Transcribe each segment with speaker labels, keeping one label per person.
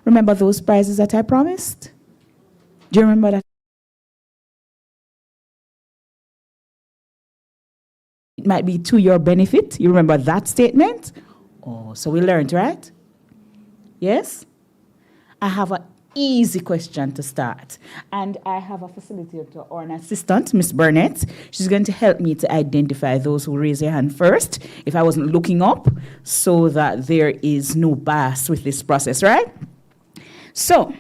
Speaker 1: Remember those prizes that I promised? Do you remember that? It might be to your benefit. You remember that statement? Oh, so we learned, right? Yes? I have an easy question to start. And I have a facilitator or an assistant, Miss Burnett. She's going to help me to identify those who raise their hand first, if I wasn't looking up, so that there is no bias with this process, right? So,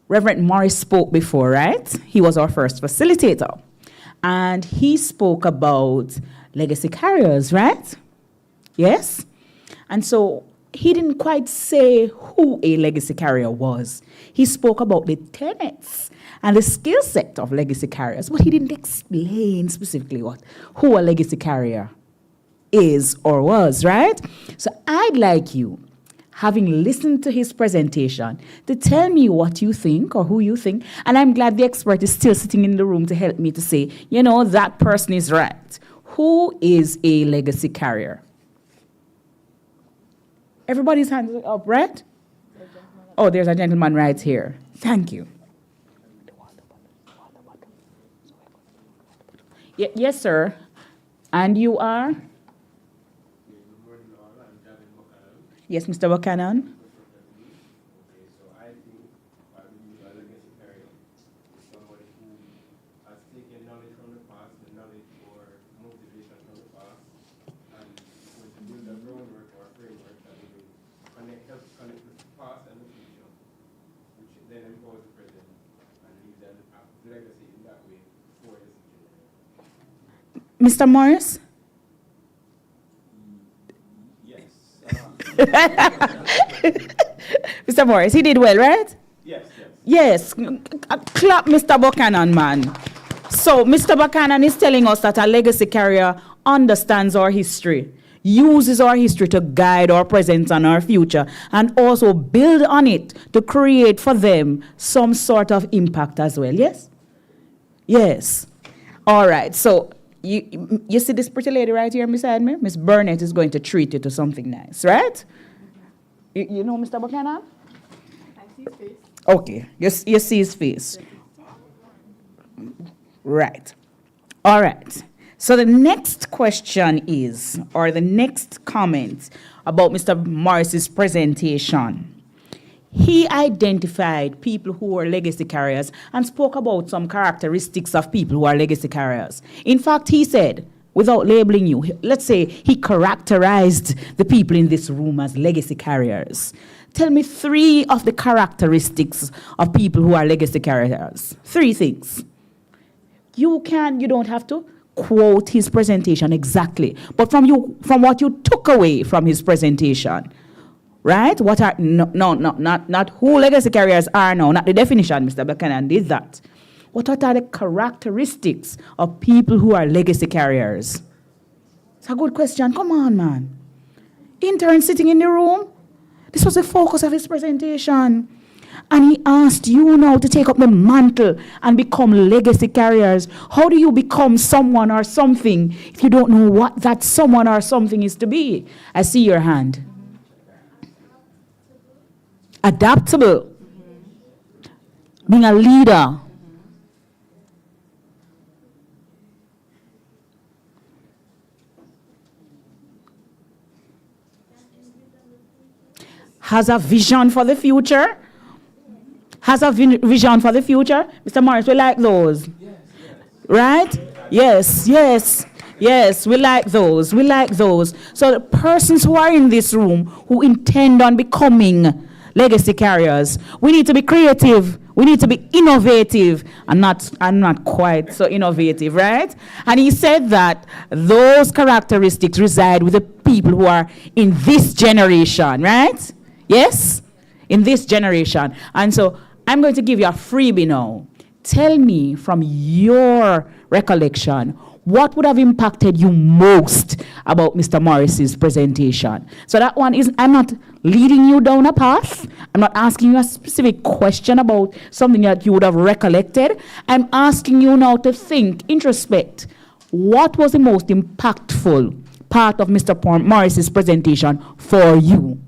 Speaker 1: Reverend Morris spoke before, right? He was our first facilitator. And he spoke about legacy carriers, right? Yes? And so he didn't quite say who a legacy carrier was. He spoke about the tenets and the skill set of legacy carriers, but he didn't explain specifically who a legacy carrier is or was, right? So I'd like you, having listened to his presentation, to tell me what you think or who you think. And I'm glad the expert is still sitting in the room to help me to say, you know, that person is right. Who is a legacy carrier? Everybody's hands are up, right? Oh, there's a gentleman right here. Thank you. Yes, sir. And you are? Yes, Mr. Buchanan. Mr. Morris?
Speaker 2: Yes.
Speaker 1: Mr. Morris, he did well, right?
Speaker 2: Yes.
Speaker 1: Yes. Clap Mr. Buchanan, man. So, Mr. Buchanan is telling us that a legacy carrier understands our history, uses our history to guide our present and our future, and also build on it to create for them some sort of impact as well, yes? Yes. All right, so you see this pretty lady right here beside me? Miss Burnett is going to treat you to something nice, right? You know Mr. Buchanan?
Speaker 3: I see his face.
Speaker 1: Okay, you see his face. Right. All right. So the next question is, or the next comment about Mr. Morris's presentation. He identified people who were legacy carriers and spoke about some characteristics of people who are legacy carriers. In fact, he said, without labeling you, let's say he characterized the people in this room as legacy carriers. Tell me 3 of the characteristics of people who are legacy carriers. 3 things. You don't have to quote his presentation exactly, but from what you took away from his presentation. Right? What are not who legacy carriers are now, not the definition, Mr. Buchanan did that. What are the characteristics of people who are legacy carriers? It's a good question. Come on, man. Intern sitting in the room. This was the focus of his presentation. And he asked you now to take up the mantle and become legacy carriers. How do you become someone or something if you don't know what that someone or something is to be? I see your hand. Adaptable. Being a leader. Has a vision for the future. Has a vision for the future. Mr. Morris, we like those.
Speaker 2: Yes.
Speaker 1: Right? Yes, we like those. We like those. So the persons who are in this room who intend on becoming legacy carriers, we need to be creative. We need to be innovative. I'm not quite so innovative, right? And he said that those characteristics reside with the people who are in this generation, right? Yes? In this generation. And so I'm going to give you a freebie now. Tell me from your recollection, what would have impacted you most about Mr. Morris's presentation? So that one is, I'm not leading you down a path. I'm not asking you a specific question about something that you would have recollected. I'm asking you now to think, introspect. What was the most impactful part of Mr. Morris's presentation for you?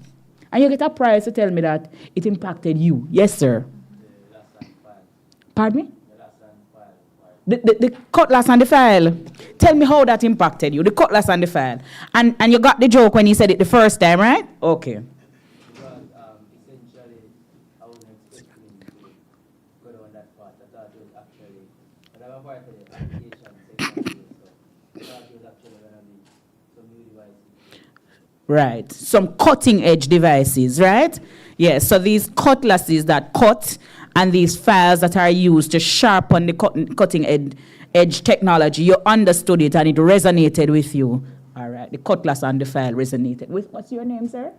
Speaker 1: And you get a prize to tell me that it impacted you. Yes, sir. Pardon me? The cutlass and the file. Tell me how that impacted you, the cutlass and the file. And you got the joke when he said it the first time, right? Okay.
Speaker 2: Because essentially, I wasn't expecting to go down that path. I thought it was actually, but I'm a part of the application section, so I thought it was actually going to be some new devices.
Speaker 1: Right. Some cutting edge devices, right? Yes. So these cutlasses that cut and these files that are used to sharpen the cutting edge technology, you understood it and it resonated with you. All right. The cutlass and the file resonated with, what's your name, sir?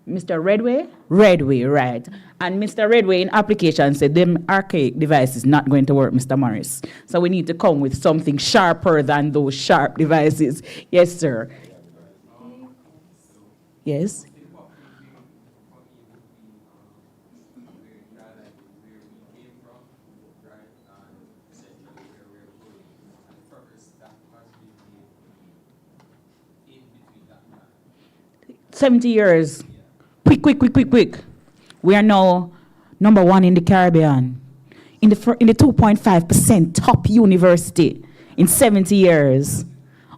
Speaker 1: Mr. Redway? Redway, right. And Mr. Redway in application said them archaic devices not going to work, Mr. Morris. So we need to come with something sharper than those sharp devices. Yes, sir. Yes?
Speaker 4: Yeah.
Speaker 1: 70 years. Quick. We are now number one in the Caribbean. In the 2.5% top university in 70 years.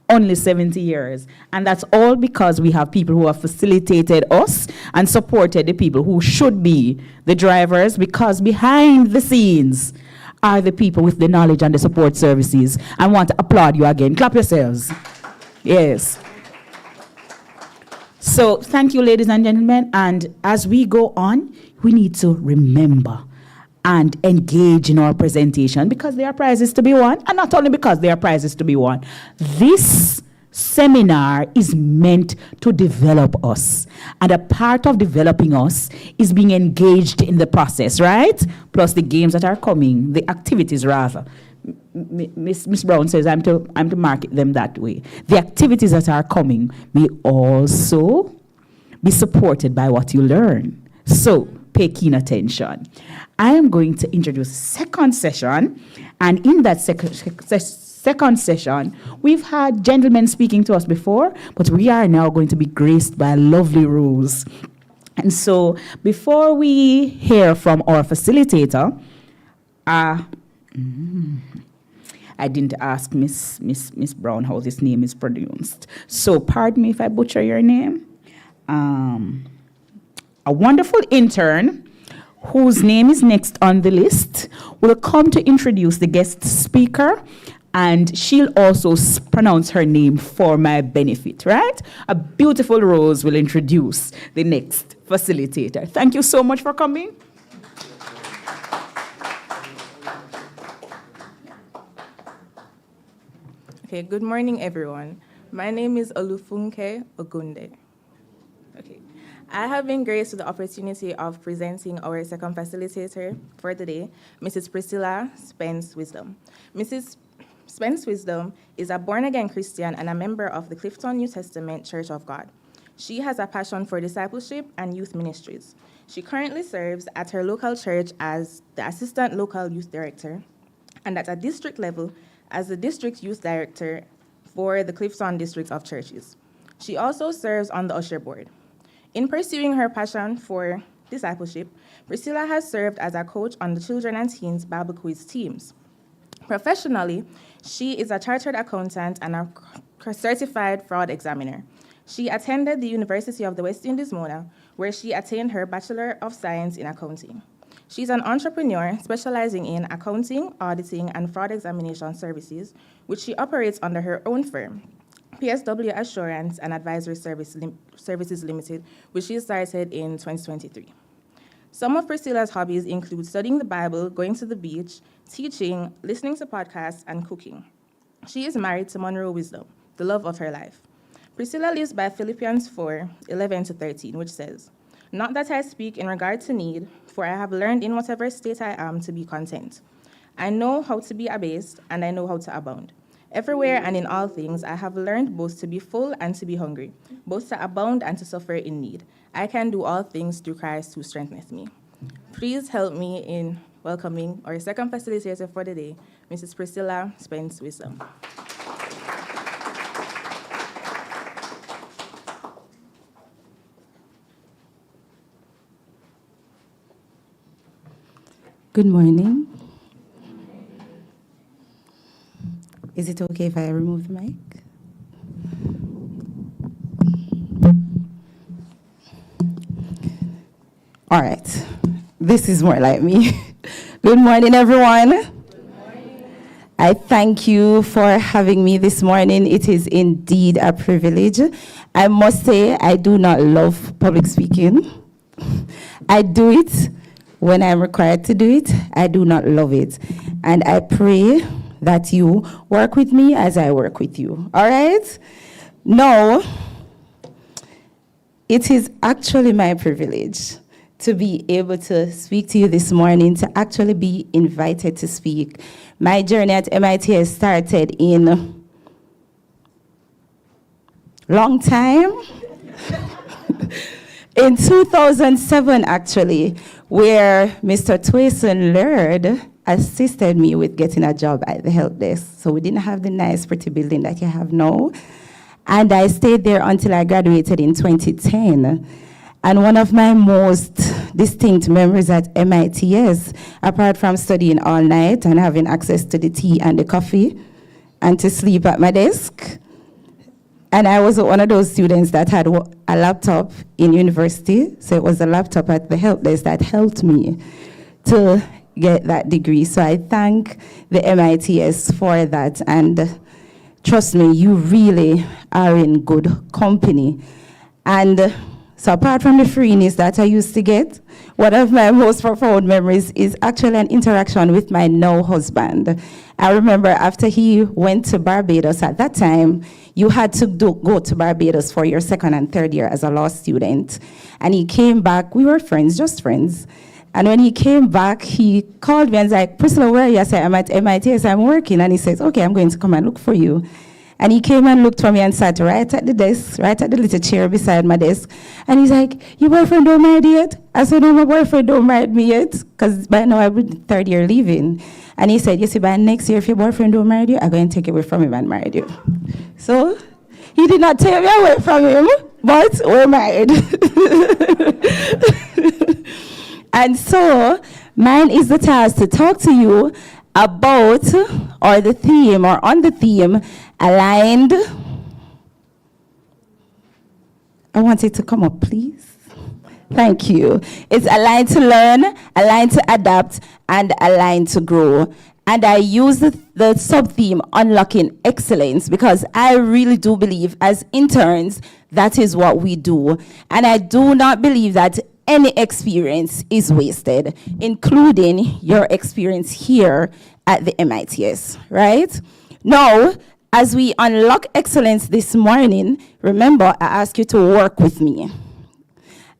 Speaker 1: Only 70 years. And that's all because we have people who have facilitated us and supported the people who should be the drivers, because behind the scenes are the people with the knowledge and the support services. I want to applaud you again. Clap yourselves. Yes. So thank you, ladies and gentlemen. And as we go on, we need to remember and engage in our presentation, because there are prizes to be won, and not only because there are prizes to be won. This seminar is meant to develop us, and a part of developing us is being engaged in the process, right? Plus the games that are coming, the activities rather. Miss Brown says I'm to market them that way. The activities that are coming may also be supported by what you learn. So pay keen attention. I am going to introduce a second session, and in that second session, we've had gentlemen speaking to us before, but we are now going to be graced by lovely Rose. And so before we hear from our facilitator, I didn't ask Miss Brown how this name is pronounced. So pardon me if I butcher your name. A wonderful intern whose name is next on the list will come to introduce the guest speaker, and she'll also pronounce her name for my benefit, right? A beautiful Rose will introduce the next facilitator. Thank you so much for coming.
Speaker 3: Okay, good morning, everyone. My name is Olufunke Ogunde. Okay. I have been graced with the opportunity of presenting our second facilitator for today, Mrs. Priscilla Spence Wisdom. Mrs. Spence Wisdom is a born-again Christian and a member of the Clifton New Testament Church of God. She has a passion for discipleship and youth ministries. She currently serves at her local church as the Assistant Local Youth Director, and at a district level as the District Youth Director for the Clifton District of Churches. She also serves on the Usher Board. In pursuing her passion for discipleship, Priscilla has served as a coach on the Children and Teens Bible Quiz teams. Professionally, she is a chartered accountant and a certified fraud examiner. She attended the University of the West Indies, Mona, where she attained her Bachelor of Science in Accounting. She's an entrepreneur specializing in accounting, auditing, and fraud examination services, which she operates under her own firm, PSW Assurance and Advisory Services Limited, which she started in 2023. Some of Priscilla's hobbies include studying the Bible, going to the beach, teaching, listening to podcasts, and cooking. She is married to Monroe Wisdom, the love of her life. Priscilla lives by Philippians 4:11-13, which says, "Not that I speak in regard to need, for I have learned in whatever state I am to be content. I know how to be abased, and I know how to abound. Everywhere and in all things, I have learned both to be full and to be hungry, both to abound and to suffer in need. I can do all things through Christ who strengtheneth me." Please help me in welcoming our second facilitator for the day, Mrs. Priscilla Spence Wisdom.
Speaker 4: Good morning. Is it okay if I remove the mic? All right. This is more like me. Good morning, everyone. Good morning. I thank you for having me this morning. It is indeed a privilege. I must say, I do not love public speaking. I do it when I'm required to do it. I do not love it. And I pray that you work with me as I work with you. All right? No, it is actually my privilege to be able to speak to you this morning, to actually be invited to speak. My journey at MIT has started in long time. In 2007, actually, where Mr. Twayson Laird assisted me with getting a job at the help desk. So we didn't have the nice, pretty building that you have now. And I stayed there until I graduated in 2010. And one of my most distinct memories at MITS, apart from studying all night and having access to the tea and the coffee, and to sleep at my desk, and I was one of those students that had a laptop in university, so it was a laptop at the help desk that helped me to get that degree. So I thank the MITS for that, and trust me, you really are in good company. And so apart from the freeness that I used to get, one of my most profound memories is actually an interaction with my now husband. I remember after he went to Barbados, at that time, you had to go to Barbados for your second and third year as a law student. And he came back, we were friends, just friends. And when he came back, he called me and was like, Priscilla, where are you? I said, I'm at MIT, so I'm working. And he says, okay, I'm going to come and look for you. And he came and looked for me and sat right at the desk, right at the little chair beside my desk. And he's like, your boyfriend don't married yet? I said, no, my boyfriend don't married me yet, because by now I'm in third year leaving. And he said, you see, by next year, if your boyfriend don't marry you, I'm going to take away from him and marry you. So he did not take me away from him, but we're married. And so mine is the task to talk to you about, or the theme, or on the theme, aligned. I want it to come up, please. Thank you. It's aligned to learn, aligned to adapt, and aligned to grow. And I use the sub-theme, unlocking excellence, because I really do believe as interns, that is what we do. And I do not believe that any experience is wasted, including your experience here at the MITS, right? Now, as we unlock excellence this morning, remember, I ask you to work with me.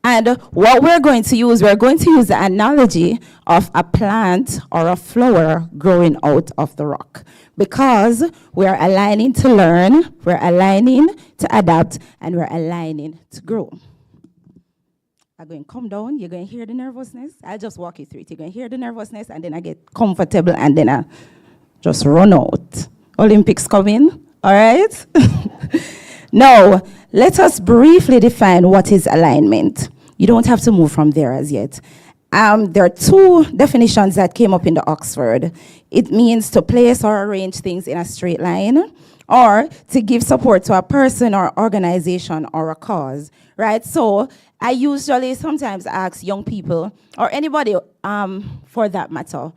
Speaker 4: And what we're going to use the analogy of a plant or a flower growing out of the rock, because we're aligning to learn, we're aligning to adapt, and we're aligning to grow. I'm going to come down, you're going to hear the nervousness. I'll just walk you through it. You're going to hear the nervousness, and then I get comfortable, and then I just run out. Olympics coming, all right? Now, let us briefly define what is alignment. You don't have to move from there as yet. There are two definitions that came up in the Oxford. It means to place or arrange things in a straight line, or to give support to a person or organization or a cause, right? So I usually sometimes ask young people, or anybody for that matter,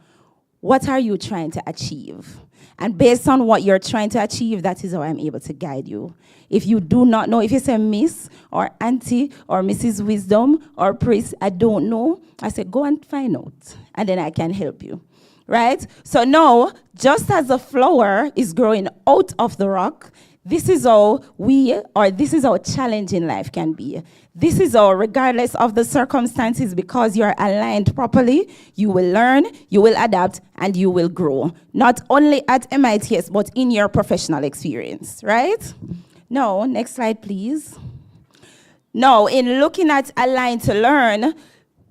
Speaker 4: what are you trying to achieve? And based on what you're trying to achieve, that is how I'm able to guide you. If you do not know, if you say Miss or Auntie or Mrs. Wisdom or Priest, I don't know, I say go and find out, and then I can help you, right? So now, just as a flower is growing out of the rock, this is how this is how challenging life can be. This is how, regardless of the circumstances, because you're aligned properly, you will learn, you will adapt, and you will grow. Not only at MITS, but in your professional experience, right? Now, next slide, please. Now, in looking at aligned to learn,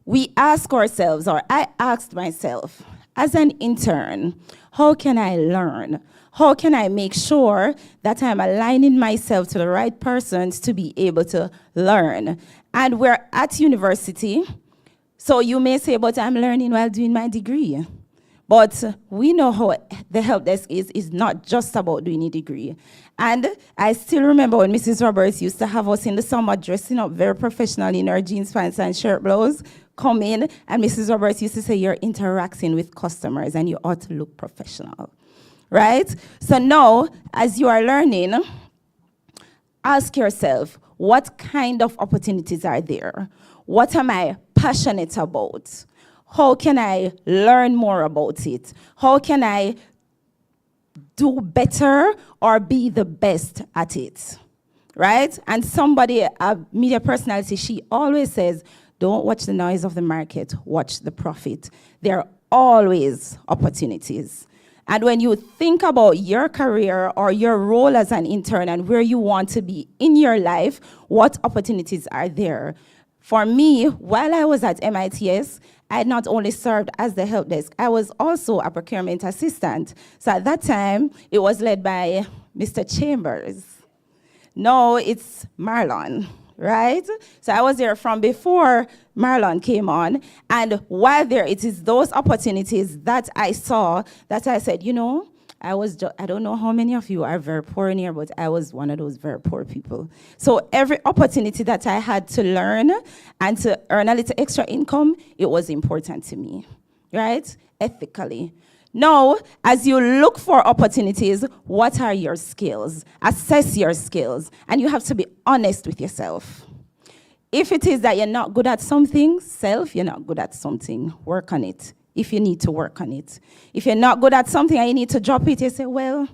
Speaker 4: we ask ourselves, or I asked myself, as an intern, how can I learn? How can I make sure that I'm aligning myself to the right persons to be able to learn? And we're at university, So you may say, but I'm learning while doing my degree. But we know how the help desk is not just about doing a degree. And I still remember when Mrs. Roberts used to have us in the summer dressing up very professionally in our jeans pants and shirt blouse, come in, and Mrs. Roberts used to say, you're interacting with customers and you ought to look professional, right? So now, as you are learning, ask yourself, what kind of opportunities are there? What am I passionate about? How can I learn more about it? How can I do better or be the best at it? Right? And somebody, a media personality, she always says, don't watch the noise of the market, watch the profit. There are always opportunities. And when you think about your career or your role as an intern and where you want to be in your life, what opportunities are there? For me, while I was at MITS, I not only served as the help desk, I was also a procurement assistant. So at that time, it was led by Mr. Chambers. Now it's Marlon, right? So I was there from before Marlon came on. And while there, it is those opportunities that I saw that I said, you know, I don't know how many of you are very poor in here, but I was one of those very poor people. So every opportunity that I had to learn and to earn a little extra income, it was important to me, right? Ethically. Now, as you look for opportunities, what are your skills? Assess your skills, and you have to be honest with yourself. If it is that you're not good at something, you're not good at something, work on it. If you need to work on it. If you're not good at something and you need to drop it, you say, well,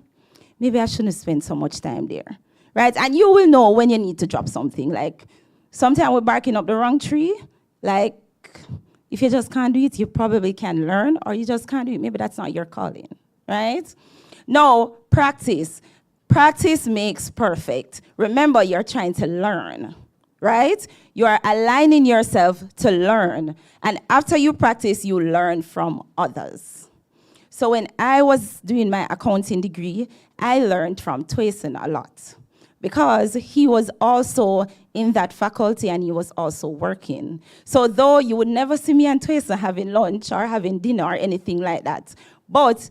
Speaker 4: maybe I shouldn't spend so much time there, right? And you will know when you need to drop something. Like, sometimes we're barking up the wrong tree. Like, if you just can't do it, you probably can learn, or you just can't do it. Maybe that's not your calling, right? No, practice. Practice makes perfect. Remember, you're trying to learn. Right? You are aligning yourself to learn. And after you practice, you learn from others. So when I was doing my accounting degree, I learned from Twayson a lot because he was also in that faculty and he was also working. So though you would never see me and Twayson having lunch or having dinner or anything like that, but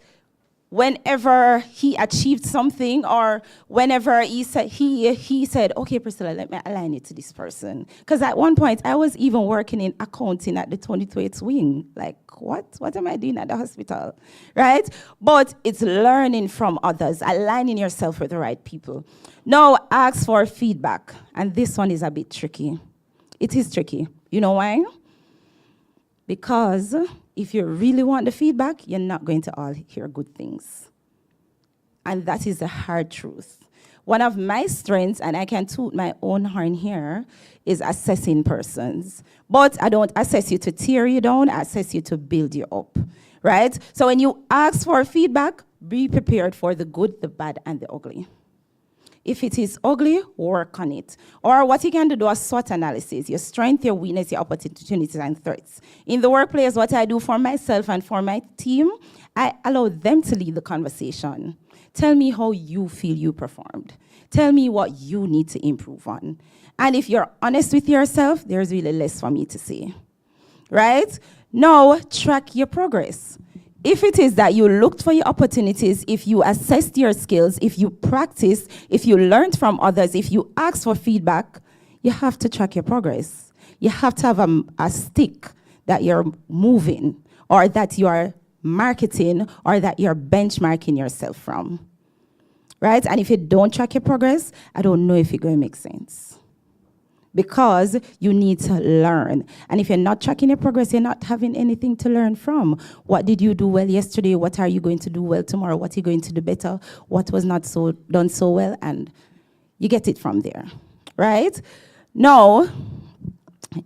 Speaker 4: whenever he achieved something or whenever he said, okay, Priscilla, let me align it to this person. Because at one point, I was even working in accounting at the 28th wing. Like, what? What am I doing at the hospital? Right? But it's learning from others, aligning yourself with the right people. Now, ask for feedback. And this one is a bit tricky. It is tricky. You know why? Because if you really want the feedback, you're not going to all hear good things. And that is the hard truth. One of my strengths, and I can toot my own horn here, is assessing persons. But I don't assess you to tear you down, I assess you to build you up, right? So when you ask for feedback, be prepared for the good, the bad, and the ugly. If it is ugly, work on it. Or what you can do a SWOT analysis, your strength, your weakness, your opportunities, and threats. In the workplace, what I do for myself and for my team, I allow them to lead the conversation. Tell me how you feel you performed. Tell me what you need to improve on. And if you're honest with yourself, there's really less for me to say. Right? Now, track your progress. If it is that you looked for your opportunities, if you assessed your skills, if you practiced, if you learned from others, if you asked for feedback, you have to track your progress. You have to have a stick that you're moving, or that you are marketing, or that you're benchmarking yourself from. Right? And if you don't track your progress, I don't know if it's going to make sense. Because you need to learn. And if you're not tracking your progress, you're not having anything to learn from. What did you do well yesterday? What are you going to do well tomorrow? What are you going to do better? What was not so done so well? And you get it from there, right? Now,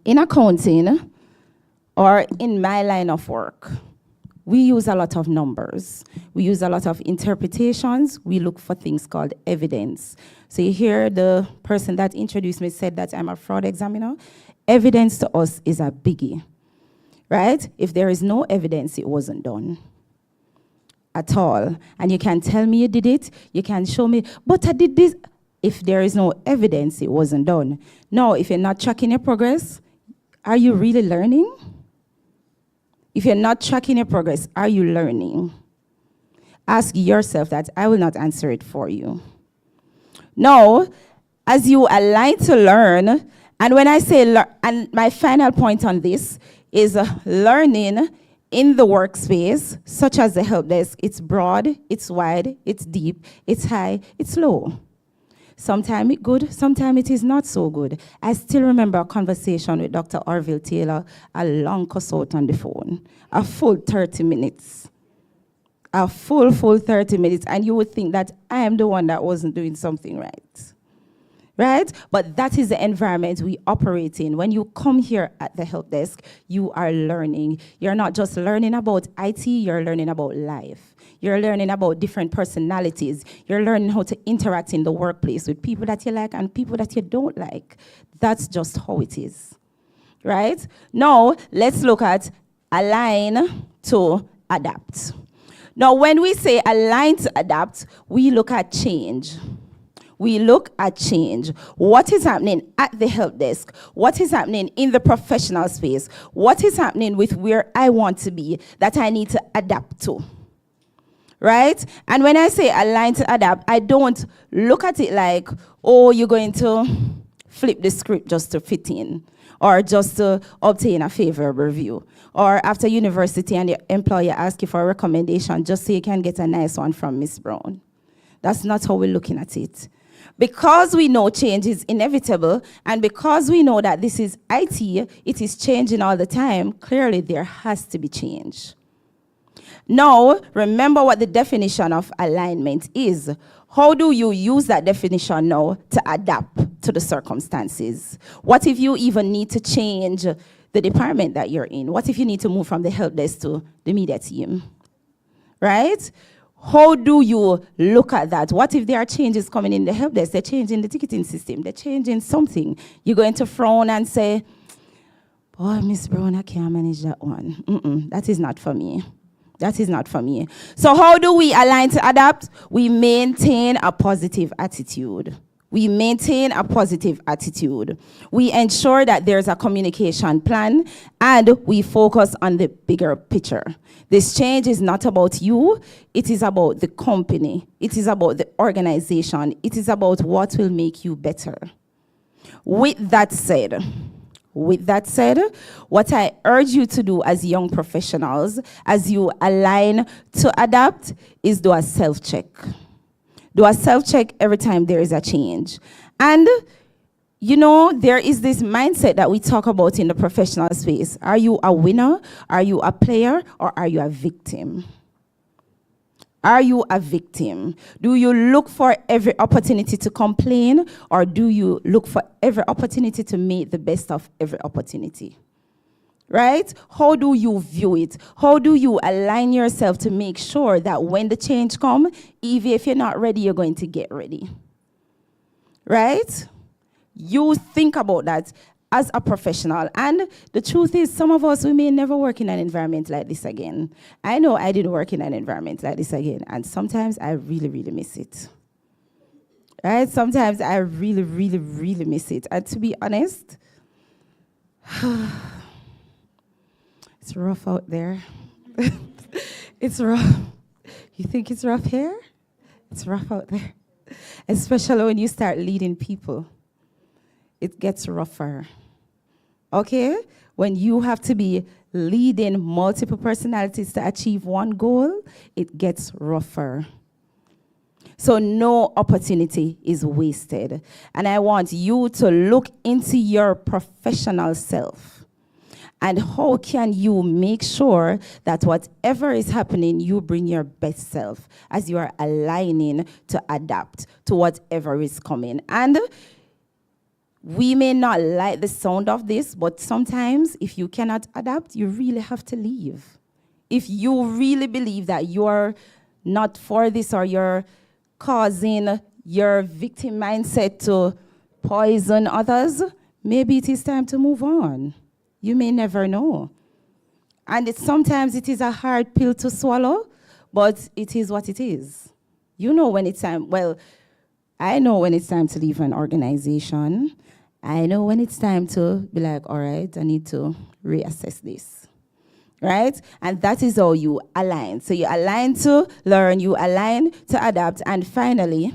Speaker 4: in accounting, or in my line of work, we use a lot of numbers. We use a lot of interpretations. We look for things called evidence. So you hear the person that introduced me said that I'm a fraud examiner. Evidence to us is a biggie, right? If there is no evidence, it wasn't done at all. And you can tell me you did it. You can show me, but I did this. If there is no evidence, it wasn't done. Now, if you're not tracking your progress, are you really learning? If you're not tracking your progress, are you learning? Ask yourself that. I will not answer it for you. Now, as you align to learn, and when I say and my final point on this is learning in the workspace, such as the help desk. It's broad, it's wide, it's deep, it's high, it's low. Sometimes it's good, sometimes it is not so good. I still remember a conversation with Dr. Orville Taylor, a long consult on the phone, a full 30 minutes. A full 30 minutes, and you would think that I am the one that wasn't doing something right. Right? But that is the environment we operate in. When you come here at the help desk, you are learning. You're not just learning about IT, you're learning about life. You're learning about different personalities. You're learning how to interact in the workplace with people that you like and people that you don't like. That's just how it is. Right? Now, let's look at align to adapt. Now, when we say align to adapt, we look at change. We look at change. What is happening at the help desk? What is happening in the professional space? What is happening with where I want to be that I need to adapt to? Right? And when I say align to adapt, I don't look at it like, oh, you're going to flip the script just to fit in, or just to obtain a favorable review, or after university and your employer asks you for a recommendation just so you can get a nice one from Miss Brown. That's not how we're looking at it. Because we know change is inevitable, and because we know that this is IT, it is changing all the time, clearly there has to be change. Now, remember what the definition of alignment is. How do you use that definition now to adapt to the circumstances? What if you even need to change the department that you're in? What if you need to move from the help desk to the media team? Right? How do you look at that? What if there are changes coming in the help desk? They're changing the ticketing system. They're changing something. You're going to frown and say, boy, Miss Brown, I can't manage that one. That is not for me. That is not for me. So how do we align to adapt? We maintain a positive attitude. We maintain a positive attitude. We ensure that there's a communication plan, and we focus on the bigger picture. This change is not about you. It is about the company. It is about the organization. It is about what will make you better. With that said, what I urge you to do as young professionals, as you align to adapt, is do a self-check. Do a self-check every time there is a change. And, you know, there is this mindset that we talk about in the professional space. Are you a winner? Are you a player? Or are you a victim? Are you a victim? Do you look for every opportunity to complain, or do you look for every opportunity to make the best of every opportunity? Right? How do you view it? How do you align yourself to make sure that when the change comes, even if you're not ready, you're going to get ready? Right? You think about that as a professional. And the truth is, some of us, we may never work in an environment like this again. I know I didn't work in an environment like this again, and sometimes I really, really miss it. Right? Sometimes I really, really, really miss it. And to be honest, it's rough out there. It's rough. You think it's rough here? It's rough out there. Especially when you start leading people. It gets rougher. Okay? When you have to be leading multiple personalities to achieve one goal, it gets rougher. So no opportunity is wasted. And I want you to look into your professional self. And how can you make sure that whatever is happening, you bring your best self as you are aligning to adapt to whatever is coming. And we may not like the sound of this, but sometimes if you cannot adapt, you really have to leave. If you really believe that you're not for this, or you're causing your victim mindset to poison others, maybe it is time to move on. You may never know. And sometimes it is a hard pill to swallow, but it is what it is. You know when it's time. Well, I know when it's time to leave an organization. I know when it's time to be like, all right, I need to reassess this. right? And that is how you align. So you align to learn, you align to adapt, and finally,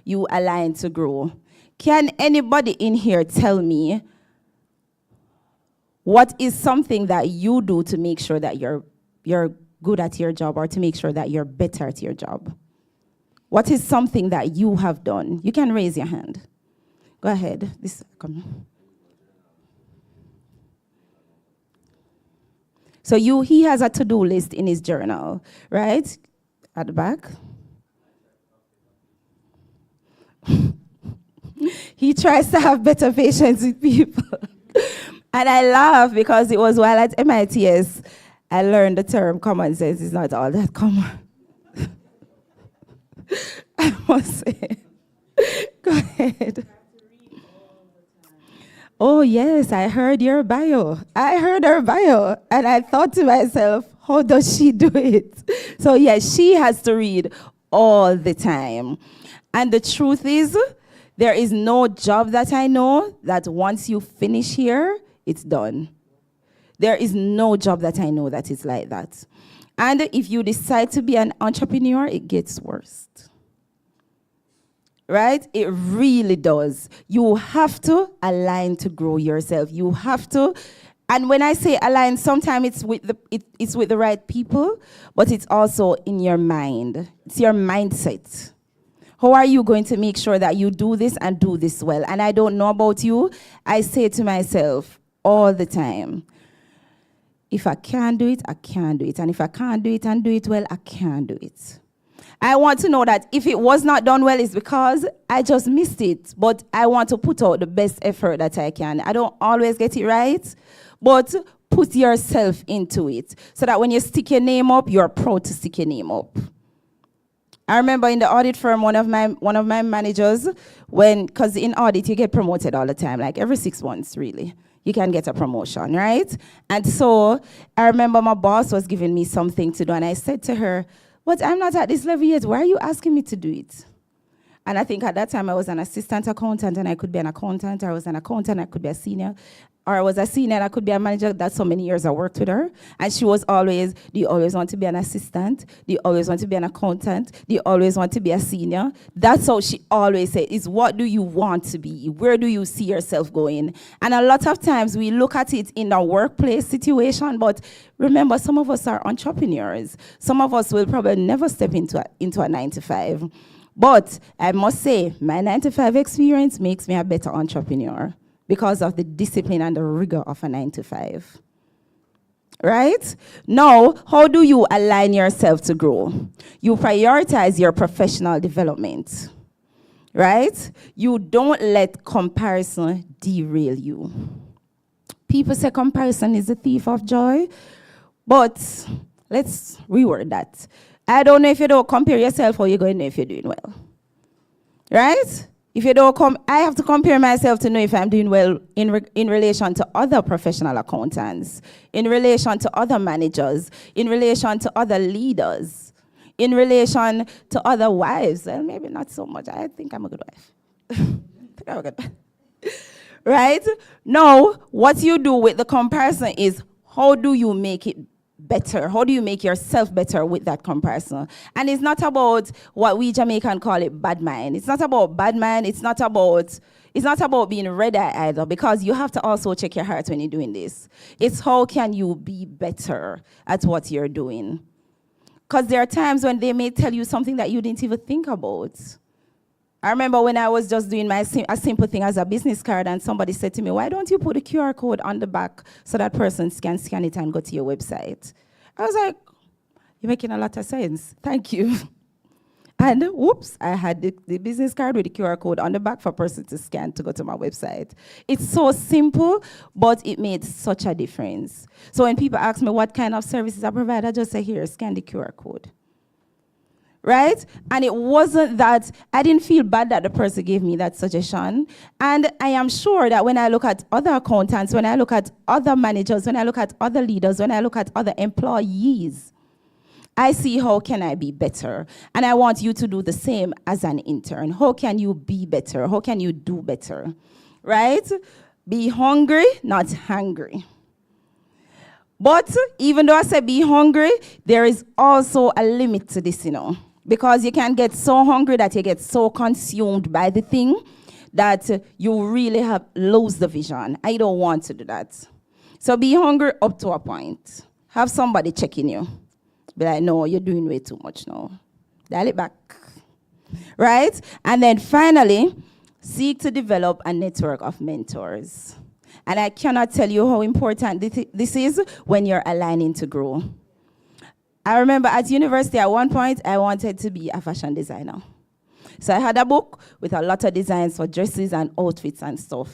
Speaker 4: you align to grow. Can anybody in here tell me what is something that you do to make sure that you're good at your job, or to make sure that you're better at your job? What is something that you have done? You can raise your hand. Go ahead. Come. So he has a to-do list in his journal, right? At the back. He tries to have better patience with people. And I laugh because it was while at MITS, I learned the term common sense is not all that common. I must say. Go ahead. Oh, yes, I heard your bio. I heard her bio. And I thought to myself, how does she do it? So, yes, she has to read all the time. And the truth is, there is no job that I know that once you finish here, it's done. There is no job that I know that is like that. And if you decide to be an entrepreneur, it gets worse. Right? It really does. You have to align to grow yourself. You have to, and when I say align, sometimes it's with the right people, but it's also in your mind. It's your mindset. How are you going to make sure that you do this and do this well? And I don't know about you. I say to myself all the time, if I can do it, I can do it. And if I can't do it and do it well, I can do it. I want to know that if it was not done well, it's because I just missed it. But I want to put out the best effort that I can. I don't always get it right, but put yourself into it so that when you stick your name up, you're proud to stick your name up. I remember in the audit firm, one of my managers, because in audit you get promoted all the time, like every 6 months, really. You can get a promotion, right? And so I remember my boss was giving me something to do, and I said to her, but I'm not at this level yet. Why are you asking me to do it? And I think at that time I was an assistant accountant, and I could be an accountant. I was an accountant, I could be a senior. Or I was a senior, and I could be a manager. That's so many years I worked with her. And she was always, do you always want to be an assistant? Do you always want to be an accountant? Do you always want to be a senior? That's how she always said, is what do you want to be? Where do you see yourself going? And a lot of times we look at it in a workplace situation, but remember, some of us are entrepreneurs. Some of us will probably never step into a 9-to-5. But I must say, my 9-to-5 experience makes me a better entrepreneur because of the discipline and the rigor of a 9-to-5. Right? Now, how do you align yourself to grow? You prioritize your professional development. Right? You don't let comparison derail you. People say comparison is the thief of joy, but let's reword that. I don't know if you don't compare yourself, how you're going to know if you're doing well. Right? If you don't I have to compare myself to know if I'm doing well in relation to other professional accountants, in relation to other managers, in relation to other leaders, in relation to other wives. Well, maybe not so much. I think I'm a good wife. Right? Now, what you do with the comparison is, how do you make it better? How do you make yourself better with that comparison? And it's not about what we Jamaican call it bad mind. It's not about bad mind. It's not about being red eye either, because you have to also check your heart when you're doing this. It's how can you be better at what you're doing? Because there are times when they may tell you something that you didn't even think about. I remember when I was just doing a simple thing as a business card, and somebody said to me, why don't you put a QR code on the back so that person can scan it and go to your website? I was like, you're making a lot of sense. Thank you. And whoops, I had the business card with the QR code on the back for a person to scan to go to my website. It's so simple, but it made such a difference. So when people ask me what kind of services I provide, I just say, here, scan the QR code. Right? And it wasn't that, I didn't feel bad that the person gave me that suggestion. And I am sure that when I look at other accountants, when I look at other managers, when I look at other leaders, when I look at other employees, I see how can I be better. And I want you to do the same as an intern. How can you be better? How can you do better? Right? Be hungry, not hungry. But even though I say be hungry, there is also a limit to this, because you can get so hungry that you get so consumed by the thing that you really have lose the vision. I don't want to do that. So be hungry up to a point. Have somebody checking you. Be like, no, you're doing way too much now. Dial it back. Right? And then finally, seek to develop a network of mentors. And I cannot tell you how important this is when you're aligning to grow. I remember at university at one point, I wanted to be a fashion designer. So I had a book with a lot of designs for dresses and outfits and stuff.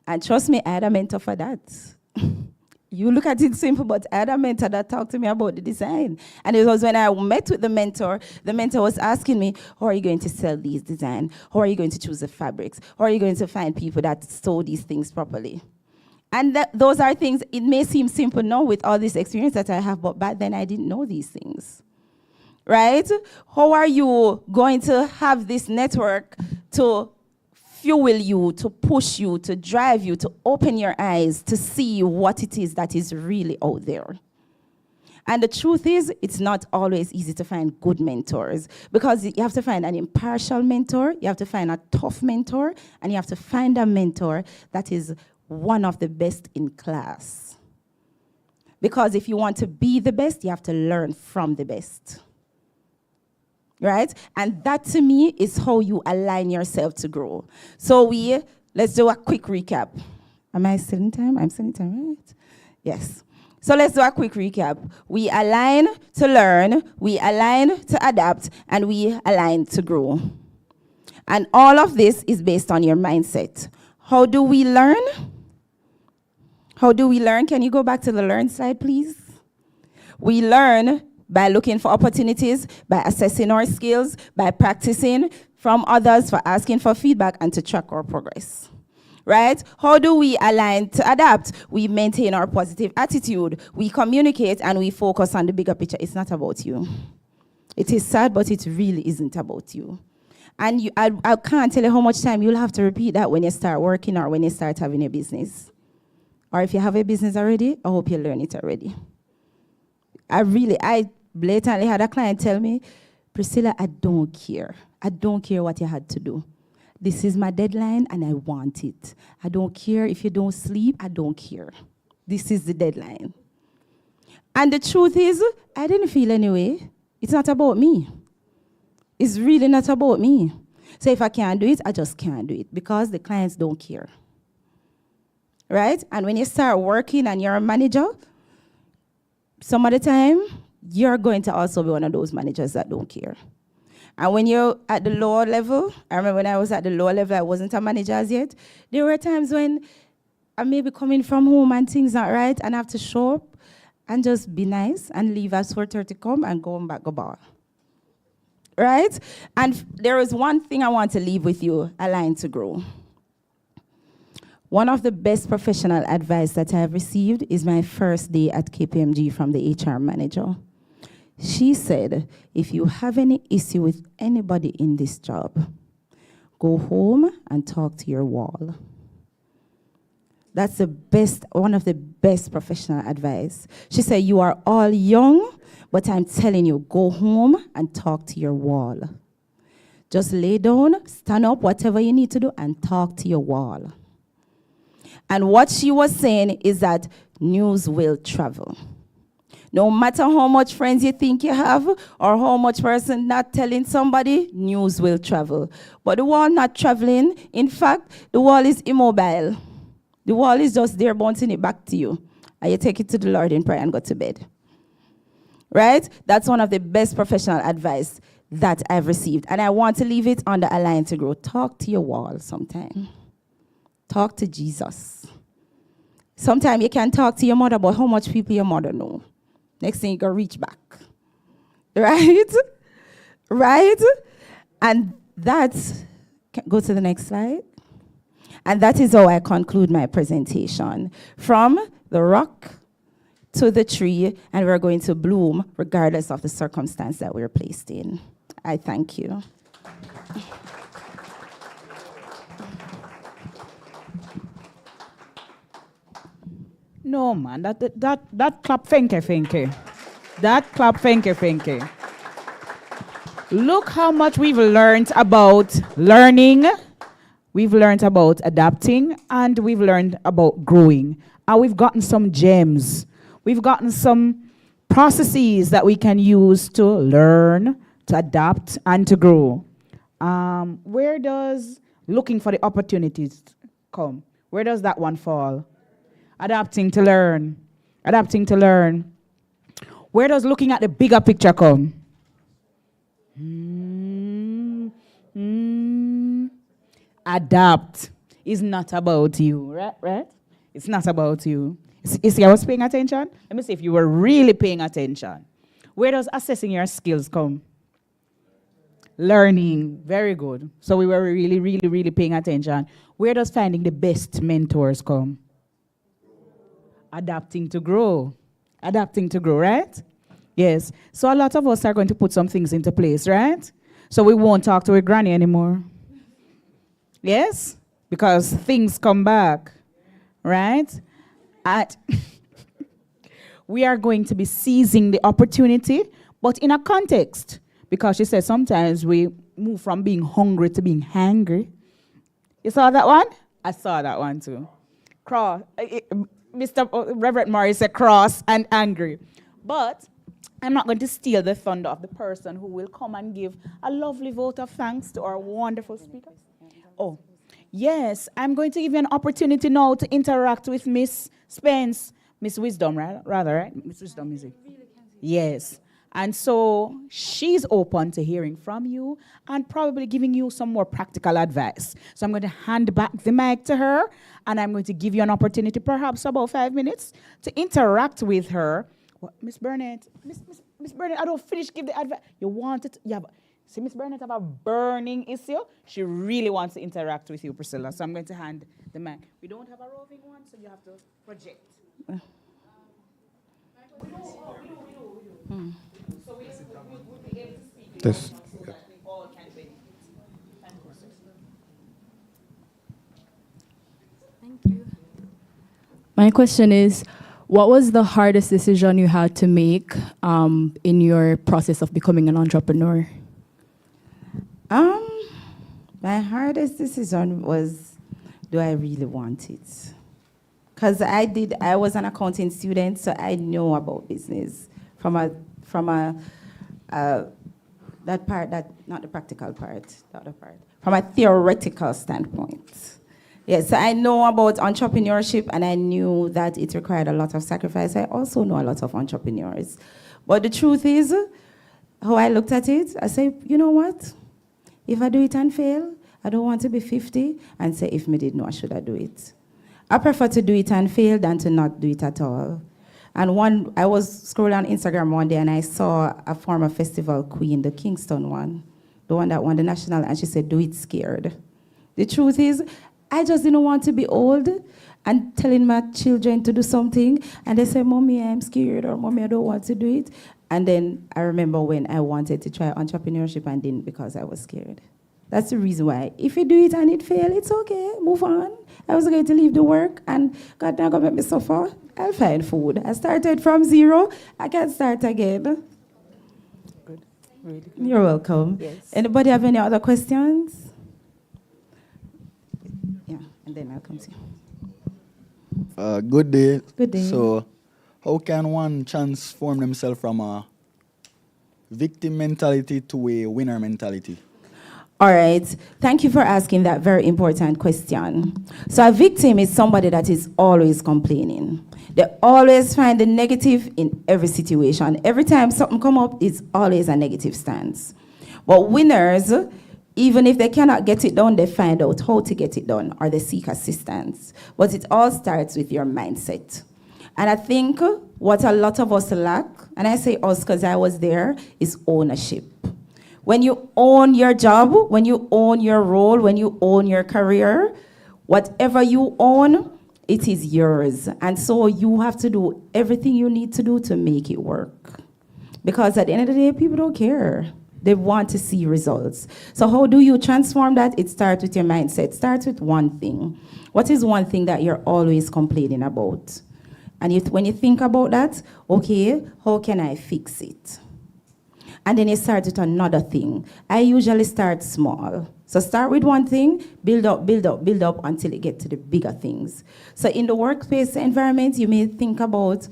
Speaker 4: And trust me, I had a mentor for that. You look at it simple, but I had a mentor that talked to me about the design. And it was when I met with the mentor was asking me, how are you going to sell these designs? How are you going to choose the fabrics? How are you going to find people that sew these things properly? And those are things, it may seem simple now with all this experience that I have, but back then I didn't know these things. Right? How are you going to have this network to fuel you, to push you, to drive you, to open your eyes, to see what it is that is really out there? And the truth is, it's not always easy to find good mentors, because you have to find an impartial mentor, you have to find a tough mentor, and you have to find a mentor that is one of the best in class. Because if you want to be the best, you have to learn from the best. Right? And that to me is how you align yourself to grow. So let's do a quick recap. Am I still in time? I'm still in time, right? Yes. So let's do a quick recap. We align to learn, we align to adapt, and we align to grow. And all of this is based on your mindset. How do we learn? How do we learn? Can you go back to the learn slide, please? We learn by looking for opportunities, by assessing our skills, by practicing from others, for asking for feedback, and to track our progress. Right? How do we align to adapt? We maintain our positive attitude, we communicate, and we focus on the bigger picture. It's not about you. It is sad, but it really isn't about you. And I can't tell you how much time you'll have to repeat that when you start working or when you start having a business. Or if you have a business already, I hope you learn it already. I blatantly had a client tell me, Priscilla, I don't care. I don't care what you had to do. This is my deadline and I want it. I don't care if you don't sleep, I don't care. This is the deadline. And the truth is, I didn't feel any way. It's not about me. It's really not about me. So if I can't do it, I just can't do it because the clients don't care. Right? And when you start working and you're a manager, some of the time, you're going to also be one of those managers that don't care. And when you're at the lower level, I remember when I was at the lower level, I wasn't a manager as yet. There were times when I may be coming from home and things not right, and I have to show up and just be nice and leave at 4:30 come and go back go bar. Right? And there is one thing I want to leave with you, align to grow. One of the best professional advice that I have received is my first day at KPMG from the HR manager. She said, if you have any issue with anybody in this job, go home and talk to your wall. That's one of the best professional advice. She said, you are all young, but I'm telling you, go home and talk to your wall. Just lay down, stand up, whatever you need to do, and talk to your wall. And what she was saying is that news will travel. No matter how much friends you think you have or how much person not telling somebody, news will travel. But the wall not traveling. In fact, the wall is immobile. The wall is just there bouncing it back to you. And you take it to the Lord in prayer and go to bed. Right? That's one of the best professional advice that I've received. And I want to leave it on the Align to Grow. Talk to your wall sometime. Talk to Jesus. Sometimes you can talk to your mother about how much people your mother know. Next thing you go reach back. Right? Right? And go to the next slide. And that is how I conclude my presentation. From the rock to the tree, and we're going to bloom regardless of the circumstance that we're placed in. I thank you.
Speaker 1: No, man, that clap finke. That clap finke. Look how much we've learned about learning, we've learned about adapting, and we've learned about growing. And we've gotten some gems. We've gotten some processes that we can use to learn, to adapt, and to grow. Where does looking for the opportunities come? Where does that one fall? Adapting to learn. Adapting to learn. Where does looking at the bigger picture come? Adapt is not about you, right? It's not about you. You see, I was paying attention. Let me see if you were really paying attention. Where does assessing your skills come? Learning, very good. So we were really paying attention. Where does finding the best mentors come? Adapting to grow. Adapting to grow, right? Yes. So a lot of us are going to put some things into place, right? So we won't talk to a granny anymore. Yes? Because things come back, right? We are going to be seizing the opportunity, but in a context. Because she said sometimes we move from being hungry to being hangry. You saw that one? I saw that one too. Mr. Reverend Morris said cross and angry. But I'm not going to steal the thunder of the person who will come and give a lovely vote of thanks to our wonderful speaker. Oh, yes, I'm going to give you an opportunity now to interact with Miss Spence, Miss Wisdom, rather, right? Miss Wisdom, is it? Yes. And so she's open to hearing from you and probably giving you some more practical advice. So I'm going to hand back the mic to her, and I'm going to give you an opportunity, perhaps about 5 minutes, to interact with her. Miss Burnett, Miss Burnett, I don't finish give the advice. You want it? Yeah, see, Miss Burnett have a burning issue. She really wants to interact with you, Priscilla. So I'm going to hand the mic. We don't have a roving one, so you have to project. We do. So we would be able to speak
Speaker 5: This.
Speaker 1: so that we all can benefit.
Speaker 6: Thank you. My question is, what was the hardest decision you had to make in your process of becoming an entrepreneur?
Speaker 4: My hardest decision was, do I really want it? Because I was an accounting student, so I know about business from that part, not the practical part, the other part, from a theoretical standpoint. Yes, I know about entrepreneurship, and I knew that it required a lot of sacrifice. I also know a lot of entrepreneurs. But the truth is, how I looked at it, I say, you know what? If I do it and fail, I don't want to be 50 and say, if me did know, should I do it? I prefer to do it and fail than to not do it at all. And I was scrolling on Instagram one day, and I saw a former festival queen, the Kingston one, the one that won the national, and she said, do it scared. The truth is, I just didn't want to be old and telling my children to do something, and they say, Mommy, I'm scared, or Mommy, I don't want to do it. And then I remember when I wanted to try entrepreneurship and didn't because I was scared. That's the reason why. If you do it and it fails, it's okay, move on. I was going to leave the work, and God not gonna make me suffer. I'll find food. I started from zero, I can start again.
Speaker 1: Good. Really good.
Speaker 4: You're welcome.
Speaker 1: Yes.
Speaker 4: Anybody have any other questions? Yeah, and then I'll come to you.
Speaker 5: Good day.
Speaker 4: Good day.
Speaker 5: So, how can one transform themselves from a victim mentality to a winner mentality?
Speaker 4: All right. Thank you for asking that very important question. So a victim is somebody that is always complaining. They always find the negative in every situation. Every time something come up, it's always a negative stance. But winners, even if they cannot get it done, they find out how to get it done, or they seek assistance. But it all starts with your mindset. And I think what a lot of us lack, and I say us because I was there, is ownership. When you own your job, when you own your role, when you own your career, whatever you own, it is yours. And so you have to do everything you need to do to make it work. Because at the end of the day, people don't care. They want to see results. So how do you transform that? It starts with your mindset. It starts with one thing. What is one thing that you're always complaining about? And when you think about that, okay, how can I fix it? And then you start with another thing. I usually start small. So start with one thing, build up, build up, build up until you get to the bigger things. So in the workplace environment, you may think about,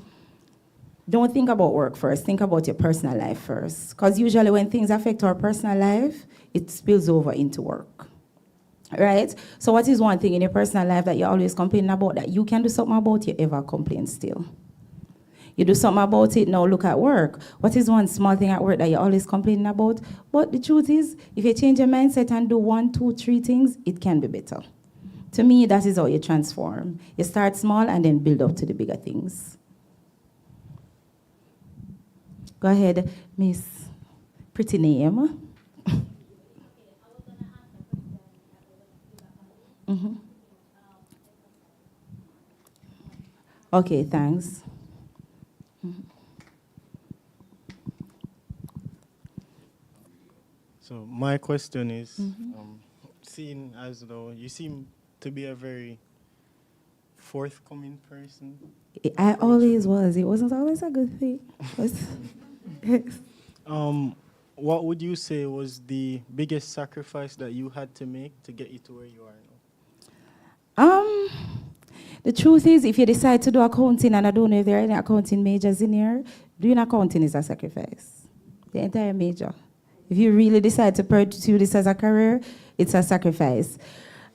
Speaker 4: don't think about work first, think about your personal life first. Because usually when things affect our personal life, it spills over into work. Right? So what is one thing in your personal life that you're always complaining about that you can do something about, you ever complain still? You do something about it, now look at work. What is one small thing at work that you're always complaining about? But the truth is, if you change your mindset and do 1, 2, 3 things, it can be better. To me, that is how you transform. You start small and then build up to the bigger things. Go ahead, Miss Pretty Name. Mm-hmm. Okay, thanks. Mm-hmm.
Speaker 7: So my question is, seeing as though you seem to be a very forthcoming person.
Speaker 4: I always was. It wasn't always a good thing.
Speaker 7: What would you say was the biggest sacrifice that you had to make to get you to where you are now?
Speaker 4: The truth is, if you decide to do accounting, and I don't know if there are any accounting majors in here, doing accounting is a sacrifice. The entire major. If you really decide to pursue this as a career, it's a sacrifice.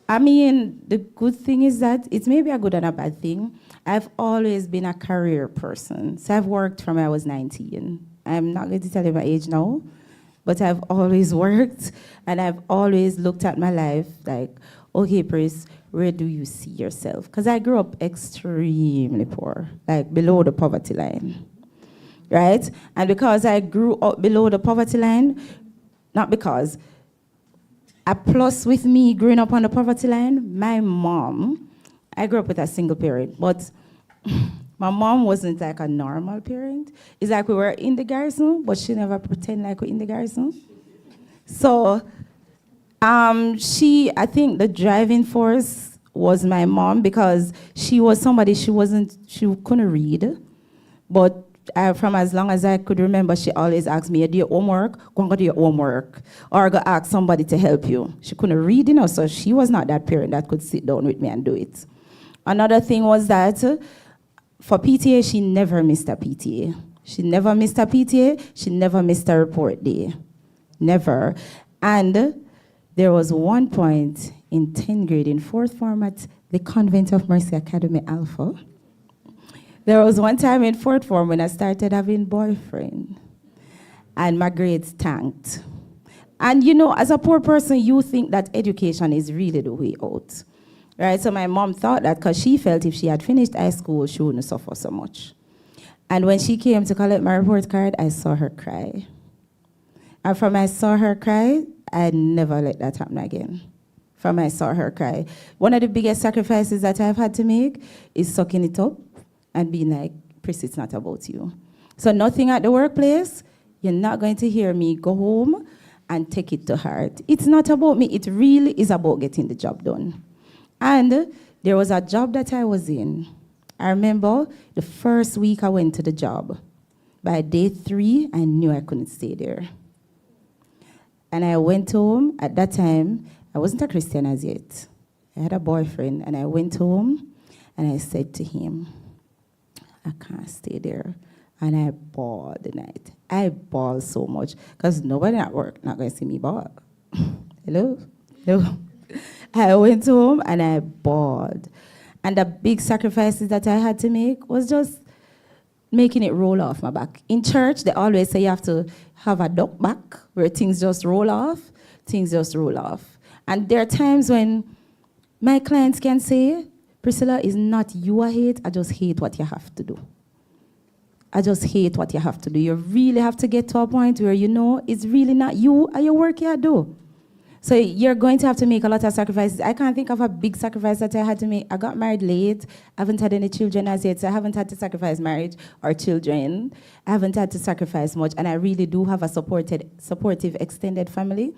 Speaker 4: I mean, the good thing is that it's maybe a good and a bad thing. I've always been a career person. So I've worked from when I was 19. I'm not going to tell you my age now, but I've always worked, and I've always looked at my life like, okay, Pris, where do you see yourself? Because I grew up extremely poor, like below the poverty line, right? And because I grew up below the poverty line, not because, a plus with me growing up on the poverty line, my mom, I grew up with a single parent, but my mom wasn't like a normal parent. It's like we were in the garrison, but she never pretend like we're in the garrison. So I think the driving force was my mom, because she was somebody, she couldn't read, but from as long as I could remember, she always asked me, do your homework? Go and go do your homework. Or go ask somebody to help you. She couldn't read, so she was not that parent that could sit down with me and do it. Another thing was that for PTA, she never missed a PTA. She never missed a PTA. She never missed a report day. Never. And there was one point in 10th grade, in 4th form at the Convent of Mercy Academy Alpha. There was one time in 4th form when I started having boyfriend, and my grades tanked. And as a poor person, you think that education is really the way out, right? So my mom thought that because she felt if she had finished high school, she wouldn't suffer so much. And when she came to collect my report card, I saw her cry. And from I saw her cry, I never let that happen again. From I saw her cry. One of the biggest sacrifices that I've had to make is sucking it up and being like, Pris, it's not about you. So nothing at the workplace, you're not going to hear me go home and take it to heart. It's not about me. It really is about getting the job done. And there was a job that I was in. I remember the first week I went to the job. By day 3, I knew I couldn't stay there. And I went home. At that time, I wasn't a Christian as yet. I had a boyfriend, and I went home, and I said to him, I can't stay there. And I bawled the night. I bawled so much, because nobody at work not going to see me bawl. Hello? Hello? I went home, and I bawled. And the big sacrifices that I had to make was just making it roll off my back. In church, they always say you have to have a duck back where things just roll off. Things just roll off. And there are times when my clients can say, Priscilla, it's not you I hate, I just hate what you have to do. I just hate what you have to do. You really have to get to a point where it's really not you and your work you do. So you're going to have to make a lot of sacrifices. I can't think of a big sacrifice that I had to make. I got married late. I haven't had any children as yet, so I haven't had to sacrifice marriage or children. I haven't had to sacrifice much, and I really do have a supportive extended family.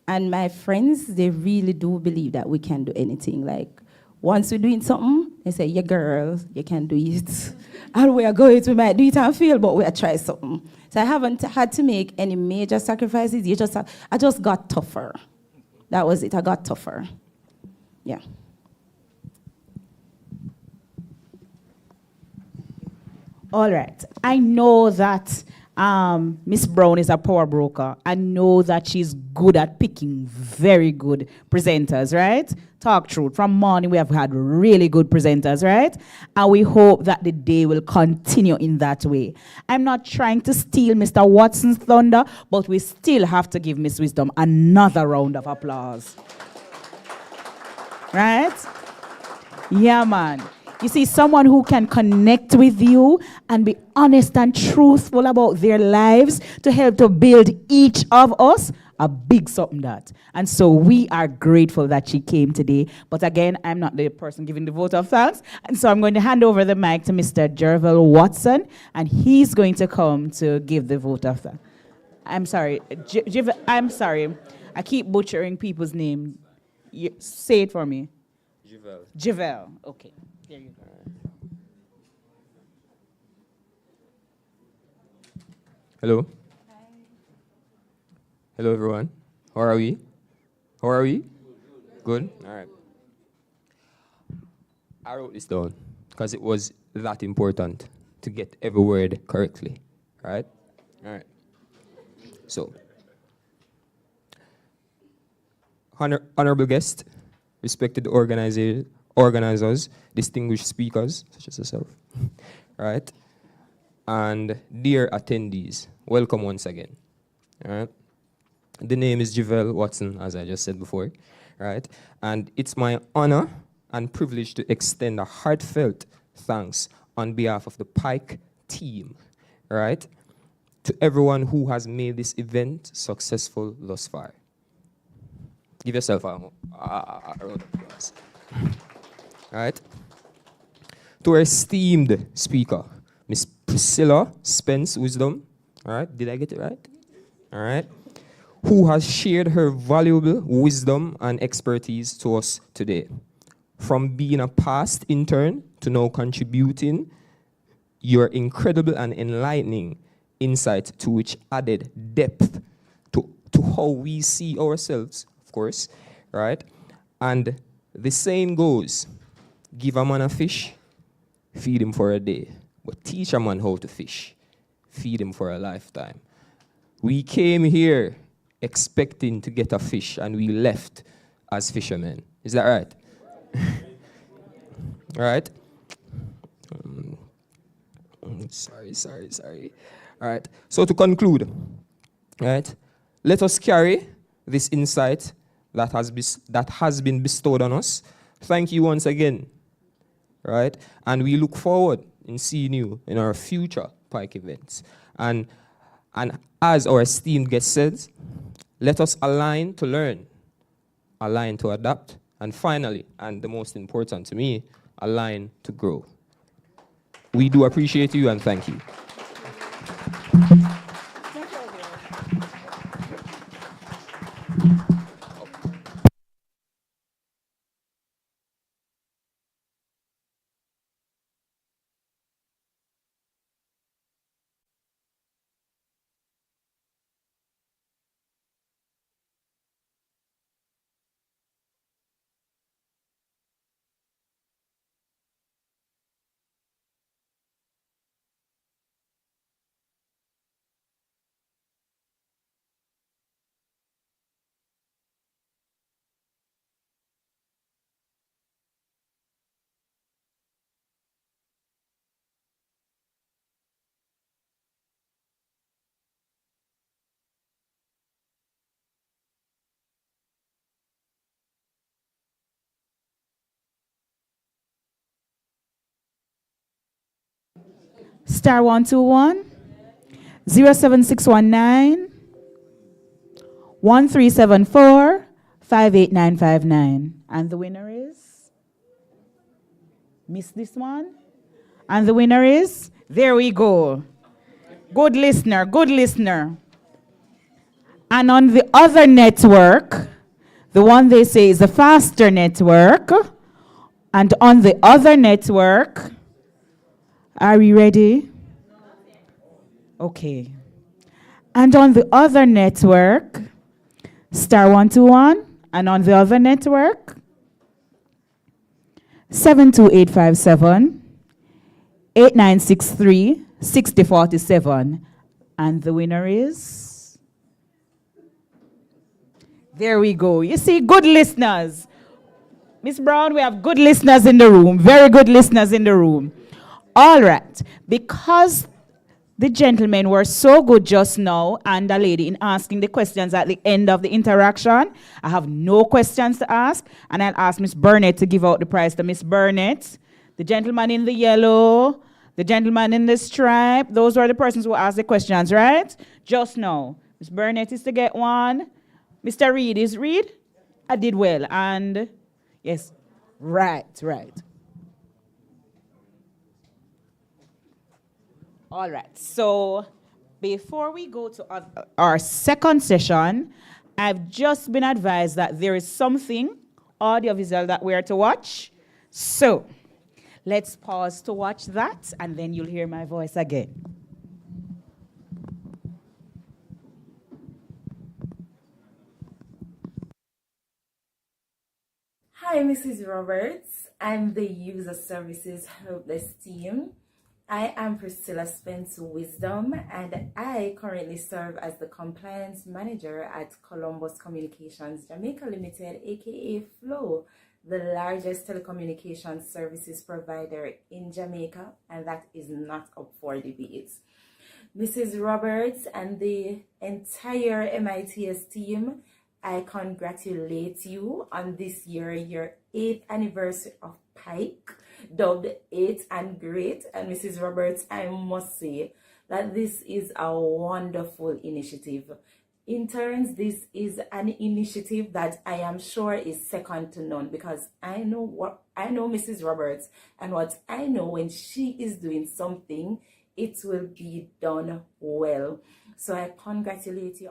Speaker 4: And my friends, they really do believe that we can do anything. Like, once we're doing something, they say, yeah, girl, you can do it. and we are going, we might do it and fail, but we'll try something. So I haven't had to make any major sacrifices. I just got tougher. That was it. I got tougher. Yeah.
Speaker 1: All right. I know that Miss Brown is a power broker. I know that she's good at picking very good presenters, right? Talk truth. From morning, we have had really good presenters, right? And we hope that the day will continue in that way. I'm not trying to steal Mr. Watson's thunder, but we still have to give Miss Wisdom another round of applause. Right? Yeah, man. You see, someone who can connect with you and be honest and truthful about their lives to help to build each of us, a big something that. And so we are grateful that she came today. But again, I'm not the person giving the vote of thanks. And so I'm going to hand over the mic to Mr. Jervil Watson, and he's going to come to give the vote of thanks. I'm sorry. I'm sorry. I keep butchering people's names. Say it for me. Javel. Okay. There you go.
Speaker 8: Hello. Hi. Hello, everyone. How are we? How are we? Good? All right. I wrote this down because it was that important to get every word correctly. All right? All right. So, honorable guest, respected organizers, distinguished speakers, such as yourself, right? And dear attendees, welcome once again, all right? The name is Javel Watson, as I just said before, right? And it's my honor and privilege to extend a heartfelt thanks on behalf of the PIKE team, right? To everyone who has made this event successful thus far. Give yourself a round of applause. All right. To our esteemed speaker, Miss Priscilla Spence Wisdom. All right. Did I get it right? All right. Who has shared her valuable wisdom and expertise to us today. From being a past intern to now contributing your incredible and enlightening insight, to which added depth to how we see ourselves, of course, right? And the saying goes, give a man a fish, feed him for a day. But teach a man how to fish, feed him for a lifetime. We came here expecting to get a fish, and we left as fishermen. Is that right? All right? Sorry. All right. So to conclude, right, let us carry this insight that has been bestowed on us. Thank you once again, right? And we look forward in seeing you in our future PIKE events. And as our esteemed guest says, let us align to learn, align to adapt, and finally, and the most important to me, align to grow. We do appreciate you and thank you.
Speaker 1: Star 121 07619 1374 58959. And the winner is? Miss this one? And the winner is? There we go. Good listener, good listener. And on the other network, the one they say is the faster network, and on the other network, Are we ready? Okay. And on the other network, *121, and on the other network, 72857, 8963, 6047. And the winner is? There we go. You see, good listeners. Miss Brown, we have good listeners in the room, very good listeners in the room. All right, because the gentlemen were so good just now and the lady in asking the questions at the end of the interaction, I have no questions to ask, and I'll ask Miss Burnett to give out the prize to Miss Burnett. The gentleman in the yellow, the gentleman in the stripe, those were the persons who asked the questions, right? Just now. Miss Burnett is to get one. Mr. Reed is Reed? I did well, and yes, right. All right, so before we go to our second session, I've just been advised that there is something audiovisual that we are to watch. So let's pause to watch that, and then you'll hear my voice again.
Speaker 4: Hi, Mrs. Roberts. I'm the User Services Helpless Team. I am Priscilla Spence Wisdom, and I currently serve as the Compliance Manager at Columbus Communications Jamaica Limited, aka Flow, the largest telecommunications services provider in Jamaica, and that is not up for debate. Mrs. Roberts and the entire MITS team, I congratulate you on this year, your 8th anniversary of PIKE, dubbed 8 and Great. And Mrs. Roberts, I must say that this is a wonderful initiative. Interns, this is an initiative that I am sure is second to none, because I know Mrs. Roberts, and what I know, when she is doing something, it will be done well. So I congratulate you.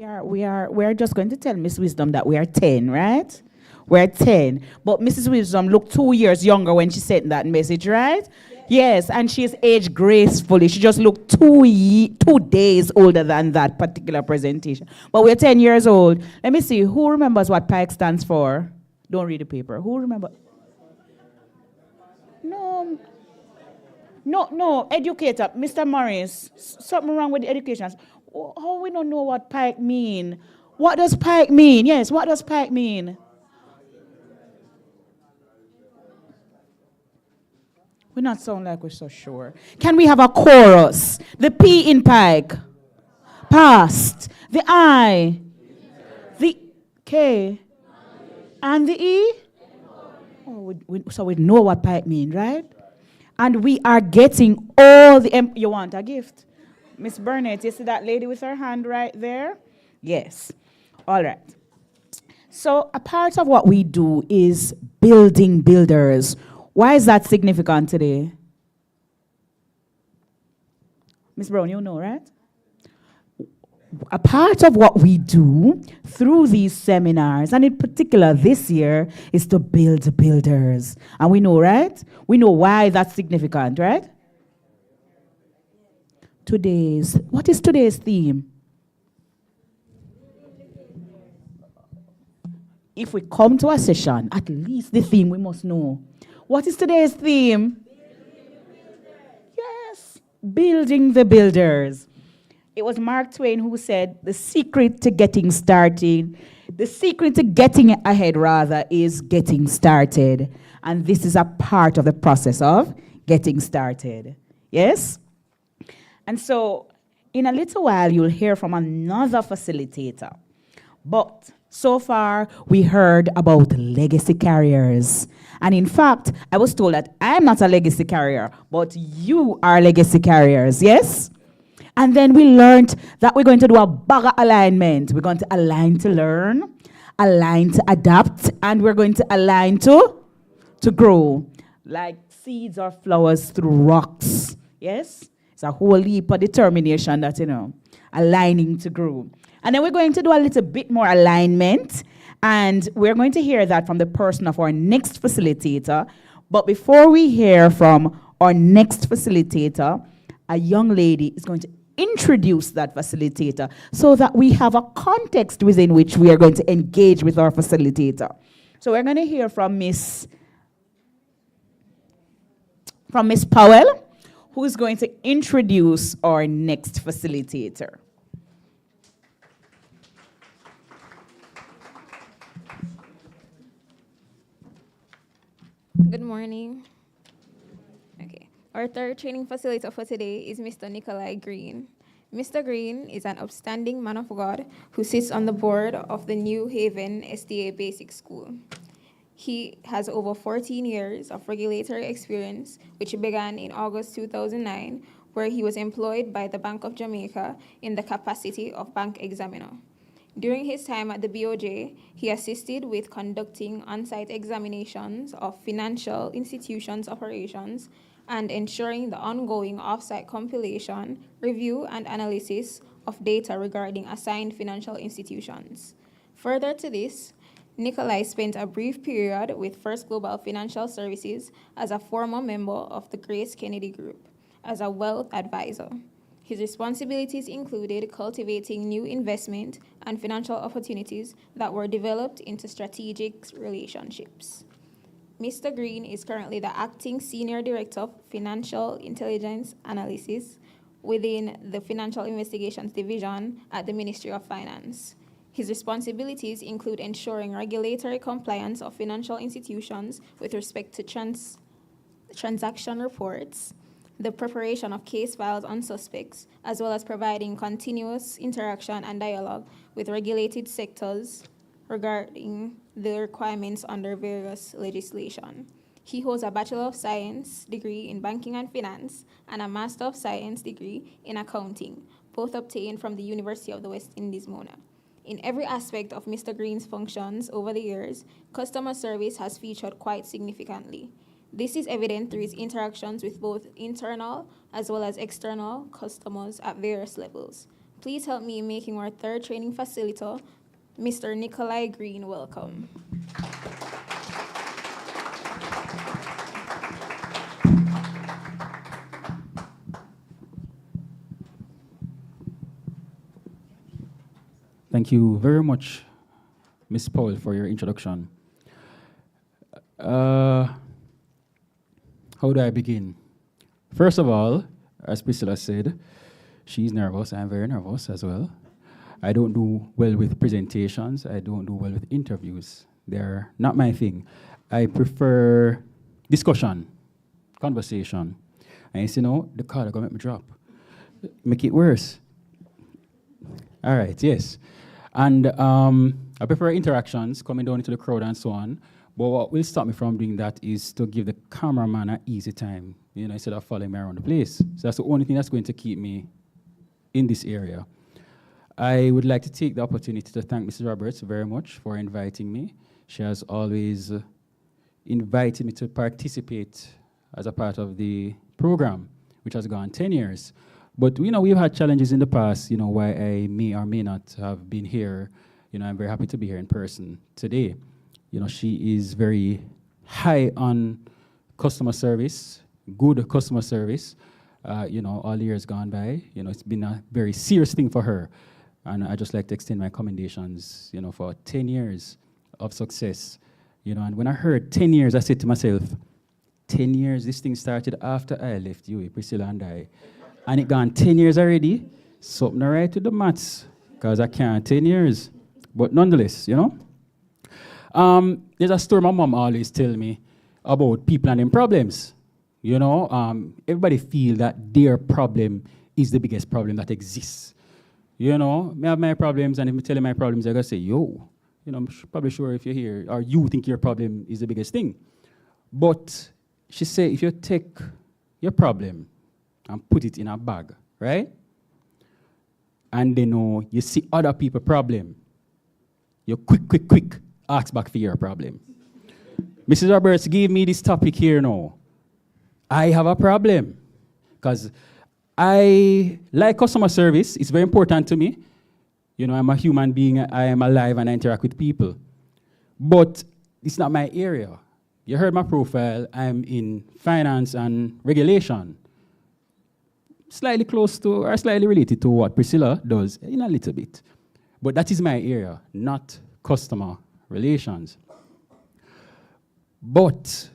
Speaker 1: We're just going to tell Miss Wisdom that we are 10, right? We're 10. But Mrs. Wisdom looked 2 years younger when she sent that message, right? Yes, and she's aged gracefully. She just looked 2 days older than that particular presentation. But we're 10 years old. Let me see, who remembers what PIKE stands for? Don't read the paper. Who remember? No, educator, Mr. Morris, something wrong with the education. How we don't know what PIKE mean? What does PIKE mean? Yes, what does PIKE mean? We not sound like we're so sure. Can we have a chorus? The P in PIKE. Past. The I. The K. And the E? Oh, so we know what PIKE mean, right? And we are getting all the... You want a gift? Miss Burnett, you see that lady with her hand right there? Yes. All right. So a part of what we do is building builders. Why is that significant today? Miss Brown, you know, right? A part of what we do through these seminars, and in particular this year, is to build builders. And we know, right? We know why that's significant, right? What is today's theme? If we come to a session, at least the theme we must know. What is today's theme? Yes, building the builders. It was Mark Twain who said, the secret to getting started, the secret to getting ahead, rather, is getting started. And this is a part of the process of getting started. Yes? And so, in a little while, you'll hear from another facilitator. But so far, we heard about legacy carriers. And in fact, I was told that I'm not a legacy carrier, but you are legacy carriers, yes? And then we learned that we're going to do a bugger alignment. We're going to align to learn, align to adapt, and we're going to align to grow. Like seeds or flowers through rocks, yes? It's a whole heap of determination that, aligning to grow. And then we're going to do a little bit more alignment, and we're going to hear that from the person of our next facilitator. But before we hear from our next facilitator, a young lady is going to introduce that facilitator so that we have a context within which we are going to engage with our facilitator. So we're going to hear from Miss Powell, who is going to introduce our next facilitator.
Speaker 9: Good morning. Okay. Our third training facilitator for today is Mr. Nikolai Green. Mr. Green is an upstanding man of God who sits on the board of the New Haven SDA Basic School. He has over 14 years of regulatory experience, which began in August 2009, where he was employed by the Bank of Jamaica in the capacity of bank examiner. During his time at the BOJ, he assisted with conducting on-site examinations of financial institutions' operations and ensuring the ongoing off-site compilation, review, and analysis of data regarding assigned financial institutions. Further to this, Nikolai spent a brief period with First Global Financial Services as a former member of the Grace Kennedy Group as a wealth advisor. His responsibilities included cultivating new investment and financial opportunities that were developed into strategic relationships. Mr. Green is currently the Acting Senior Director of Financial Intelligence Analysis within the Financial Investigations Division at the Ministry of Finance. His responsibilities include ensuring regulatory compliance of financial institutions with respect to transaction reports, the preparation of case files on suspects, as well as providing continuous interaction and dialogue with regulated sectors regarding the requirements under various legislation. He holds a Bachelor of Science degree in Banking and Finance and a Master of Science degree in Accounting, both obtained from the University of the West Indies, Mona. In every aspect of Mr. Green's functions over the years, customer service has featured quite significantly. This is evident through his interactions with both internal as well as external customers at various levels. Please help me in making our third training facilitator, Mr. Nikolai Green, welcome.
Speaker 10: Thank you very much, Ms. Powell, for your introduction. How do I begin? First of all, as Priscilla said, she's nervous. I'm very nervous as well. I don't do well with presentations. I don't do well with interviews. They're not my thing. I prefer discussion, conversation. And the card are gonna make me drop. Make it worse. All right, yes. And I prefer interactions, coming down into the crowd and so on. But what will stop me from doing that is to give the cameraman an easy time, instead of following me around the place. So that's the only thing that's going to keep me in this area. I would like to take the opportunity to thank Mrs. Roberts very much for inviting me. She has always invited me to participate as a part of the program, which has gone 10 years. But we've had challenges in the past, why I may or may not have been here. I'm very happy to be here in person today. She is very high on customer service, good customer service. All the years gone by, it's been a very serious thing for her. And I just like to extend my commendations, for 10 years of success. And when I heard 10 years, I said to myself, 10 years, this thing started after I left you, Priscilla and I. And it gone 10 years already. Something all right with the maths, because I can't 10 years. But nonetheless, you know. There's a story my mom always tell me about people and their problems. You know, everybody feel that their problem is the biggest problem that exists. You know, me have my problems, and if I tell you my problems, I gotta say, yo, you know, I'm probably sure if you're here, or you think your problem is the biggest thing. But she say, if you take your problem and put it in a bag, right? And then you see other people's problem, you quick, ask back for your problem. Mrs. Roberts gave me this topic here now. I have a problem, because I like customer service. It's very important to me. You know, I'm a human being, I am alive and I interact with people. But it's not my area. You heard my profile, I'm in finance and regulation. Slightly close to, or slightly related to what Priscilla does, in a little bit. But that is my area, not customer relations. But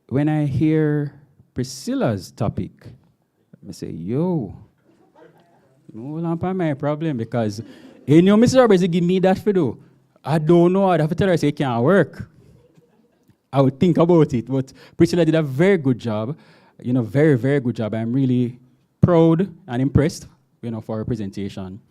Speaker 10: when I hear Priscilla's topic, I say, yo, hold on for my problem, because you know, Mr. Roberts, give me that for do. I don't know, I'd have to tell her, I say, it can't work. I would think about it, but Priscilla did a very good job, you know, very, very good job. I'm really proud and impressed, you know, for her presentation.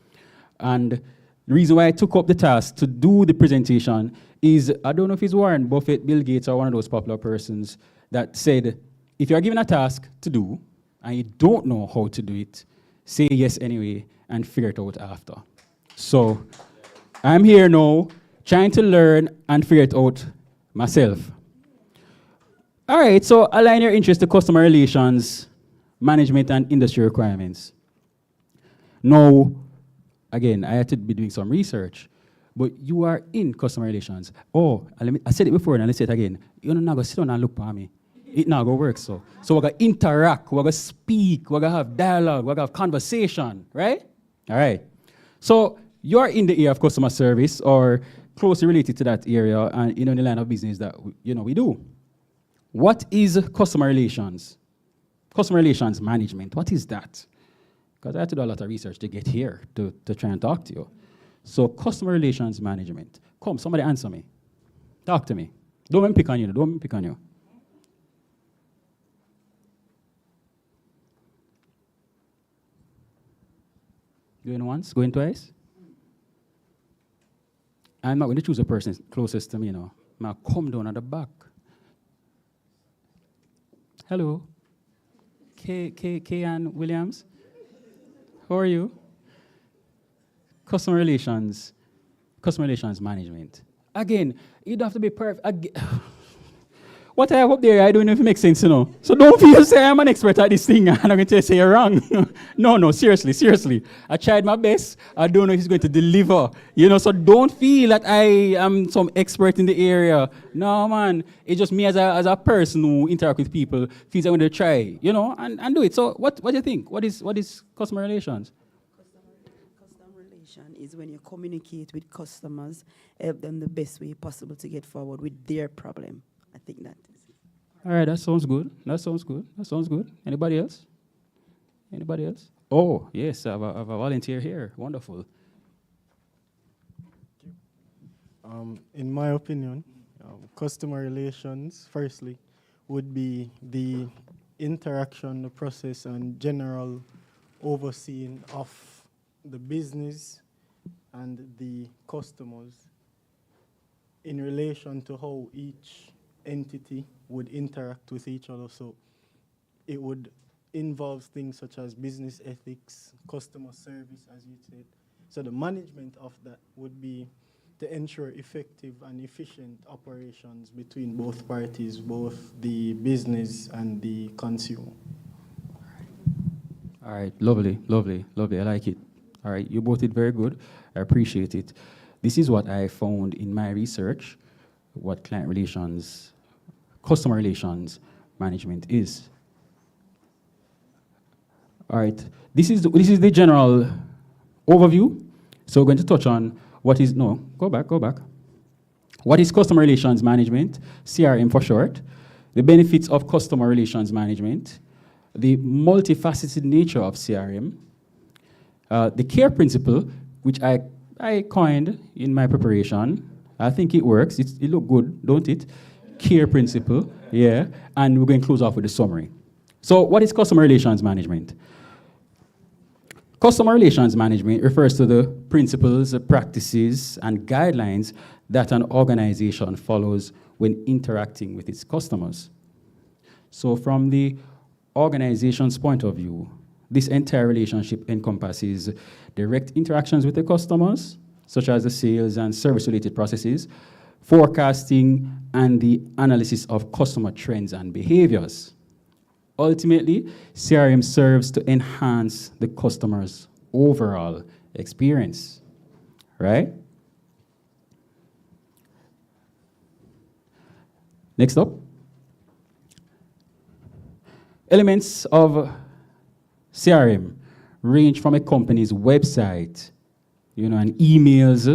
Speaker 10: And the reason why I took up the task to do the presentation is, I don't know if it's Warren Buffett, Bill Gates, or one of those popular persons that said, if you're given a task to do, and you don't know how to do it, say yes anyway, and figure it out after. So, I'm here now, trying to learn and figure it out myself. All right, so align your interest to customer relations, management, and industry requirements. Now, again, I had to be doing some research, but you are in customer relations. Oh, I said it before, and let's say it again. You're not going to sit down and look for me. It not going to work, so. So we're going to interact, we're going to speak, we're going to have dialogue, we're going to have conversation, right? All right. So you're in the area of customer service or closely related to that area and in the line of business that we do. What is customer relations? Customer relations management, what is that? Because I had to do a lot of research to get here to try and talk to you. So customer relations management. Come, somebody answer me. Talk to me. Don't let me pick on you, don't let me pick on you. Going once, going twice? I'm not going to choose a person closest to me, I'm going to come down at the back. Hello. Ann Williams. How are you? Customer relations management. Again, you don't have to be perfect. What I have up there, I don't know if it makes sense, So don't feel say I'm an expert at this thing and I'm going to say you're wrong. No, seriously. I tried my best. I don't know if it's going to deliver. So don't feel that I am some expert in the area. No, man. It's just me as a person who interact with people, feels I'm going to try, and do it. So what do you think? What is customer relations?
Speaker 11: Customer relation is when you communicate with customers, help them the best way possible to get forward with their problem. I think that is it.
Speaker 10: All right, that sounds good. Anybody else? Oh, yes, I have a volunteer here. Wonderful.
Speaker 7: In my opinion, customer relations, firstly, would be the interaction, the process, and general overseeing of the business and the customers in relation to how each entity would interact with each other. So it would involve things such as business ethics, customer service, as you said. So the management of that would be to ensure effective and efficient operations between both parties, both the business and the consumer.
Speaker 10: All right, lovely. I like it. All right, you both did very good. I appreciate it. This is what I found in my research, what customer relations management is. All right, this is the general overview. So we're going to touch on go back. What is customer relations management, CRM for short, the benefits of customer relations management, the multifaceted nature of CRM, The CARE principle, which I coined in my preparation, I think it works. It look good, don't it? CARE principle, yeah. And we're going to close off with the summary. So what is customer relations management? Customer relations management refers to the principles, the practices, and guidelines that an organization follows when interacting with its customers. So from the organization's point of view, this entire relationship encompasses direct interactions with the customers, such as the sales and service-related processes, forecasting, and the analysis of customer trends and behaviors. Ultimately, CRM serves to enhance the customer's overall experience, right? Next up. Elements of CRM range from a company's website, and emails,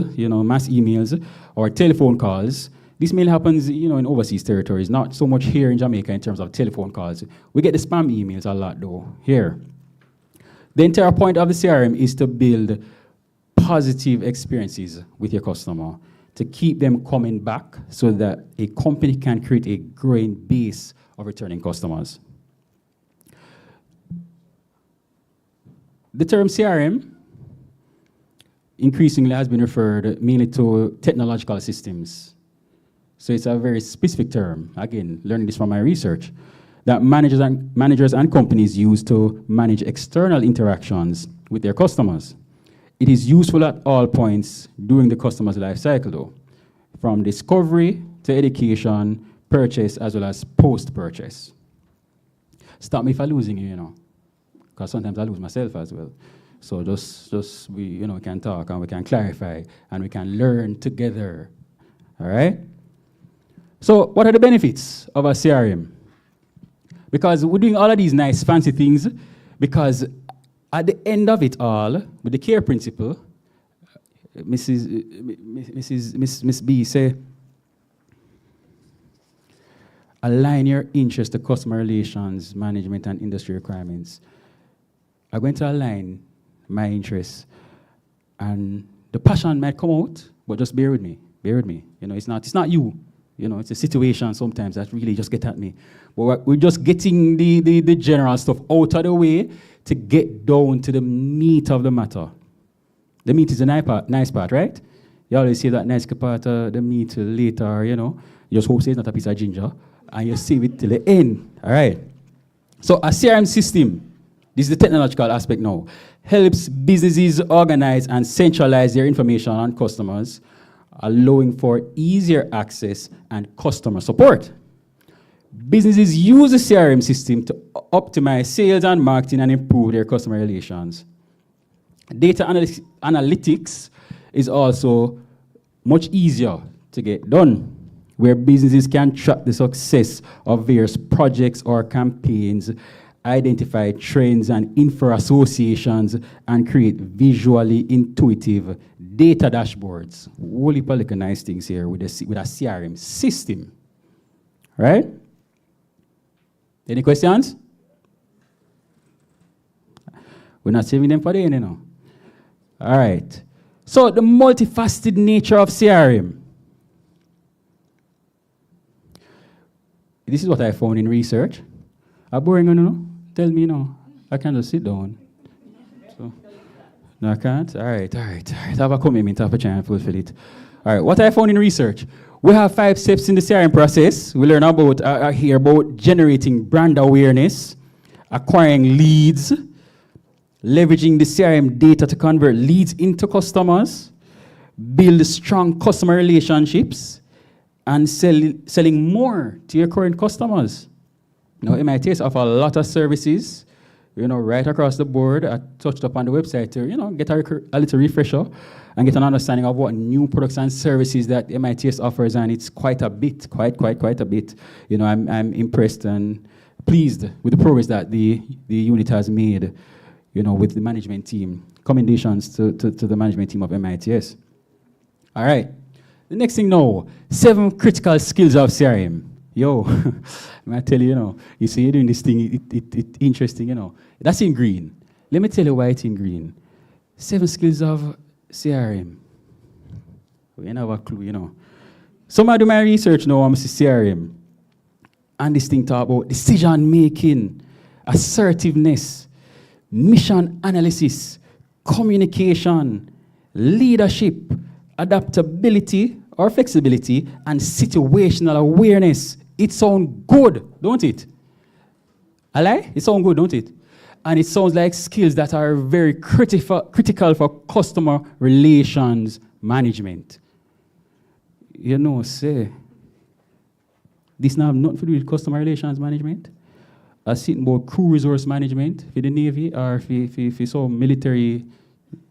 Speaker 10: mass emails, or telephone calls. This mainly happens, in overseas territories, not so much here in Jamaica in terms of telephone calls. We get the spam emails a lot, though, here. The entire point of the CRM is to build positive experiences with your customer, to keep them coming back so that a company can create a growing base of returning customers. The term CRM increasingly has been referred mainly to technological systems. So it's a very specific term, again, learning this from my research, that managers and companies use to manage external interactions with their customers. It is useful at all points during the customer's life cycle, though, from discovery to education, purchase, as well as post-purchase. Stop me if I'm losing you, because sometimes I lose myself as well. So just we can talk and we can clarify and we can learn together, all right? So what are the benefits of a CRM? Because we're doing all of these nice fancy things, because at the end of it all, with the CARE principle, Miss B say, align your interest to customer relations, management, and industry requirements. I'm going to align my interests, and the passion might come out, but just bear with me. Bear with me. It's not you. It's a situation sometimes that really just get at me. But we're just getting the general stuff out of the way to get down to the meat of the matter. The meat is the nice part, right? You always say that nice part of the meat later, You just hope it's not a piece of ginger, and you save it till the end, all right? So a CRM system, this is the technological aspect now, helps businesses organize and centralize their information on customers, allowing for easier access and customer support. Businesses use the CRM system to optimize sales and marketing and improve their customer relations. Data analytics is also much easier to get done, where businesses can track the success of various projects or campaigns, identify trends and infer associations, and create visually intuitive data dashboards. Holy little nice things here with a CRM system, right? Any questions? We're not saving them for the end, All right. So the multifaceted nature of CRM. This is what I found in research. Are boring, Tell me, I can just sit down. So, no, I can't? All right. I have a commitment, I have a chance to fulfill it. All right, what I found in research. We have 5 steps in the CRM process. We learn about, hear about generating brand awareness, acquiring leads, leveraging the CRM data to convert leads into customers, build strong customer relationships, and selling more to your current customers. MITS offer a lot of services, right across the board. I touched up on the website to, get a little refresher and get an understanding of what new products and services that MITS offers, and it's quite a bit, quite a bit. I'm impressed and pleased with the progress that the unit has made, with the management team. Commendations to the management team of MITS. All right, the next thing now, 7 critical skills of CRM. Yo, I tell you, you see you're doing this thing, it's interesting, That's in green. Let me tell you why it's in green. 7 skills of CRM. We ain't have a clue, you know. Some I do my research now, I'm see CRM. And this thing talk about decision making, assertiveness, mission analysis, communication, leadership, adaptability or flexibility, and situational awareness. It sounds good, don't it? I lie? It sounds good, don't it? And it sounds like skills that are very critical for customer relations management. You know, say, this now have nothing to do with customer relations management. I see about crew resource management for the Navy or for some military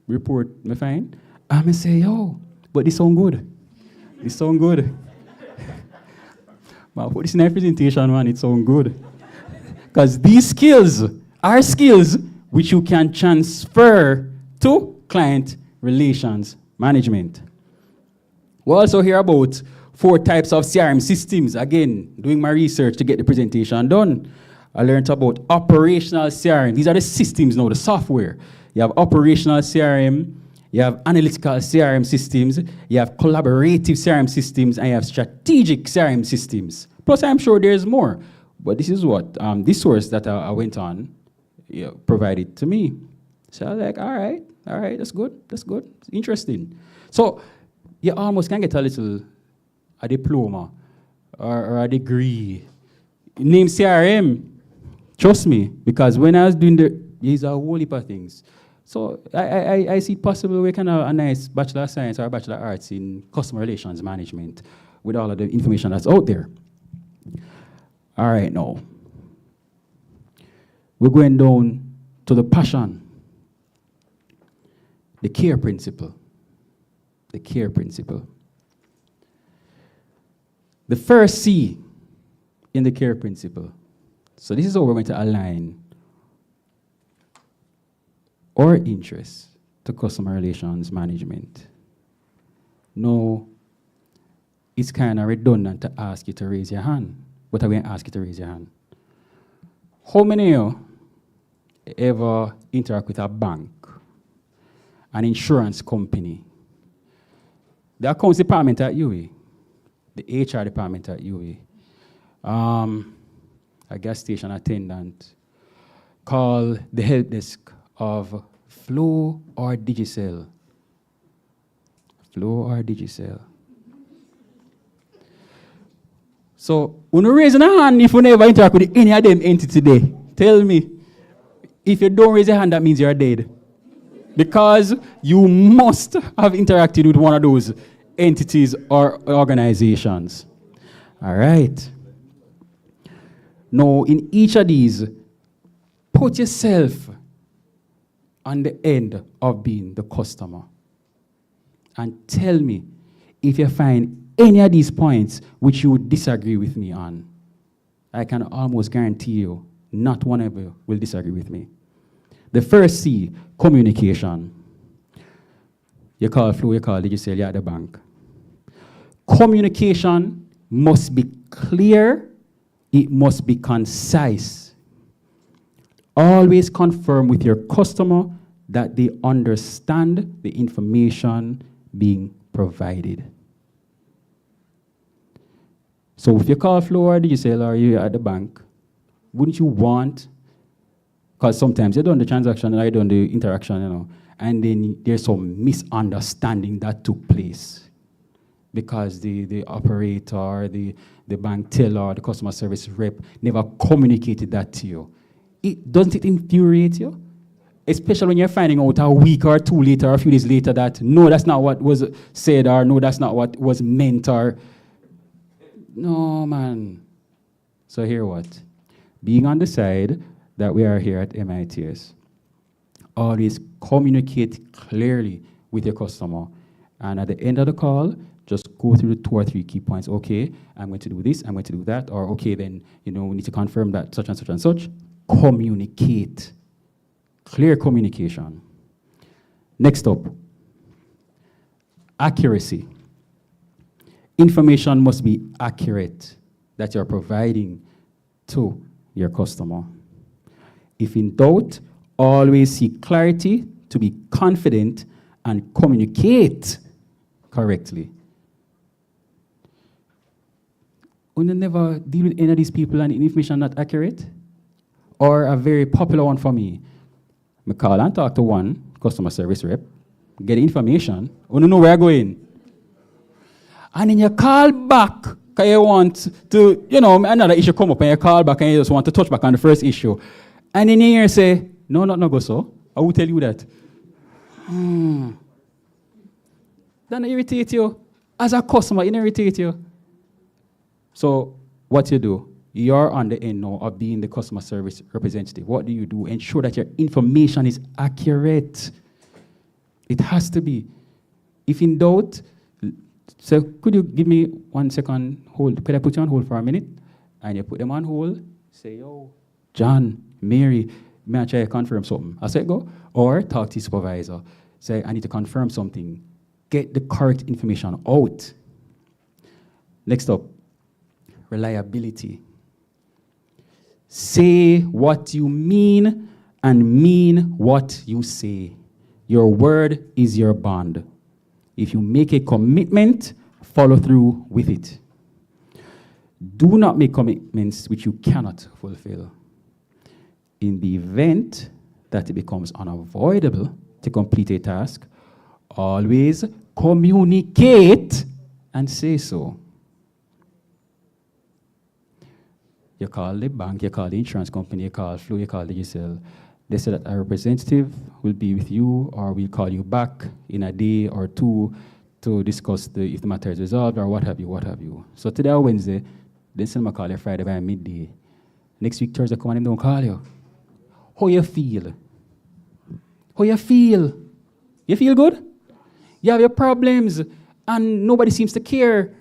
Speaker 10: report, me find. I say, yo, but this sound good. This sound good. But put this in a presentation, man, it sound good. Because these skills are skills which you can transfer to client relations management. We also hear about 4 types of CRM systems. Again, doing my research to get the presentation done. I learned about operational CRM. These are the systems now, the software. You have operational CRM, you have analytical CRM systems, you have collaborative CRM systems, and you have strategic CRM systems. Plus, I'm sure there's more. But this is what this source that I went on provided to me. So I was like, all right, that's good, it's interesting. So you almost can get a diploma or a degree. Name CRM, trust me, because when I was doing these are a whole heap of things. So I see possible we can have a nice Bachelor of Science or a Bachelor of Arts in Customer Relations Management with all of the information that's out there. All right, now. We're going down to the passion, the care principle. The care principle. The first C in the care principle. So this is how we're going to align our interests to customer relations management. No, it's kind of redundant to ask you to raise your hand, but I'm going to ask you to raise your hand. How many of you ever interact with a bank, an insurance company, the accounts department at UA, the HR department at UA, a gas station attendant, call the help desk of Flow or Digicel? Flow or Digicel? So, when you raise your hand if you never interact with any of them entity today, tell me, if you don't raise your hand, that means you're dead. Because you must have interacted with one of those entities or organizations. All right. Now, in each of these, put yourself on the end of being the customer. And tell me if you find any of these points which you would disagree with me on. I can almost guarantee you, not one of you will disagree with me. The first C, communication. You call Flo, you call Digicel, you're at the bank. Communication must be clear, it must be concise. Always confirm with your customer that they understand the information being provided. So if you call Flo or Digicel or you're at the bank, wouldn't you want, because sometimes you're doing the transaction and you're doing the interaction, you know, and then there's some misunderstanding that took place because the operator, the bank teller, the customer service rep never communicated that to you. Doesn't it infuriate you? Especially when you're finding out a week or two later or a few days later that, no, that's not what was said, or no, that's not what was meant, or no, man. So hear what? Being on the side that we are here at MITS, always communicate clearly with your customer. And at the end of the call, just go through the 2 or 3 key points. Okay, I'm going to do this, I'm going to do that. Or okay, then, you know, we need to confirm that such and such and such. Communicate. Clear communication. Next up, accuracy. Information must be accurate that you're providing to your customer. If in doubt, always seek clarity to be confident and communicate correctly. When you never deal with any of these people and information not accurate, or a very popular one for me, I call and talk to one customer service rep, get information, you know where I'm going. And then you call back, because you want to, another issue come up, and you call back and you just want to touch back on the first issue. And then you say, no, not go so. I will tell you that. That irritate you. As a customer, it irritate you. So what you do, you're on the end now of being the customer service representative. What do you do? Ensure that your information is accurate. It has to be. If in doubt, so could you give me 1 second hold? Could I put you on hold for a minute? And you put them on hold, say, yo, John, Mary, may I try to confirm something? I say go. Or talk to your supervisor. Say, I need to confirm something. Get the correct information out. Next up, reliability. Say what you mean and mean what you say. Your word is your bond. If you make a commitment, follow through with it. Do not make commitments which you cannot fulfill. In the event that it becomes unavoidable to complete a task, always communicate and say so. You call the bank, you call the insurance company, you call Flu, you call the GSL. They say that a representative will be with you or will call you back in a day or two to discuss if the matter is resolved or what have you. So today or Wednesday, they send me a call you Friday by midday. Next week, Thursday, come on, don't call you. How you feel? How you feel? You feel good? You have your problems and nobody seems to care.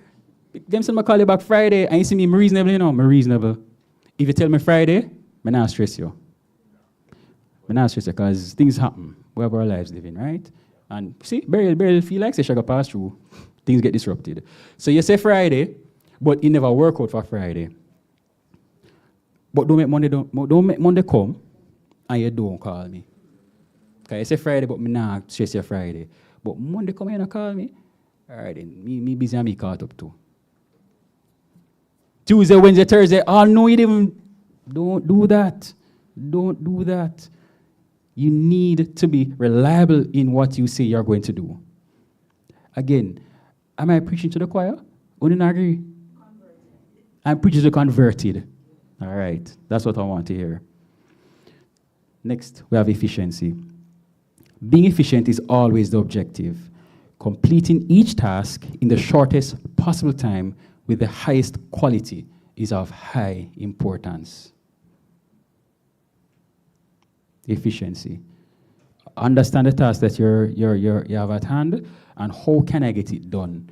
Speaker 10: Them send me a call you back Friday and you see me reasonable, I'm reasonable. If you tell me Friday, I'm not stress you. I'm not stress you because things happen. We have our lives living, right? And see, barely feel like say she got pass through. Things get disrupted. So you say Friday, but it never work out for Friday. But don't make Monday come and you don't call me. Because you say Friday, but me not stress you Friday. But Monday come and call me. All right, then me busy and me caught up too. Tuesday, Wednesday, Thursday, no, you didn't. Don't do that. Don't do that. You need to be reliable in what you say you're going to do. Again, am I preaching to the choir? Wouldn't agree? I'm preaching to the converted. All right, that's what I want to hear. Next, we have efficiency. Being efficient is always the objective. Completing each task in the shortest possible time with the highest quality is of high importance. Efficiency. Understand the task that you have at hand and how can I get it done.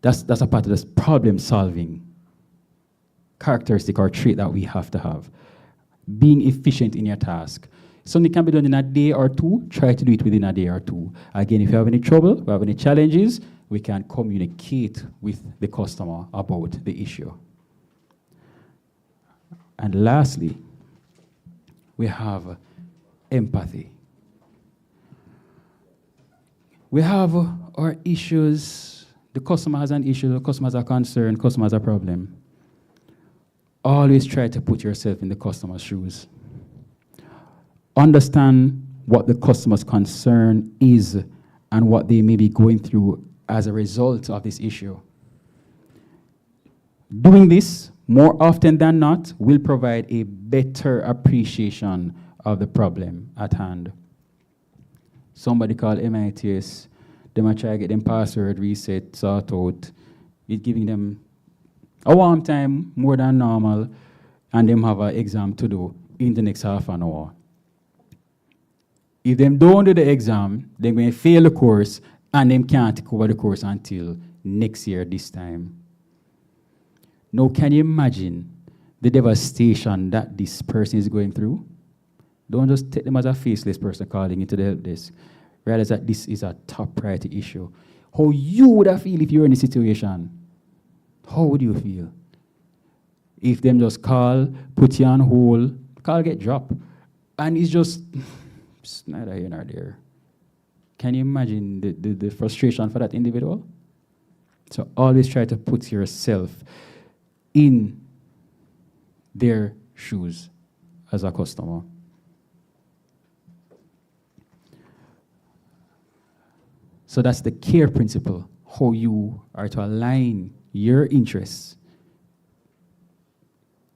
Speaker 10: That's a part of this problem solving characteristic or trait that we have to have. Being efficient in your task. Something can be done in a day or two, try to do it within a day or two. Again, if you have any trouble, if you have any challenges, we can communicate with the customer about the issue. And lastly, we have empathy. We have our issues. The customer has an issue, the customer has a concern, the customer has a problem. Always try to put yourself in the customer's shoes. Understand what the customer's concern is and what they may be going through as a result of this issue. Doing this more often than not will provide a better appreciation of the problem at hand. Somebody called MITS, they might try to get them password reset, sort out. It's giving them a warm time more than normal, and them have an exam to do in the next half an hour. If them don't do the exam, they're going to fail the course, and them can't cover the course until next year this time. Now, can you imagine the devastation that this person is going through? Don't just take them as a faceless person calling into the help desk. Realize that this is a top priority issue. How you would have feel if you were in this situation? How would you feel? If them just call, put you on hold, call get dropped. And it's just It's neither here nor there. Can you imagine the frustration for that individual? So always try to put yourself in their shoes as a customer. So that's the care principle, how you are to align your interests.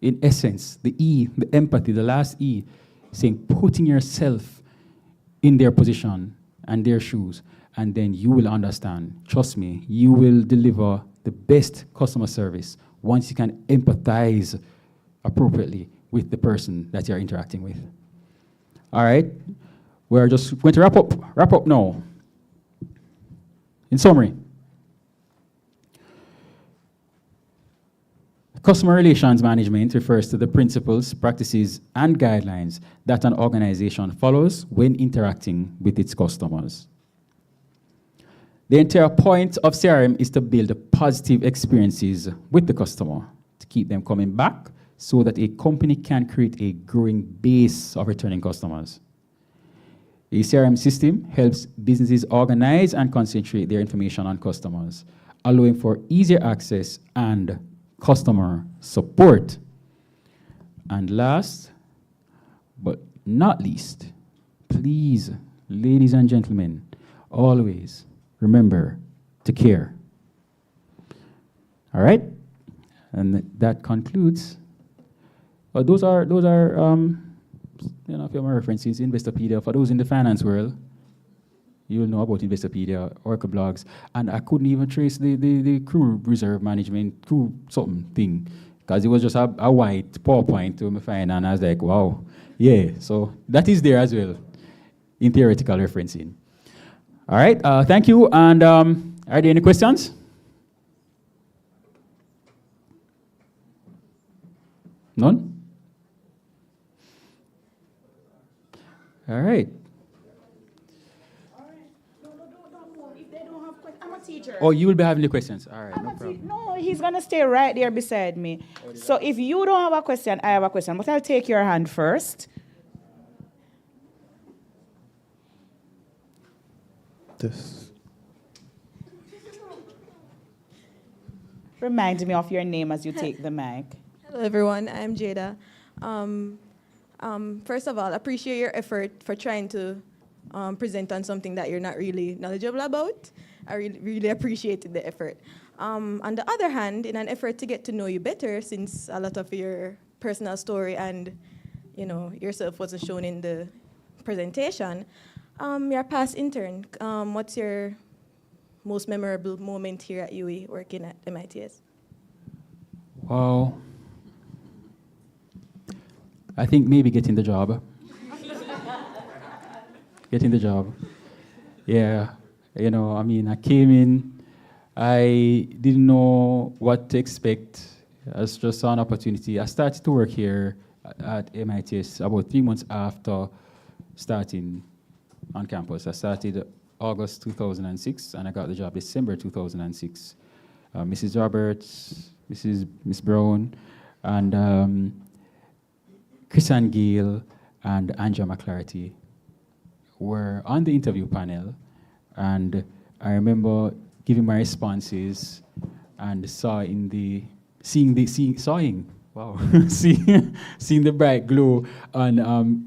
Speaker 10: In essence, the E, the empathy, the last E, saying putting yourself in their position and their shoes, and then you will understand. Trust me, you will deliver the best customer service once you can empathize appropriately with the person that you're interacting with. All right, we're just going to wrap up now. In summary, customer relations management refers to the principles, practices, and guidelines that an organization follows when interacting with its customers. The entire point of CRM is to build positive experiences with the customer, to keep them coming back so that a company can create a growing base of returning customers. A CRM system helps businesses organize and concentrate their information on customers, allowing for easier access and customer support. And last but not least, please, ladies and gentlemen, always remember to care. All right? And that concludes. Well, those are a few of my references. Investopedia, for those in the finance world, you'll know about Investopedia, Oracle blogs, and I couldn't even trace the crew reserve management, crew something thing, because it was just a white PowerPoint to me find, and I was like, wow, yeah, so that is there as well in theoretical referencing. All right, thank you, and are there any questions? None? All right.
Speaker 1: I'm a teacher.
Speaker 10: Oh, you will be having the questions. All right, no problem.
Speaker 1: No, he's going to stay right there beside me. So if you don't have a question, I have a question. But I'll take your hand first.
Speaker 5: This.
Speaker 1: Remind me of your name as you take the mic.
Speaker 12: Hello, everyone. I'm Jada. First of all, appreciate your effort for trying to present on something that you're not really knowledgeable about. I really appreciated the effort. On the other hand, in an effort to get to know you better, since a lot of your personal story and yourself wasn't shown in the presentation, you're a past intern. What's your most memorable moment here at UE working at MITS?
Speaker 10: Wow. I think maybe getting the job. Getting the job. Yeah. I came in, I didn't know what to expect. I just saw an opportunity. I started to work here at MITS about 3 months after starting on campus. I started August 2006, and I got the job December 2006. Mrs. Roberts, Miss Brown, and Chris and Gale and Angela McClarty were on the interview panel, and I remember giving my responses and seeing the bright glow on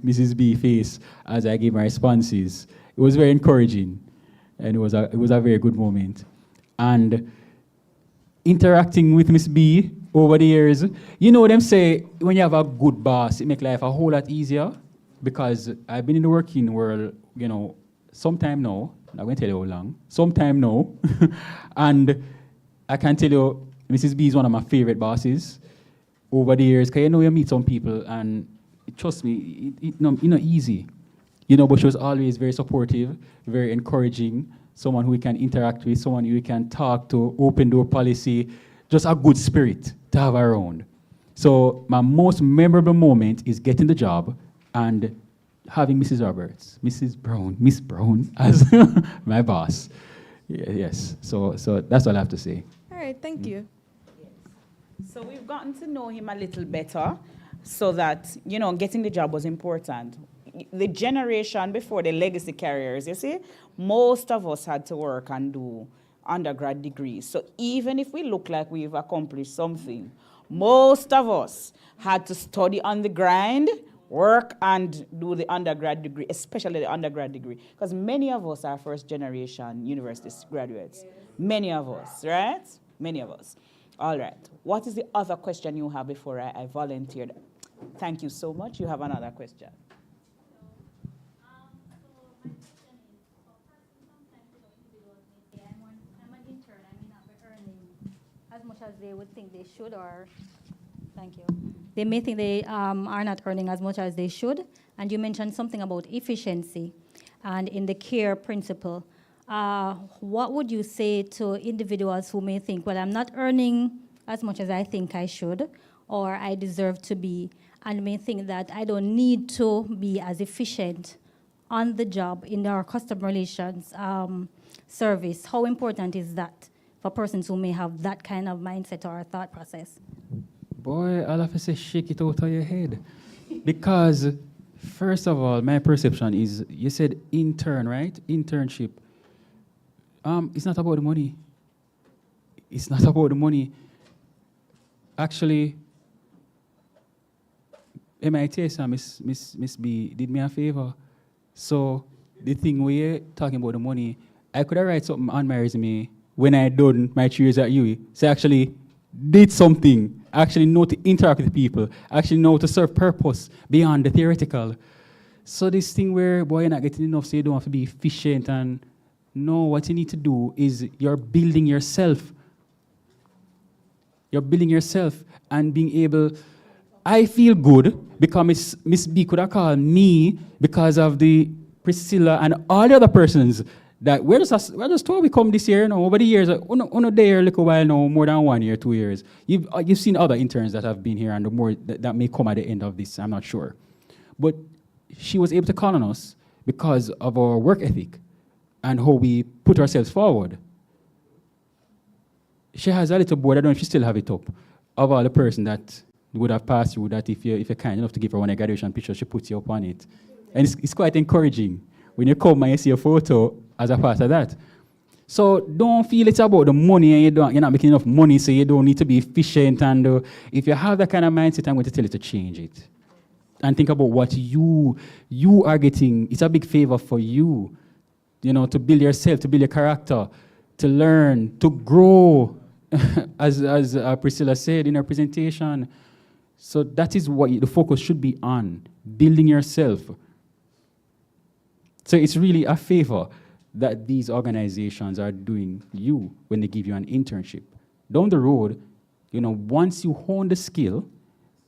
Speaker 10: Mrs. B's face as I gave my responses. It was very encouraging, and it was a very good moment. And interacting with Miss B over the years, them say when you have a good boss, it makes life a whole lot easier, because I've been in the working world, sometime now, I'm not going to tell you how long, sometime now, and I can tell you Mrs. B is one of my favorite bosses over the years, because you meet some people, and trust me, it's not easy, but she was always very supportive, very encouraging, someone who we can interact with, someone who we can talk to, open door policy, just a good spirit to have around. So my most memorable moment is getting the job and having Mrs. Roberts, Miss Brown as my boss. Yes, so that's all I have to say.
Speaker 12: All right, thank you.
Speaker 1: So we've gotten to know him a little better, so that, getting the job was important. the generation before, the legacy carriers, you see, most of us had to work and do undergrad degrees. So even if we look like we've accomplished something, most of us had to study on the grind, work and do the undergrad degree, especially the undergrad degree, because many of us are first generation university graduates. Many of us, right? Many of us. All right. What is the other question you have before I volunteered? Thank you so much. You have another question.
Speaker 13: I'm an intern. I may not be earning as much as they would think they should, or thank you. They may think they are not earning as much as they should. And you mentioned something about efficiency and in the CARE principle. What would you say to individuals who may think, well, I'm not earning as much as I think I should or I deserve to be, and may think that I don't need to be as efficient on the job in our customer relations service? How important is that for persons who may have that kind of mindset or thought process?
Speaker 10: Boy, I'll have to say shake it out of your head. Because, first of all, my perception is, you said intern, right? Internship. It's not about the money. It's not about the money. Actually, MIT, Miss B, did me a favor. So, the thing we're talking about the money, I could have write something on my resume when I done my 3 years at UE. So I actually did something. I actually know to interact with people. I actually know to serve purpose beyond the theoretical. So this thing where, boy, you're not getting enough, so you don't have to be efficient. And no, what you need to do is you're building yourself. You're building yourself and being able. I feel good because Miss B could have called me because of the Priscilla and all the other persons that we're just told we come this year, over the years, on a day or a little while now, more than 1 year, 2 years. You've seen other interns that have been here and the more that may come at the end of this, I'm not sure. But she was able to call on us because of our work ethic and how we put ourselves forward. She has a little board, I don't know if she still have it up, of all the person that would have passed you, that if you're kind enough to give her one graduation picture, she puts you up on it. And it's quite encouraging when you come and you see a photo as a part of that. So don't feel it's about the money and you're not making enough money, so you don't need to be efficient. And if you have that kind of mindset, I'm going to tell you to change it. And think about what you are getting. It's a big favor for you, to build yourself, to build your character, to learn, to grow, as Priscilla said in her presentation. So that is what the focus should be on, building yourself. So it's really a favor that these organizations are doing you when they give you an internship. Down the road, once you hone the skill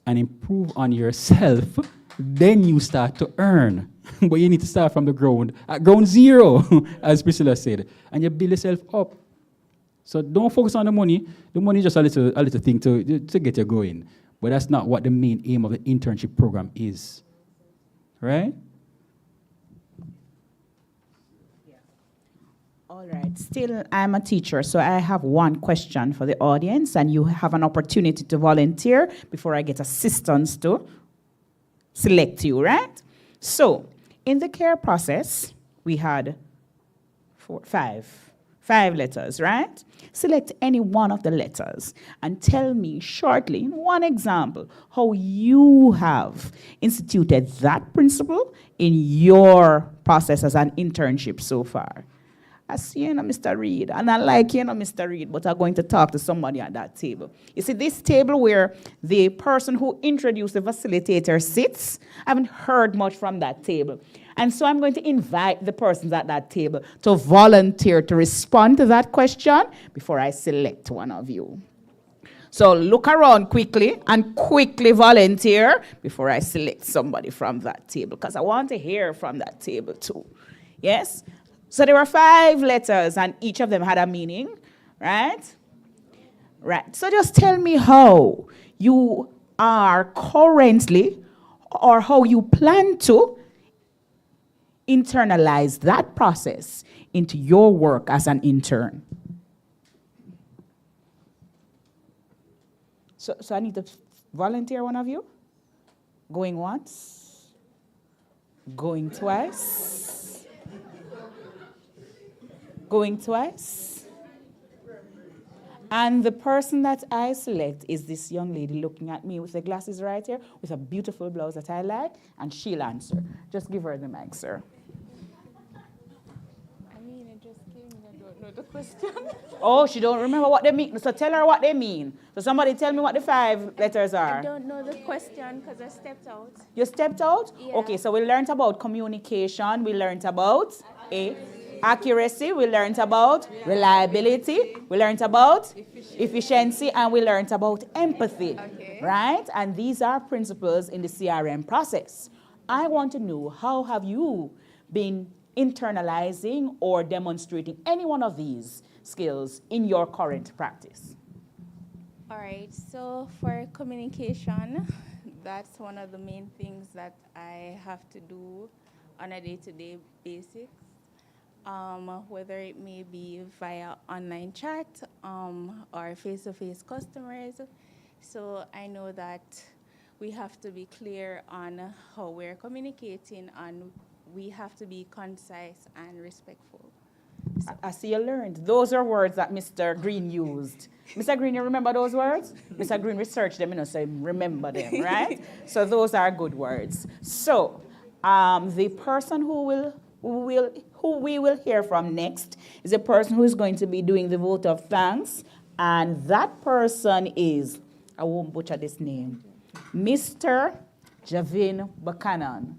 Speaker 10: and improve on yourself, then you start to earn. But you need to start from the ground, at ground zero, as Priscilla said, and you build yourself up. So don't focus on the money. The money is just a little thing to get you going. But that's not what the main aim of the internship program is. Right?
Speaker 1: All right. Still, I'm a teacher, so I have one question for the audience, and you have an opportunity to volunteer before I get assistance to select you, right? So, in the CARE process, we had five letters, right? Select any one of the letters and tell me shortly, in one example, how you have instituted that principle in your process as an internship so far. I see Mr. Reed, and I like Mr. Reed, but I'm going to talk to somebody at that table. You see, this table where the person who introduced the facilitator sits, I haven't heard much from that table. And so I'm going to invite the persons at that table to volunteer to respond to that question before I select one of you. So look around quickly and quickly volunteer before I select somebody from that table, because I want to hear from that table too. Yes? So there were 5 letters, and each of them had a meaning, right? Right. So just tell me how you are currently, or how you plan to internalize that process into your work as an intern. So I need to volunteer one of you? Going once? Going twice. Going twice. And the person that I select is this young lady looking at me with the glasses right here, with a beautiful blouse that I like, and she'll answer. Just give her the mic, sir.
Speaker 3: I mean, it just came, I don't know the question.
Speaker 1: Oh, she don't remember what they mean. So tell her what they mean. So somebody tell me what the 5 letters are.
Speaker 3: I don't know the question because I stepped out.
Speaker 1: You stepped out?
Speaker 3: Yeah.
Speaker 1: Okay, so we learned about communication. We learned about accuracy. We learned about reliability. We learned about efficiency. And we learned about empathy.
Speaker 3: Okay.
Speaker 1: Right? And these are principles in the CRM process. I want to know, how have you been internalizing or demonstrating any one of these skills in your current practice?
Speaker 3: All right, so for communication, that's one of the main things that I have to do on a day-to-day basis, whether it may be via online chat or face-to-face customers. So I know that we have to be clear on how we're communicating, and we have to be concise and respectful.
Speaker 1: I see you learned. Those are words that Mr. Green used. Mr. Green, you remember those words? Mr. Green researched them, so remember them, right? So those are good words. So the person who we will hear from next is a person who is going to be doing the vote of thanks, and that person is, I won't butcher this name, Mr. Javin Buchanan.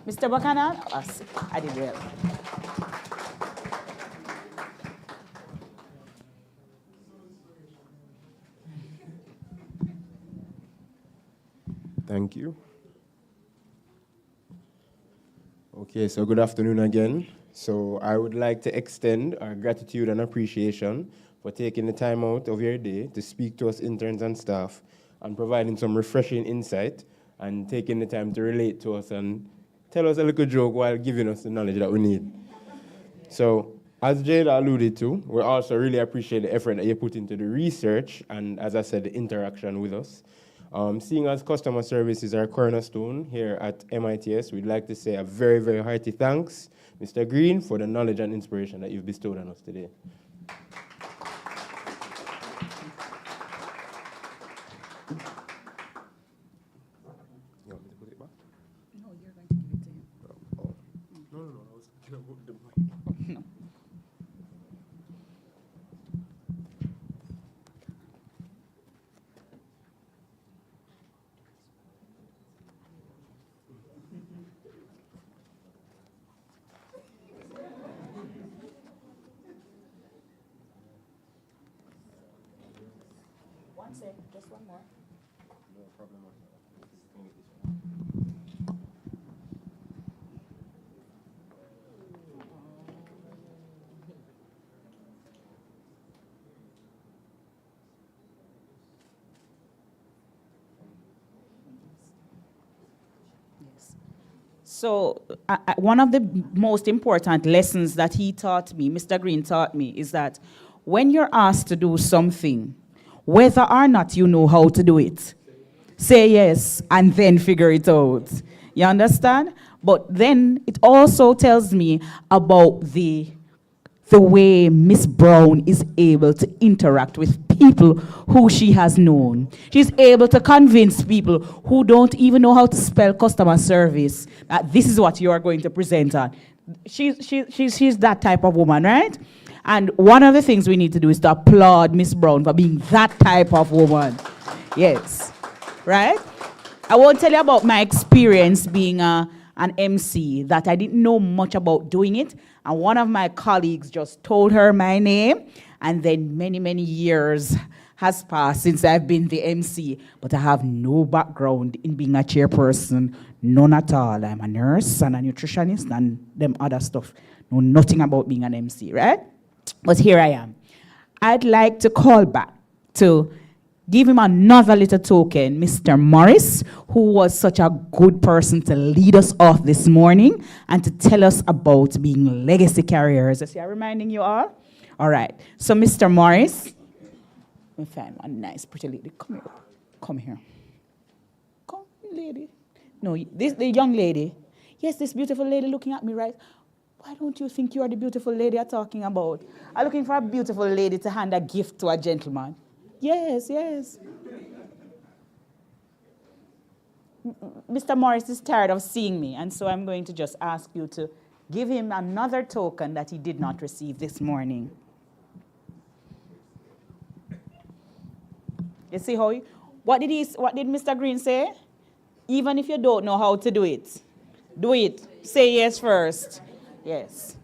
Speaker 1: Mr. Buchanan? Oh, I did well.
Speaker 14: Thank you. Okay, so good afternoon again. So I would like to extend our gratitude and appreciation for taking the time out of your day to speak to us interns and staff and providing some refreshing insight and taking the time to relate to us and tell us a little joke while giving us the knowledge that we need. So as Jada alluded to, we also really appreciate the effort that you put into the research and, as I said, the interaction with us. Seeing as customer service is our cornerstone here at MITS, we'd like to say a very, very hearty thanks, Mr. Green, for the knowledge and inspiration that you've bestowed on us today. You want me to put it back?
Speaker 1: No, you're going to give it to him.
Speaker 14: Oh. No, I was thinking about the mic.
Speaker 1: No. One sec, just one more.
Speaker 14: No problem.
Speaker 1: So one of the most important lessons that he taught me, Mr. Green taught me, is that when you're asked to do something, whether or not you know how to do it, say yes and then figure it out. You understand? But then it also tells me about the way Miss Brown is able to interact with people who she has known. She's able to convince people who don't even know how to spell customer service that this is what you are going to present on. She's that type of woman, right? And one of the things we need to do is to applaud Miss Brown for being that type of woman. Yes, right? I won't tell you about my experience being an MC, that I didn't know much about doing it. And one of my colleagues just told her my name, and then many, many years has passed since I've been the MC, but I have no background in being a chairperson, none at all. I'm a nurse and a nutritionist and them other stuff. Know nothing about being an MC, right? But here I am. I'd like to call back to give him another little token, Mr. Morris, who was such a good person to lead us off this morning and to tell us about being legacy carriers. Is he reminding you all? All right. So, Mr. Morris, let me find one nice, pretty lady. Come here. Come here. Come, lady. No, this the young lady. yes, this beautiful lady looking at me, right? Why don't you think you are the beautiful lady I'm talking about? I'm looking for a beautiful lady to hand a gift to a gentleman. Yes, yes. Mr. Morris is tired of seeing me, and so I'm going to just ask you to give him another token that he did not receive this morning. You see how what did Mr. Green say? Even if you don't know how to do it, do it. Say yes first. Yes.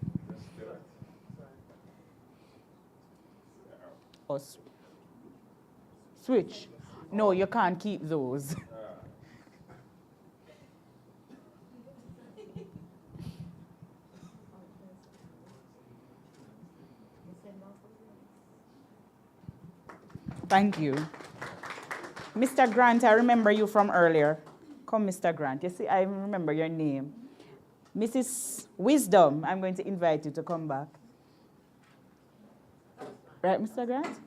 Speaker 1: Or switch. No, you can't keep those. Thank you. Mr. Grant, I remember you from earlier. Come, Mr. Grant. You see, I remember your name. Mrs. Wisdom, I'm going to invite you to come back. Right, Mr. Grant?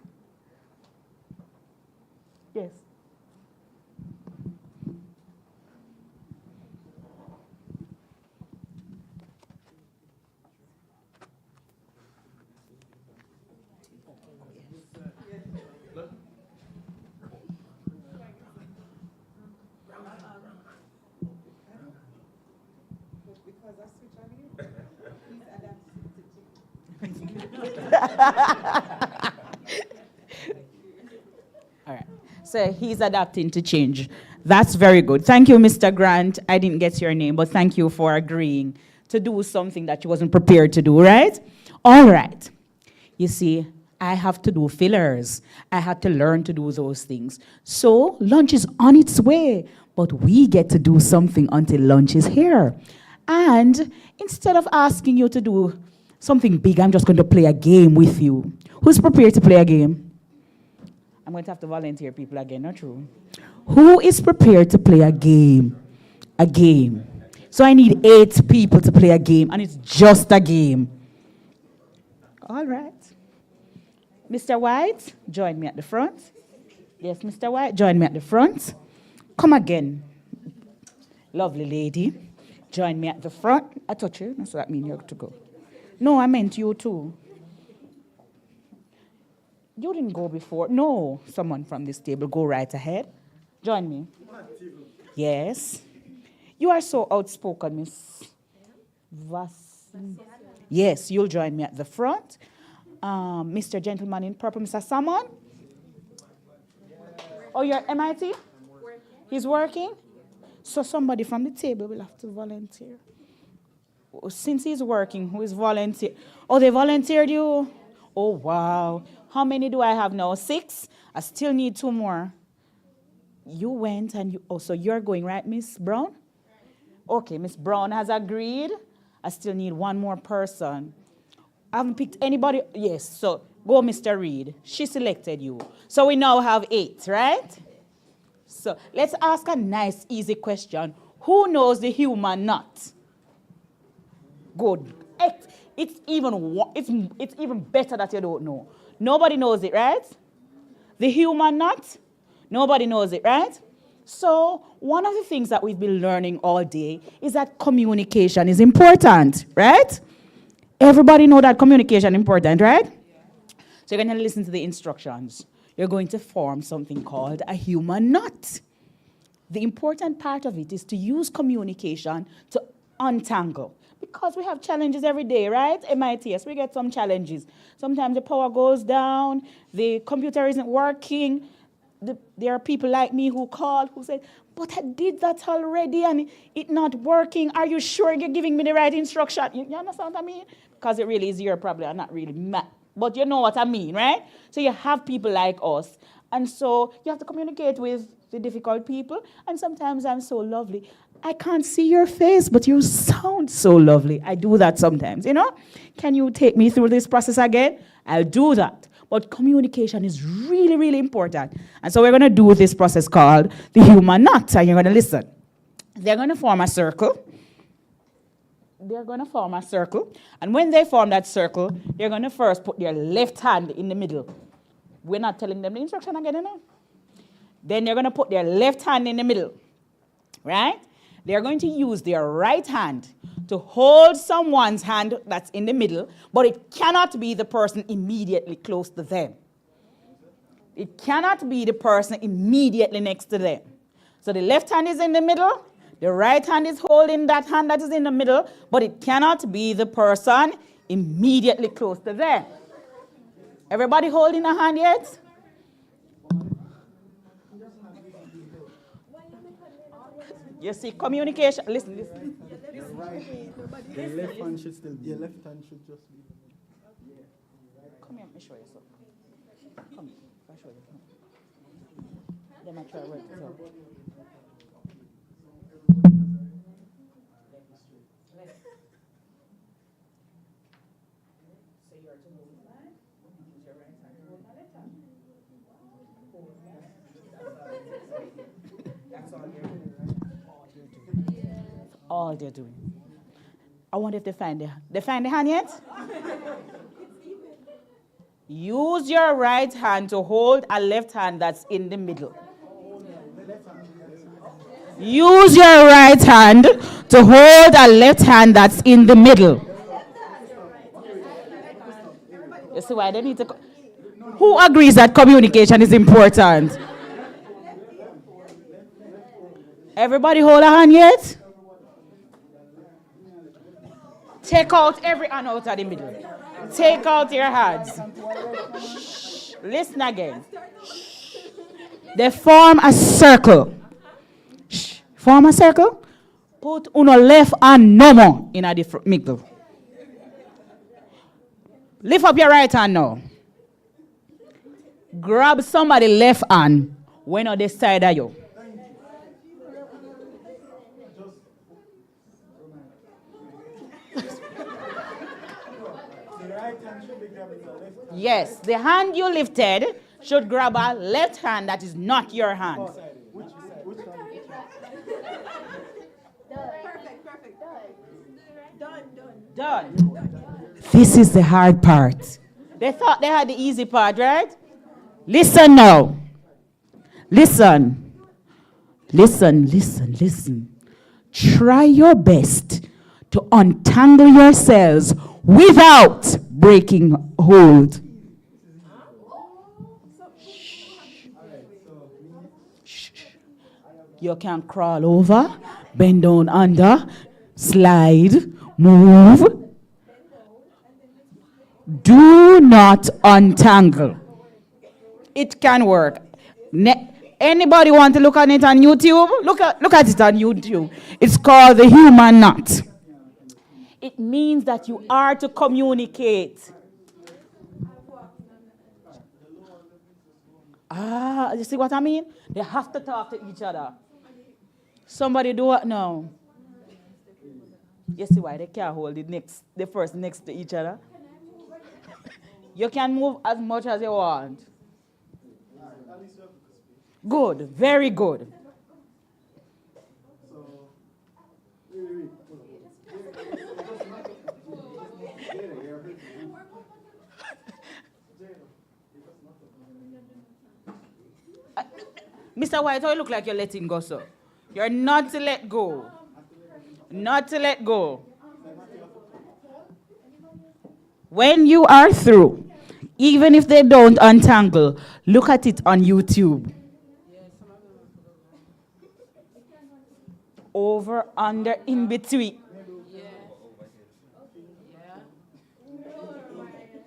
Speaker 1: Yes. All right. So he's adapting to change. That's very good. Thank you, Mr. Grant. I didn't get your name, but thank you for agreeing to do something that you wasn't prepared to do, right? All right. You see, I have to do fillers. I had to learn to do those things. So lunch is on its way, but we get to do something until lunch is here. And instead of asking you to do something big, I'm just going to play a game with you. Who's prepared to play a game? I'm going to have to volunteer people again, not true. Who is prepared to play a game? A game. So I need 8 people to play a game, and it's just a game. All right. Mr. White, join me at the front. Yes, Mr. White, join me at the front. Come again. Lovely lady. Join me at the front. I touch you, so that means you have to go. No, I meant you too. You didn't go before. No, someone from this table, go right ahead. Join me. Yes. You are so outspoken, Miss Vass. Yes, you'll join me at the front. Mr. Gentleman in Purple, Mr. Salmon. Oh, you're at MIT? He's working? So somebody from the table will have to volunteer. Since he's working, who is volunteer? Oh, they volunteered you? Oh, wow. How many do I have now? 6? I still need 2 more. You went and you, oh, so you're going, right, Miss Brown? Okay, Miss Brown has agreed. I still need 1 more person. I haven't picked anybody. Yes, so go, Mr. Reed. She selected you. So we now have 8, right? So let's ask a nice, easy question. Who knows the human knot? Good. It's even better that you don't know. Nobody knows it, right? The human knot? Nobody knows it, right? So one of the things that we've been learning all day is that communication is important, right? Everybody know that communication is important, right? So you're going to listen to the instructions. You're going to form something called a human knot. The important part of it is to use communication to untangle. Because we have challenges every day, right? MITS, we get some challenges. Sometimes the power goes down, the computer isn't working. There are people like me who call, who say, but I did that already and it's not working. Are you sure you're giving me the right instruction? You understand what I mean? Because it really is your problem and not really mine. But you know what I mean, right? So you have people like us. And so you have to communicate with the difficult people. And sometimes I'm so lovely. I can't see your face, but you sound so lovely. I do that sometimes, you know? Can you take me through this process again? I'll do that. But communication is really, really important. And so we're going to do this process called the human knot. And you're going to listen. They're going to form a circle. They're going to form a circle. And when they form that circle, they're going to first put their left hand in the middle. We're not telling them the instruction again, you know? Then they're going to put their left hand in the middle. Right? They're going to use their right hand to hold someone's hand that's in the middle, but it cannot be the person immediately close to them. It cannot be the person immediately next to them. So the left hand is in the middle, the right hand is holding that hand that is in the middle, but it cannot be the person immediately close to them. Everybody holding a hand yet? You see, communication. Listen.
Speaker 7: The left hand should still be. Your left hand should just be.
Speaker 1: Come here, let me show you something. Come here, I'll show you. Let me try to work this out. All they're doing. I wonder if they find the hand yet? Use your right hand to hold a left hand that's in the middle. Use your right hand to hold a left hand that's in the middle. You see why they need to... Who agrees that communication is important? Everybody hold a hand yet? Take out every hand out of the middle. Take out your hands. Shh. Listen again. Shh. They form a circle. Shh. Form a circle. Put uno left hand no more in a different middle. Lift up your right hand now. Grab somebody left hand when on the side of you. Yes, the hand you lifted should grab a left hand that is not your hand.
Speaker 12: Perfect.
Speaker 1: Done. This is the hard part. They thought they had the easy part, right? Listen now. Listen. Try your best to untangle yourselves without breaking hold. You can crawl over, bend down under, slide, move. Do not untangle. It can work. Anybody want to look at it on YouTube? Look at it on YouTube. It's called the human knot. It means that you are to communicate. You see what I mean? They have to talk to each other. Somebody do what now? You see why they can't hold the first next to each other? You can move as much as you want. Good, very good. Mr. White, how you look like you're letting go, sir? You're not to let go. Not to let go. When you are through, even if they don't untangle, look at it on YouTube. Over, under, in between.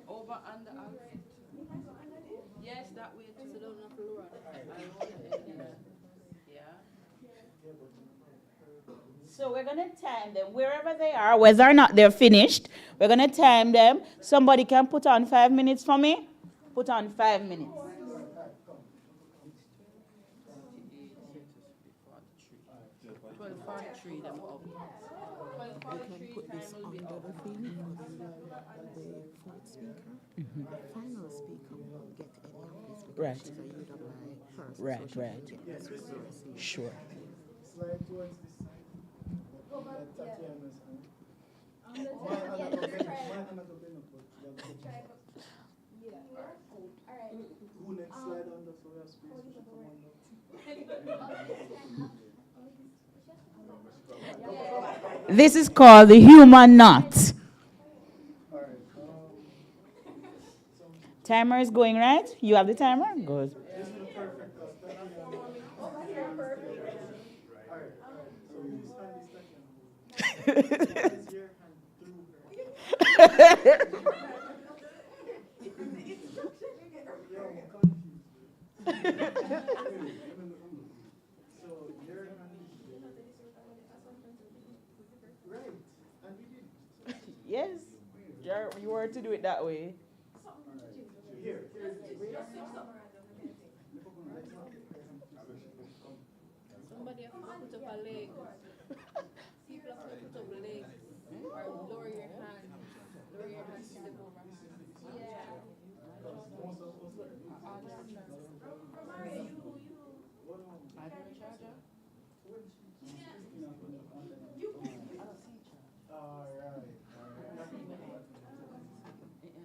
Speaker 11: Over, under, yes, that way to sit down on the floor.
Speaker 1: So we're going to time them wherever they are, whether or not they're finished. We're going to time them. Somebody can put on 5 minutes for me? Put on 5 minutes. Right. Sure. This is called the human knot. Timer is going, right? You have the timer? Good. Yes, you were to do it that way.
Speaker 15: Somebody have to put up a leg. People have to put up legs. Or lower your hand. Lower your hand to the over. Yeah.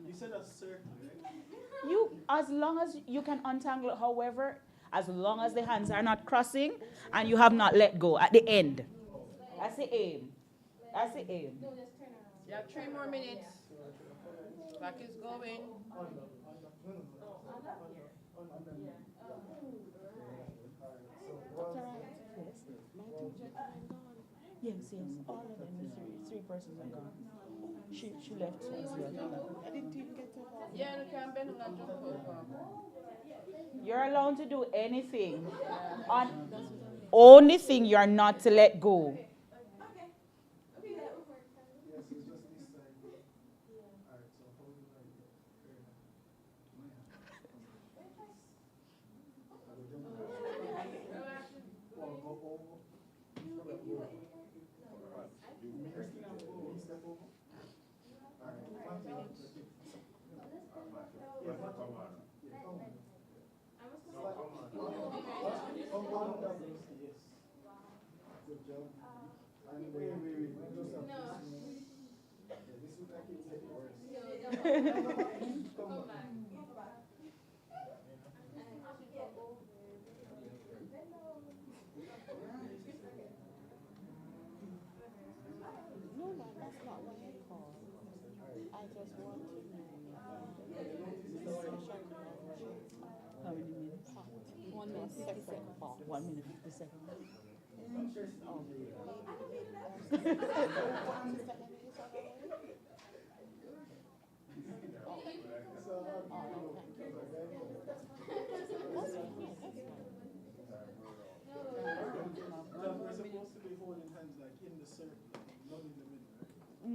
Speaker 7: You said a circle, right?
Speaker 1: You, as long as you can untangle it, however, as long as the hands are not crossing and you have not let go at the end. That's the aim. That's the aim.
Speaker 15: You have 3 more minutes. Clock is going.
Speaker 1: Yes, all of them, the three persons are gone. She left as well.
Speaker 15: I didn't even get to her. Yeah, you can bend and jump over.
Speaker 1: You're allowed to do anything. Only thing you're not to let go. How many minutes? 1 minute 50 seconds. 1 minute 50 seconds.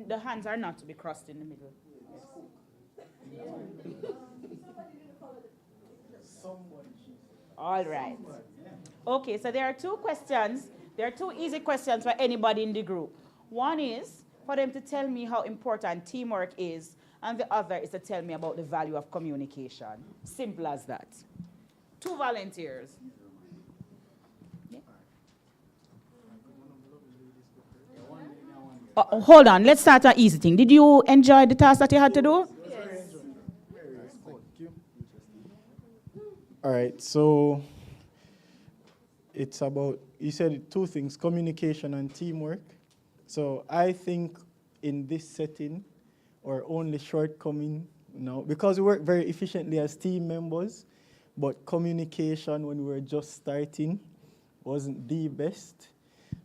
Speaker 1: The hands are not to be crossed in the middle. All right. Okay, so there are 2 questions. There are 2 easy questions for anybody in the group. One is for them to tell me how important teamwork is, and the other is to tell me about the value of communication. Simple as that. 2 volunteers. Hold on, let's start an easy thing. Did you enjoy the task that you had to do?
Speaker 7: Yes. All right, so it's about, you said 2 things, communication and teamwork. So I think in this setting, our only shortcoming now, because we work very efficiently as team members, but communication when we were just starting wasn't the best,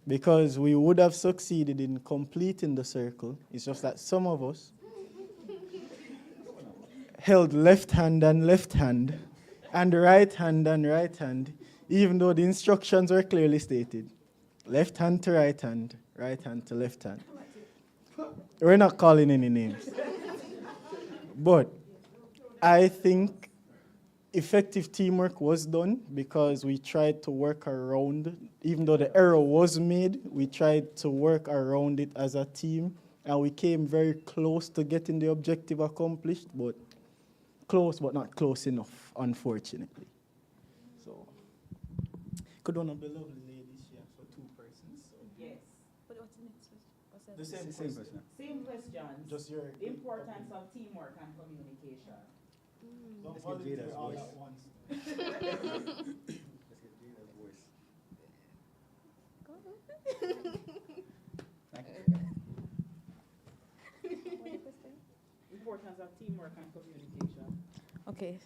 Speaker 7: because we would have succeeded in completing the circle. It's just that some of us held left hand and right hand, even though the instructions were clearly stated. Left hand to right hand to left hand. We're not calling any names. But I think effective teamwork was done because we tried to work around, even though the error was made, we tried to work around it as a team, and we came very close to getting the objective accomplished, but close but not close enough, unfortunately. So, could one of the lovely ladies share for 2 persons? So.
Speaker 1: Yes.
Speaker 15: But what's the next question?
Speaker 7: The same question.
Speaker 1: Same questions.
Speaker 7: Just your
Speaker 1: the importance of teamwork and communication.
Speaker 7: Don't volunteer all at once.
Speaker 15: Thank you.
Speaker 1: importance of teamwork and communication?
Speaker 12: Okay.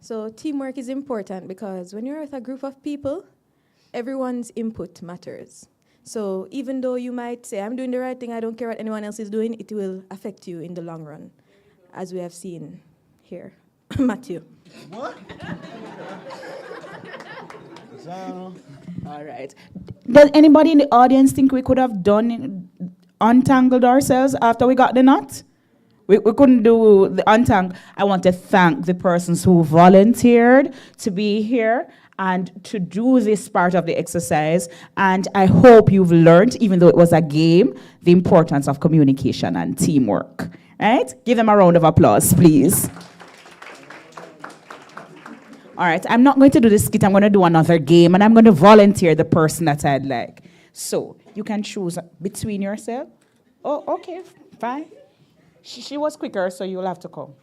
Speaker 12: So teamwork is important because when you're with a group of people, everyone's input matters. So even though you might say, I'm doing the right thing, I don't care what anyone else is doing, it will affect you in the long run, as we have seen here. Matthew.
Speaker 5: What?
Speaker 1: All right. Does anybody in the audience think we could have untangled ourselves after we got the knot? We couldn't do the untangle. I want to thank the persons who volunteered to be here and to do this part of the exercise. And I hope you've learned, even though it was a game, the importance of communication and teamwork. Right? Give them a round of applause, please. All right, I'm not going to do this skit. I'm going to do another game, and I'm going to volunteer the person that I'd like. So you can choose between yourself. Oh, okay, fine. She was quicker, so you'll have to come.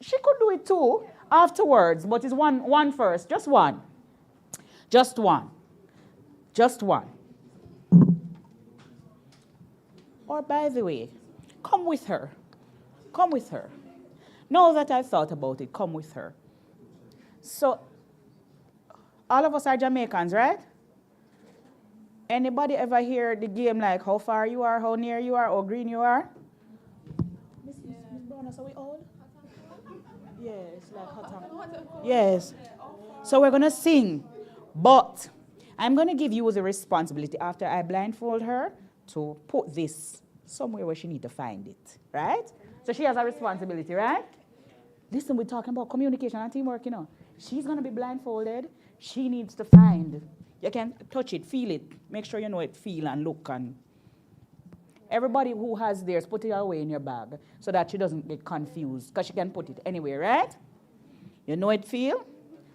Speaker 1: She could do it too afterwards, but it's one first. Just one. Just one. Just one. Or by the way, come with her. Come with her. Now that I've thought about it, come with her. So, all of us are Jamaicans, right? Anybody ever hear the game like how far you are, how near you are, how green you are? Miss Brown, are we old? Yes, like hot. Yes. So we're going to sing, but I'm going to give you the responsibility after I blindfold her to put this somewhere where she need to find it, right? So she has a responsibility, right? Listen, we're talking about communication and teamwork, you know. She's going to be blindfolded. She needs to find. You can touch it, feel it. Make sure you know it, feel and look. And everybody who has theirs, put it away in your bag so that she doesn't get confused because she can put it anywhere, right? You know it feel,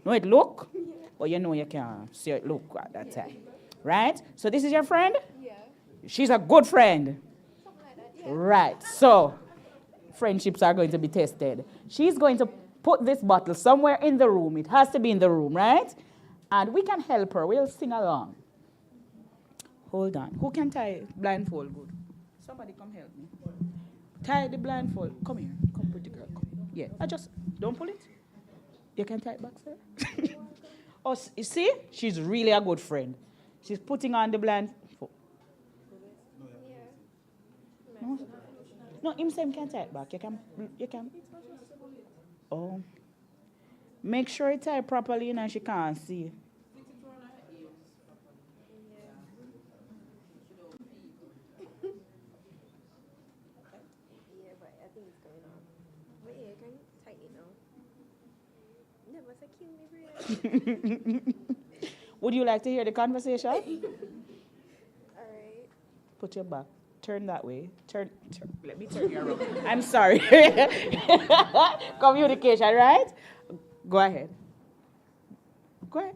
Speaker 1: know it look, but you know you can see it look at that time, right? So this is your friend? Yeah. She's a good friend. Something like that, yeah. Right, so friendships are going to be tested. She's going to put this bottle somewhere in the room. It has to be in the room, right? And we can help her. We'll sing along. Hold on. Who can tie blindfold good? Somebody come help me. Tie the blindfold. Come here. Come, pretty girl. Come. Yeah. Don't pull it. You can tie it back, sir. Oh, you see? She's really a good friend. She's putting on the blindfold. No? No, him say him can tie it back. You can. Oh. Make sure it tie properly and she can't see.
Speaker 16: Yeah, but I think it's going on. But yeah, can you tighten it now? Never say kill me, bro.
Speaker 1: Would you like to hear the conversation?
Speaker 16: All right.
Speaker 1: Put your back. Turn that way. Turn. Let me turn you around. I'm sorry. Communication, right? Go ahead. Go ahead.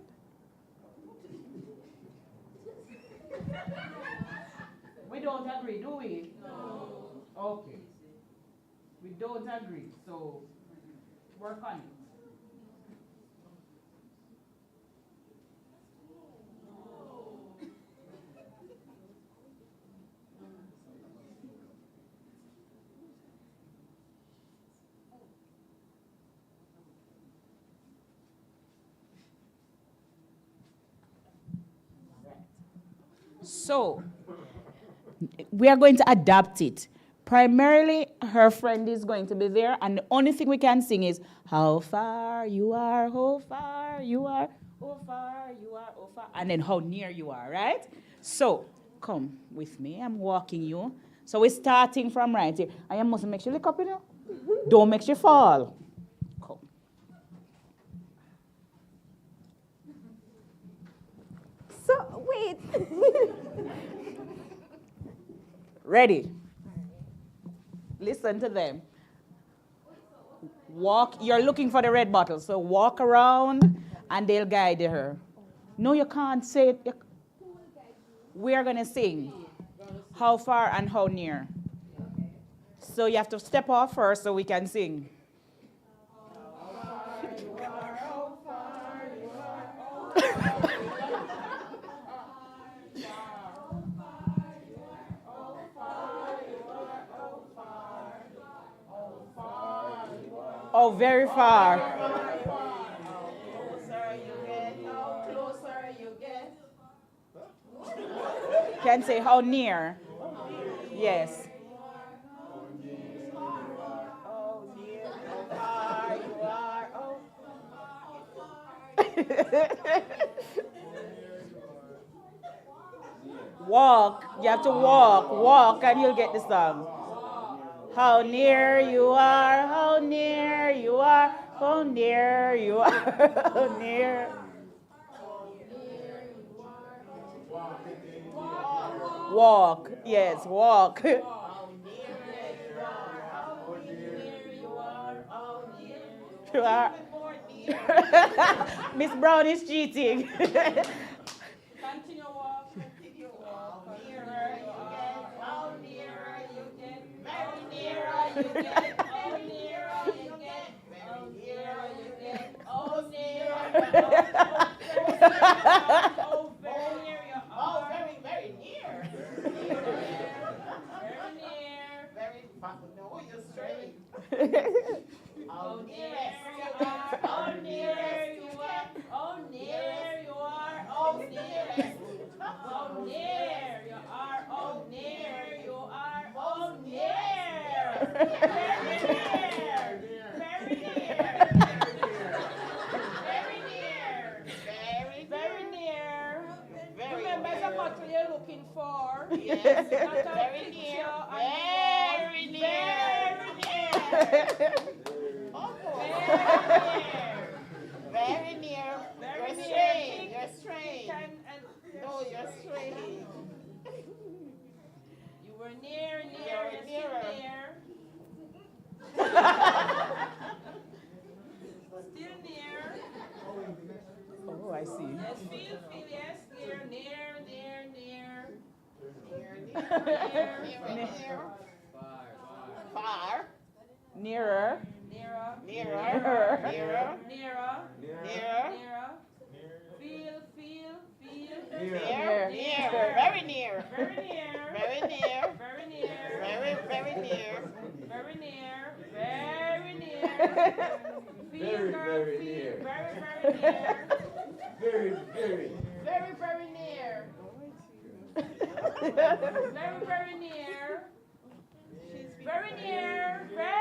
Speaker 1: We don't agree, do we? No. Okay. We don't agree, so work on it. So, we are going to adapt it. Primarily, her friend is going to be there, and the only thing we can sing is, how far you are, how far you are, how far you are, how far, and then how near you are, right? So, come with me, I'm walking you. So we're starting from right here. I must make sure you look up, you know. Don't make sure you fall. Come.
Speaker 16: So, wait.
Speaker 1: Ready? Listen to them. Walk, you're looking for the red bottle, so walk around and they'll guide her. No, you can't say it. We're going to sing how far and how near. So you have to step off first so we can sing. Oh, very far. Can say how near. Yes. Walk. You have to walk. Walk and you'll get the song. How near you are, how near you are, how near you are, how near. Walk. Yes, walk. You are. Miss Brown is cheating.
Speaker 15: Continue walk, continue walk. Nearer you get, how nearer you get, very nearer you get, how nearer you get, how nearer you get, oh nearer you get, oh very near you are, oh very, very near. Very near, very far, no, you're straight. How near you are, how near you are, how near you are, oh near. Oh near you are, oh near you are, oh near. Very near. Very near. Very near. Very near. Remember the bottle you're looking for. Yes. Very near. Very near. Very near. Very near. You're straight. No, you're straight. You were near, near, nearer. Still near.
Speaker 1: Oh, I see.
Speaker 15: Yes, feel, yes, near, near, near, near. Near. Far.
Speaker 1: Nearer.
Speaker 15: Nearer.
Speaker 1: Nearer.
Speaker 15: Nearer. Nearer. Nearer. Feel.
Speaker 1: Near.
Speaker 15: Near. Very near. Very near. Very near. Very near. Very near. Very near. Very near. Feel, girl, feel. Very near. Very near. Very near. Very near. Very near.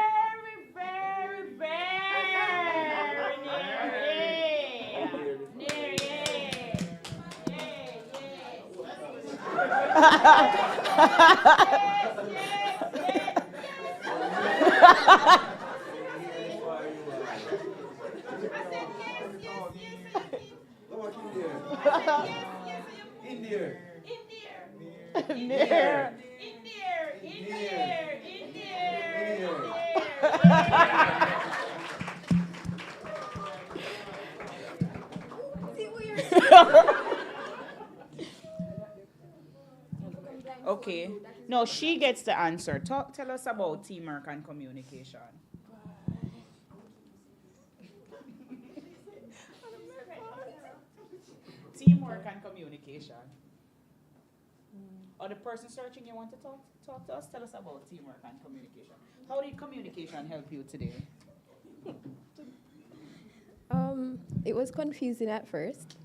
Speaker 1: Okay. No, she gets the answer. Tell us about teamwork and communication. Teamwork and communication. Or the person searching, you want to talk to us? Tell us about teamwork and communication. How did communication help you today?
Speaker 16: It was confusing at first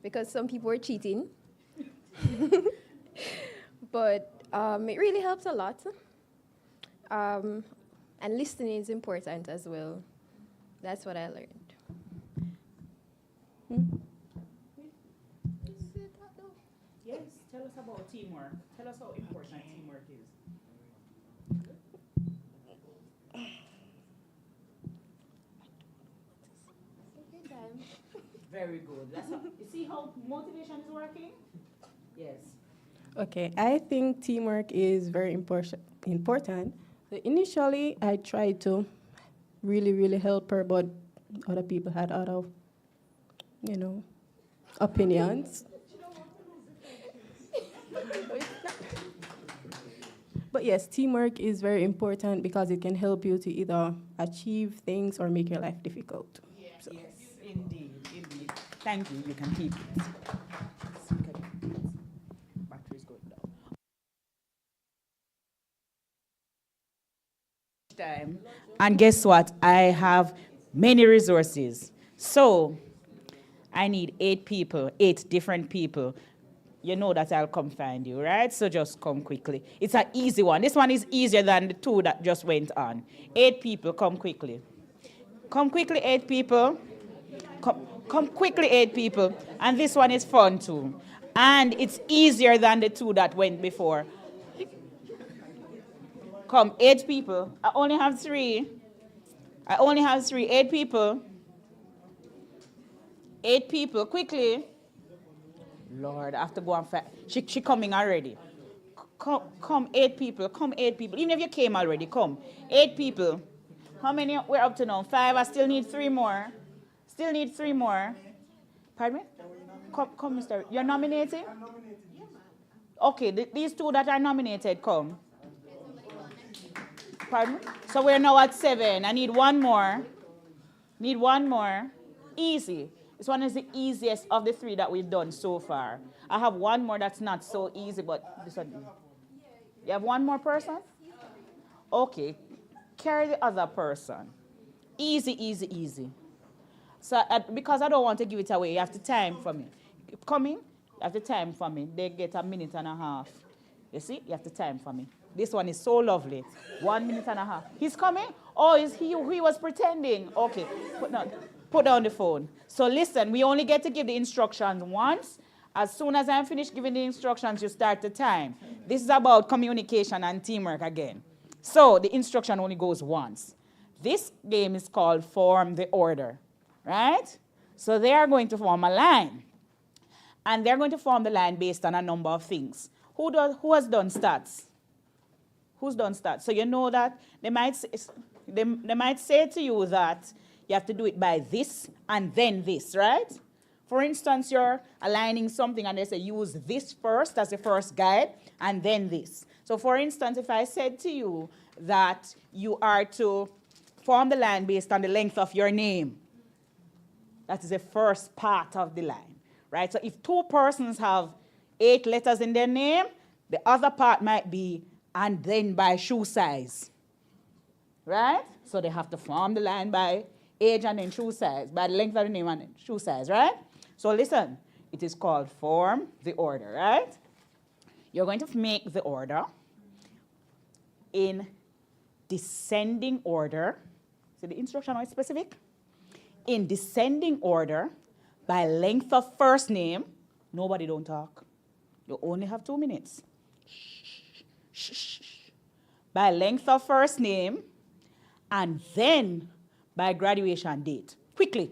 Speaker 16: because some people were cheating. But it really helps a lot. And listening is important as well. That's what I learned.
Speaker 1: Yes, tell us about teamwork. Tell us how important teamwork is. Very good. You see how motivation is working? Yes.
Speaker 12: Okay, I think teamwork is very important. So initially, I tried to really help her, but other people had other, opinions. But yes, teamwork is very important because it can help you to either achieve things or make your life difficult.
Speaker 1: Yes, indeed. Thank you. You can keep it. Battery's going down. Time. And guess what? I have many resources. So I need 8 people, 8 different people. You know that I'll come find you, right? So just come quickly. It's an easy one. This one is easier than the 2 that just went on. 8 people, come quickly. Come quickly, 8 people. Come quickly, 8 people. And this one is fun too. And it's easier than the 2 that went before. Come, 8 people. I only have 3. 8 people. 8 people, quickly. Lord, I have to go and find. She coming already. Come, 8 people. Come, 8 people. Even if you came already, come. 8 people. How many we're up to now? 5. I still need 3 more. Still need 3 more. Pardon me? Come, Mr. You're nominating? Okay, these 2 that are nominated, come. Pardon me? So we're now at 7. I need 1 more. Need 1 more. Easy. This one is the easiest of the 3 that we've done so far. I have 1 more that's not so easy, but this one. You have 1 more person? Okay. Carry the other person. Easy, easy, easy. So because I don't want to give it away, you have to time for me. Coming, you have to time for me. They get 1.5 minutes. You see? You have to time for me. This one is so lovely. 1.5 minutes. He's coming? Oh, he was pretending. Okay. Put down the phone. So listen, we only get to give the instructions once. As soon as I'm finished giving the instructions, you start the time. This is about communication and teamwork again. So the instruction only goes once. This game is called Form the Order, right? So they are going to form a line. And they're going to form the line based on a number of things. Who has done stats? Who's done stats? So you know that they might say to you that you have to do it by this and then this, right? For instance, you're aligning something and they say use this first as the first guide and then this. So for instance, if I said to you that you are to form the line based on the length of your name, that is the first part of the line, right? So if 2 persons have 8 letters in their name, the other part might be and then by shoe size, right? So they have to form the line by age and then shoe size, by the length of the name and then shoe size, right? So listen, it is called form the order, right? You're going to make the order in descending order. See the instruction is specific? In descending order by length of first name. Nobody don't talk. You only have 2 minutes. Shh. By length of first name and then by graduation date. Quickly.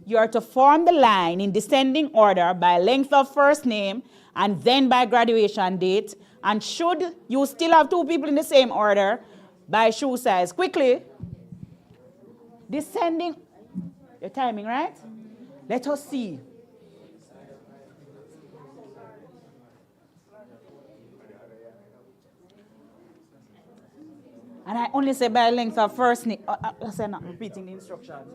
Speaker 1: You are to form the line in descending order by length of first name and then by graduation date. And should you still have 2 people in the same order, by shoe size. Quickly. Descending. Your timing, right? Let us see. And I only say by length of first name. I say not repeating the instructions.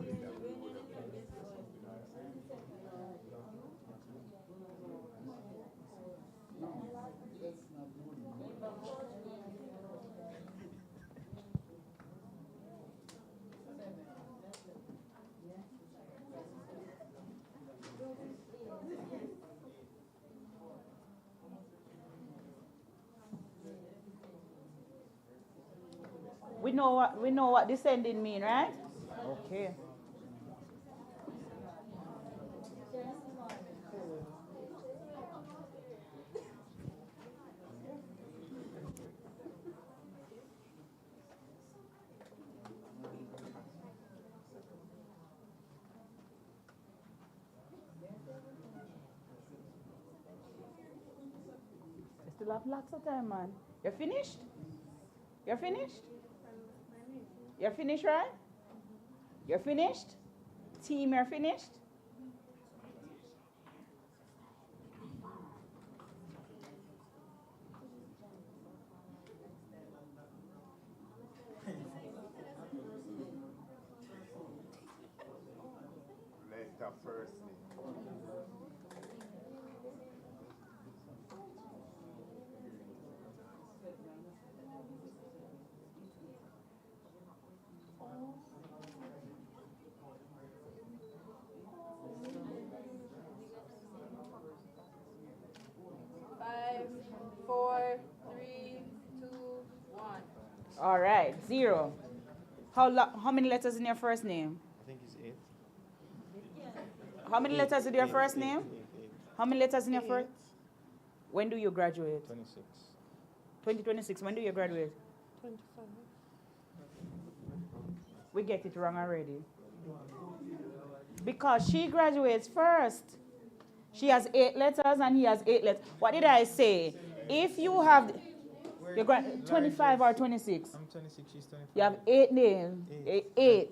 Speaker 1: We know what descending mean, right? Okay. You still have lots of time, man. You're finished? You're finished? You're finished, right? You're finished? Team, you're finished? All right, 0. How many letters in your first name?
Speaker 14: I think it's 8.
Speaker 1: How many letters in your first name? How many letters in your first? When do you graduate?
Speaker 14: 26.
Speaker 1: 2026. When do you graduate?
Speaker 16: 25.
Speaker 1: We get it wrong already. Because she graduates first. She has 8 letters and he has 8 letters. What did I say? If you have 25 or 26?
Speaker 14: I'm 26, she's 25.
Speaker 1: You have 8 names. 8.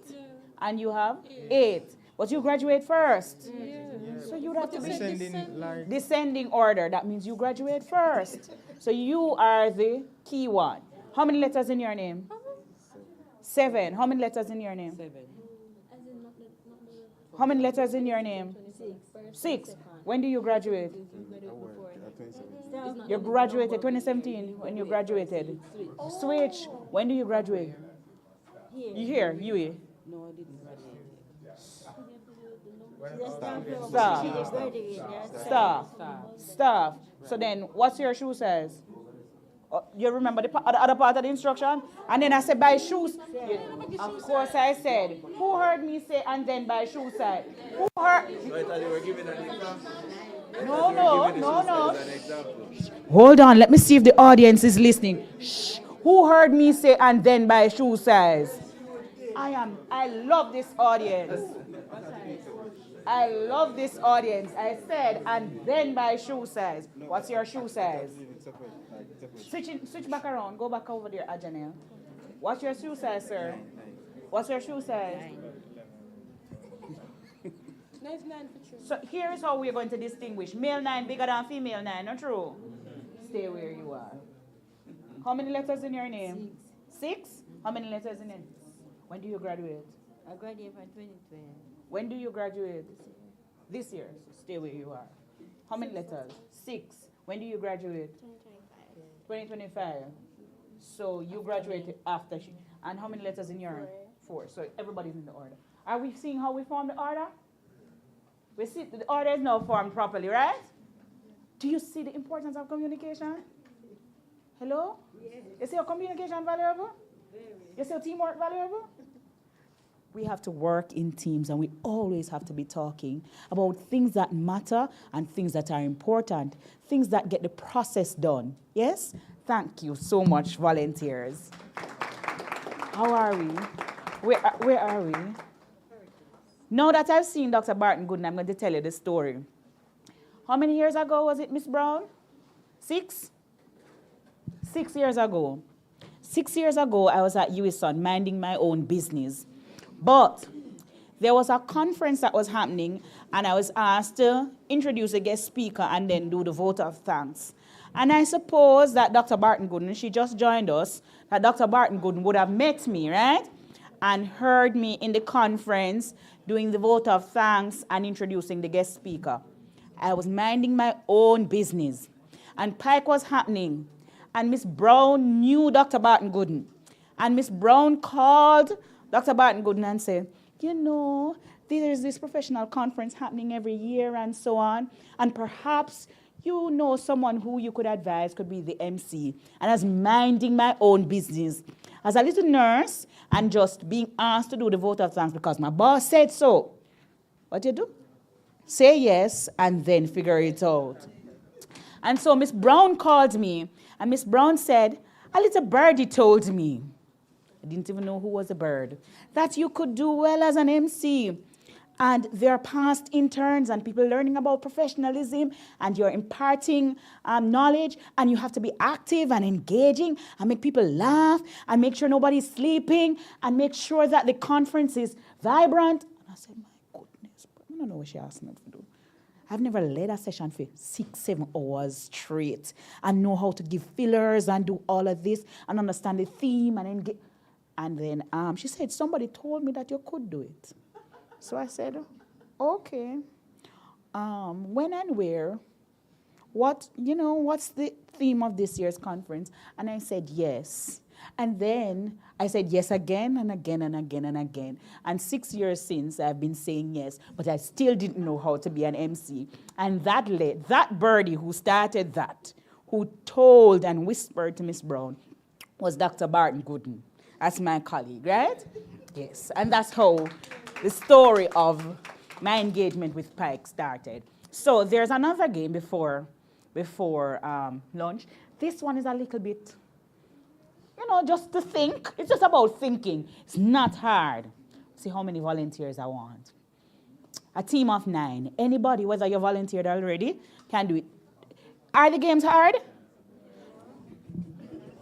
Speaker 1: And you have 8. But you graduate first. So you would have to be descending order. That means you graduate first. So you are the key one. How many letters in your name? 7. How many letters in your name? 7. How many letters in your name? 6. When do you graduate? You graduated 2017 when you graduated. Switch. When do you graduate? You here? You here?
Speaker 11: No, I didn't graduate.
Speaker 1: Stop. So then, what's your shoe size? You remember the other part of the instruction? And then I said, buy shoes. Of course I said. Who heard me say, and then buy shoe size? Who heard? No. Hold on, let me see if the audience is listening. Shh. Who heard me say, and then buy shoe size? I love this audience. I love this audience. I said, and then buy shoe size. What's your shoe size? Switch back around. Go back over there, Ajanel. What's your shoe size, sir? What's your shoe size?
Speaker 16: 9 for true.
Speaker 1: So here's how we're going to distinguish. Male 9 bigger than female 9, not true? Stay where you are. How many letters in your name? 6? How many letters in it? When do you graduate?
Speaker 17: I graduated from 2020.
Speaker 1: When do you graduate? This year. So stay where you are. How many letters? 6. When do you graduate? 2025. So you graduated after she. And how many letters in your? 4. So everybody's in the order. Are we seeing how we form the order? We see the order is now formed properly, right? Do you see the importance of communication? Hello? You see your communication valuable? You see your teamwork valuable? We have to work in teams, and we always have to be talking about things that matter and things that are important, things that get the process done. Yes? Thank you so much, volunteers. How are we? Where are we? Now that I've seen Dr. Barton Gooden, I'm going to tell you the story. How many years ago was it, Miss Brown? 6? 6 years ago. 6 years ago, I was at USON minding my own business. But there was a conference that was happening, and I was asked to introduce a guest speaker and then do the vote of thanks. And I suppose that Dr. Barton Gooden, she just joined us, that Dr. Barton Gooden would have met me, right? And heard me in the conference doing the vote of thanks and introducing the guest speaker. I was minding my own business. And PIKE was happening. And Miss Brown knew Dr. Barton Gooden. And Miss Brown called Dr. Barton Gooden and said, you know, there's this professional conference happening every year and so on. And perhaps you know someone who you could advise could be the MC. And I was minding my own business as a little nurse and just being asked to do the vote of thanks because my boss said so. What you do? Say yes and then figure it out. And so Miss Brown called me, and Miss Brown said, a little birdie told me, I didn't even know who was a bird, that you could do well as an MC. And there are past interns and people learning about professionalism, and you're imparting knowledge, and you have to be active and engaging and make people laugh and make sure nobody's sleeping and make sure that the conference is vibrant. And I said, my goodness, I don't know what she asked me to do. I've never led a session for 6-7 hours straight and know how to give fillers and do all of this and understand the theme and engage. And then she said, somebody told me that you could do it. So I said, okay. When and where? What's the theme of this year's conference? And I said, yes. And then I said yes again and again and again and again. And 6 years since, I've been saying yes, but I still didn't know how to be an MC. And that birdie who started that, who told and whispered to Miss Brown, was Dr. Barton Gooden. That's my colleague, right? Yes, and that's how the story of my engagement with PIKE started. So there's another game before lunch. This one is a little bit, just to think. It's just about thinking. It's not hard. See how many volunteers I want. A team of 9. Anybody, whether you volunteered already, can do it. Are the games hard?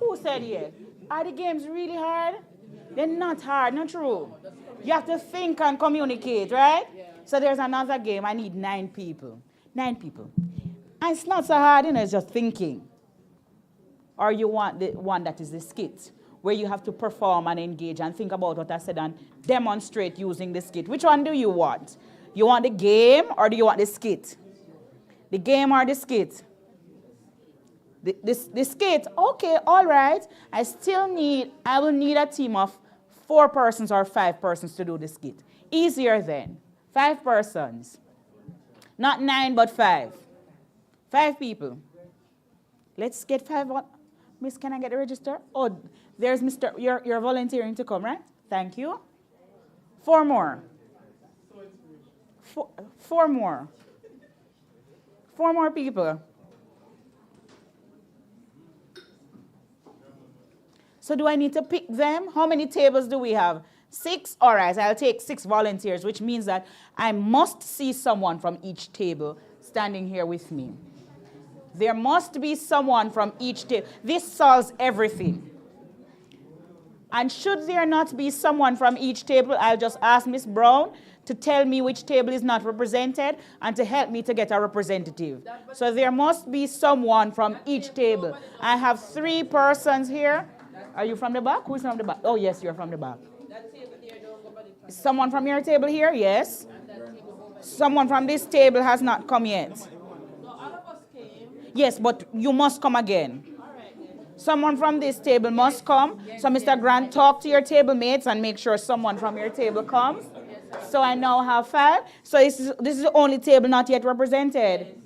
Speaker 1: Who said yes? Are the games really hard? They're not hard, not true. You have to think and communicate, right? So there's another game. I need 9 people. 9 people. And it's not so hard, it's just thinking. Or you want the one that is the skit, where you have to perform and engage and think about what I said and demonstrate using the skit. Which one do you want? You want the game or do you want the skit? The game or the skit? The skit, okay, all right. I will need a team of 4 persons or 5 persons to do the skit. Easier then. 5 persons. Not 9, but 5. 5 people. Let's get 5. Miss, can I get the register? Oh, there's Mr. You're volunteering to come, right? Thank you. 4 more. 4 more. 4 more people. So do I need to pick them? How many tables do we have? 6? All right, I'll take 6 volunteers, which means that I must see someone from each table standing here with me. There must be someone from each table. This solves everything. And should there not be someone from each table, I'll just ask Miss Brown to tell me which table is not represented and to help me to get a representative. So there must be someone from each table. I have 3 persons here. Are you from the back? Who's from the back? Oh, yes, you're from the back. Someone from your table here? Yes. Someone from this table has not come yet. Yes, but you must come again. Someone from this table must come. So, Mr. Grant, talk to your table mates and make sure someone from your table comes. So I now have 5. So this is the only table not yet represented.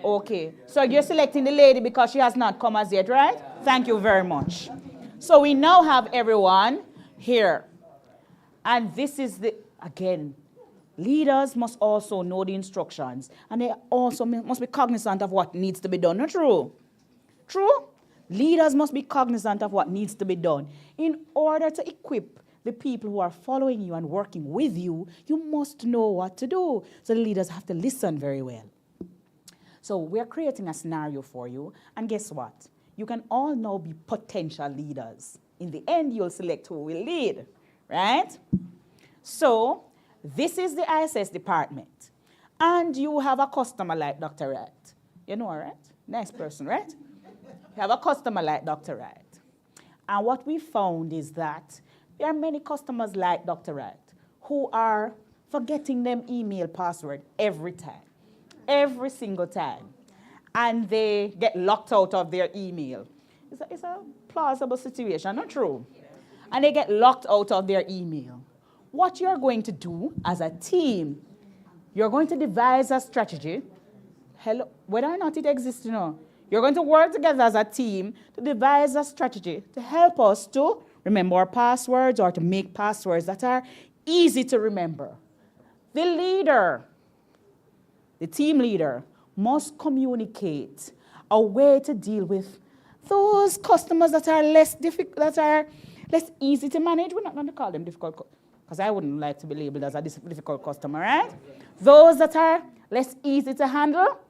Speaker 1: Okay. So you're selecting the lady because she has not come as yet, right? Thank you very much. So we now have everyone here. And this is again, leaders must also know the instructions. And they also must be cognizant of what needs to be done. Not true? True? Leaders must be cognizant of what needs to be done. In order to equip the people who are following you and working with you, you must know what to do. So the leaders have to listen very well. So we're creating a scenario for you. And guess what? You can all now be potential leaders. In the end, you'll select who will lead, right? So this is the ISS department. And you have a customer like Dr. Wright. You know her, right? Nice person, right? You have a customer like Dr. Wright. And what we found is that there are many customers like Dr. Wright who are forgetting them email password every time, every single time. And they get locked out of their email. It's a plausible situation, not true? And they get locked out of their email. What you're going to do as a team, you're going to devise a strategy, whether or not it exists, you're going to work together as a team to devise a strategy to help us to remember our passwords or to make passwords that are easy to remember. The leader, the team leader, must communicate a way to deal with those customers that are less easy to manage. We're not going to call them difficult, because I wouldn't like to be labeled as a difficult customer, right? Those that are less easy to handle,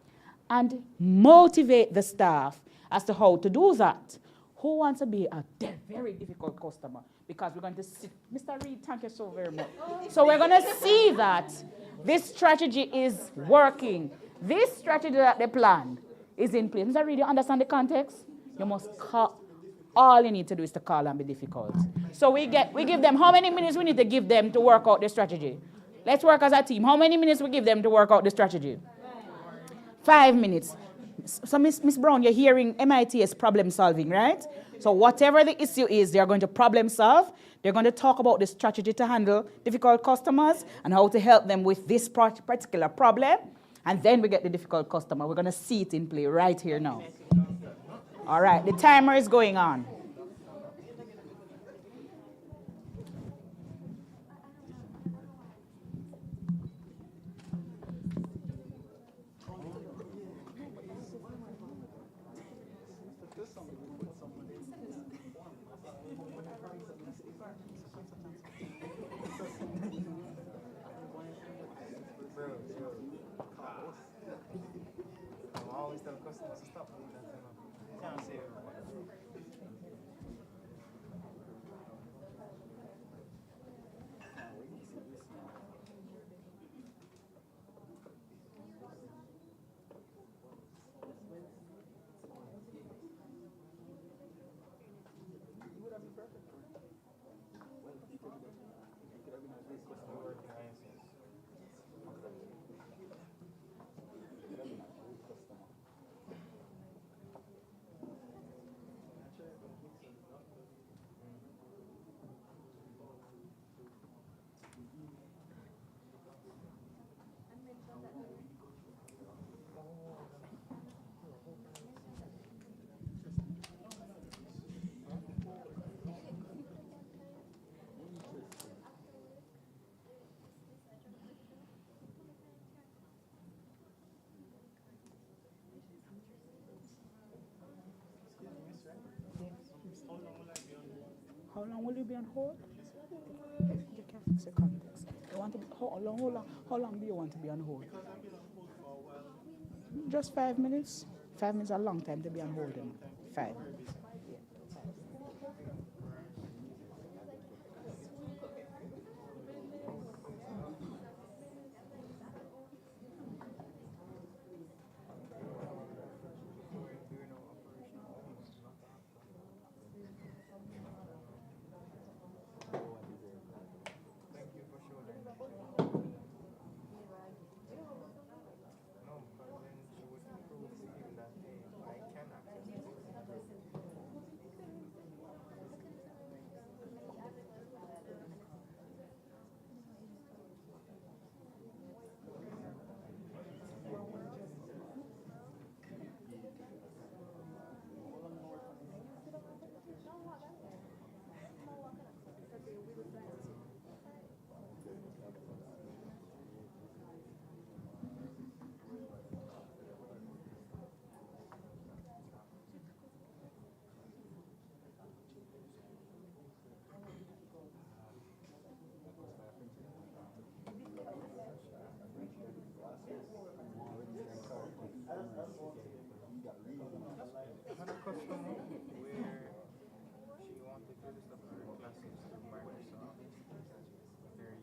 Speaker 1: and motivate the staff as to how to do that. Who wants to be a very difficult customer? Because we're going to see, Mr. Reed, thank you so very much. So we're going to see that this strategy is working. This strategy that they planned is in place. Mr. Reed, you understand the context? You must call. All you need to do is to call and be difficult. So we give them, how many minutes we need to give them to work out the strategy? Let's work as a team. How many minutes we give them to work out the strategy? 5 minutes. So Miss Brown, you're hearing MIT's problem solving, right? So whatever the issue is, they're going to problem solve. They're going to talk about the strategy to handle difficult customers and how to help them with this particular problem. And then we get the difficult customer. We're going to see it in play right here now. All right, the timer is going on.
Speaker 2: always tell customers to stop doing that, you know. Can't save everybody.
Speaker 1: How long will you be on hold? You can fix the context. You want to be, how long do you want to be on hold? Just 5 minutes. 5 minutes is a long time to be on hold. 5.
Speaker 2: I had a customer where she wanted to register for her classes through Microsoft. Very,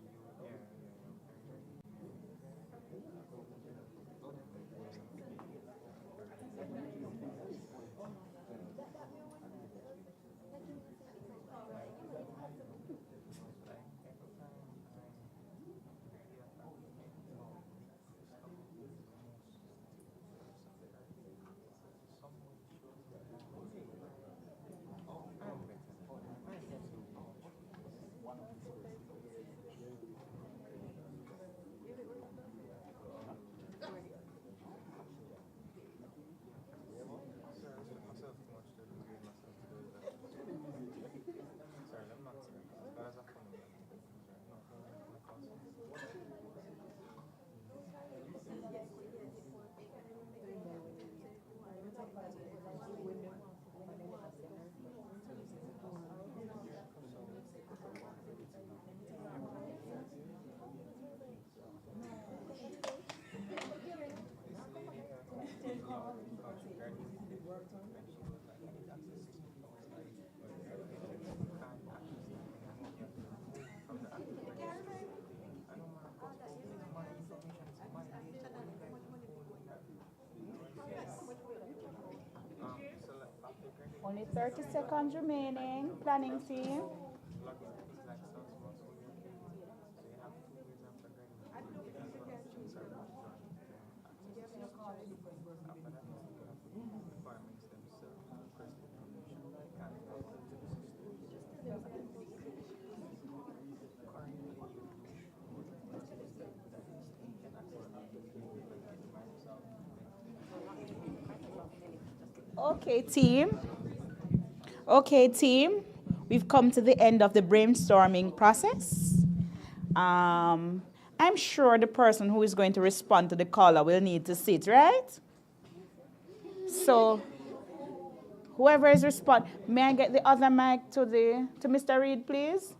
Speaker 1: Only 30 seconds remaining. Planning team. Okay, team. Okay, team. We've come to the end of the brainstorming process. I'm sure the person who is going to respond to the caller will need to sit, right? So, whoever is responding, may I get the other mic to Mr. Reed, please?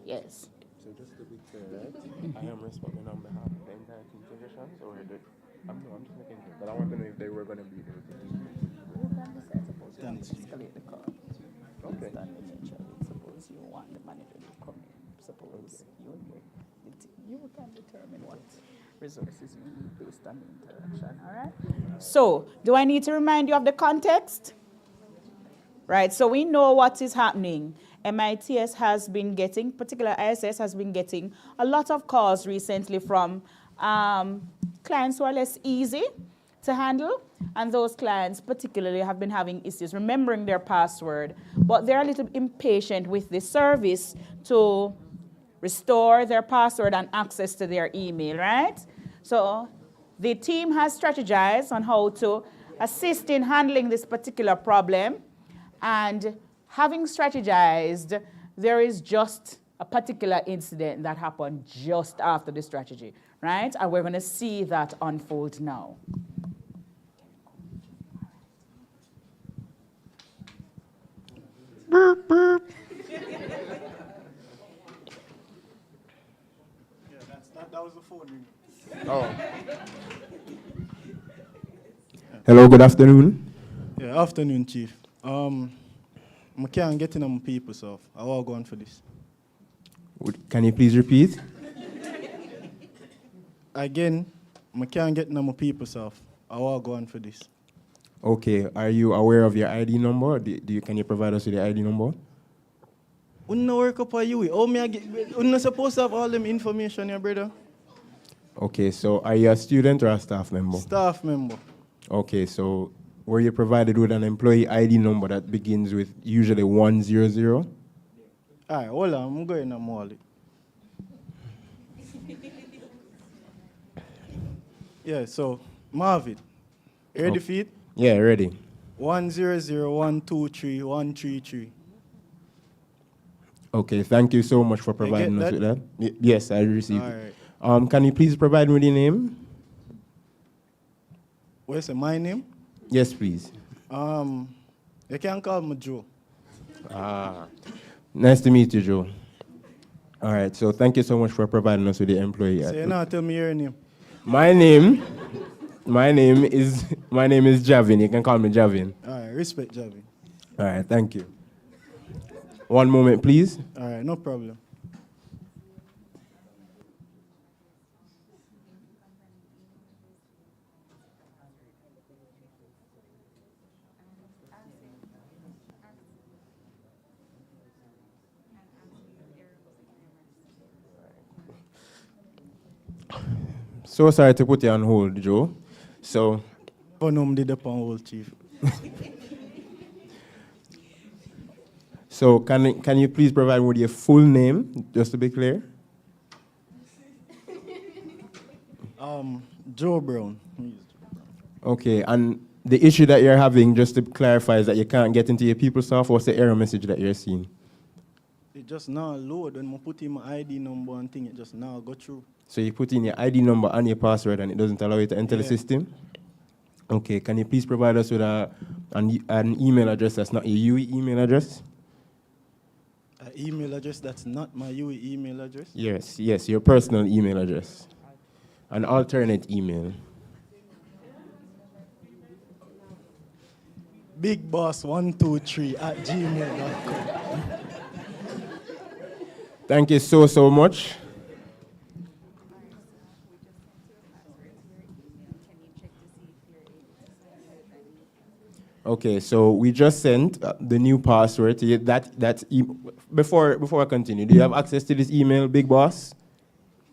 Speaker 1: Yes.
Speaker 14: So just to be clear, right? I am responding on behalf of the entire team suggestions or I'm just looking here, but I want to know if they were going to be able to.
Speaker 5: Thanks.
Speaker 1: Escalate the call.
Speaker 14: Okay.
Speaker 1: Suppose you want the manager to come in. Suppose you can determine what resources you need based on the interaction. All right. So, do I need to remind you of the context? Right. So we know what is happening. MITS has been getting, particular ISS has been getting a lot of calls recently from clients who are less easy to handle, and those clients particularly have been having issues remembering their password, but they're a little impatient with the service to restore their password and access to their email, right? So the team has strategized on how to assist in handling this particular problem, and having strategized, there is just a particular incident that happened just after the strategy, right? And we're going to see that unfold now.
Speaker 7: That was the phone ring.
Speaker 14: Oh. Hello, good afternoon.
Speaker 7: Yeah, afternoon, Chief. I can't get in on my people, so I will go on for this.
Speaker 14: Can you please repeat?
Speaker 7: Again, I can't get in on my people, so I will go on for this.
Speaker 14: Okay, are you aware of your ID number? Can you provide us with the ID number?
Speaker 7: We no work up for you. Oh, we're not supposed to have all them information here, brother.
Speaker 14: Okay, so are you a student or a staff member?
Speaker 7: Staff member.
Speaker 14: Okay, so were you provided with an employee ID number that begins with usually 100?
Speaker 7: All right, hold on, I'm going on my wallet. Yeah, so Marvin, you ready for it?
Speaker 14: Yeah, ready.
Speaker 7: 100123133.
Speaker 14: Okay, thank you so much for providing us with that. Yes, I received it. Can you please provide me with your name?
Speaker 7: Where's my name?
Speaker 14: Yes, please.
Speaker 7: You can call me Joe.
Speaker 14: Nice to meet you, Joe. All right, so thank you so much for providing us with the employee.
Speaker 7: Say now, tell me your name.
Speaker 14: My name is Javin. You can call me Javin.
Speaker 7: All right, respect Javin.
Speaker 14: All right, thank you. One moment, please.
Speaker 7: All right, no problem.
Speaker 14: So sorry to put you on hold, Joe. So.
Speaker 7: Did upon hold, Chief.
Speaker 14: So can you please provide me with your full name, just to be clear?
Speaker 7: Joe Brown.
Speaker 14: Okay, and the issue that you're having, just to clarify, is that you can't get into your PeopleSoft. What's the error message that you're seeing?
Speaker 7: It just now load. When I put in my ID number and thing, it just now go through.
Speaker 14: So you put in your ID number and your password, and it doesn't allow you to enter the system? Okay, can you please provide us with an email address that's not your UE email address?
Speaker 7: An email address that's not my UE email address?
Speaker 14: Yes, your personal email address. An alternate email.
Speaker 7: bigboss123@gmail.com.
Speaker 14: Thank you so much. Okay, so we just sent the new password to you. Before I continue, do you have access to this email, Big Boss?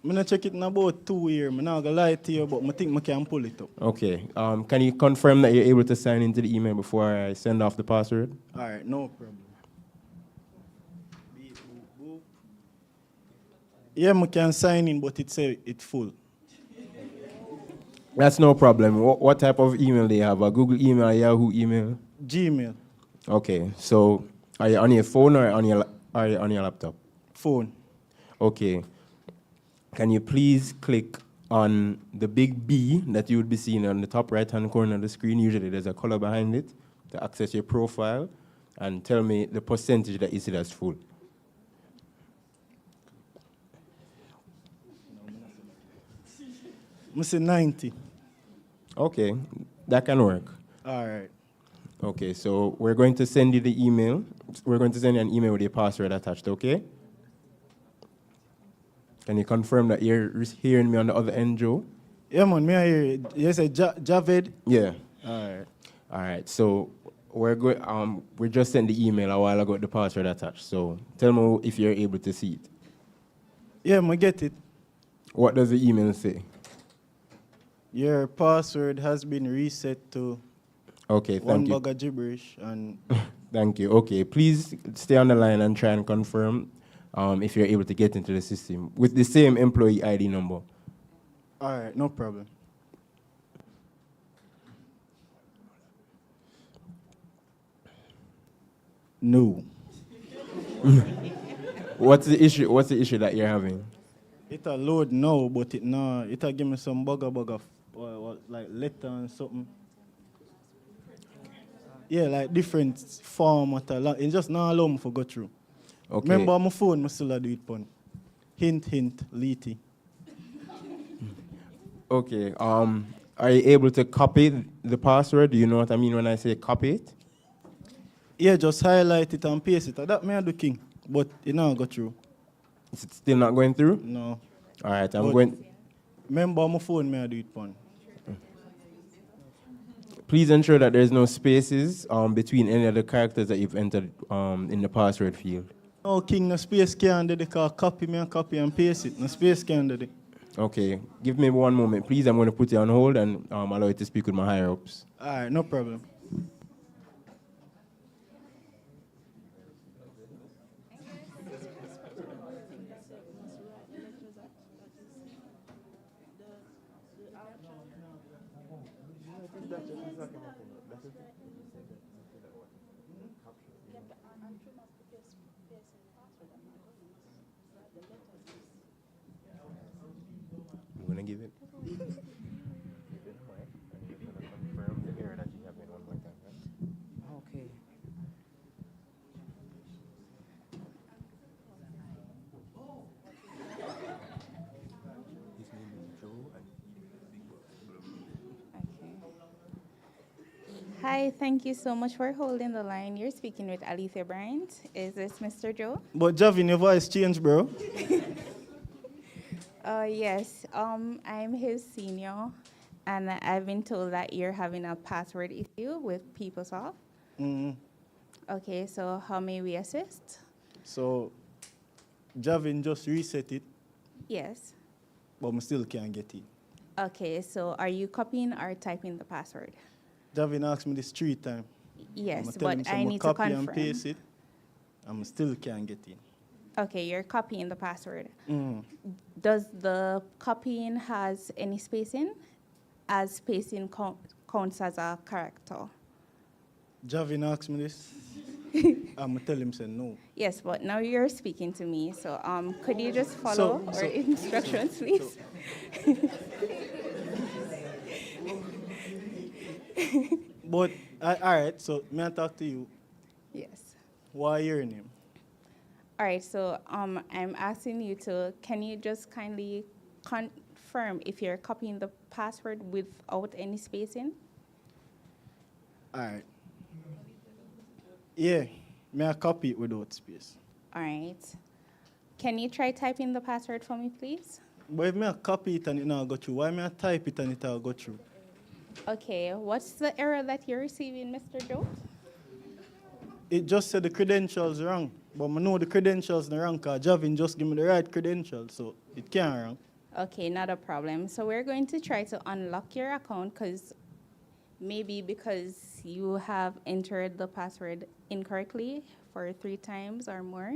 Speaker 7: I'm going to check it in about 2 years. I'm not going to lie to you, but I think I can pull it up.
Speaker 14: Okay, can you confirm that you're able to sign into the email before I send off the password?
Speaker 7: All right, no problem. Yeah, I can sign in, but it says it's full.
Speaker 14: That's no problem. What type of email do you have? A Google email, a Yahoo email?
Speaker 7: Gmail.
Speaker 14: Okay, so are you on your phone or are you on your laptop?
Speaker 7: Phone.
Speaker 14: Okay. Can you please click on the big B that you would be seeing on the top right-hand corner of the screen? Usually there's a color behind it to access your profile, and tell me the percentage that you see that's full.
Speaker 7: I say 90.
Speaker 14: Okay, that can work.
Speaker 7: All right.
Speaker 14: Okay, so we're going to send you the email. We're going to send you an email with your password attached, okay? Can you confirm that you're hearing me on the other end, Joe?
Speaker 7: Yeah, man, me I hear you. You say Javed?
Speaker 14: Yeah.
Speaker 7: All right.
Speaker 14: All right, so we just sent the email a while ago with the password attached, so tell me if you're able to see it.
Speaker 7: Yeah, I get it.
Speaker 14: What does the email say?
Speaker 7: Your password has been reset to
Speaker 14: Okay,
Speaker 7: one
Speaker 14: thank you.
Speaker 7: bag of gibberish and
Speaker 14: Thank you. Okay, please stay on the line and try and confirm if you're able to get into the system with the same employee ID number.
Speaker 7: all right, no problem. No.
Speaker 14: What's the issue? What's the issue that you're having?
Speaker 7: It a load now, but it a give me some bugger like letter and something. Yeah, like different format. It just not allow me to go through.
Speaker 14: Okay.
Speaker 7: Remember on my phone, I still do it pon. Hint, Leety.
Speaker 14: Okay. Are you able to copy the password? Do you know what I mean when I say copy it?
Speaker 7: Yeah, just highlight it and paste it. That may I do king, but it not go through.
Speaker 14: Is it still not going through?
Speaker 7: No.
Speaker 14: All right, I'm
Speaker 7: But
Speaker 14: going.
Speaker 7: Remember on my phone, may I do it pon.
Speaker 14: Please ensure that there's no spaces between any of the characters that you've entered in the password field.
Speaker 7: No king, no space can do it, cause copy and paste it. No space can do it.
Speaker 14: Okay, give me 1 moment, please. I'm going to put you on hold and allow you to speak with my higher ups.
Speaker 7: All right, no problem.
Speaker 14: You want to give it?
Speaker 1: Okay.
Speaker 3: Hi, thank you so much for holding the line. You're speaking with Alethea Bryant. Is this Mr. Joe?
Speaker 7: But Javin, your voice changed, bro.
Speaker 3: Yes, I'm his senior, and I've been told that you're having a password issue with PeopleSoft.
Speaker 7: Mm.
Speaker 3: Okay, so how may we assist?
Speaker 7: So, Javin just reset it,
Speaker 3: Yes.
Speaker 7: but I still can't get it.
Speaker 3: Okay, so are you copying or typing the password?
Speaker 7: Javin asked me this 3 times.
Speaker 3: Yes,
Speaker 7: tell him
Speaker 3: but
Speaker 7: some
Speaker 3: I
Speaker 7: more
Speaker 3: need to
Speaker 7: copy and
Speaker 3: confirm.
Speaker 7: paste it. I still can't get in.
Speaker 3: Okay, you're copying the password.
Speaker 7: Mm.
Speaker 3: Does the copying has any spacing? As spacing counts as a character.
Speaker 7: Javin asked me this. I'm going to tell him, say no.
Speaker 3: Yes, but now you're speaking to me, so could you just follow our instructions, please?
Speaker 7: But, all right, so may I talk to you?
Speaker 3: Yes.
Speaker 7: Why your name?
Speaker 3: All right, so I'm asking you to, can you just kindly confirm if you're copying the password without any spacing?
Speaker 7: All right. Yeah, may I copy it without space?
Speaker 3: All right. Can you try typing the password for me, please?
Speaker 7: But if me I copy it and it not go through, why me I type it and it will go through?
Speaker 3: Okay, what's the error that you're receiving, Mr. Joe?
Speaker 7: It just said the credentials wrong. But I know the credentials are wrong because Javin just give me the right credentials, so it can't wrong.
Speaker 3: Okay, not a problem. So we're going to try to unlock your account because you have entered the password incorrectly for 3 times or more,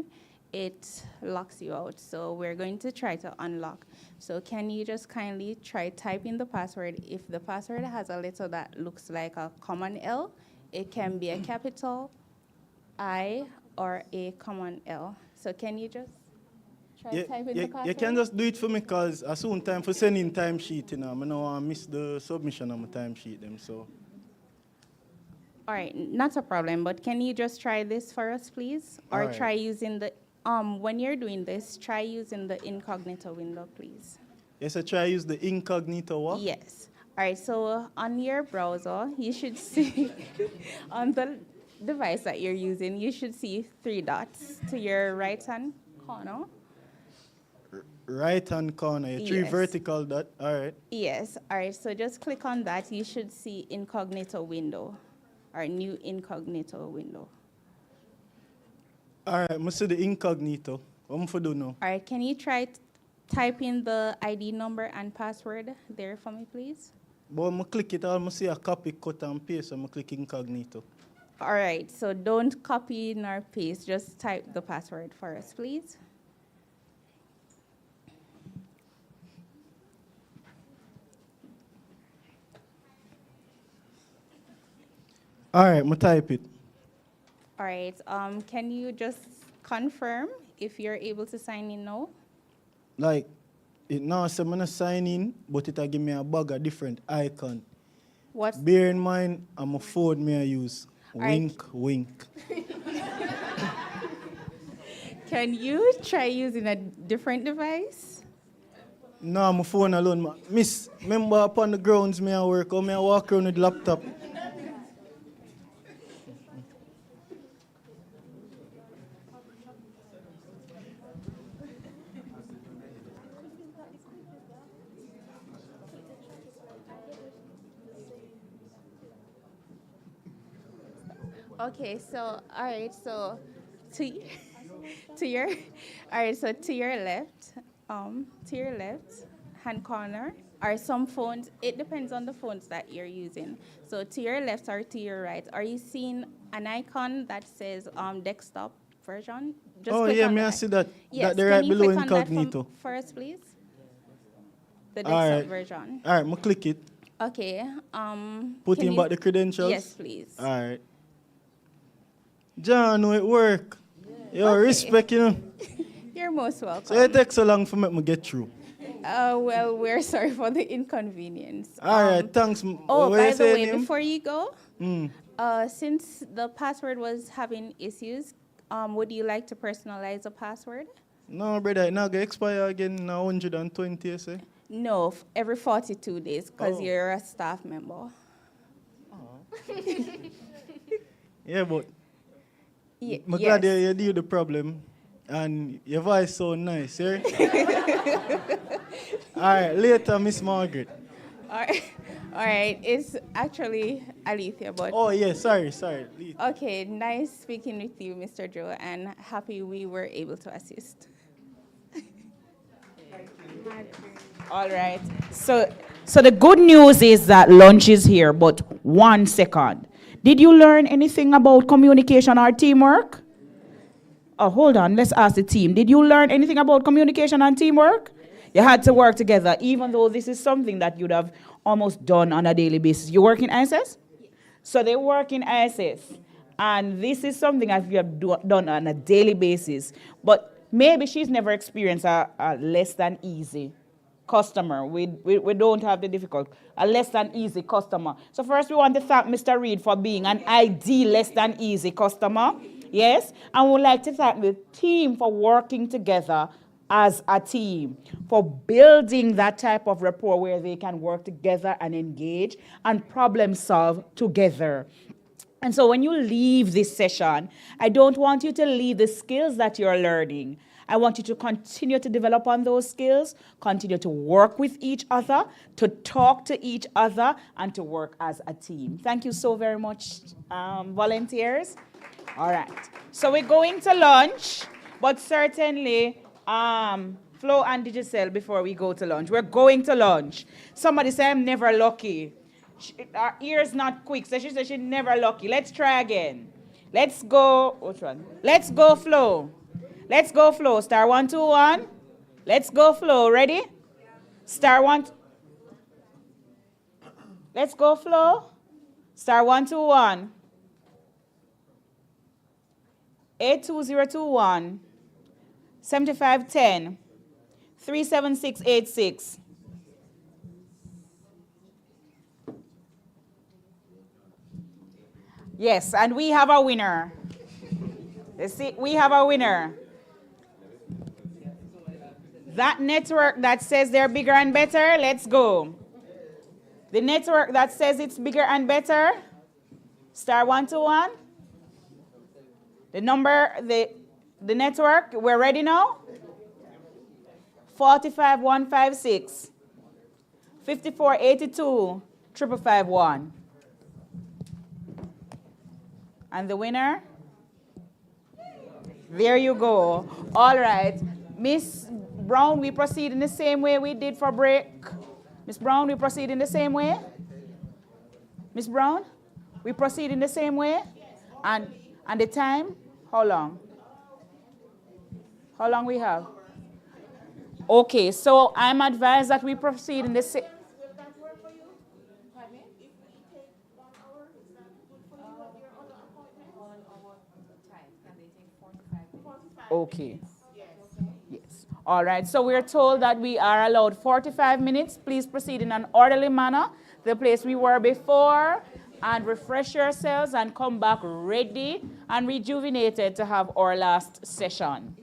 Speaker 3: it locks you out. So we're going to try to unlock. So can you just kindly try typing the password? If the password has a letter that looks like a common L, it can be a capital I or a common L. So can you just try typing the password?
Speaker 7: You can just do it for me because as soon time for sending timesheet, I don't want to miss the submission of my timesheet them, so.
Speaker 3: All right, not a problem, but can you just try this for us, please? Or
Speaker 7: All
Speaker 3: try using the, when you're doing this, try using the incognito window, please.
Speaker 7: Yes, I try use the incognito what?
Speaker 3: Yes. All right, so on your browser, you should see on the device that you're using, you should see 3 dots to your right-hand corner.
Speaker 7: Right-hand corner, 3
Speaker 3: Yes.
Speaker 7: vertical dot. All right.
Speaker 3: Yes, all right, so just click on that. You should see incognito window, or new incognito window.
Speaker 7: All right, I see the incognito. What am I do now?
Speaker 3: All right, can you try type in the ID number and password there for me, please?
Speaker 7: But I'm click it, I see a copy, cut and paste, so I'm click incognito.
Speaker 3: All right, so don't copy nor paste, just type the password for us, please.
Speaker 7: All right, I'm type it.
Speaker 3: All right, can you just confirm if you're able to sign in now?
Speaker 7: Like, it now says I'm gonna sign in, but it'll give me a bag of different icon.
Speaker 3: What?
Speaker 7: Bear in mind, I'm a phone me I use.
Speaker 3: right.
Speaker 7: Wink, wink.
Speaker 3: Can you try using a different device?
Speaker 7: No, my phone alone. Miss, remember upon the grounds me I work, or me I walk around with laptop.
Speaker 3: Okay, so all right, so to to your all right, so to your left hand corner are some phones. It depends on the phones that you're using. So to your left or to your right, are you seeing an icon that says desktop version? Just
Speaker 7: Oh
Speaker 3: click
Speaker 7: yeah,
Speaker 3: on
Speaker 7: me I
Speaker 3: that.
Speaker 7: see that.
Speaker 3: Yes,
Speaker 7: That the
Speaker 3: can
Speaker 7: right
Speaker 3: you
Speaker 7: below
Speaker 3: click on that
Speaker 7: incognito.
Speaker 3: first, please? The
Speaker 7: All
Speaker 3: desktop
Speaker 7: right.
Speaker 3: version.
Speaker 7: All right, I'm click it.
Speaker 3: Okay.
Speaker 7: Put
Speaker 3: can
Speaker 7: in
Speaker 3: you-
Speaker 7: back the credentials.
Speaker 3: Yes, please.
Speaker 7: All right. John, know it work. Yo,
Speaker 3: Okay.
Speaker 7: respect, you know.
Speaker 3: You're most welcome.
Speaker 7: So it takes so long for me to get through.
Speaker 3: Well, we're sorry for the inconvenience.
Speaker 7: All right, thanks.
Speaker 3: Oh,
Speaker 7: What
Speaker 3: by
Speaker 7: you
Speaker 3: the
Speaker 7: say,
Speaker 3: way,
Speaker 7: name?
Speaker 3: before you go,
Speaker 7: Mm.
Speaker 3: since the password was having issues, would you like to personalize the password?
Speaker 7: No, brother, it not going to expire again in 120, you say?
Speaker 3: No, every 42 days, because
Speaker 7: Oh.
Speaker 3: you're a staff member.
Speaker 7: Yeah, but
Speaker 3: Ye-
Speaker 7: I'm glad
Speaker 3: yes.
Speaker 7: you deal with the problem. And your voice so nice, yeah? All right, later, Miss Margaret.
Speaker 3: All right, it's actually Alethea, but...
Speaker 7: Oh, yeah, sorry.
Speaker 3: Okay, nice speaking with you, Mr. Joe, and happy we were able to assist.
Speaker 1: All right. So the good news is that lunch is here, but 1 second. Did you learn anything about communication or teamwork? Oh, hold on. Let's ask the team. Did you learn anything about communication and teamwork? You had to work together, even though this is something that you'd have almost done on a daily basis. You work in ISS? So they work in ISS. And this is something that you have done on a daily basis. But maybe she's never experienced a less than easy customer. We don't have the difficult, a less than easy customer. So first we want to thank Mr. Reed for being an ideal less than easy customer. Yes, and we would like to thank the team for working together as a team, for building that type of rapport where they can work together and engage and problem solve together. And so when you leave this session, I don't want you to leave the skills that you're learning. I want you to continue to develop on those skills, continue to work with each other, to talk to each other, and to work as a team. Thank you so very much, volunteers. All right. So we're going to lunch, but certainly, Flo and Digicel, before we go to lunch, we're going to lunch. Somebody say, I'm never lucky. Our ear's not quick, so she said she's never lucky. Let's try again. Let's go. Which one? Let's go, Flo. Let's go, Flo. Star 1, 2, 1. Let's go, Flo. Ready? Star 1. Let's go, Flo. Star 1, 2, 1. 82021 7510 37686. Yes, and we have a winner. Let's see, we have a winner. That network that says they're bigger and better, let's go. The network that says it's bigger and better, star 121. The number, the network, we're ready now? 45156, 5482, 5551. And the winner? There you go. All right. Miss Brown, we proceed in the same way we did for break. Miss Brown, we proceed in the same way? Miss Brown, we proceed in the same way? And the time? How long? How long we have? Okay, so I'm advised that we proceed in the same. Okay. Yes. All right, so we're told that we are allowed 45 minutes. Please proceed in an orderly manner, the place we were before, and refresh yourselves and come back ready and rejuvenated to have our last session.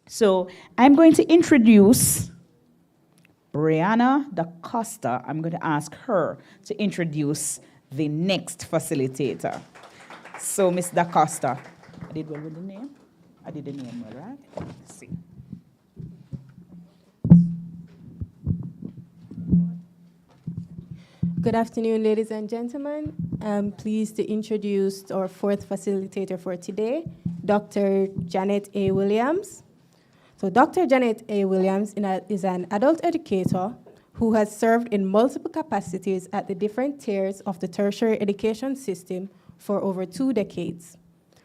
Speaker 1: So I'm going to introduce Brianna Da Costa. I'm going to ask her to introduce the next facilitator. So, Ms. Da Costa. I did well with the name? I did the name well, right? Let's see.
Speaker 18: Good afternoon, ladies and gentlemen. I'm pleased to introduce our fourth facilitator for today, Dr. Janet A. Williams. So Dr. Janet A. Williams is an adult educator who has served in multiple capacities at the different tiers of the tertiary education system for over 2 decades.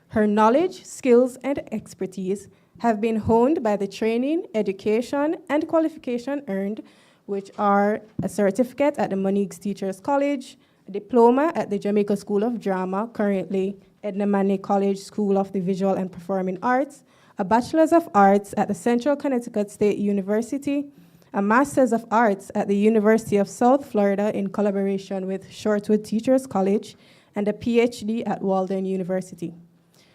Speaker 18: Her knowledge, skills, and expertise have been honed by the training, education, and qualification earned, which are a certificate at the Monique's Teachers College, a diploma at the Jamaica School of Drama, currently Edna Manley College School of the Visual and Performing Arts, a Bachelor's of Arts at the Central Connecticut State University, a Master's of Arts at the University of South Florida in collaboration with Shortwood Teachers College, and a PhD at Walden University.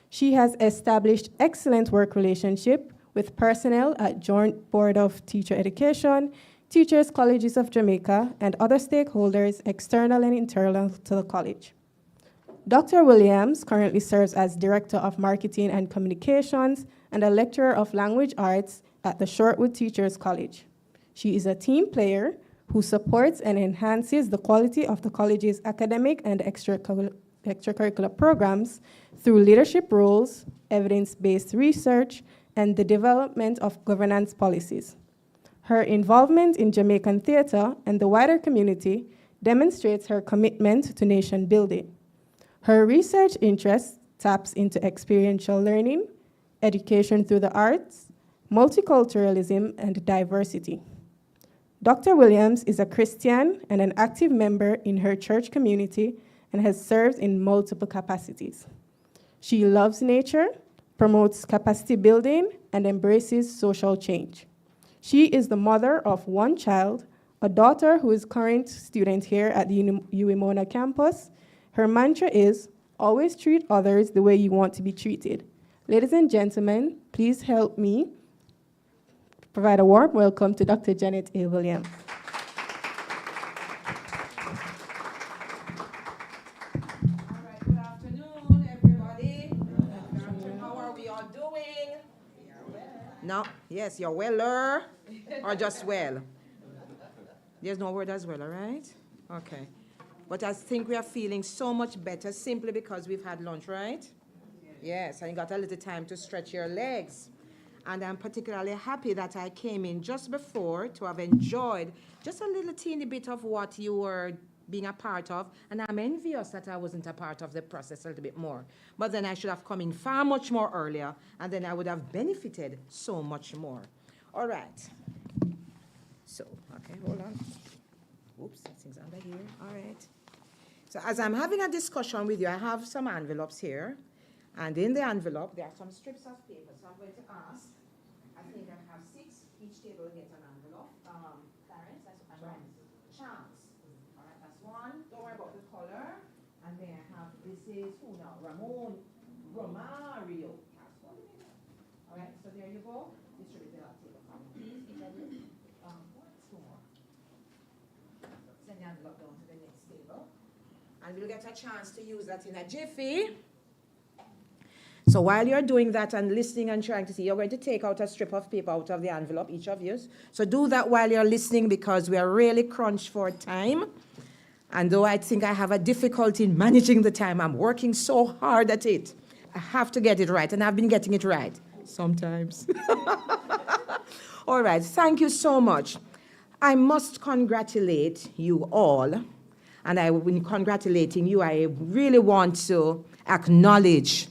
Speaker 18: She has established excellent work relationship with personnel at Joint Board of Teacher Education, Teachers Colleges of Jamaica, and other stakeholders, external and internal to the college. Dr. Williams currently serves as Director of Marketing and Communications and a Lecturer of Language Arts at the Shortwood Teachers College. She is a team player who supports and enhances the quality of the college's academic and extracurricular programs through leadership roles, evidence-based research, and the development of governance policies. Her involvement in Jamaican theater and the wider community demonstrates her commitment to nation building. Her research interest taps into experiential learning, education through the arts, multiculturalism, and diversity. Dr. Williams is a Christian and an active member in her church community and has served in multiple capacities. She loves nature, promotes capacity building, and embraces social change. She is the mother of 1 child, a daughter who is current student here at the UWMONA campus. Her mantra is, always treat others the way you want to be treated. Ladies and gentlemen, please help me provide a warm welcome to Dr. Janet A. Williams.
Speaker 15: Good afternoon, everybody. How are we all doing? No, yes, you're weller or just well? There's no word as well, all right? Okay. But I think we are feeling so much better simply because we've had lunch, right? Yes, and you got a little time to stretch your legs. And I'm particularly happy that I came in just before to have enjoyed just a little teeny bit of what you were being a part of. And I'm envious that I wasn't a part of the process a little bit more. But then I should have come in far much more earlier, and then I would have benefited so much more. All right. So, okay, hold on. Oops, that thing's under here. All right. So as I'm having a discussion with you, I have some envelopes here. And in the envelope, there are some strips of paper. So I'm going to ask, I think I have 6. Each table gets an envelope. Clarence, that's right. Chance. All right, that's 1. Don't worry about the color. And then I have, this is who now? Romario. All right, so there you go. Distribute that table for me, please. Each of you. 2 more. Send the envelope down to the next table. And we'll get a chance to use that in a jiffy. So while you're doing that and listening and trying to see, you're going to take out a strip of paper out of the envelope, each of you. So do that while you're listening because we are really crunched for time. And though I think I have a difficulty in managing the time, I'm working so hard at it. I have to get it right, and I've been getting it right sometimes. All right, thank you so much. I must congratulate you all. And in congratulating you, I really want to acknowledge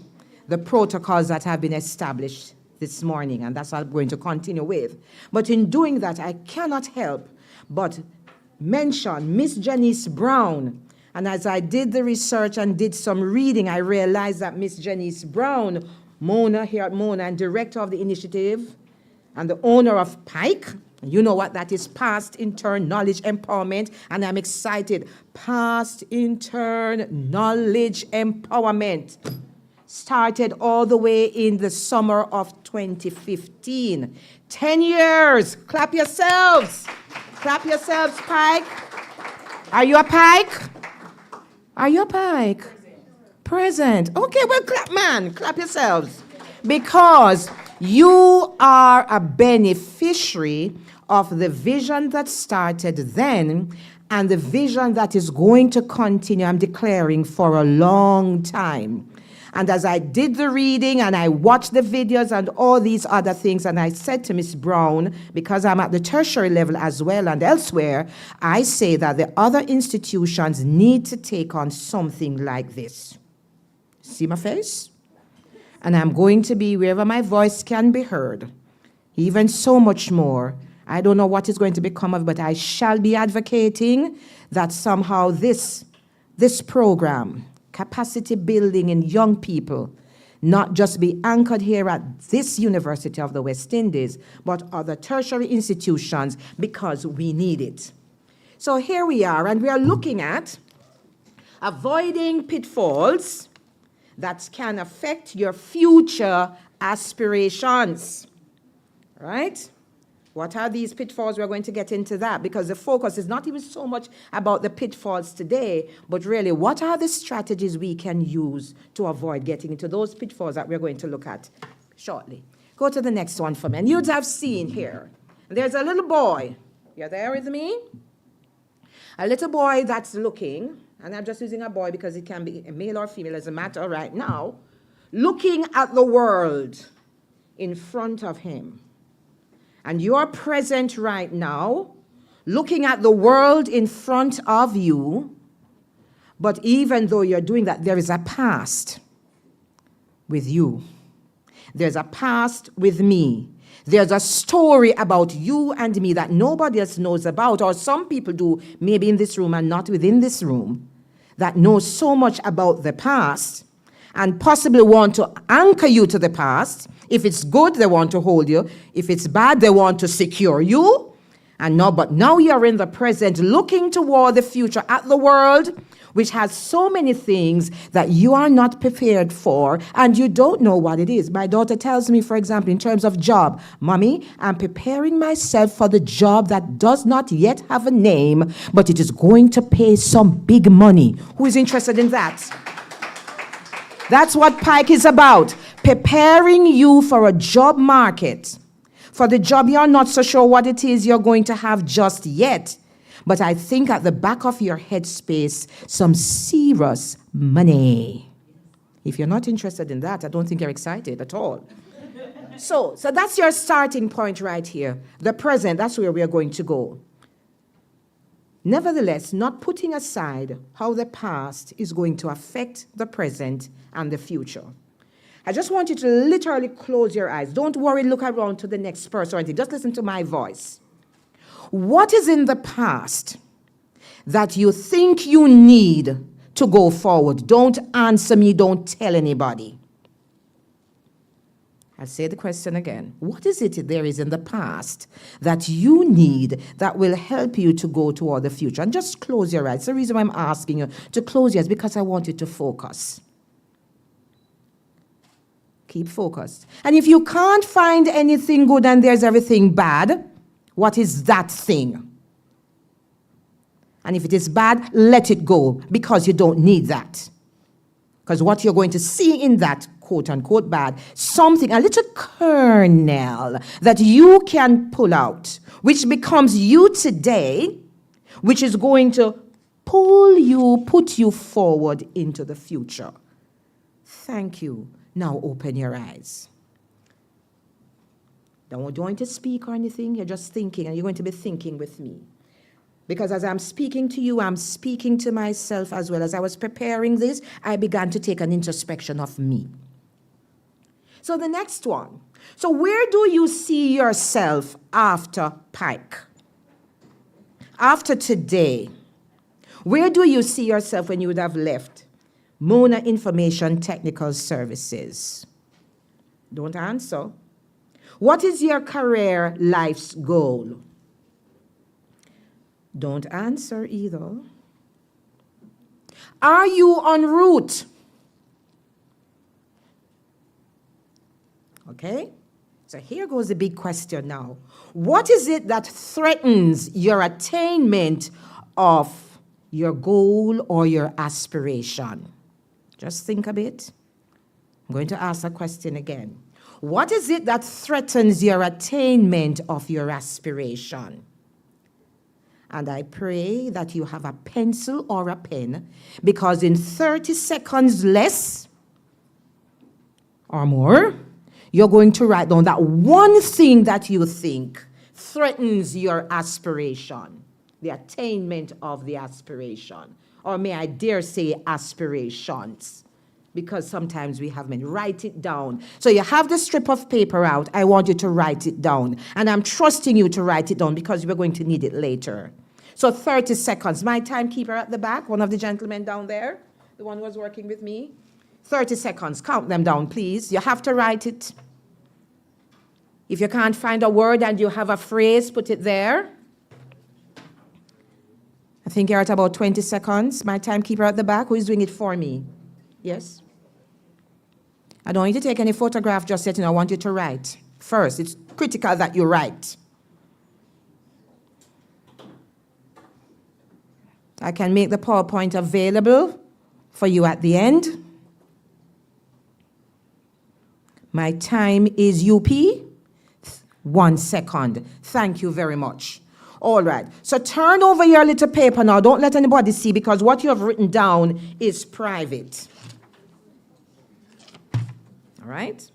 Speaker 15: the protocols that have been established this morning, and that's what I'm going to continue with. But in doing that, I cannot help but mention Miss Janice Brown. And as I did the research and did some reading, I realized that Miss Janice Brown, Mona here at Mona, and director of the initiative, and the owner of PIKE, you know what that is, Past Intern Knowledge Empowerment, and I'm excited. Past Intern Knowledge Empowerment.
Speaker 19: started all the way in the summer of 2015. 10 years. Clap yourselves. Clap yourselves, Pike. Are you a Pike? Are you a Pike? Present. Okay, well, clap, man. Clap yourselves. Because you are a beneficiary of the vision that started then and the vision that is going to continue, I'm declaring, for a long time. And as I did the reading and I watched the videos and all these other things, and I said to Ms. Brown, because I'm at the tertiary level as well and elsewhere, I say that the other institutions need to take on something like this. See my face? And I'm going to be wherever my voice can be heard, even so much more. I don't know what is going to become of it, but I shall be advocating that somehow this program, capacity building in young people, not just be anchored here at this University of the West Indies, but other tertiary institutions, because we need it. So here we are, and we are looking at avoiding pitfalls that can affect your future aspirations, right? What are these pitfalls? We're going to get into that, because the focus is not even so much about the pitfalls today, but really what are the strategies we can use to avoid getting into those pitfalls that we're going to look at shortly. Go to the next one for me. And you'd have seen here, there's a little boy. You're there with me? A little boy that's looking, and I'm just using a boy because it can be a male or female, as a matter right now, looking at the world in front of him. And you're present right now, looking at the world in front of you, but even though you're doing that, there is a past with you. There's a past with me. There's a story about you and me that nobody else knows about, or some people do, maybe in this room and not within this room, that know so much about the past and possibly want to anchor you to the past. If it's good, they want to hold you. If it's bad, they want to secure you. But now you're in the present, looking toward the future at the world, which has so many things that you are not prepared for, and you don't know what it is. My daughter tells me, for example, in terms of job, Mommy, I'm preparing myself for the job that does not yet have a name, but it is going to pay some big money. Who is interested in that? That's what PIKE is about, preparing you for a job market, for the job you're not so sure what it is you're going to have just yet. But I think at the back of your headspace, some serious money. If you're not interested in that, I don't think you're excited at all. So that's your starting point right here. The present, that's where we are going to go. Nevertheless, not putting aside how the past is going to affect the present and the future. I just want you to literally close your eyes. Don't worry, look around to the next person or anything. Just listen to my voice. What is in the past that you think you need to go forward? Don't answer me, don't tell anybody. I'll say the question again. What is it there is in the past that you need that will help you to go toward the future? And just close your eyes. The reason why I'm asking you to close your eyes, because I want you to focus. Keep focused. And if you can't find anything good and there's everything bad, what is that thing? And if it is bad, let it go, because you don't need that. Because what you're going to see in that quote-unquote bad, something, a little kernel that you can pull out, which becomes you today, which is going to put you forward into the future. Thank you. Now open your eyes. Don't want to speak or anything. You're just thinking, and you're going to be thinking with me. Because as I'm speaking to you, I'm speaking to myself as well. As I was preparing this, I began to take an introspection of me. So the next one. So where do you see yourself after PIKE? After today, where do you see yourself when you would have left Mona Information Technical Services? Don't answer. What is your career life's goal? Don't answer either. Are you en route Okay? So here goes the big question now. What is it that threatens your attainment of your goal or your aspiration? Just think a bit. I'm going to ask a question again. What is it that threatens your attainment of your aspiration? And I pray that you have a pencil or a pen, because in 30 seconds less or more, you're going to write down that one thing that you think threatens your aspiration, the attainment of the aspiration. Or may I dare say aspirations, because sometimes we have many. Write it down. So you have the strip of paper out. I want you to write it down. And I'm trusting you to write it down because we're going to need it later. So 30 seconds. My timekeeper at the back, one of the gentlemen down there, the one who was working with me. 30 seconds. Count them down, please. You have to write it. If you can't find a word and you have a phrase, put it there. I think you're at about 20 seconds. My timekeeper at the back, who is doing it for me? Yes? I don't want you to take any photograph just yet, and I want you to write. First, it's critical that you write. I can make the PowerPoint available for you at the end. My time is UP. 1 second. Thank you very much. All right. So turn over your little paper now. Don't let anybody see, because what you have written down is private. All right?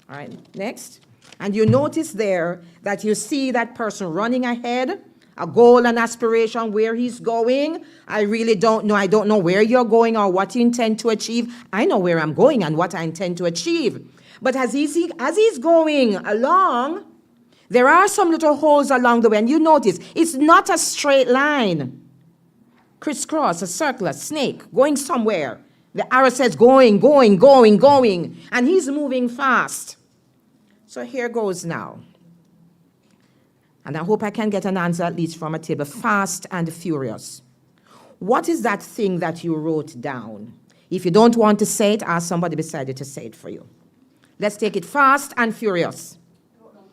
Speaker 19: All right. Next. And you notice there that you see that person running ahead, a goal and aspiration, where he's going. I really don't know. I don't know where you're going or what you intend to achieve. I know where I'm going and what I intend to achieve. But as he's going along, there are some little holes along the way. And you notice, it's not a straight line. Crisscross, a circle, a snake, going somewhere. The arrow says going, going, going, going. And he's moving fast. So here goes now. And I hope I can get an answer at least from a table. Fast and furious. What is that thing that you wrote down? If you don't want to say it, ask somebody beside you to say it for you. Let's take it. Fast and furious.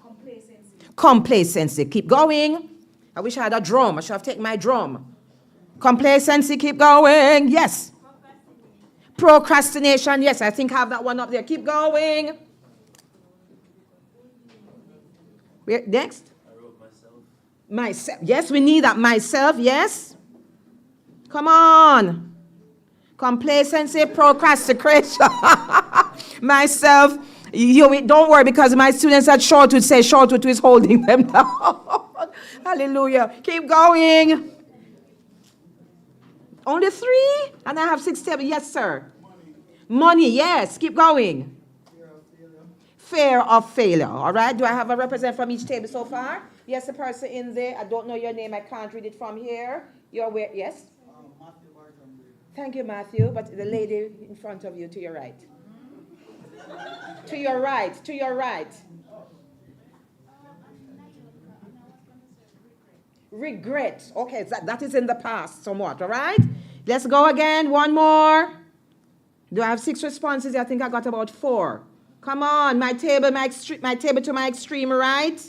Speaker 19: Complacency. Complacency. Keep going. I wish I had a drum. I should have taken my drum. Complacency. Keep going. Yes. Procrastination. Yes, I think I have that one up there. Keep going. Next. Myself. Yes, we need that. Myself, yes. Come on. Complacency, procrastination. Myself. Don't worry, because my students at Shortwood say Shortwood is holding them down. Hallelujah. Keep going. Only 3? And I have 6 tables. Yes, sir. Money, yes. Keep going. Fear of failure. All right. Do I have a representative from each table so far? Yes, the person in there. I don't know your name. I can't read it from here. You're where? Yes? Thank you, Matthew. But the lady in front of you, to your right. To your right. To your right. Regret. Okay, that is in the past somewhat. All right. Let's go again. One more. Do I have 6 responses? I think I got about 4. Come on, my table to my extreme right.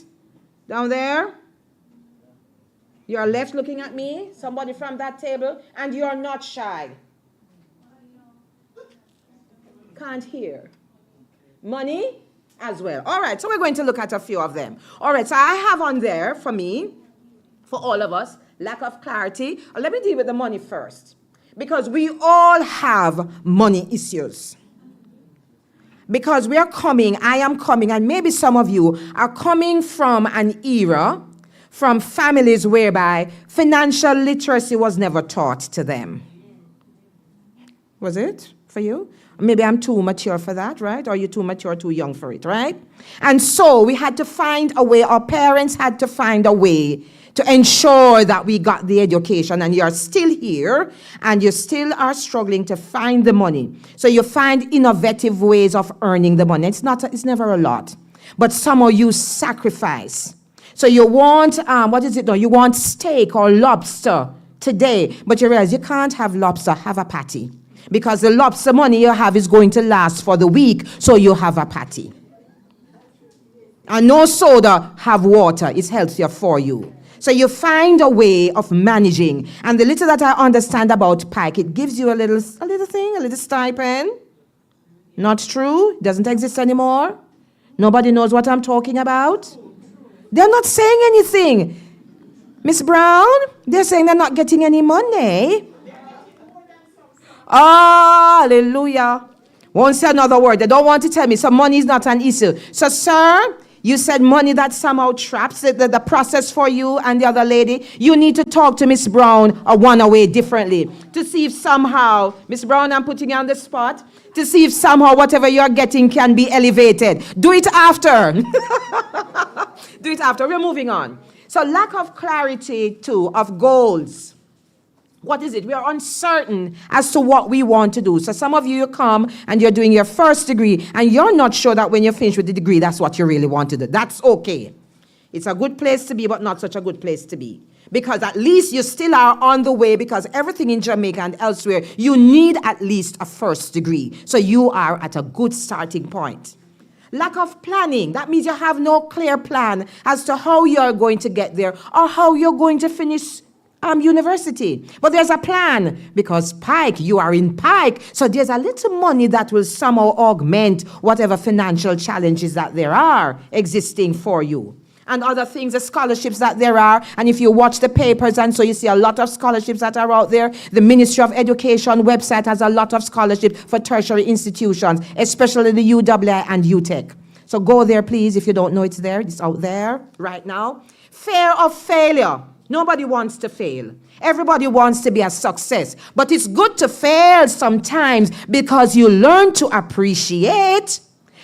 Speaker 19: Down there. You're left looking at me. Somebody from that table. And you're not shy. Can't hear. Money as well. All right, so we're going to look at a few of them. All right, so I have on there for me, for all of us, lack of clarity. Let me deal with the money first. Because we all have money issues. Because we are coming, I am coming, and maybe some of you are coming from an era, from families whereby financial literacy was never taught to them. Was it for you? Maybe I'm too mature for that, right? Or you're too mature, too young for it, right? And so we had to find a way, our parents had to find a way to ensure that we got the education, and you're still here and you still are struggling to find the money. So you find innovative ways of earning the money. It's never a lot, but somehow you sacrifice. So you want, you want steak or lobster today, but you realize you can't have lobster, have a patty. Because the lobster money you have is going to last for the week, so you have a patty. And no soda, have water. It's healthier for you. So you find a way of managing. And the little that I understand about PIKE, it gives you a little thing, a little stipend. Not true. It doesn't exist anymore. Nobody knows what I'm talking about. They're not saying anything. Miss Brown, they're saying they're not getting any money. Hallelujah. Won't say another word. They don't want to tell me. So money is not an issue. So, sir, you said money that somehow traps the process for you and the other lady. You need to talk to Miss Brown or one away differently to see if somehow, Miss Brown, I'm putting you on the spot, to see if somehow whatever you're getting can be elevated. Do it after. Do it after. We're moving on. So lack of clarity, too, of goals. What is it? We are uncertain as to what we want to do. So some of you come and you're doing your first degree and you're not sure that when you're finished with the degree, that's what you really want to do. That's okay. It's a good place to be, but not such a good place to be. Because at least you still are on the way, because everything in Jamaica and elsewhere, you need at least a first degree. So you are at a good starting point. Lack of planning. That means you have no clear plan as to how you're going to get there or how you're going to finish university. But there's a plan, because PIKE, you are in PIKE, so there's a little money that will somehow augment whatever financial challenges that there are existing for you. And other things, the scholarships that there are. And if you watch the papers, and so you see a lot of scholarships that are out there. The Ministry of Education website has a lot of scholarships for tertiary institutions, especially the UWI and UTech. So go there, please, if you don't know it's there. It's out there right now. Fear of failure. Nobody wants to fail. Everybody wants to be a success. But it's good to fail sometimes, because you learn to appreciate.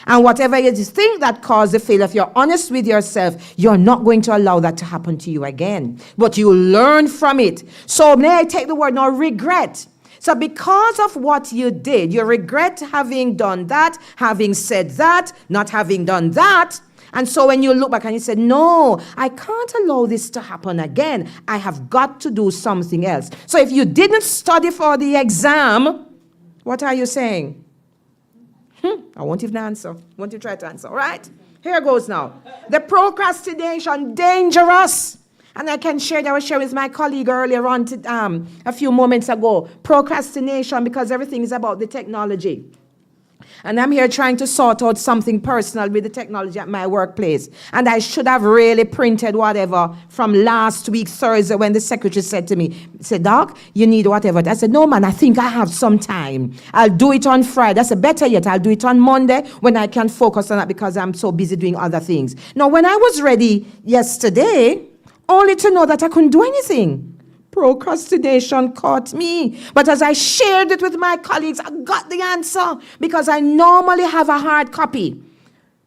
Speaker 19: And whatever you think that caused the failure, if you're honest with yourself, you're not going to allow that to happen to you again. But you learn from it. So may I take the word now, regret. So because of what you did, you regret having done that, having said that, not having done that. And so when you look back and you say, no, I can't allow this to happen again. I have got to do something else. So if you didn't study for the exam, what are you saying? I won't even answer. Won't you try to answer? All right? Here goes now. The procrastination, dangerous. And I can share that I was sharing with my colleague earlier on a few moments ago. Procrastination, because everything is about the technology. And I'm here trying to sort out something personal with the technology at my workplace. And I should have really printed whatever from last week, Thursday, when the secretary said to me, Doc, you need whatever. I said, no, man, I think I have some time. I'll do it on Friday. I said, better yet, I'll do it on Monday when I can focus on that, because I'm so busy doing other things. Now, when I was ready yesterday, only to know that I couldn't do anything. Procrastination caught me. But as I shared it with my colleagues, I got the answer, because I normally have a hard copy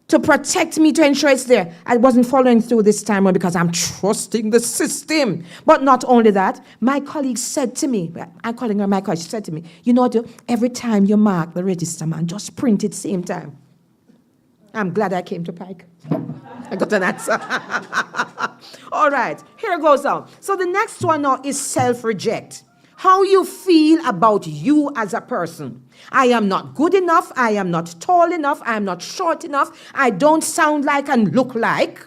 Speaker 19: to protect me, to ensure it's there. I wasn't following through this time because I'm trusting the system. But not only that, my colleague said to me, I'm calling her my colleague, she said to me, you know what, every time you mark the register, man, just print it same time. I'm glad I came to PIKE. I got an answer. All right, here goes on. So the next one now is self-reject. How you feel about you as a person. I am not good enough. I am not tall enough. I am not short enough. I don't sound like and look like.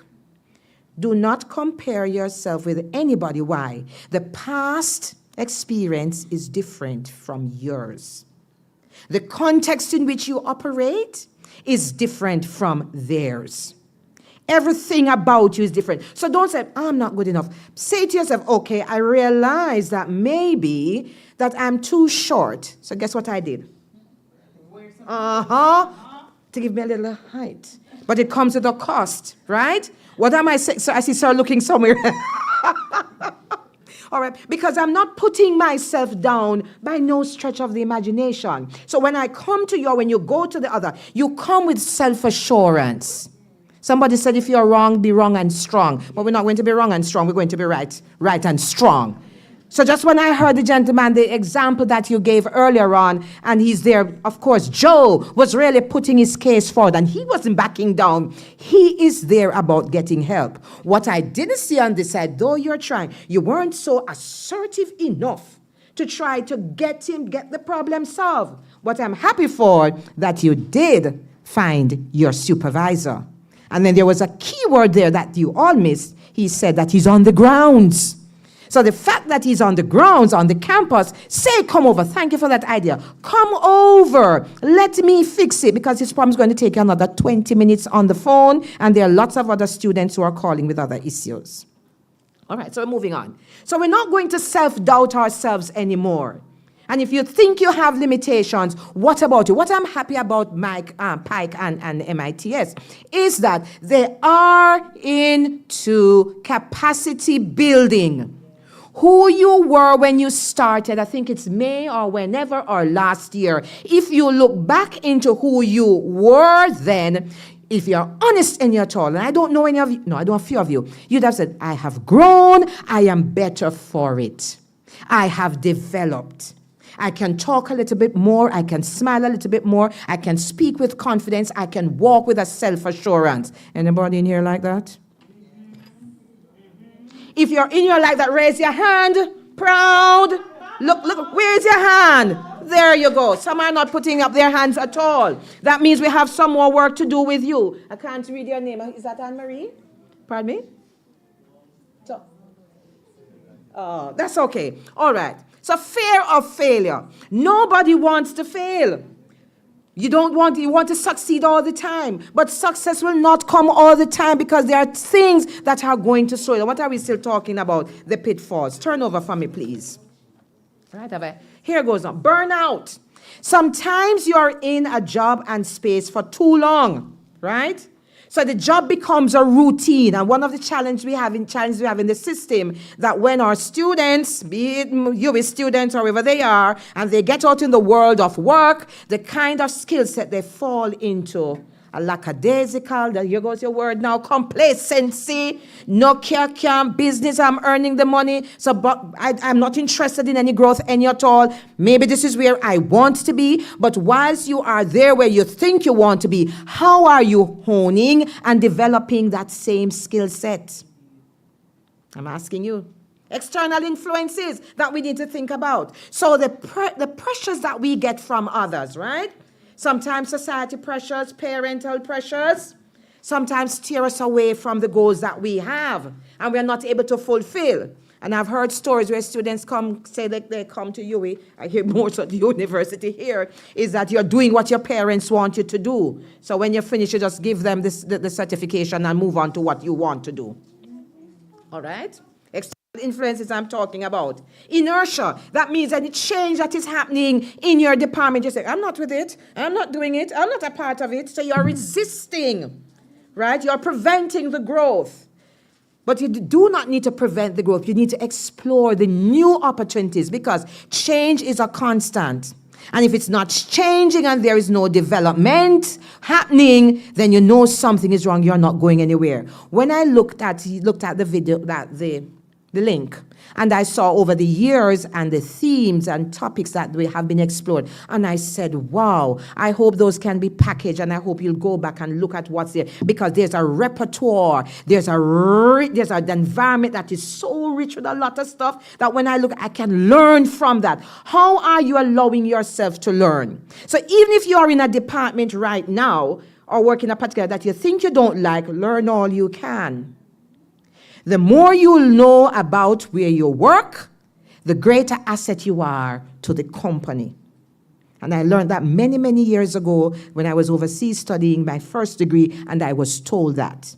Speaker 19: Do not compare yourself with anybody. Why? The past experience is different from yours. The context in which you operate is different from theirs. Everything about you is different. So don't say, I'm not good enough. Say to yourself, okay, I realize that maybe that I'm too short. So guess what I did? To give me a little height. But it comes at a cost, right? What am I saying? So I see Sir looking somewhere. All right, because I'm not putting myself down by no stretch of the imagination. So when I come to you, or when you go to the other, you come with self-assurance. Somebody said, if you're wrong, be wrong and strong. But we're not going to be wrong and strong. We're going to be right and strong. So just when I heard the gentleman, the example that you gave earlier on, and he's there, of course, Joe was really putting his case forward, and he wasn't backing down. He is there about getting help. What I didn't see on this side, though you're trying, you weren't so assertive enough to try to get the problem solved. What I'm happy for, that you did find your supervisor. And then there was a key word there that you all missed. He said that he's on the grounds. So the fact that he's on the grounds, on the campus, say, come over. Thank you for that idea. Come over. Let me fix it, because it's probably going to take another 20 minutes on the phone, and there are lots of other students who are calling with other issues. All right, so we're moving on. So we're not going to self-doubt ourselves anymore. And if you think you have limitations, what about you? What I'm happy about PIKE and MITS is that they are into capacity building. Who you were when you started, I think it's May or whenever or last year, if you look back into who you were then, if you're honest in your all, and I don't know any of you, no, I know a few of you, you'd have said, I have grown, I am better for it. I have developed. I can talk a little bit more, I can smile a little bit more, I can speak with confidence, I can walk with a self-assurance. Anybody in here like that? If you're in here like that, raise your hand. Proud. Look, where's your hand? There you go. Some are not putting up their hands at all. That means we have some more work to do with you. I can't read your name. Is that Anne-Marie? Pardon me? So, that's okay. All right. So fear of failure. Nobody wants to fail. You want to succeed all the time. But success will not come all the time, because there are things that are going to slow you. What are we still talking about? The pitfalls. Turn over for me, please. Right, here goes on. Burnout. Sometimes you're in a job and space for too long, right? So the job becomes a routine. And one of the challenges we have in the system, that when our students, be it UB students or wherever they are, and they get out in the world of work, the kind of skill set they fall into, a lackadaisical, here goes your word now, complacency, no care, business, I'm earning the money, so but I'm not interested in any growth any at all. Maybe this is where I want to be, but whilst you are there where you think you want to be, how are you honing and developing that same skill set? I'm asking you. External influences that we need to think about. So the pressures that we get from others, right? Sometimes society pressures, parental pressures, sometimes tear us away from the goals that we have and we're not able to fulfill. And I've heard stories where students say that they come to UE, I hear most of the university here, is that you're doing what your parents want you to do. So when you finish, you just give them the certification and move on to what you want to do. All right? Influences I'm talking about. Inertia. That means any change that is happening in your department, you say, I'm not with it, I'm not doing it, I'm not a part of it. So you're resisting, right? You're preventing the growth. But you do not need to prevent the growth. You need to explore the new opportunities, because change is a constant. And if it's not changing and there is no development happening, then you know something is wrong. You're not going anywhere. When I looked at the video, the link, and I saw over the years and the themes and topics that we have been explored, and I said, wow, I hope those can be packaged, and I hope you'll go back and look at what's there, because there's a repertoire, there's an environment that is so rich with a lot of stuff that when I look, I can learn from that. How are you allowing yourself to learn? So even if you are in a department right now or work in a particular that you think you don't like, learn all you can. The more you'll know about where you work, the greater asset you are to the company. And I learned that many, many years ago when I was overseas studying my first degree, and I was told that.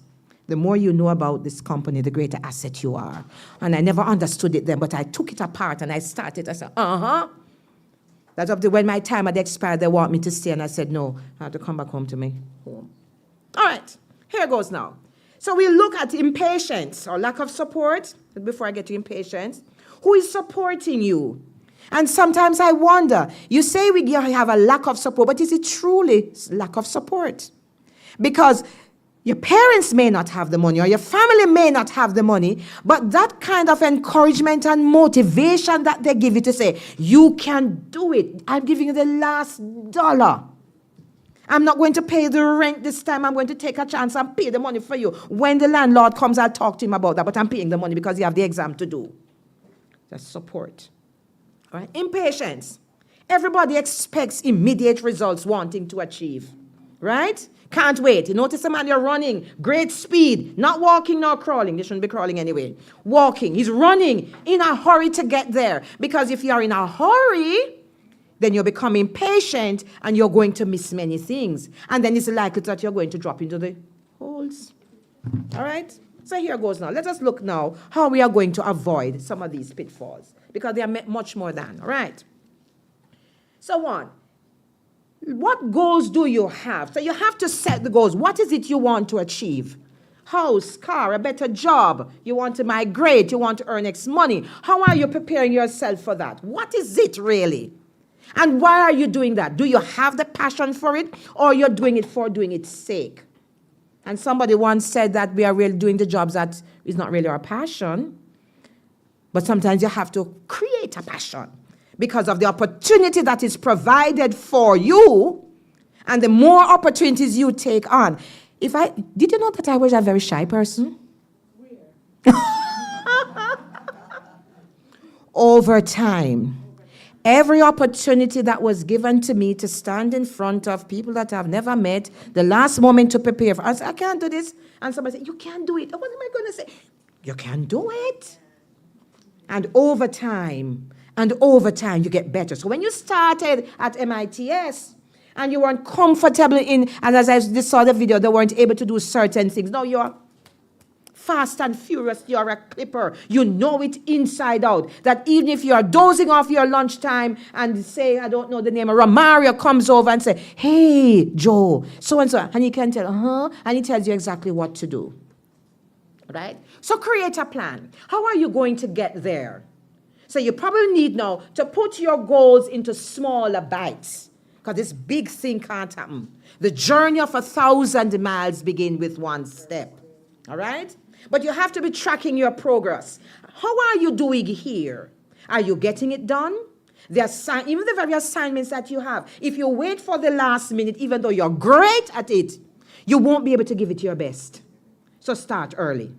Speaker 19: The more you know about this company, the greater asset you are. And I never understood it then, but I took it apart and I started. I said, That's up to when my time had expired, they want me to stay, and I said, no, I have to come back home to me. Home. All right, here goes now. So we look at impatience or lack of support. Before I get to impatience, who is supporting you? And sometimes I wonder, you say we have a lack of support, but is it truly lack of support? Because your parents may not have the money, or your family may not have the money, but that kind of encouragement and motivation that they give you to say, you can do it. I'm giving you the last dollar. I'm not going to pay the rent this time. I'm going to take a chance and pay the money for you. When the landlord comes, I'll talk to him about that, but I'm paying the money because you have the exam to do. That's support. All right? Impatience. Everybody expects immediate results wanting to achieve. right? Can't wait. You notice a man, you're running, great speed, not walking nor crawling. They shouldn't be crawling anyway. Walking. He's running in a hurry to get there. Because if you're in a hurry, then you'll become impatient and you're going to miss many things. And then it's likely that you're going to drop into the holes. All right? So here goes now. Let us look now how we are going to avoid some of these pitfalls. Because they are much more than. All right? So what goals do you have? So you have to set the goals. What is it you want to achieve? House, car, a better job. You want to migrate. You want to earn X money. How are you preparing yourself for that? What is it really? And why are you doing that? Do you have the passion for it, or you're doing it for doing its sake? And somebody once said that we are really doing the jobs that is not really our passion. But sometimes you have to create a passion because of the opportunity that is provided for you, and the more opportunities you take on. Did you know that I was a very shy person? Over time, every opportunity that was given to me to stand in front of people that I've never met, the last moment to prepare for, I said, I can't do this. And somebody said, you can't do it. What am I going to say? You can do it. And over time, you get better. So when you started at MITS and you weren't comfortable and as I just saw the video, they weren't able to do certain things. Now you're fast and furious, you're a clipper. You know it inside out. That even if you're dozing off your lunchtime and say, I don't know the name, Romario comes over and say, hey, Joe, so-and-so. And he can tell, and he tells you exactly what to do. Right? So create a plan. How are you going to get there? So you probably need now to put your goals into smaller bites, because this big thing can't happen. The journey of 1,000 miles begins with one step. All right? But you have to be tracking your progress. How are you doing here? Are you getting it done? Even the very assignments that you have, if you wait for the last minute, even though you're great at it, you won't be able to give it your best. So start early.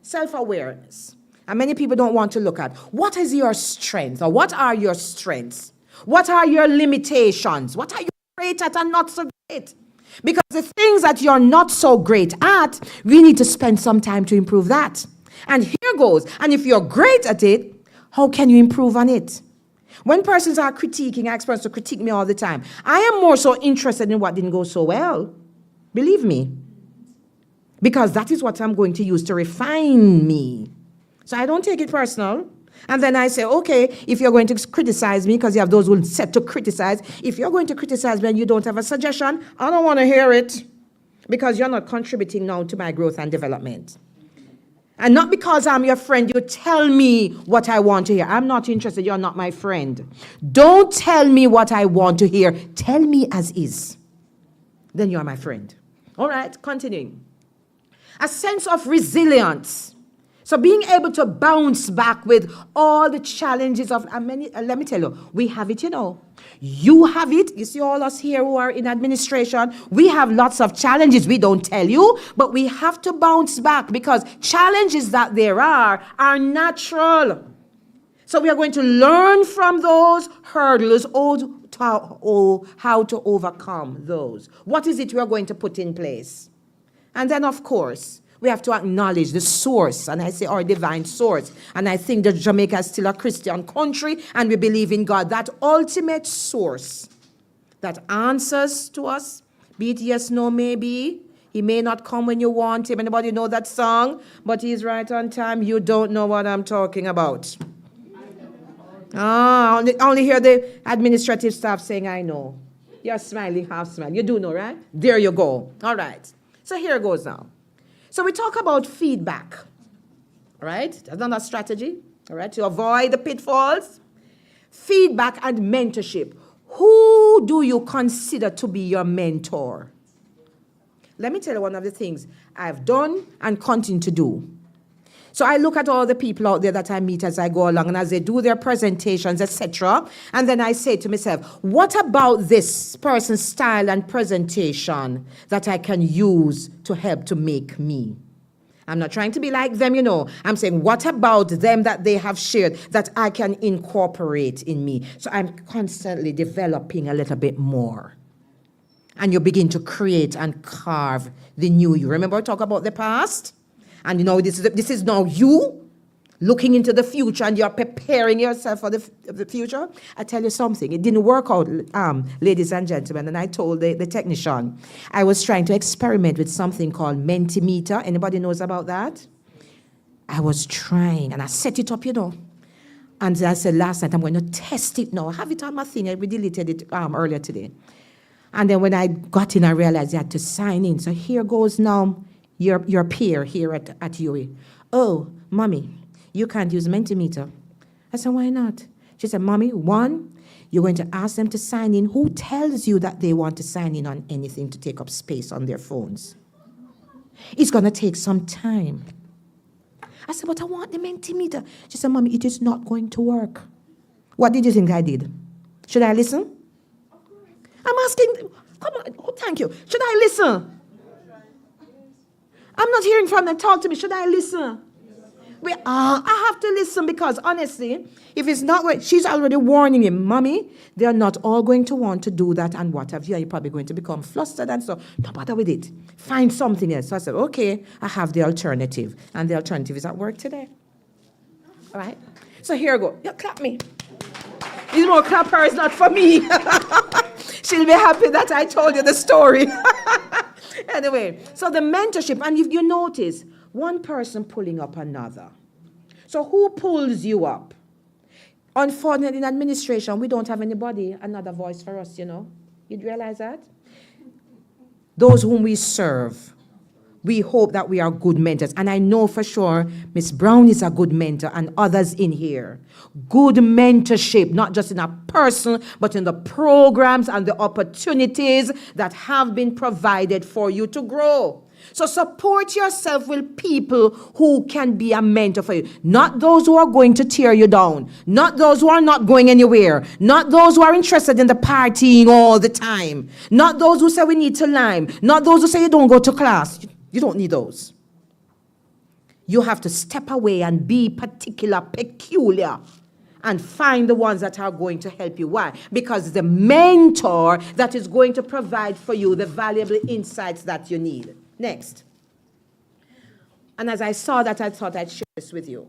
Speaker 19: Self-awareness. And many people don't want to look at what is your strength, or what are your strengths? What are your limitations? What are you great at and not so great? Because the things that you're not so great at, we need to spend some time to improve that. And here goes. And if you're great at it, how can you improve on it? When persons are critiquing, I expect to critique me all the time. I am more so interested in what didn't go so well. Believe me. Because that is what I'm going to use to refine me. So I don't take it personal. And then I say, okay, if you're going to criticize me, because you have those who are set to criticize, if you're going to criticize me and you don't have a suggestion, I don't want to hear it, because you're not contributing now to my growth and development. And not because I'm your friend, you tell me what I want to hear. I'm not interested, you're not my friend. Don't tell me what I want to hear. Tell me as is. Then you're my friend. All right, continuing. A sense of resilience. So being able to bounce back with all the challenges of, let me tell you, we have it, you know. You have it. You see all us here who are in administration, we have lots of challenges. We don't tell you, but we have to bounce back, because challenges that there are natural. So we are going to learn from those hurdles, how to overcome those. What is it we are going to put in place? And then, of course, we have to acknowledge the source, and I say our divine source. And I think that Jamaica is still a Christian country, and we believe in God, that ultimate source that answers to us, be it yes, no, maybe. He may not come when you want him. Anybody know that song? But he's right on time. You don't know what I'm talking about. Only hear the administrative staff saying, I know. You're smiling, half smiling. You do know, right? There you go. All right. So here goes now. So we talk about feedback, all right? That's another strategy, all right, to avoid the pitfalls. Feedback and mentorship. Who do you consider to be your mentor? Let me tell you one of the things I've done and continue to do. So I look at all the people out there that I meet as I go along, and as they do their presentations, etc., and then I say to myself, what about this person's style and presentation that I can use to help to make me? I'm not trying to be like them, you know. I'm saying, what about them that they have shared that I can incorporate in me? So I'm constantly developing a little bit more. And you begin to create and carve the new you. Remember, I talk about the past? And you know, this is now you looking into the future, and you're preparing yourself for the future. I tell you something, it didn't work out, ladies and gentlemen, and I told the technician, I was trying to experiment with something called Mentimeter. Anybody knows about that? I was trying, and I set it up, you know. And I said last night, I'm going to test it now. I have it on my thing. We deleted it earlier today. And then when I got in, I realized I had to sign in. So here goes now your peer here at UE. Oh, Mommy, you can't use Mentimeter. I said, why not? She said, Mommy, one, you're going to ask them to sign in. Who tells you that they want to sign in on anything to take up space on their phones? It's going to take some time. I said, but I want the Mentimeter. She said, Mommy, it is not going to work. What did you think I did? Should I listen? I'm asking, come on, oh, thank you. Should I listen? I'm not hearing from them. Talk to me. Should I listen? I have to listen because honestly, if it's not what she's already warning him, Mommy, they're not all going to want to do that and what have you. You're probably going to become flustered and so. No bother with it. Find something else. So I said, okay, I have the alternative. And the alternative is at work today. All right? So here I go. Yeah, clap me. You know, clap her is not for me. She'll be happy that I told you the story. Anyway, so the mentorship, and if you notice, one person pulling up another. So who pulls you up? Unfortunately, in administration, we don't have anybody, another voice for us, you know. You'd realize that? Those whom we serve, we hope that we are good mentors. And I know for sure Miss Brown is a good mentor and others in here. Good mentorship, not just in a person, but in the programs and the opportunities that have been provided for you to grow. So support yourself with people who can be a mentor for you. Not those who are going to tear you down. Not those who are not going anywhere. Not those who are interested in the partying all the time. Not those who say we need to lime. Not those who say you don't go to class. You don't need those. You have to step away and be peculiar, and find the ones that are going to help you. Why? Because the mentor that is going to provide for you the valuable insights that you need. Next. And as I saw that, I thought I'd share this with you.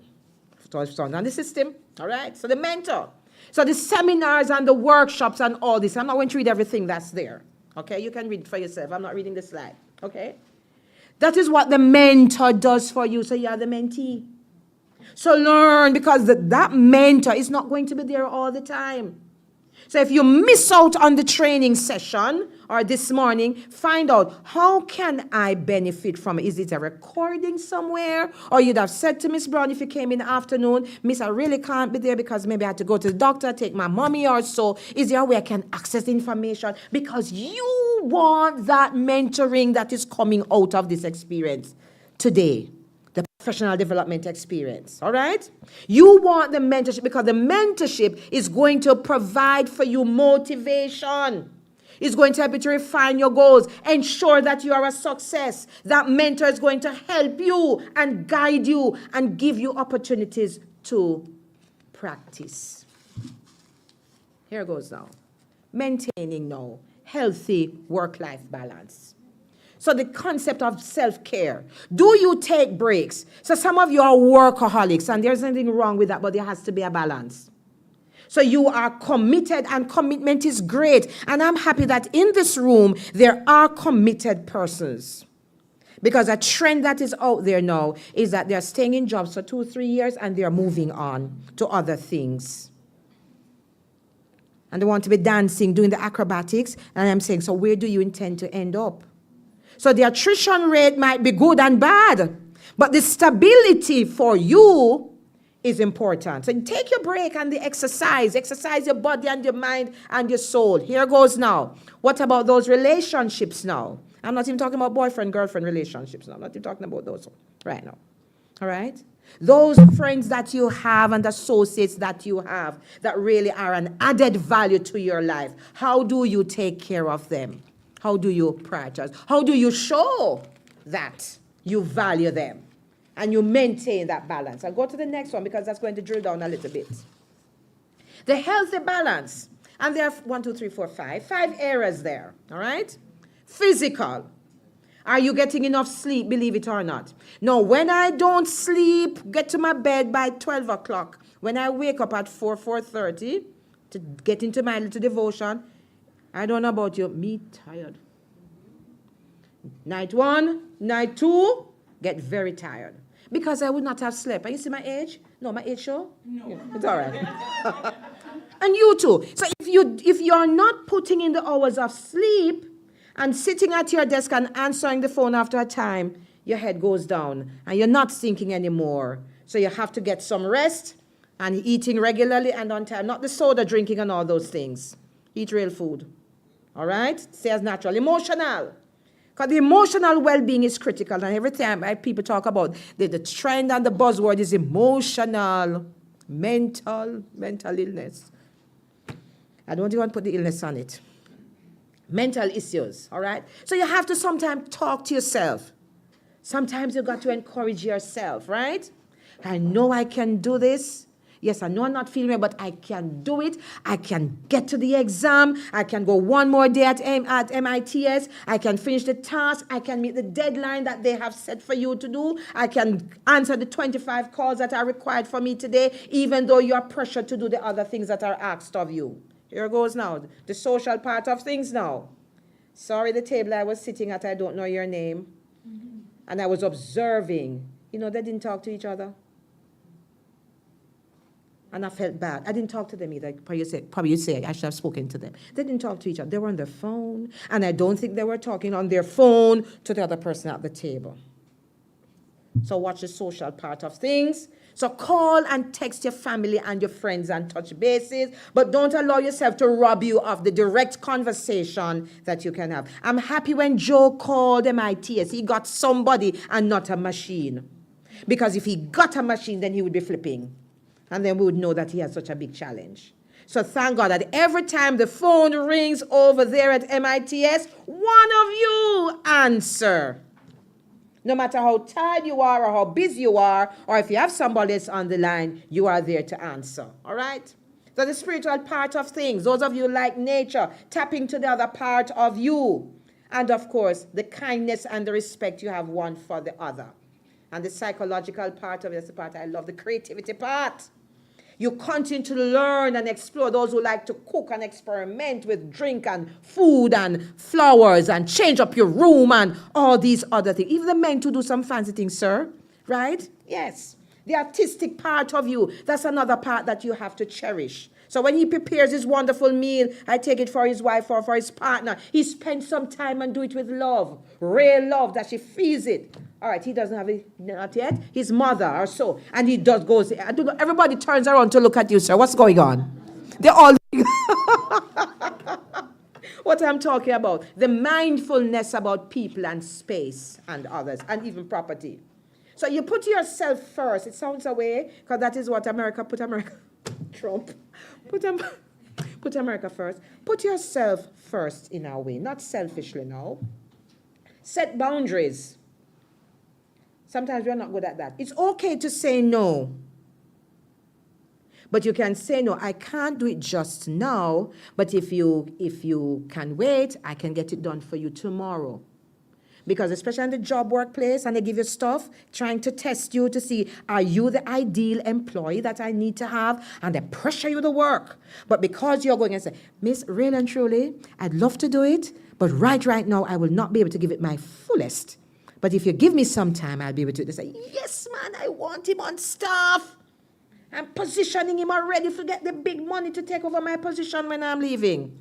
Speaker 19: So it's on the system. All right? So the mentor. So the seminars and the workshops and all this. I'm not going to read everything that's there. Okay? You can read it for yourself. I'm not reading the slide. Okay? That is what the mentor does for you. So you are the mentee. So learn, because that mentor is not going to be there all the time. So if you miss out on the training session or this morning, find out, how can I benefit from it? Is it a recording somewhere? Or you'd have said to Miss Brown if you came in the afternoon, Miss, I really can't be there because maybe I had to go to the doctor, take my mommy or so. Is there a way I can access the information? Because you want that mentoring that is coming out of this experience today. The professional development experience, all right? You want the mentorship because the mentorship is going to provide for you motivation. It's going to help you to refine your goals, ensure that you are a success. That mentor is going to help you and guide you and give you opportunities to practice. Here goes now. Maintaining now healthy work-life balance. So the concept of self-care. Do you take breaks? So some of you are workaholics, and there's nothing wrong with that, but there has to be a balance. So you are committed, and commitment is great. And I'm happy that in this room, there are committed persons. Because a trend that is out there now is that they're staying in jobs for 2 or 3 years, and they're moving on to other things. And they want to be dancing, doing the acrobatics. And I'm saying, so where do you intend to end up? So the attrition rate might be good and bad, but the stability for you is important. So take your break and the exercise. Exercise your body and your mind and your soul. Here goes now. What about those relationships now? I'm not even talking about boyfriend-girlfriend relationships now. I'm not even talking about those right now. All right? Those friends that you have and associates that you have that really are an added value to your life. How do you take care of them? How do you prioritize? How do you show that you value them and you maintain that balance? I'll go to the next one because that's going to drill down a little bit. The healthy balance. And there are 5 areas there, all right? Physical. Are you getting enough sleep, believe it or not? No, when I don't sleep, get to my bed by 12 o'clock, when I wake up at 4:30 to get into my little devotion, I don't know about you, me tired. Night 1, night 2, get very tired. Because I would not have slept. And you see my age? No, my age show? No. Yeah, it's all right. And you too. So if you're not putting in the hours of sleep, and sitting at your desk and answering the phone after a time, your head goes down and you're not thinking anymore. So you have to get some rest and eating regularly and on time. Not the soda drinking and all those things. Eat real food. All right? Stay as natural. Emotional. Because the emotional well-being is critical. And every time people talk about the trend and the buzzword is emotional, mental illness. I don't even put the illness on it. Mental issues, all right? So you have to sometimes talk to yourself. Sometimes you've got to encourage yourself, right? I know I can do this. Yes, I know I'm not feeling it, but I can do it. I can get to the exam. I can go one more day at MITS. I can finish the task. I can meet the deadline that they have set for you to do. I can answer the 25 calls that are required for me today, even though you are pressured to do the other things that are asked of you. Here goes now, the social part of things now. Sorry, the table I was sitting at, I don't know your name. Mm-hmm. And I was observing. You know, they didn't talk to each other. And I felt bad. I didn't talk to them either. Probably you say I should have spoken to them. They didn't talk to each other. They were on their phone. And I don't think they were talking on their phone to the other person at the table. So watch the social part of things. So call and text your family and your friends and touch bases, but don't allow yourself to rob you of the direct conversation that you can have. I'm happy when Joe called MITS. He got somebody and not a machine. Because if he got a machine, then he would be flipping. And then we would know that he has such a big challenge. So thank God that every time the phone rings over there at MITS, one of you answer. No matter how tired you are or how busy you are, or if you have somebody else on the line, you are there to answer. All right? So the spiritual part of things, those of you like nature, tap into the other part of you. And of course, the kindness and the respect you have one for the other. And the psychological part of it, that's the part I love, the creativity part. You continue to learn and explore. Those who like to cook and experiment with drink and food and flowers and change up your room and all these other things. Even the men to do some fancy things, sir. Right? Yes. The artistic part of you, that's another part that you have to cherish. So when he prepares his wonderful meal, I take it for his wife or for his partner, he spends some time and do it with love. Real love, that she feels it. All right, he doesn't have it, not yet. His mother or so. And he goes, I don't know, everybody turns around to look at you, sir. What's going on? They're all... What I'm talking about. The mindfulness about people and space and others and even property. So you put yourself first. It sounds away because that is what Trump. Put America first. Put yourself first in our way, not selfishly now. Set boundaries. Sometimes we're not good at that. It's okay to say no. But you can say, no, I can't do it just now, but if you can wait, I can get it done for you tomorrow. Because especially in the job workplace, and they give you stuff, trying to test you to see, are you the ideal employee that I need to have? And they pressure you to work. But because you're going and say, Miss, really and truly, I'd love to do it, but right now, I will not be able to give it my fullest. But if you give me some time, I'll be able to say, yes, man, I want him on staff. I'm positioning him already to get the big money to take over my position when I'm leaving.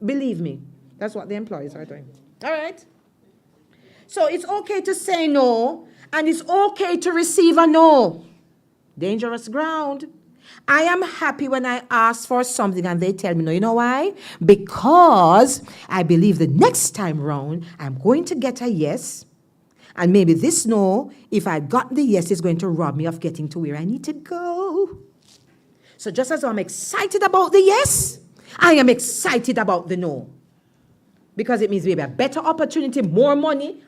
Speaker 19: Believe me, that's what the employees are doing. All right? So it's okay to say no, and it's okay to receive a no. Dangerous ground. I am happy when I ask for something and they tell me no. You know why? Because I believe the next time round, I'm going to get a yes. And maybe this no, if I got the yes, is going to rob me of getting to where I need to go. So just as I'm excited about the yes, I am excited about the no. Because it means maybe a better opportunity, more money.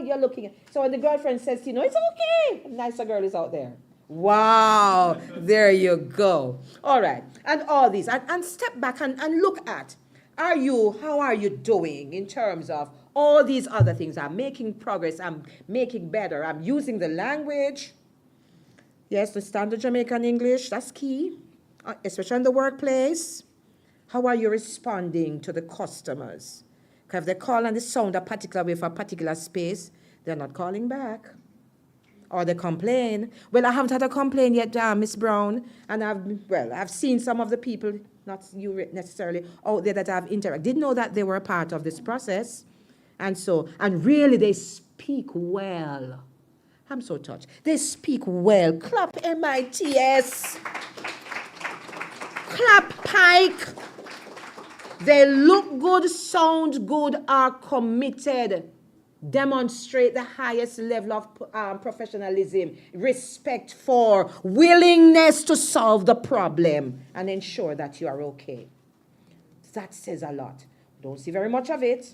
Speaker 19: You're looking at. So when the girlfriend says, you know, it's okay. A nicer girl is out there. Wow, there you go. All right. And all these. And step back and look at. How are you doing in terms of all these other things? I'm making progress, I'm making better, I'm using the language. Yes, the standard Jamaican English, that's key, especially in the workplace. How are you responding to the customers? Because if they call and they sound a particular way for a particular space, they're not calling back. Or they complain. Well, I haven't had a complaint yet, Miss Brown, and I've seen some of the people, not you necessarily, out there that I've interacted, didn't know that they were a part of this process. And really they speak well. I'm so touched. They speak well. Clap MITS. Clap Pike. They look good, sound good, are committed. Demonstrate the highest level of professionalism, respect for, willingness to solve the problem and ensure that you are okay. That says a lot. Don't see very much of it.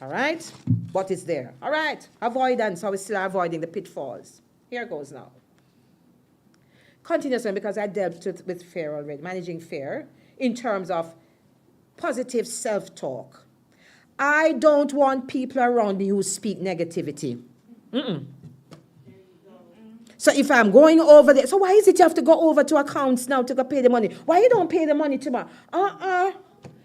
Speaker 19: All right? But it's there. All right. Avoidance. Are we still avoiding the pitfalls? Here goes now. Continuously, because I dealt with fear already, managing fear in terms of positive self-talk. I don't want people around me who speak negativity. So if I'm going over there, so why is it you have to go over to accounts now to go pay the money? Why you don't pay the money tomorrow?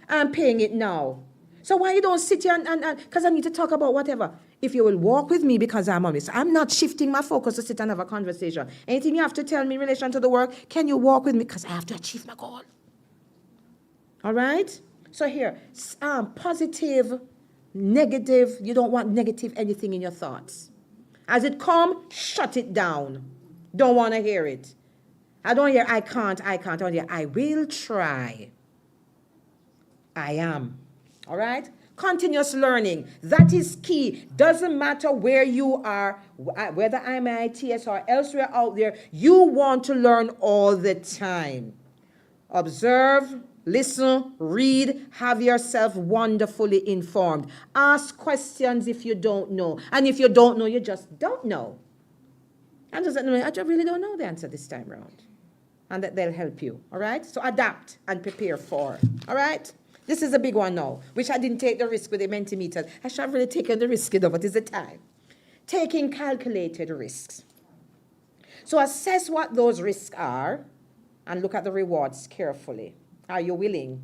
Speaker 19: I'm paying it now. So why you don't sit here and because I need to talk about whatever. If you will walk with me because I'm honest, I'm not shifting my focus to sit and have a conversation. Anything you have to tell me in relation to the work, can you walk with me? Because I have to achieve my goal. All right? So here, positive, negative, you don't want negative anything in your thoughts. As it comes, shut it down. Don't want to hear it. I don't hear, I can't. I don't hear, I will try. I am. All right? Continuous learning. That is key. Doesn't matter where you are, whether I'm ITS or elsewhere out there, you want to learn all the time. Observe, listen, read, have yourself wonderfully informed. Ask questions if you don't know. And if you don't know, you just don't know. And doesn't know, I really don't know the answer this time around. And that they'll help you. All right? So adapt and prepare for. All right? This is a big one now, which I didn't take the risk with the Mentimeters. I should have really taken the risk, but it's the time. Taking calculated risks. So assess what those risks are and look at the rewards carefully. Are you willing?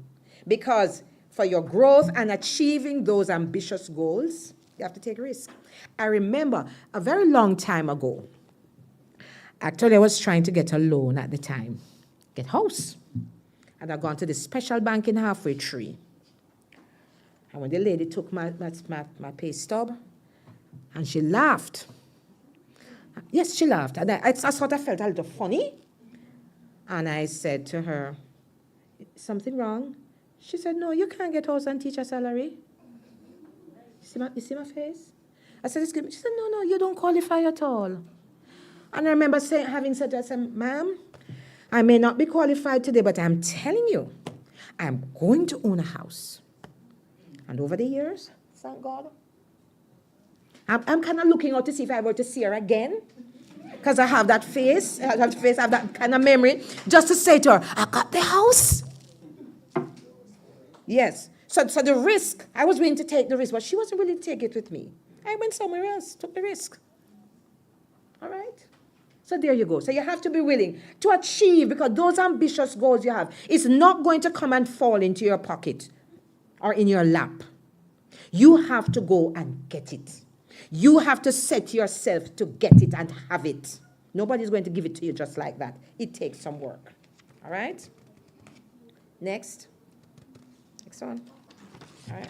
Speaker 19: Because for your growth and achieving those ambitious goals, you have to take risks. I remember a very long time ago, actually I was trying to get a loan at the time, get house. And I'd gone to this special bank in Halfway Tree. And when the lady took my pay stub, and she laughed. Yes, she laughed. And I sort of felt a little funny. And I said to her, something wrong? She said, no, you can't get house and teacher salary. You see my face? I said, excuse me. She said, no, you don't qualify at all. And I remember having said to her, I said, ma'am, I may not be qualified today, but I'm telling you, I'm going to own a house. And over the years, thank God, I'm kind of looking out to see if I were to see her again, because I have that face, I have that kind of memory, just to say to her, I got the house. Yes. So the risk, I was willing to take the risk, but she wasn't willing to take it with me. I went somewhere else, took the risk. All right? So there you go. So you have to be willing to achieve, because those ambitious goals you have, it's not going to come and fall into your pocket or in your lap. You have to go and get it. You have to set yourself to get it and have it. Nobody's going to give it to you just like that. It takes some work. All right? Next. Next one. All right.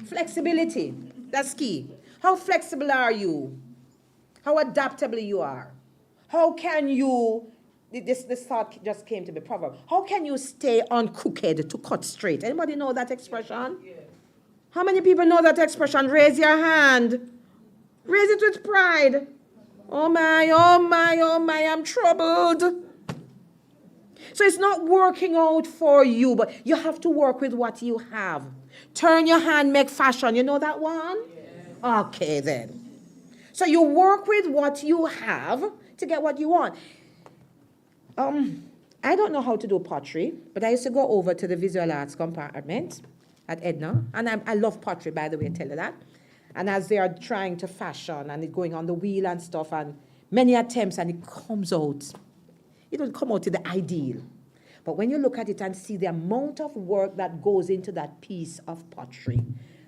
Speaker 19: Flexibility. That's key. How flexible are you? How adaptable you are? How can you, this thought just came to me, proverb. How can you stay uncooked to cut straight? Anybody know that expression? Yeah. How many people know that expression? Raise your hand. Raise it with pride. Oh my, I'm troubled. So it's not working out for you, but you have to work with what you have. Turn your hand, make fashion. You know that one? Yeah. Okay, then. So you work with what you have to get what you want. I don't know how to do pottery, but I used to go over to the visual arts compartment at Edna. And I love pottery, by the way, I tell you that. And as they are trying to fashion and it going on the wheel and stuff, and many attempts, and it comes out. It will come out to the ideal. But when you look at it and see the amount of work that goes into that piece of pottery,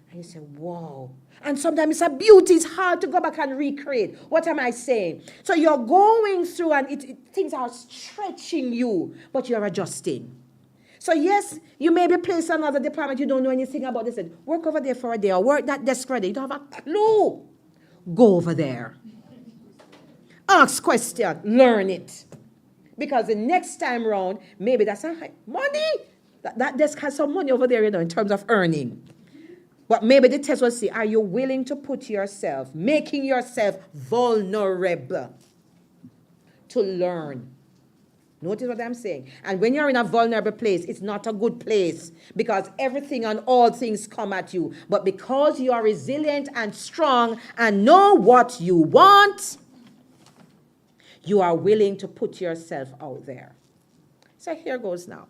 Speaker 19: and you say, wow. And sometimes it's a beauty. It's hard to go back and recreate. What am I saying? So you're going through and things are stretching you, but you're adjusting. So yes, you may be placed in another department. You don't know anything about this. Work over there for a day or work that desk for a day. You don't have a clue. Go over there. Ask question. Learn it. Because the next time round, maybe that's not money. That desk has some money over there, in terms of earning. But maybe the test will say, are you willing to put yourself, making yourself vulnerable to learn? Notice what I'm saying. And when you're in a vulnerable place, it's not a good place because everything and all things come at you. But because you are resilient and strong and know what you want, you are willing to put yourself out there. So here goes now.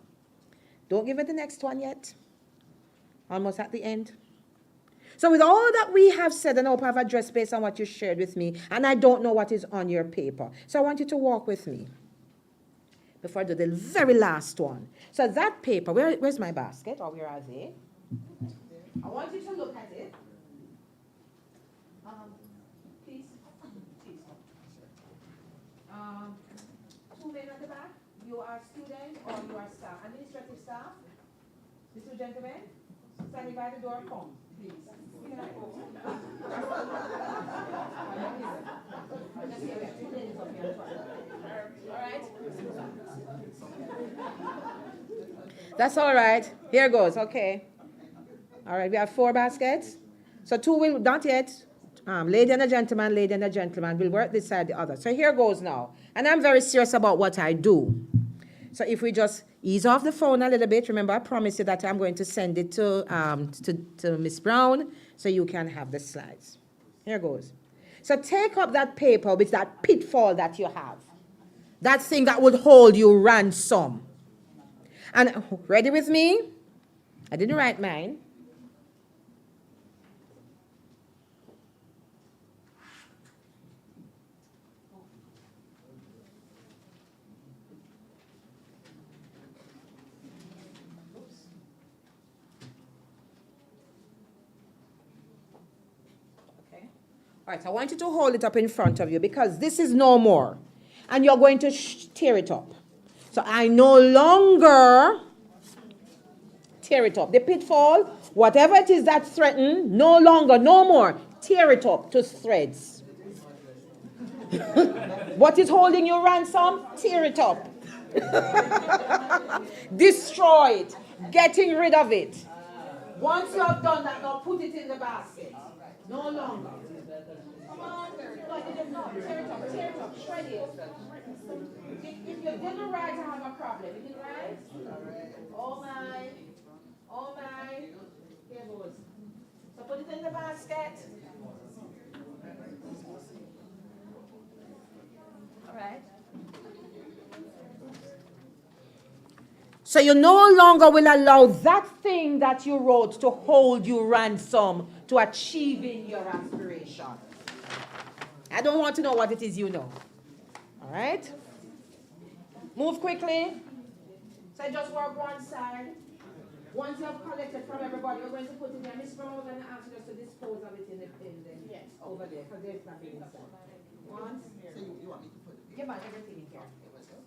Speaker 19: Don't give it the next one yet. Almost at the end. So with all that we have said, and I hope I've addressed based on what you shared with me, and I don't know what is on your paper. So I want you to walk with me before I do the very last one. So that paper, where's my basket, or where are they? I want you to look at it. Please. Two men at the back. You are student or you are staff, administrative staff. These two gentlemen, standing by the door, come, please. All right. That's all right. Here goes. Okay. All right. We have 4 baskets. So 2 will not yet. Lady and a gentleman, lady and a gentleman. We'll work this side, the other. So here goes now. And I'm very serious about what I do. So if we just ease off the phone a little bit, remember I promised you that I'm going to send it to Miss Brown so you can have the slides. Here goes. So take up that paper with that pitfall that you have. That thing that would hold you ransom. And ready with me? I didn't write mine. All right, so I want you to hold it up in front of you because this is no more. And you're going to tear it up. So I no longer tear it up. The pitfall, whatever it is that threatened, no longer, no more. Tear it up to threads. What is holding you ransom? Tear it up. Destroy it. Getting rid of it. Once you have done that, now put it in the basket. No longer. Come on. Tear it up, shred it. If you didn't write, I have a problem. You didn't write? Oh my. Here goes. So put it in the basket. All right. So you no longer will allow that thing that you wrote to hold you ransom to achieving your aspiration. I don't want to know what it is you know. All right? Move quickly. So just work one side. Once you have collected from everybody, you're going to put it there. Miss Brown, we're going to ask you just to dispose of it in the over there, because there's nothing inside. Once. So you want me to put it? Yeah, man, everything in here.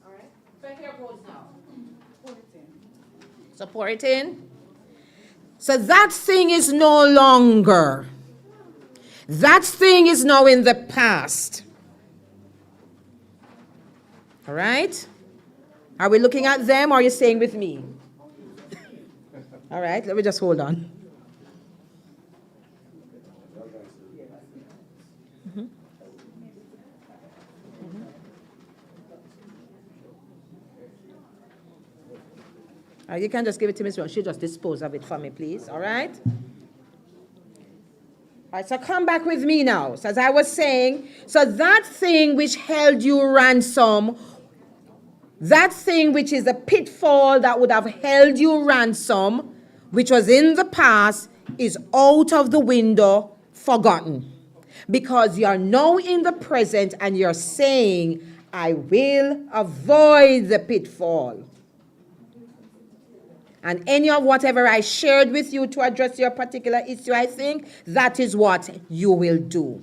Speaker 19: All right? So here goes now. Pour it in. So pour it in. So that thing is no longer. That thing is now in the past. All right? Are we looking at them or are you staying with me? All right, let me just hold on. You can just give it to Miss Ross. She'll just dispose of it for me, please. All right? All right, so come back with me now. So as I was saying, so that thing which held you ransom, that thing which is a pitfall that would have held you ransom, which was in the past, is out of the window, forgotten. Because you are now in the present and you're saying, I will avoid the pitfall. And any of whatever I shared with you to address your particular issue, I think that is what you will do.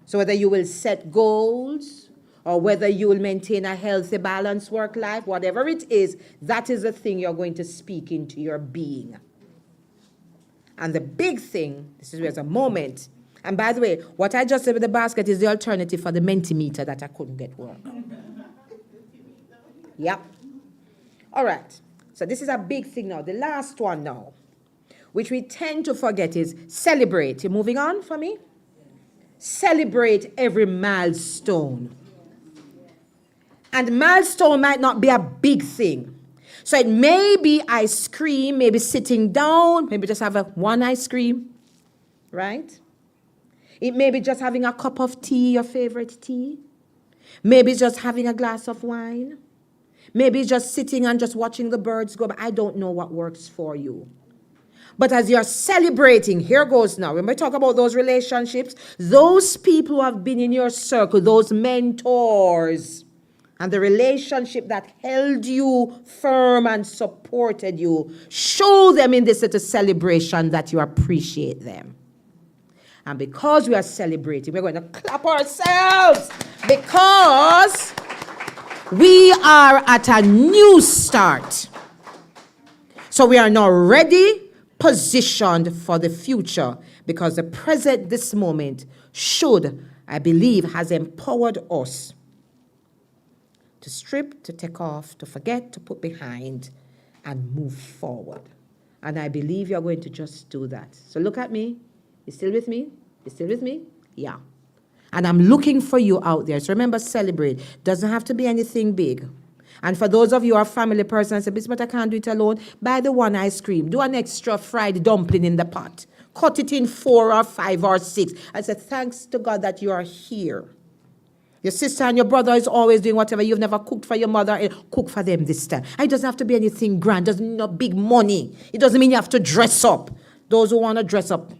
Speaker 19: So whether you will set goals or whether you will maintain a healthy, balanced work life, whatever it is, that is the thing you're going to speak into your being. And the big thing, this is where there's a moment. And by the way, what I just said with the basket is the alternative for the Mentimeter that I couldn't get work. Yep. All right. So this is a big thing now. The last one now, which we tend to forget, is celebrate. You're moving on for me? Celebrate every milestone. And milestone might not be a big thing. So it may be ice cream, maybe sitting down, maybe just have one ice cream, right? It may be just having a cup of tea, your favorite tea. Maybe just having a glass of wine. Maybe just sitting and just watching the birds go by. I don't know what works for you. But as you're celebrating, here goes now. When we talk about those relationships, those people who have been in your circle, those mentors, and the relationship that held you firm and supported you, show them in this little celebration that you appreciate them. And because we are celebrating, we're going to clap ourselves because we are at a new start. So we are now ready, positioned for the future because the present, this moment, should, I believe, has empowered us to strip, to take off, to forget, to put behind, and move forward. And I believe you're going to just do that. So look at me. You still with me? You still with me? Yeah. And I'm looking for you out there. So remember, celebrate. Doesn't have to be anything big. And for those of you who are family persons and say, but I can't do it alone, buy the one ice cream. Do an extra fried dumpling in the pot. Cut it in 4 or 5 or 6. I said, thanks to God that you are here. Your sister and your brother is always doing whatever you've never cooked for your mother. Cook for them this time. And it doesn't have to be anything grand. It doesn't mean no big money. It doesn't mean you have to dress up. Those who want to dress up,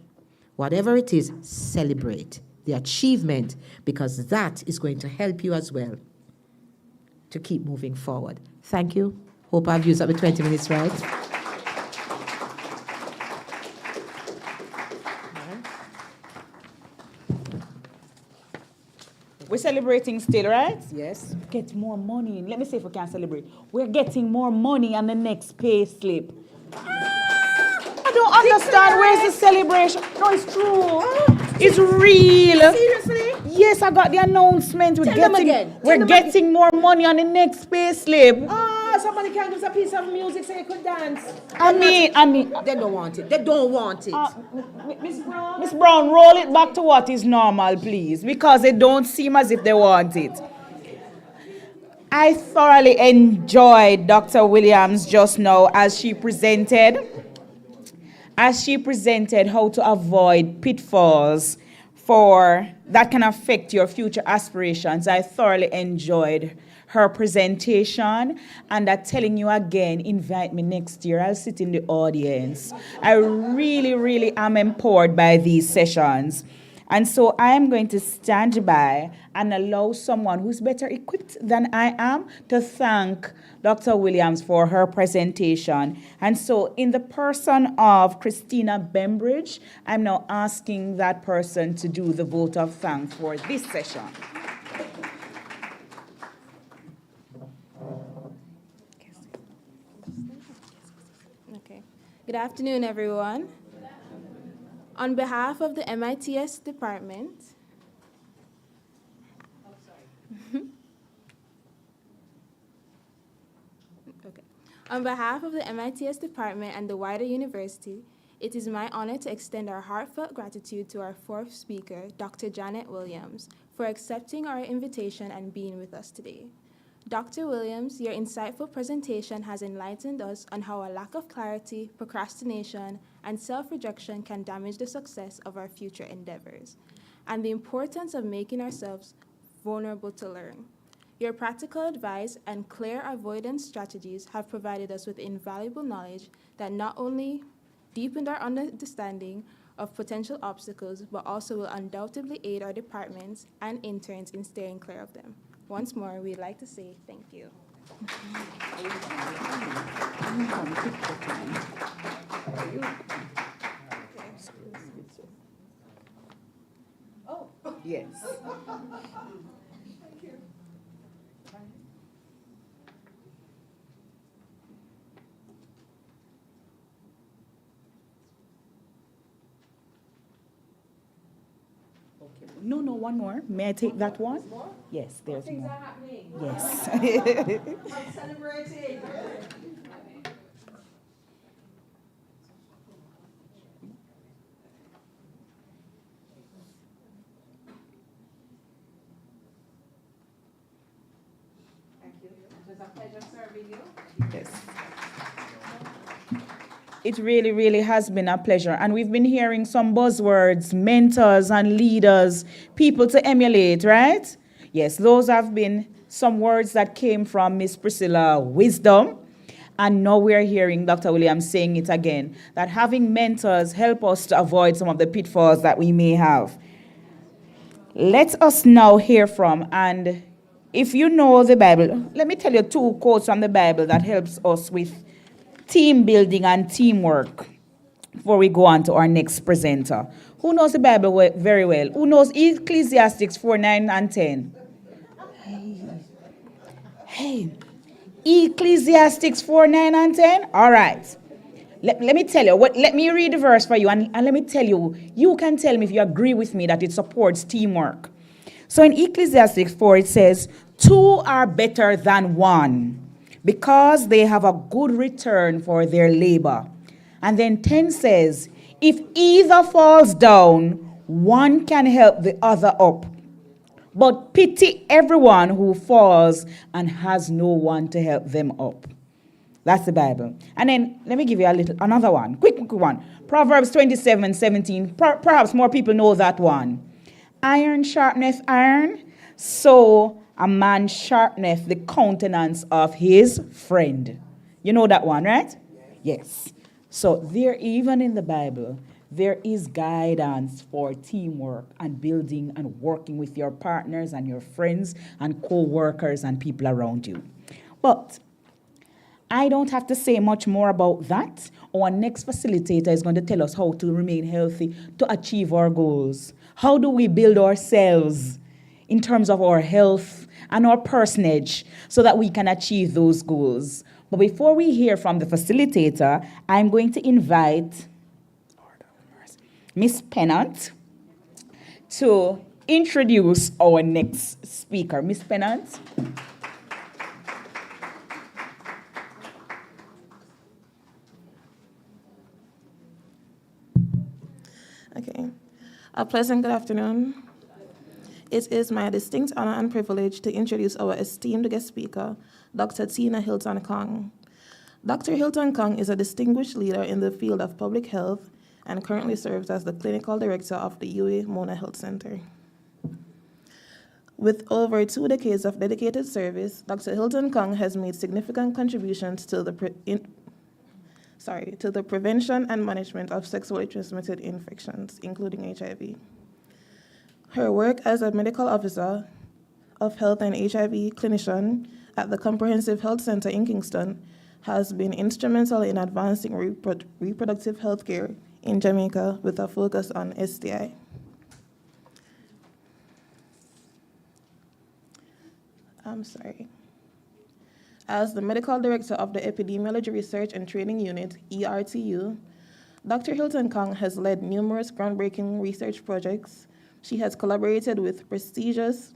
Speaker 19: whatever it is, celebrate the achievement because that is going to help you as well to keep moving forward. Thank you. Hope I've used up the 20 minutes right.
Speaker 1: We're celebrating still, right?
Speaker 19: Yes.
Speaker 1: Get more money. Let me see if we can celebrate. We're getting more money on the next pay slip. I don't understand. Where's the celebration? No, it's true. It's real.
Speaker 19: Seriously?
Speaker 1: Yes, I got the announcement. We're getting more money on the next pay slip.
Speaker 19: Somebody can give us a piece of music so you could dance.
Speaker 1: I mean,
Speaker 19: they don't want it. They don't want it.
Speaker 1: Miss Brown, roll it back to what is normal, please, because they don't seem as if they want it. I thoroughly enjoyed Dr. Williams just now as she presented how to avoid pitfalls that can affect your future aspirations. I thoroughly enjoyed her presentation, and I'm telling you again, invite me next year. I'll sit in the audience. I really, really am empowered by these sessions. And so I am going to stand by and allow someone who's better equipped than I am to thank Dr. Williams for her presentation. And so in the person of Christina Bembridge, I'm now asking that person to do the vote of thanks for this session.
Speaker 3: Okay. Good afternoon, everyone. On behalf of the MITS department, On behalf of the MITS department and the wider university, it is my honor to extend our heartfelt gratitude to our fourth speaker, Dr. Janet Williams, for accepting our invitation and being with us today. Dr. Williams, your insightful presentation has enlightened us on how a lack of clarity, procrastination, and self-rejection can damage the success of our future endeavors, and the importance of making ourselves vulnerable to learn. Your practical advice and clear avoidance strategies have provided us with invaluable knowledge that not only deepened our understanding of potential obstacles, but also will undoubtedly aid our departments and interns in staying clear of them. Once more, we'd like to say thank you.
Speaker 19: Oh, yes. No, no, one more. May I take that one? Yes, there's
Speaker 15: Things
Speaker 19: more.
Speaker 15: are happening.
Speaker 19: Yes.
Speaker 15: I'm celebrating. Thank you. It was a pleasure serving you.
Speaker 19: Yes. It really, really has been a pleasure. And we've been hearing some buzzwords, mentors and leaders, people to emulate, right? Yes, those have been some words that came from Miss Priscilla Wisdom. And now we're hearing Dr. Williams saying it again, that having mentors help us to avoid some of the pitfalls that we may have. Let us now hear from, and if you know the Bible, let me tell you 2 quotes from the Bible that helps us with team building and teamwork before we go on to our next presenter. Who knows the Bible very well? Who knows Ecclesiastes 4:9 and 10? Hey. Ecclesiastes 4:9 and 10? All right. Let me tell you, let me read the verse for you, and let me tell you, you can tell me if you agree with me that it supports teamwork. So in Ecclesiastes 4, it says, 2 are better than 1, because they have a good return for their labor. And then 10 says, if either falls down, one can help the other up. But pity everyone who falls and has no one to help them up. That's the Bible. And then let me give you another one. Quick one. Proverbs 27:17. Perhaps more people know that one. Iron sharpeneth iron, so a man sharpeneth the countenance of his friend. You know that one, right? Yes. So there, even in the Bible, there is guidance for teamwork and building and working with your partners and your friends and co-workers and people around you. But I don't have to say much more about that. Our next facilitator is going to tell us how to remain healthy to achieve our goals. How do we build ourselves in terms of our health and our personage so that we can achieve those goals? But before we hear from the facilitator, I'm going to invite Miss Pennant to introduce our next speaker. Miss Pennant.
Speaker 20: Okay. A pleasant good afternoon. It is my distinct honor and privilege to introduce our esteemed guest speaker, Dr. Tina Hilton-Kong. Dr. Hilton-Kong is a distinguished leader in the field of public health and currently serves as the clinical director of the UA Mona Health Center. With over 2 decades of dedicated service, Dr. Hilton-Kong has made significant contributions to the prevention and management of sexually transmitted infections, including HIV. Her work as a medical officer of health and HIV clinician at the Comprehensive Health Center in Kingston has been instrumental in advancing reproductive health care in Jamaica with a focus on STI. As the medical director of the Epidemiology Research and Training Unit, ERTU, Dr. Hilton-Kong has led numerous groundbreaking research projects. She has collaborated with prestigious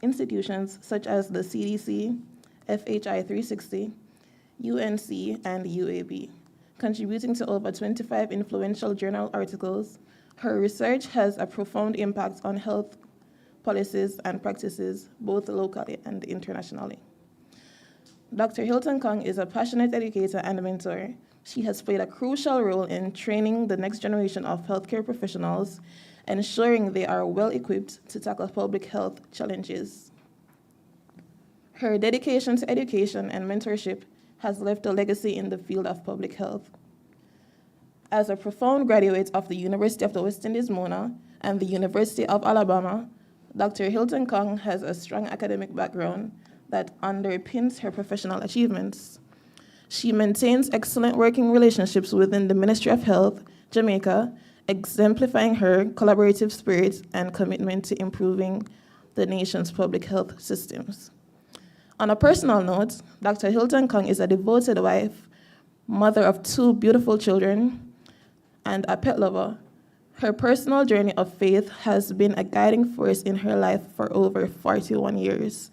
Speaker 20: institutions such as the CDC, FHI 360, UNC, and UAB, contributing to over 25 influential journal articles. Her research has a profound impact on health policies and practices, both locally and internationally. Dr. Hilton-Kong is a passionate educator and mentor. She has played a crucial role in training the next generation of healthcare professionals, ensuring they are well equipped to tackle public health challenges. Her dedication to education and mentorship has left a legacy in the field of public health. As a profound graduate of the University of the West Indies, Mona, and the University of Alabama, Dr. Hilton Kong has a strong academic background that underpins her professional achievements. She maintains excellent working relationships within the Ministry of Health, Jamaica, exemplifying her collaborative spirit and commitment to improving the nation's public health systems. On a personal note, Dr. Hilton Kong is a devoted wife, mother of 2 beautiful children, and a pet lover. Her personal journey of faith has been a guiding force in her life for over 41 years,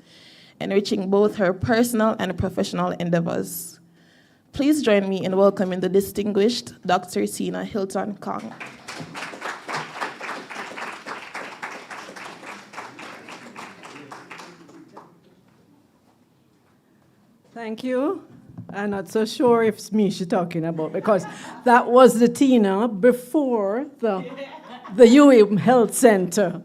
Speaker 20: enriching both her personal and professional endeavors. Please join me in welcoming the distinguished Dr. Tina Hilton Kong.
Speaker 21: Thank you. I'm not so sure if it's me she's talking about, because that was the Tina before the UWI Health Center.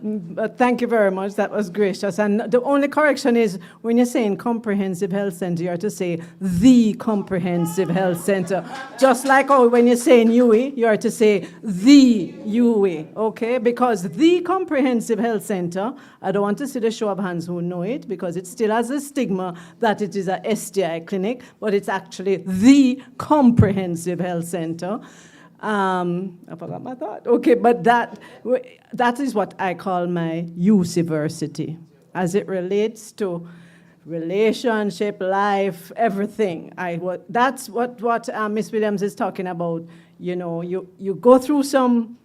Speaker 21: But thank you very much. That was gracious. And the only correction is when you're saying comprehensive health center, you have to say the comprehensive health center. Just like when you're saying UWI, you have to say the UWI, okay? Because the comprehensive health center, I don't want to see the show of hands who know it, because it still has a stigma that it is a STI clinic, but it's actually the comprehensive health center. I forgot my thought. Okay, but that is what I call my UCversity, as it relates to relationship, life, everything. That's what Miss Williams is talking about. You know, you go through some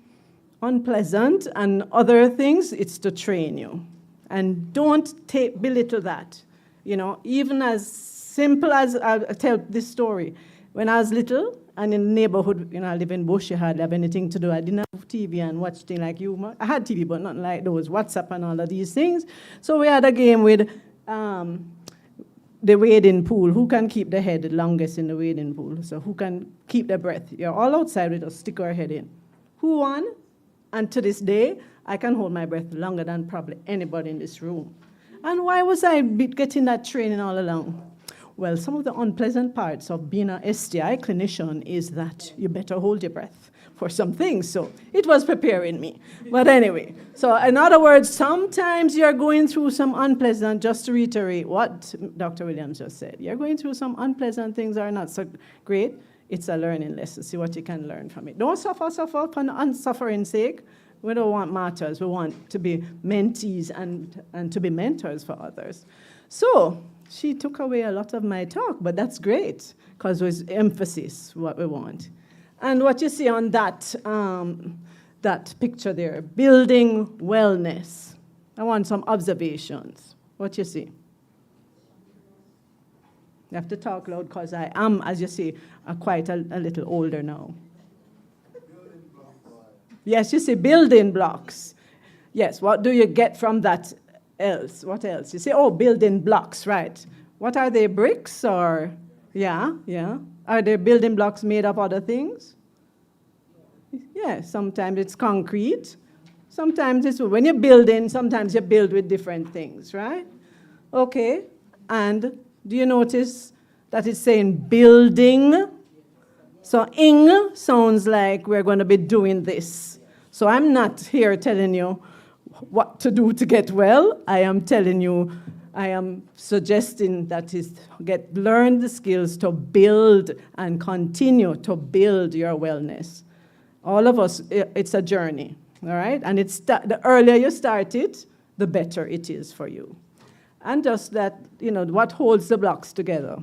Speaker 21: unpleasant and other things. It's to train you, and don't belittle that. You know, even as simple as I'll tell this story. When I was little, and in the neighborhood, you know, I live in Bush, you hardly have anything to do. I didn't have TV and watch things like you. I had TV, but not like those, WhatsApp and all of these things. So we had a game with the wading pool. Who can keep the head the longest in the wading pool? So who can keep their breath? You're all outside with us, stick our head in. Who won? And to this day, I can hold my breath longer than probably anybody in this room. And why was I getting that training all along? Well, some of the unpleasant parts of being an STI clinician is that you better hold your breath for some things. So it was preparing me. But anyway, so in other words, sometimes you're going through some unpleasant, just to reiterate what Dr. Williams just said, you're going through some unpleasant things that are not so great. It's a learning lesson. See what you can learn from it. Don't suffer for unsuffering's sake. We don't want martyrs. We want to be mentees and to be mentors for others. So she took away a lot of my talk, but that's great, because there's emphasis, what we want. And what you see on that, that picture there, building wellness. I want some observations. What you see? You have to talk loud, because I am, as you see, quite a little older now. Yes, you see, building blocks. Yes, what do you get from that? Else? What else? You say, oh, building blocks, right. What are they, bricks or, yeah. Are they building blocks made of other things? Yeah, sometimes it's concrete. Sometimes it's, when you're building, sometimes you build with different things, right? Okay, and do you notice that it's saying building? So ing sounds like we're going to be doing this. So I'm not here telling you what to do to get well. I am telling you, I am suggesting that is learn the skills to build and continue to build your wellness. All of us, it's a journey, all right? And the earlier you start it, the better it is for you. And just that, you know, what holds the blocks together?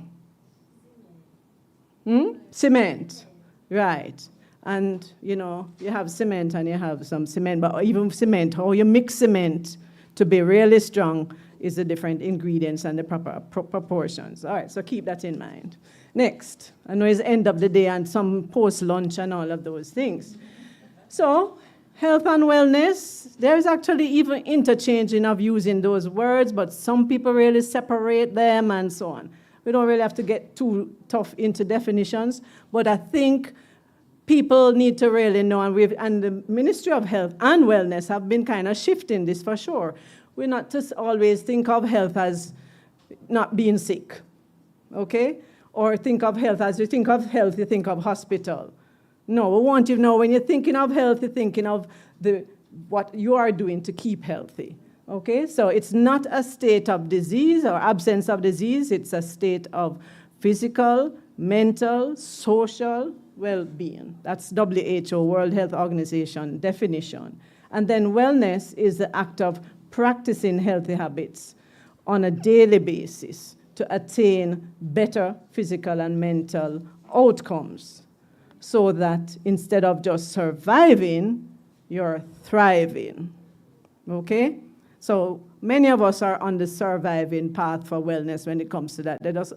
Speaker 21: Cement, right. And, you know, you have cement and you have some cement, but even cement, how you mix cement to be really strong is the different ingredients and the proper proportions. All right, so keep that in mind. Next, I know it's the end of the day and some post-lunch and all of those things. So, health and wellness, there's actually even interchanging of using those words, but some people really separate them and so on. We don't really have to get too tough into definitions, but I think people need to really know, and the Ministry of Health and Wellness have been kind of shifting this for sure. We're not just always think of health as not being sick, okay? Or think of health, as you think of health, you think of hospital. No, we want you to know when you're thinking of health, you're thinking of what you are doing to keep healthy, okay? So it's not a state of disease or absence of disease, it's a state of physical, mental, social well-being. That's WHO, World Health Organization definition. And then wellness is the act of practicing healthy habits on a daily basis to attain better physical and mental outcomes so that instead of just surviving, you're thriving, okay? So many of us are on the surviving path for wellness when it comes to that. They just,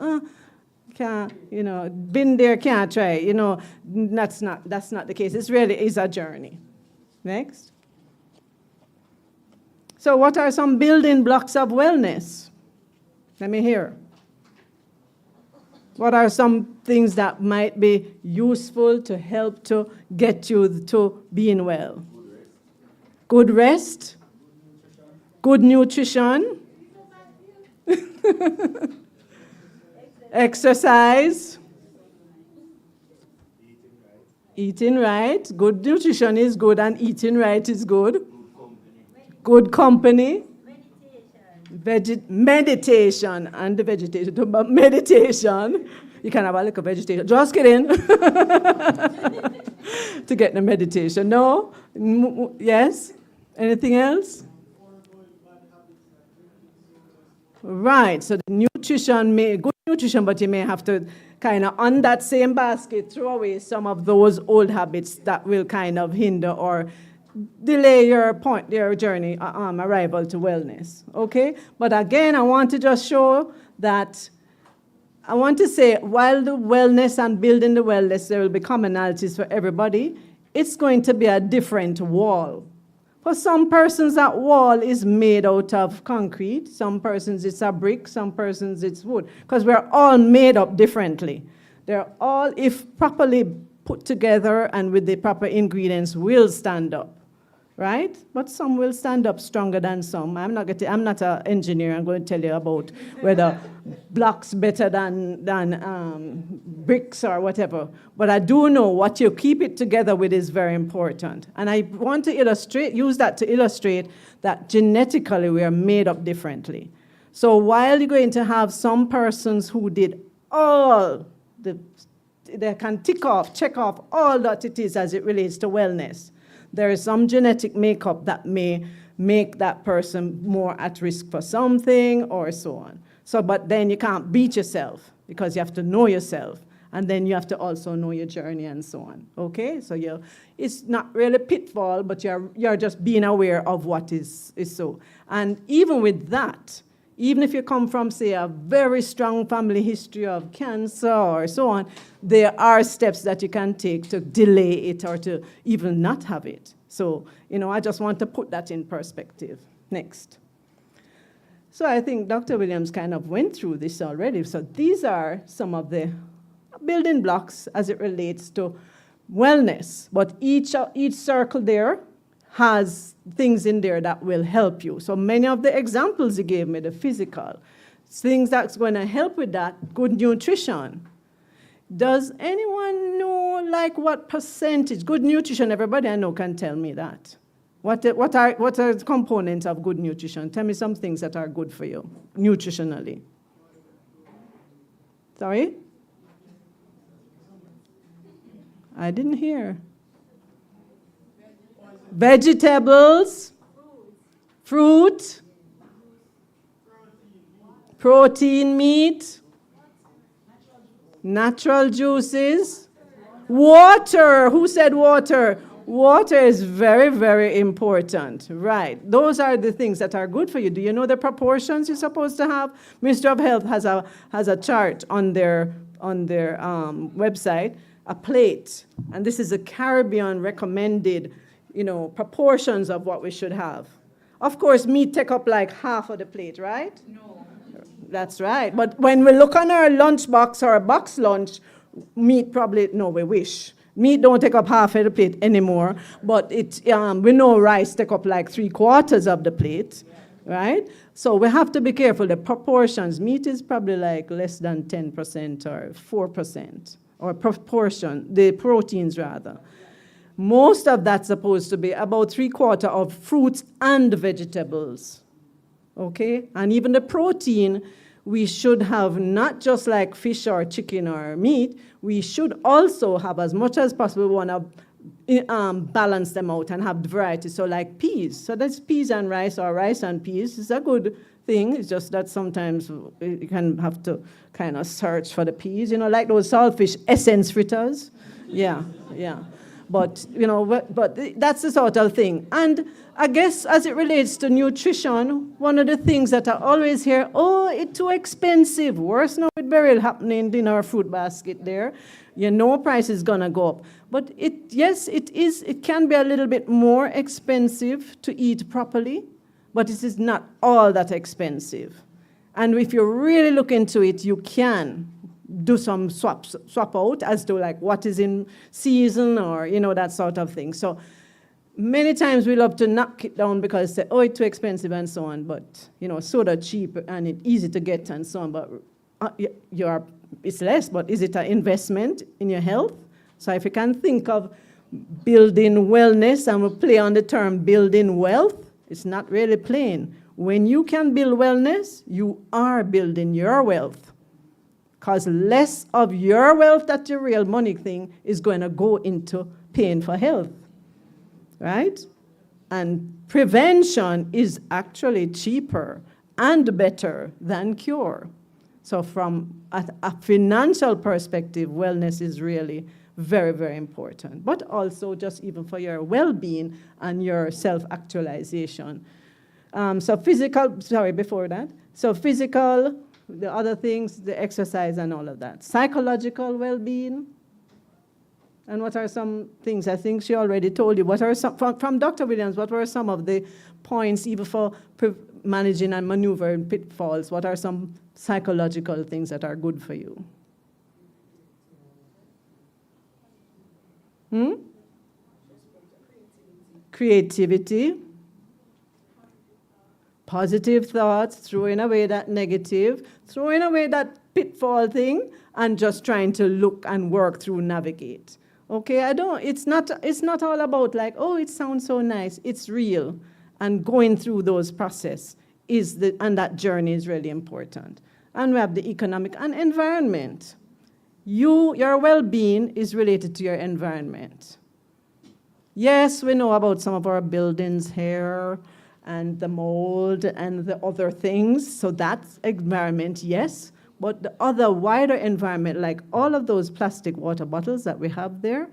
Speaker 21: can't, you know, been there, can't try, you know, that's not the case. It really is a journey. Next. So what are some building blocks of wellness? Let me hear. What are some things that might be useful to help to get you to being well? Good rest. Good nutrition. Exercise. Eating right. Good nutrition is good and eating right is good. Good company. Meditation and the vegetation. But meditation. You can have a little vegetation. Just kidding. To get the meditation. No? Yes? Anything else? Right. So the nutrition good nutrition, but you may have to kind of, on that same basket, throw away some of those old habits that will kind of hinder or delay your journey, arrival to wellness, okay? But again, I want to just show that, I want to say, while the wellness and building the wellness, there will be commonalities for everybody, it's going to be a different wall. For some persons, that wall is made out of concrete. Some persons, it's a brick. Some persons, it's wood. Because we're all made up differently. They're all, if properly put together and with the proper ingredients, will stand up. Right? But some will stand up stronger than some. I'm not an engineer. I'm going to tell you about whether blocks better than bricks or whatever. But I do know what you keep it together with is very important. And I want to use that to illustrate that genetically we are made up differently. So while you're going to have some persons who did they can check off all that it is as it relates to wellness, there is some genetic makeup that may make that person more at risk for something or so on. So, but then you can't beat yourself because you have to know yourself. And then you have to also know your journey and so on. Okay? So it's not really pitfall, but you're just being aware of what is so. And even with that, even if you come from, say, a very strong family history of cancer or so on, there are steps that you can take to delay it or to even not have it. So, I just want to put that in perspective. Next. So I think Dr. Williams kind of went through this already. So these are some of the building blocks as it relates to wellness. But each circle there has things in there that will help you. So many of the examples you gave me, the physical, things that's going to help with that, good nutrition. Does anyone know what percentage, good nutrition, everybody I know can tell me that. What are the components of good nutrition? Tell me some things that are good for you, nutritionally. Sorry? I didn't hear. Vegetables, fruit, protein, meat, natural juices, water. Who said water? Water is very, very important. Right. Those are the things that are good for you. Do you know the proportions you're supposed to have? Ministry of Health has a chart on their website, a plate, and this is a Caribbean recommended proportions of what we should have. Of course, meat take up like half of the plate, right? No. That's right. But when we look on our lunchbox or a box lunch, meat probably, no, we wish. Meat don't take up half of the plate anymore, but we know rice take up like 3/4 of the plate. right? So we have to be careful. The proportions, meat is probably like less than 10% or 4%, or proportion, the proteins rather. Most of that's supposed to be about 3/4 of fruits and vegetables, okay? And even the protein, we should have not just like fish or chicken or meat, we should also have, as much as possible, we want to balance them out and have variety. So like peas, so that's peas and rice, or rice and peas. It's a good thing. It's just that sometimes you can have to kind of search for the peas, you know, like those saltfish essence fritters. Yeah, yeah. But, you know, but that's the sort of thing. And I guess as it relates to nutrition, one of the things that I always hear, oh, it's too expensive. Worse now with burial happening in our fruit basket there. You know price is going to go up. But yes, it is. It can be a little bit more expensive to eat properly, but it is not all that expensive. And if you really look into it, you can do some swap out as to like what is in season, or, you know, that sort of thing. So many times we love to knock it down because say, oh, it's too expensive and so on, but, you know, soda cheap and it's easy to get and so on, but it's less, but is it an investment in your health? So if you can think of building wellness, and we play on the term building wealth, it's not really plain. When you can build wellness, you are building your wealth. Because less of your wealth, that your real money thing, is going to go into paying for health, right? And prevention is actually cheaper and better than cure. So from a financial perspective, wellness is really very, very important. But also just even for your well-being and your self-actualization. So physical, sorry, before that. So physical, the other things, the exercise and all of that. Psychological well-being. And what are some things? I think she already told you. What are some, from Dr. Williams, what were some of the points even for managing and maneuvering pitfalls? What are some psychological things that are good for you? Creativity. Positive thoughts, throwing away that negative, throwing away that pitfall thing, and just trying to look and work through, navigate. Okay, it's not all about like, oh, it sounds so nice. It's real. And going through those processes and that journey is really important. And we have the economic and environment. Your well-being is related to your environment. Yes, we know about some of our buildings here, and the mold and the other things. So that's environment, yes. But the other wider environment, like all of those plastic water bottles that we have there,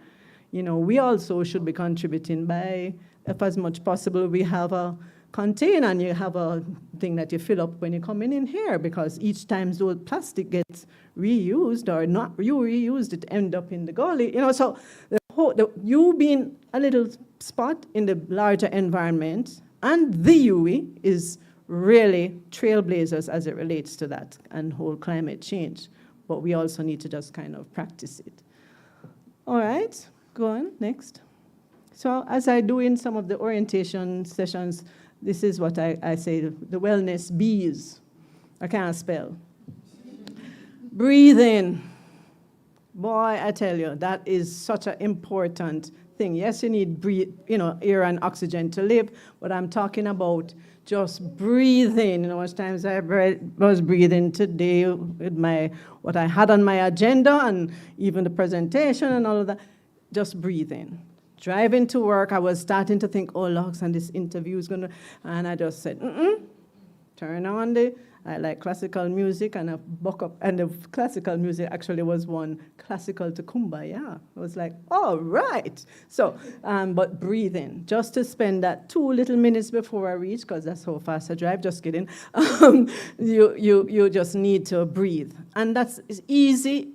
Speaker 21: you know, we also should be contributing by, if as much possible, we have a container and you have a thing that you fill up when you come in here, because each time those plastic gets reused or not reused, it end up in the gully. You know, so you being a little spot in the larger environment, and the UE is really trailblazers as it relates to that and whole climate change. But we also need to just kind of practice it. All right, go on, next. So as I do in some of the orientation sessions, this is what I say, the wellness B's. I can't spell. Breathing. Boy, I tell you, that is such an important thing. Yes, you need air and oxygen to live, but I'm talking about just breathing. You know, as times I was breathing today with what I had on my agenda and even the presentation and all of that, just breathing. Driving to work, I was starting to think, oh, Lux, and this interview is gonna, and I just said, turn on I like classical music, and I buck up, and the classical music actually was one classical to Kumbaya. I was like, all right. So, but breathing, just to spend that 2 little minutes before I reach, because that's how fast I drive, just kidding. You just need to breathe. And that's easy,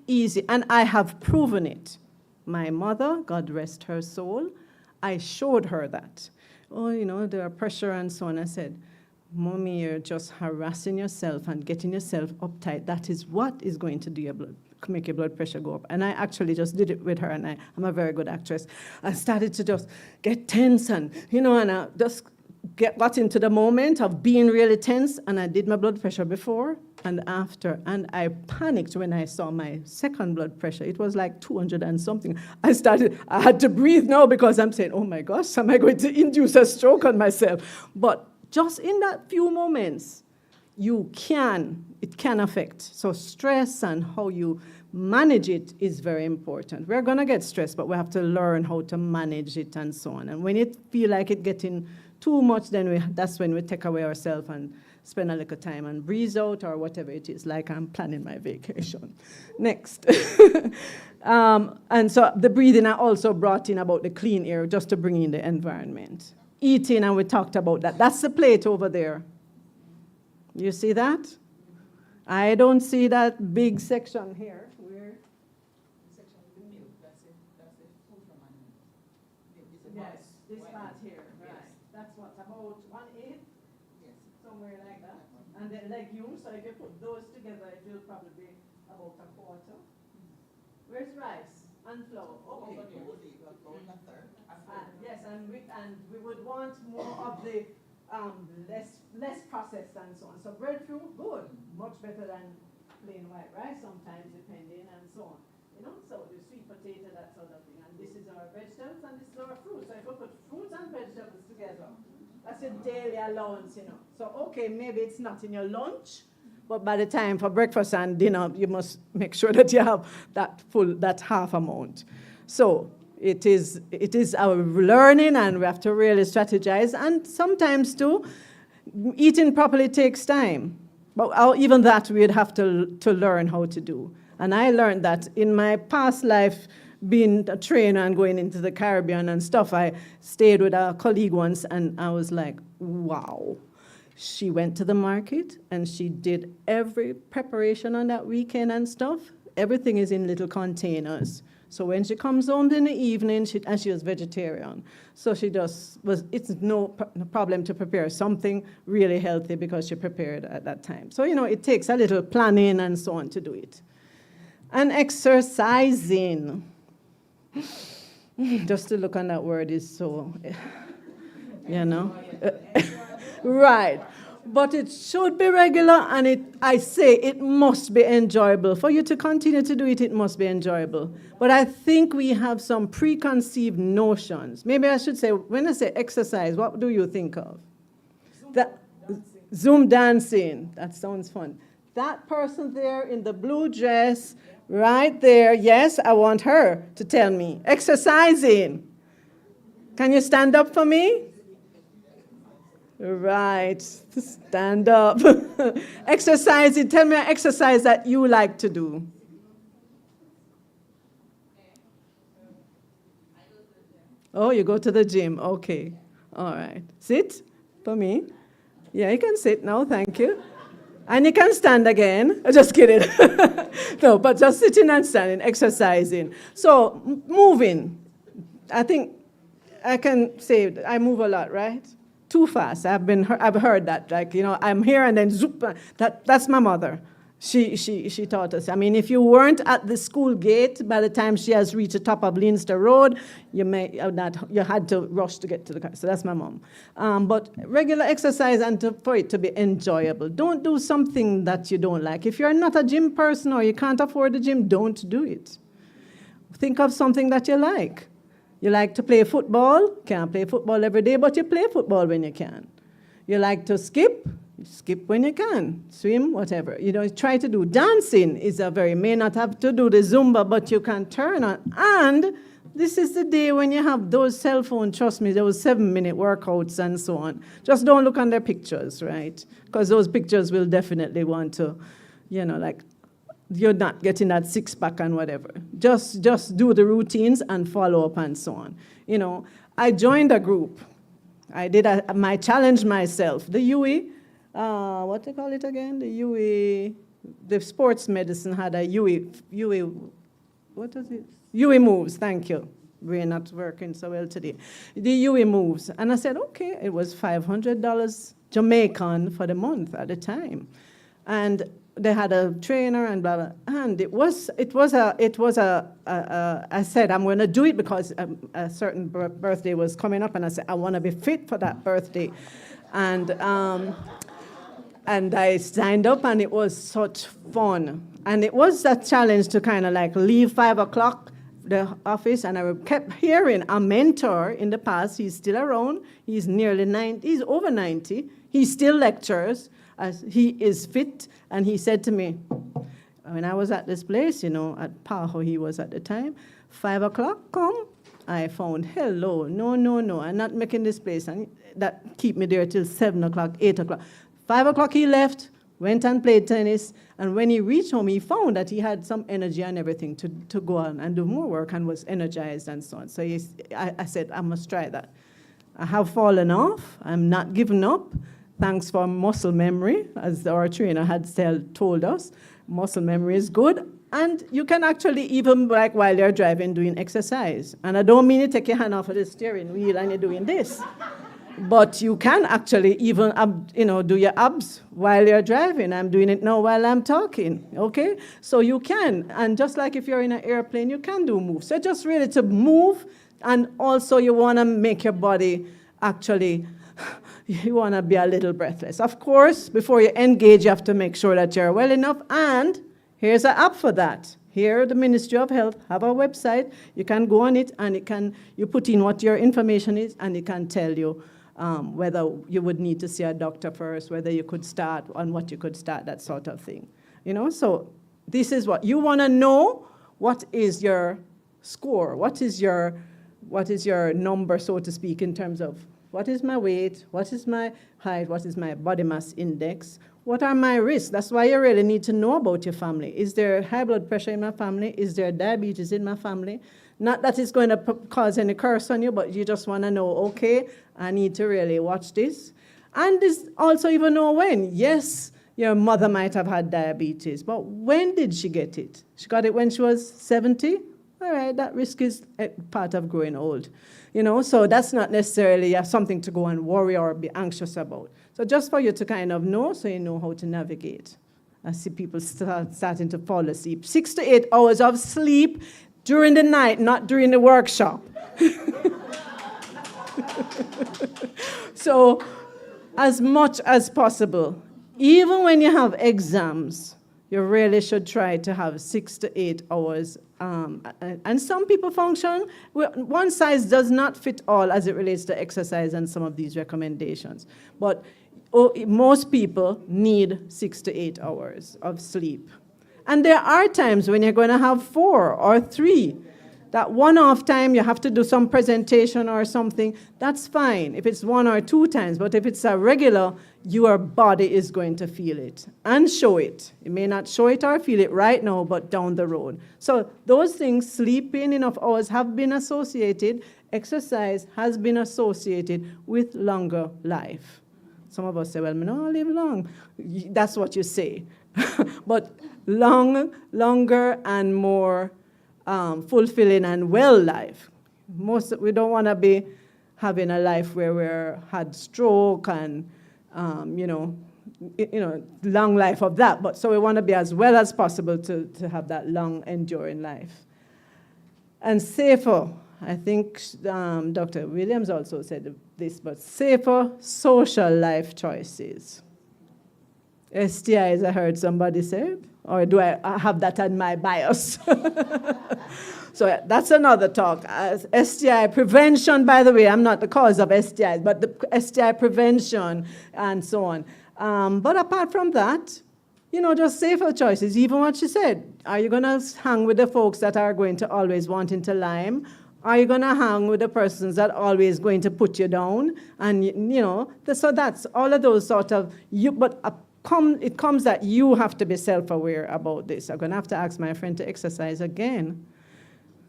Speaker 21: and I have proven it. My mother, God rest her soul, I showed her that. Oh, you know, there are pressure and so on. I said, Mommy, you're just harassing yourself and getting yourself uptight. That is what is going to do make your blood pressure go up. And I actually just did it with her, and I'm a very good actress. I started to just get tense and I just got into the moment of being really tense, and I did my blood pressure before and after, and I panicked when I saw my second blood pressure. It was like 200 and something. I had to breathe now because I'm saying, oh my gosh, am I going to induce a stroke on myself? But just in that few moments, it can affect. So stress and how you manage it is very important. We're gonna get stressed, but we have to learn how to manage it and so on. And when it feel like it getting too much, then that's when we take away ourselves and spend a little time and breathe out or whatever it is, like I'm planning my vacation. Next. And so the breathing I also brought in about the clean air, just to bring in the environment. Eating, and we talked about that. That's the plate over there. You see that? I don't see that big section here. Yes, this part here, right. That's what, about 1/8? Yes. Somewhere like that. And then legumes, so if you put those together, it will probably be about 1/4. Where's rice and flour? Okay. Yes, and we would want more of the less processed and so on. So breadfruit, good, much better than plain white rice sometimes, depending and so on. You know, so the sweet potato, that sort of thing. And this is our vegetables and this is our fruit. So if we put fruits and vegetables together, that's your daily allowance, you know. So okay, maybe it's not in your lunch, but by the time for breakfast and dinner, you must make sure that you have that half amount. So it is our learning, and we have to really strategize. And sometimes too, eating properly takes time. But even that we'd have to learn how to do. And I learned that in my past life, being a trainer and going into the Caribbean and stuff, I stayed with a colleague once, and I was like, wow. She went to the market, and she did every preparation on that weekend and stuff. Everything is in little containers. So when she comes home in the evening, and she was vegetarian, so it's no problem to prepare something really healthy because she prepared at that time. So, you know, it takes a little planning and so on to do it. And exercising. Just to look on that word is so, you know. Right. But it should be regular, and I say it must be enjoyable. For you to continue to do it, it must be enjoyable. But I think we have some preconceived notions. Maybe I should say, when I say exercise, what do you think of? Zoom dancing. That sounds fun. That person there in the blue dress, right there, yes, I want her to tell me. Exercising. Can you stand up for me? Right, stand up. Exercising, tell me an exercise that you like to do. Oh, you go to the gym, okay. All right, sit for me. Yeah, you can sit now, thank you. And you can stand again. Just kidding. No, but just sitting and standing, exercising. So, moving. I think I can say I move a lot, right? Too fast. I've heard that. Like, you know, I'm here and then zoop. That's my mother. She taught us. I mean, if you weren't at the school gate by the time she has reached the top of Leinster Road, you had to rush to get to the car. So that's my mom. But regular exercise and for it to be enjoyable. Don't do something that you don't like. If you're not a gym person or you can't afford the gym, don't do it. Think of something that you like. You like to play football? Can't play football every day, but you play football when you can. You like to skip? You skip when you can. Swim, whatever. You know, try to do. Dancing may not have to do the Zumba, but you can turn on. And this is the day when you have those cell phones, trust me, those 7-minute workouts and so on. Just don't look on their pictures, right? Because those pictures will definitely want to, you know, like, you're not getting that six-pack and whatever. Just do the routines and follow up and so on. You know, I joined a group. I did my challenge myself. The UE, what do you call it again? The UE, the sports medicine had a UE, what is it? UE Moves, thank you. We're not working so well today. The UE Moves. And I said, okay, it was $500 Jamaican for the month at the time. and they had a trainer and blah blah. And I said I'm going to do it because a certain birthday was coming up, and I said I want to be fit for that birthday, and I signed up, and it was such fun. And it was a challenge to kind of like leave 5 o'clock the office, and I kept hearing a mentor in the past. He's still around. He's nearly 90. He's over 90. He still lectures. He is fit, and he said to me, when I was at this place, you know, at Paho he was at the time, 5 o'clock, come. I found, hello, no, I'm not making this place. And that keep me there till 7 o'clock, 8 o'clock. 5 o'clock he left, went and played tennis, and when he reached home, he found that he had some energy and everything to go on and do more work and was energized and so on. So I said, I must try that. I have fallen off. I'm not giving up. Thanks for muscle memory, as our trainer had told us. Muscle memory is good. And you can actually even, like while you're driving, doing exercise. And I don't mean you take your hand off of the steering wheel and you're doing this. But you can actually even, do your abs while you're driving. I'm doing it now while I'm talking, okay? So you can. And just like if you're in an airplane, you can do moves. So just really to move, and also you want to make your body actually, you want to be a little breathless. Of course, before you engage, you have to make sure that you're well enough. And here's an app for that. Here, the Ministry of Health have a website. You can go on it, and you put in what your information is, and it can tell you whether you would need to see a doctor first, whether you could start, on what you could start, that sort of thing. You know, so this is what you want to know. What is your score? What is your number, so to speak, in terms of what is my weight, what is my height, what is my body mass index, what are my risks? That's why you really need to know about your family. Is there high blood pressure in my family? Is there diabetes in my family? Not that it's going to cause any curse on you, but you just want to know, okay, I need to really watch this. And this also even know when. Yes, your mother might have had diabetes, but when did she get it? She got it when she was 70? All right, that risk is part of growing old. You know, so that's not necessarily something to go and worry or be anxious about. So just for you to kind of know, so you know how to navigate. I see people starting to fall asleep. 6 to 8 hours of sleep during the night, not during the workshop. So as much as possible, even when you have exams, you really should try to have 6 to 8 hours. And some people function, one size does not fit all as it relates to exercise and some of these recommendations. But most people need 6 to 8 hours of sleep. And there are times when you're going to have 4 or 3. That one-off time, you have to do some presentation or something, that's fine if it's 1 or 2 times. But if it's a regular, your body is going to feel it and show it. It may not show it or feel it right now, but down the road. So those things, sleeping enough hours, have been associated, exercise has been associated with longer life. Some of us say, well, I don't live long. That's what you say. But longer and more fulfilling and well life. We don't want to be having a life where we're had stroke and long life of that. But so we want to be as well as possible to have that long enduring life. And safer, I think Dr. Williams also said this, but safer social life choices. STIs, I heard somebody say, or do I have that on my bios? So that's another talk. STI prevention, by the way, I'm not the cause of STIs, but the STI prevention and so on. But apart from that, just safer choices. Even what she said, are you going to hang with the folks that are going to always wanting to lime? Are you going to hang with the persons that are always going to put you down? And, so that's all of those sort of, it comes that you have to be self-aware about this. I'm going to have to ask my friend to exercise again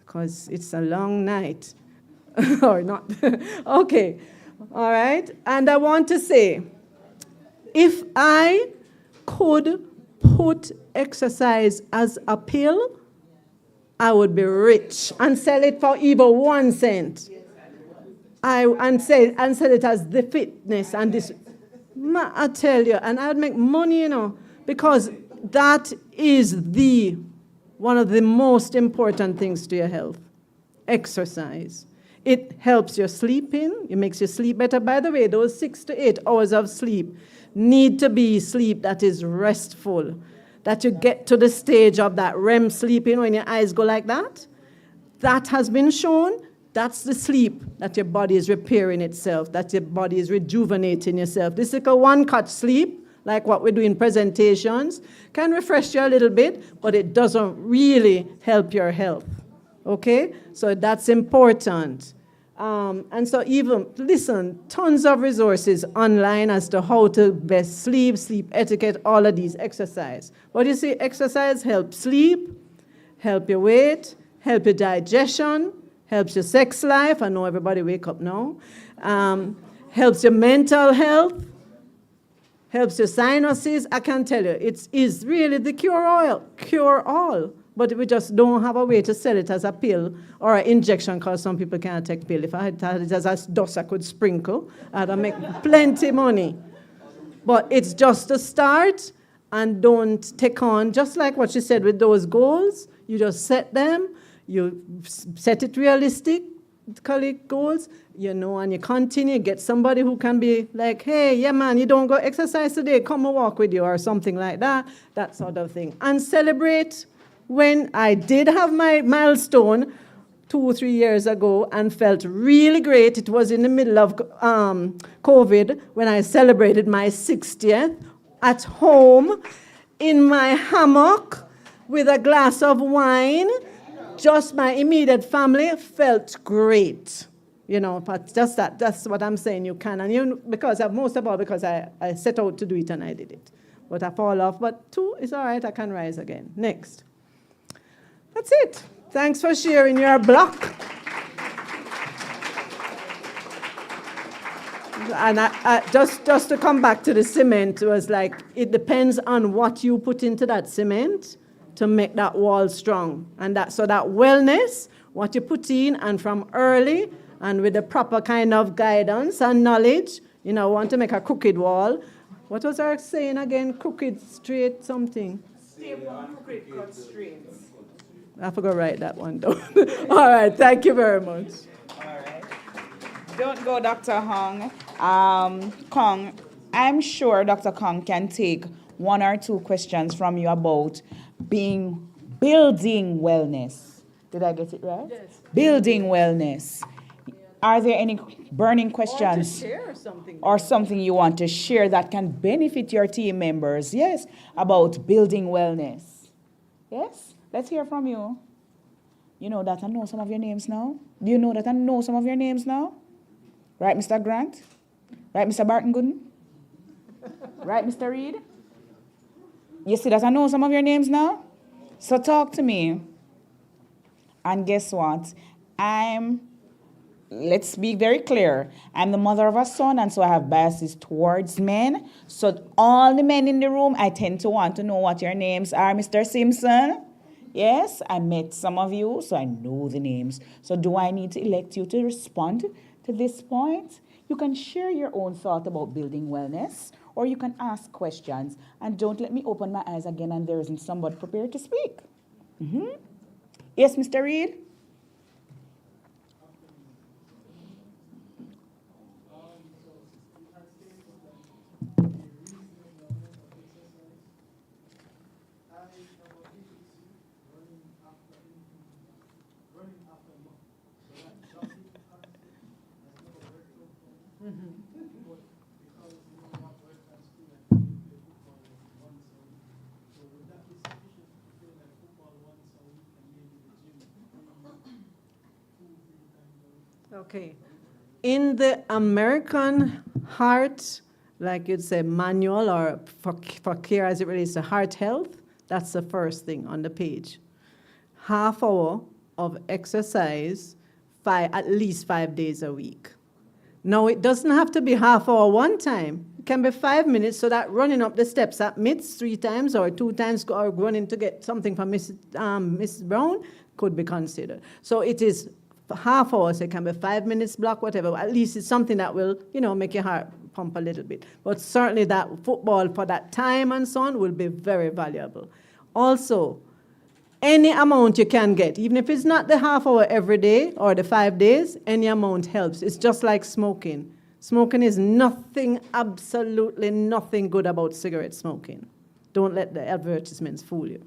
Speaker 21: because it's a long night. Or not. Okay. All right. And I want to say, if I could put exercise as a pill, I would be rich and sell it for even 1 cent. And sell it as the fitness and this. I tell you, and I'd make money, because that is one of the most important things to your health. Exercise. It helps your sleeping. It makes you sleep better. By the way, those 6 to 8 hours of sleep need to be sleep that is restful, that you get to the stage of that REM sleeping when your eyes go like that. That has been shown. That's the sleep that your body is repairing itself, that your body is rejuvenating yourself. This is a one-cut sleep, like what we do in presentations, can refresh you a little bit, but it doesn't really help your health. Okay? So that's important. And so even, listen, tons of resources online as to how to best sleep, sleep etiquette, all of these exercise. But you see, exercise helps sleep, help your weight, help your digestion, helps your sex life. I know everybody wake up now. Helps your mental health, helps your sinuses. I can tell you, it is really the cure all. But we just don't have a way to sell it as a pill or an injection, because some people can't take pill. If I had it as a dust I could sprinkle, I'd make plenty money. But it's just a start, and don't take on, just like what you said with those goals, you just set them, you set it realistic, goals, and you continue, get somebody who can be like, hey, yeah, man, you don't go exercise today, come and walk with you, or something like that sort of thing. And celebrate. When I did have my milestone 2 or 3 years ago and felt really great, it was in the middle of COVID when I celebrated my 60th at home in my hammock with a glass of wine. Just my immediate family felt great. But just that's what I'm saying. You can, and because I set out to do it and I did it. But I fall off, but 2 is all right, I can rise again. Next. That's it. Thanks for sharing your block. And I just to come back to the cement, it was like, it depends on what you put into that cement to make that wall strong. And that wellness, what you put in, and from early, and with the proper kind of guidance and knowledge, want to make a crooked wall. What was our saying again? Crooked, straight, something.
Speaker 1: Stay one crooked, cut straight.
Speaker 21: I forgot to write that one down. All right, thank you very much.
Speaker 1: All right. Don't go, Dr. Hong. Kong, I'm sure Dr. Kong can take 1 or 2 questions from you about building wellness. Did I get it right? Yes. Building wellness. Are there any burning questions? Or something you want to share that can benefit your team members? Yes, about building wellness. Yes? Let's hear from you. You know that I know some of your names now? Do you know that I know some of your names now? Right, Mr. Grant? Right, Mr. Barton Gooden? Right, Mr. Reed? You see that I know some of your names now? So talk to me. And guess what? Let's be very clear. I'm the mother of a son, and so I have biases towards men. So all the men in the room, I tend to want to know what your names are, Mr. Simpson. Yes, I met some of you, so I know the names. So do I need to elect you to respond to this point? You can share your own thought about building wellness, or you can ask questions. And don't let me open my eyes again and there isn't somebody prepared to speak. Yes, Mr. Reed?
Speaker 21: Okay. In the American Heart, like you'd say, manual or for care as it relates to heart health, that's the first thing on the page. Half hour of exercise, at least 5 days a week. Now, it doesn't have to be half hour one time. It can be 5 minutes, so that running up the steps at MITS 3 times or 2 times, or running to get something from Mrs. Brown could be considered. So it is half hour, so it can be 5 minutes block, whatever. At least it's something that will, make your heart pump a little bit. But certainly that football for that time and so on will be very valuable. Also, any amount you can get, even if it's not the half hour every day or the 5 days, any amount helps. It's just like smoking. Smoking is nothing, absolutely nothing good about cigarette smoking. Don't let the advertisements fool you.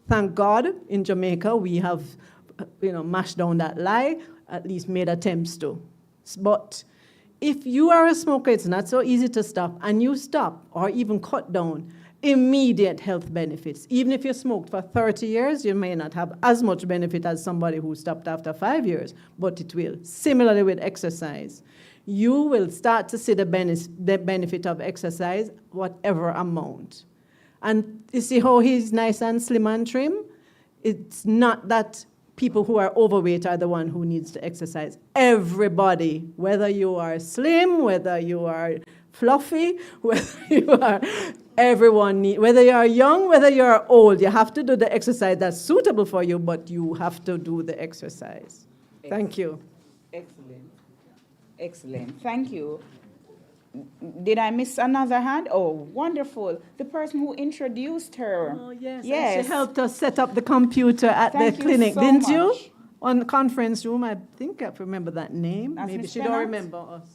Speaker 21: Thank God in Jamaica we have, mashed down that lie, at least made attempts to. But if you are a smoker, it's not so easy to stop, and you stop or even cut down, immediate health benefits. Even if you smoked for 30 years, you may not have as much benefit as somebody who stopped after 5 years, but it will. Similarly with exercise. You will start to see the benefit of exercise, whatever amount. And you see how he's nice and slim and trim? It's not that people who are overweight are the one who needs to exercise. Everybody, whether you are slim, whether you are fluffy, whether you are, whether you are young, whether you are old, you have to do the exercise that's suitable for you, but you have to do the exercise. Thank you.
Speaker 1: Excellent. Excellent. Thank you. Did I miss another hand? Oh, wonderful. The person who introduced her.
Speaker 21: Oh, yes.
Speaker 1: Yes.
Speaker 21: And she helped us set up the computer at
Speaker 1: Thank
Speaker 21: the
Speaker 1: you
Speaker 21: clinic,
Speaker 1: so
Speaker 21: didn't
Speaker 1: much.
Speaker 21: you? On the conference room. I think I remember that name.
Speaker 1: That's
Speaker 21: Maybe
Speaker 1: Miss
Speaker 21: she don't
Speaker 1: Pennant?
Speaker 21: remember us.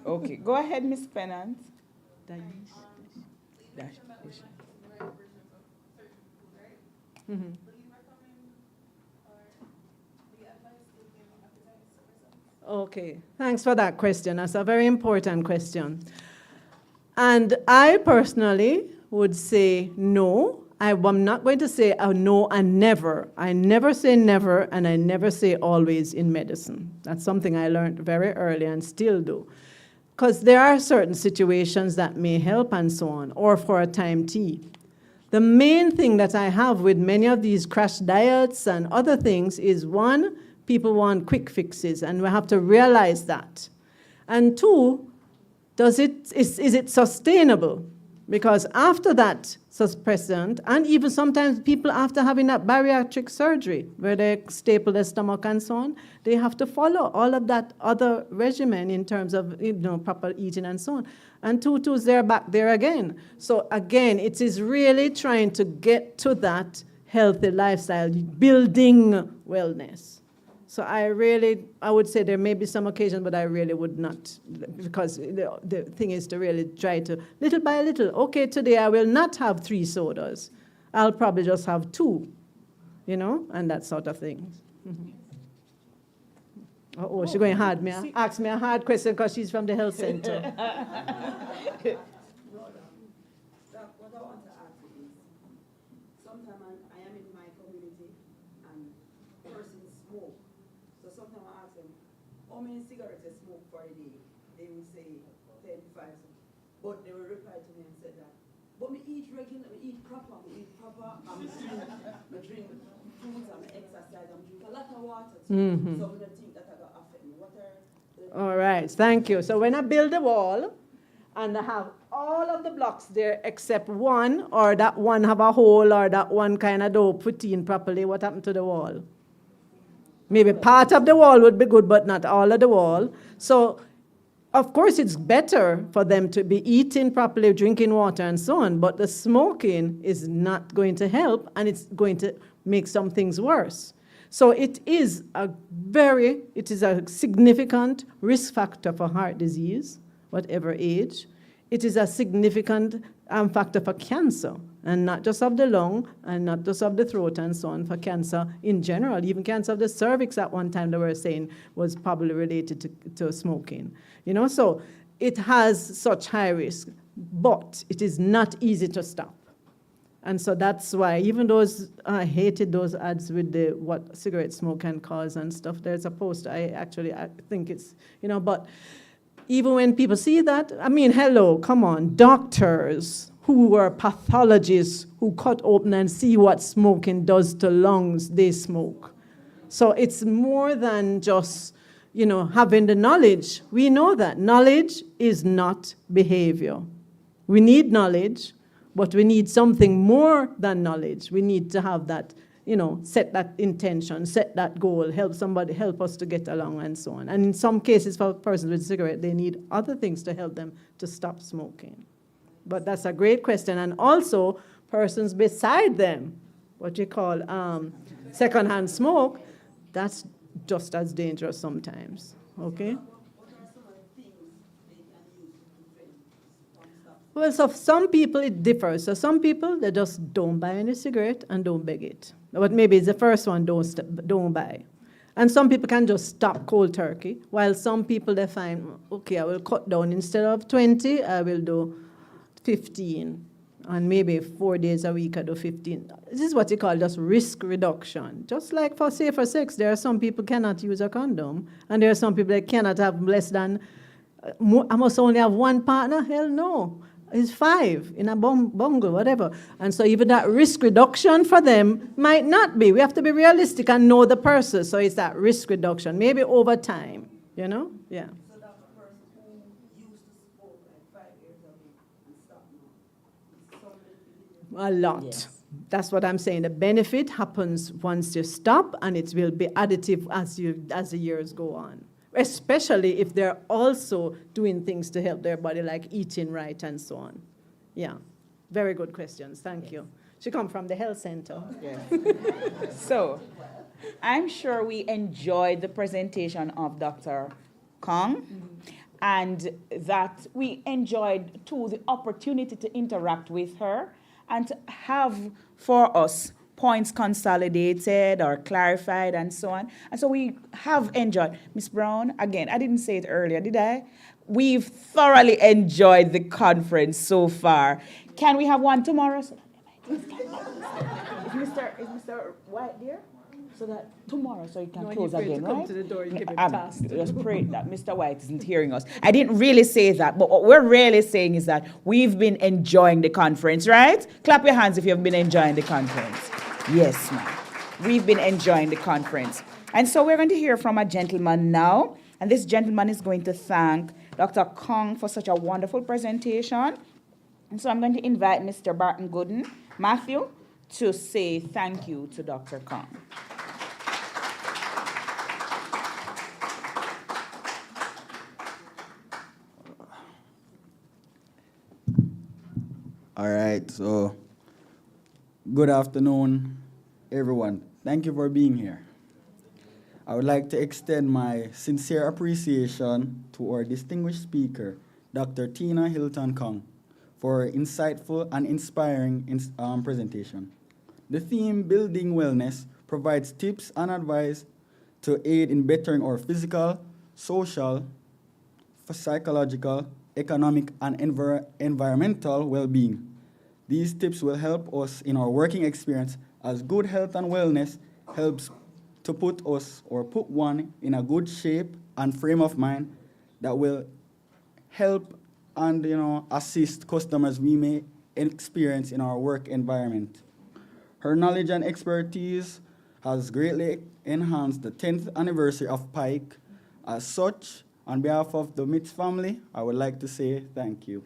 Speaker 1: Okay, go ahead, Miss Pennant.
Speaker 21: Mhm. Okay, thanks for that question. That's a very important question. And I personally would say no. I'm not going to say no and never. I never say never, and I never say always in medicine. That's something I learned very early and still do. Because there are certain situations that may help and so on, or for a time T. The main thing that I have with many of these crash diets and other things is, one, people want quick fixes, and we have to realize that. And two, is it sustainable? Because after that suppressant, and even sometimes people after having that bariatric surgery, where they staple their stomach and so on, they have to follow all of that other regimen in terms of proper eating and so on. And tutus, they're back there again. So again, it is really trying to get to that healthy lifestyle, building wellness. So I would say there may be some occasions, but I really would not, because the thing is to really try to, little by little, okay, today I will not have 3 sodas. I'll probably just have 2, and that sort of thing. Mm-hmm. Oh, she's going to ask me a hard question because she's from the health center.
Speaker 11: What I want to ask you is, sometimes I am in my community and persons smoke. So sometimes I ask them, how many cigarettes they smoke for a day? They will say 10 to 5. But they will reply to me and say that, but me eat regular, me eat proper, I'm drink fruits, I'm exercise, I'm drink a lot of water too.
Speaker 21: Mm-hmm.
Speaker 11: So I don't think that I got affect me. What are the
Speaker 21: All right, thank you. So when I build a wall, and I have all of the blocks there except one, or that one have a hole, or that one kind of don't put in properly, what happened to the wall? Maybe part of the wall would be good, but not all of the wall. So, of course, it's better for them to be eating properly, drinking water, and so on, but the smoking is not going to help, and it's going to make some things worse. So it is a significant risk factor for heart disease, whatever age. It is a significant factor for cancer, and not just of the lung, and not just of the throat, and so on, for cancer in general. Even cancer of the cervix at one time, they were saying, was probably related to smoking. So it has such high risk, but it is not easy to stop. And so that's why, even I hated those ads with what cigarette smoke can cause and stuff. There's a post, I think it's, but even when people see that, hello, come on, doctors who were pathologists who cut open and see what smoking does to lungs, they smoke. So it's more than just, having the knowledge. We know that knowledge is not behavior. We need knowledge, but we need something more than knowledge. We need to have that set that intention, set that goal, help us to get along and so on. And in some cases for persons with cigarette, they need other things to help them to stop smoking. But that's a great question. And also persons beside them, what you call secondhand smoke, that's just as dangerous sometimes, okay? Well, so for some people it differs. So some people, they just don't buy any cigarette and don't beg it. But maybe it's the first one, don't buy. And some people can just stop cold turkey, while some people, they find, okay, I will cut down. Instead of 20, I will do 15. And maybe 4 days a week I do 15. This is what you call just risk reduction. Just like for safer sex, there are some people cannot use a condom, and there are some people that cannot have less than, I must only have one partner? Hell no. It's 5 in a bungle, whatever. And so even that risk reduction for them might not be. We have to be realistic and know the person. So it's that risk reduction, maybe over time, Yeah.
Speaker 11: So that's a person who used to smoke like 5 years ago and stopped now.
Speaker 21: A lot.
Speaker 19: Yes.
Speaker 21: That's what I'm saying. The benefit happens once you stop, and it will be additive as the years go on. Especially if they're also doing things to help their body, like eating right and so on. Yeah, very good questions. Thank you. She come from the health center.
Speaker 1: Yes. So, I'm sure we enjoyed the presentation of Dr. Kong, and that we enjoyed, too, the opportunity to interact with her and to have for us points consolidated or clarified and so on. And so we have enjoyed. Ms. Brown, again, I didn't say it earlier, did I? We've thoroughly enjoyed the conference so far. Can we have one tomorrow? Is Mr. White there? So that tomorrow, so you can close again, right?
Speaker 21: To the door, you give him a task.
Speaker 1: Just pray that Mr. White isn't hearing us. I didn't really say that, but what we're really saying is that we've been enjoying the conference, right? Clap your hands if you've been enjoying the conference. Yes, ma'am. We've been enjoying the conference. And so we're going to hear from a gentleman now, and this gentleman is going to thank Dr. Kong for such a wonderful presentation. And so I'm going to invite Mr. Barton Gooden, Matthew, to say thank you to Dr. Kong.
Speaker 5: All right, so good afternoon, everyone. Thank you for being here. I would like to extend my sincere appreciation to our distinguished speaker, Dr. Tina Hilton Kong, for her insightful and inspiring presentation. The theme, Building Wellness, provides tips and advice to aid in bettering our physical, social, psychological, economic, and environmental well-being. These tips will help us in our working experience, as good health and wellness helps to put one in a good shape and frame of mind that will help and assist customers we may experience in our work environment. Her knowledge and expertise has greatly enhanced the 10th anniversary of PIKE. As such, on behalf of the MITS family, I would like to say thank you.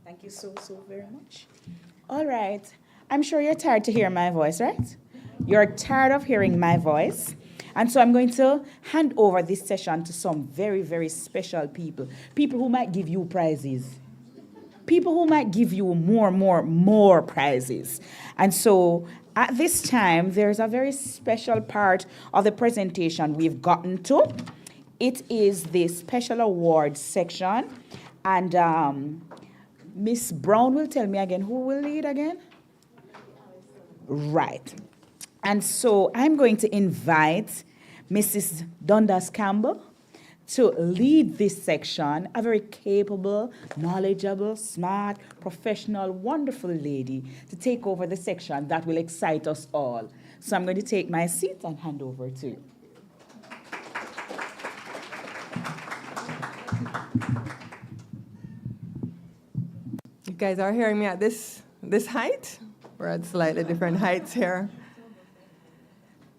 Speaker 1: Thank you so very much. All right. I'm sure you're tired to hear my voice, right? You're tired of hearing my voice. And so I'm going to hand over this session to some very, very special people. People who might give you prizes. People who might give you more prizes. And so at this time, there's a very special part of the presentation we've gotten to. It is the special awards section. And Miss Brown will tell me again, who will lead again? Right. And so I'm going to invite Mrs. Dundas Campbell to lead this section, a very capable, knowledgeable, smart, professional, wonderful lady to take over the section that will excite us all. So I'm going to take my seat and hand over to you.
Speaker 6: You guys are hearing me at this height? We're at slightly different heights here.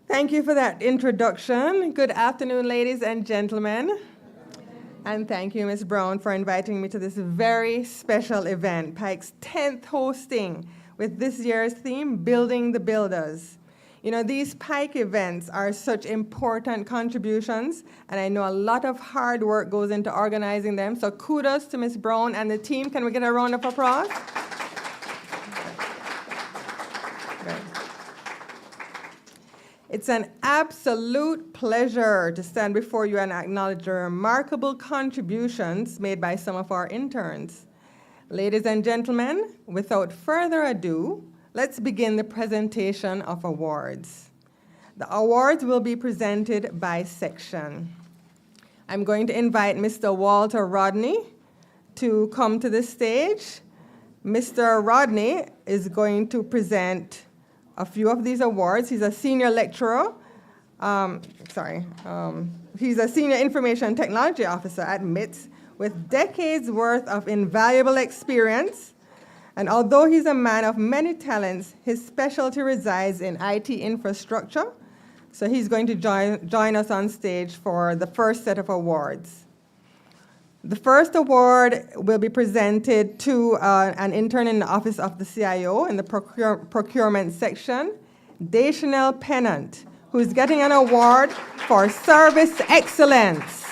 Speaker 6: Thank you for that introduction. Good afternoon, ladies and gentlemen. And thank you, Ms. Brown, for inviting me to this very special event, PIKE's 10th hosting, with this year's theme, Building the Builders. You know, these PIKE events are such important contributions, and I know a lot of hard work goes into organizing them, so kudos to Ms. Brown and the team. Can we get a round of applause? It's an absolute pleasure to stand before you and acknowledge the remarkable contributions made by some of our interns. Ladies and gentlemen, without further ado, let's begin the presentation of awards. The awards will be presented by section. I'm going to invite Mr. Walter Rodney to come to the stage. Mr. Rodney is going to present a few of these awards. He's a senior lecturer, he's a senior information technology officer at MITS with decades worth of invaluable experience. And although he's a man of many talents, his specialty resides in IT infrastructure. So he's going to join us on stage for the first set of awards. The first award will be presented to an intern in the Office of the CIO in the procurement section, Deschanel Pennant, who is getting an award for service excellence.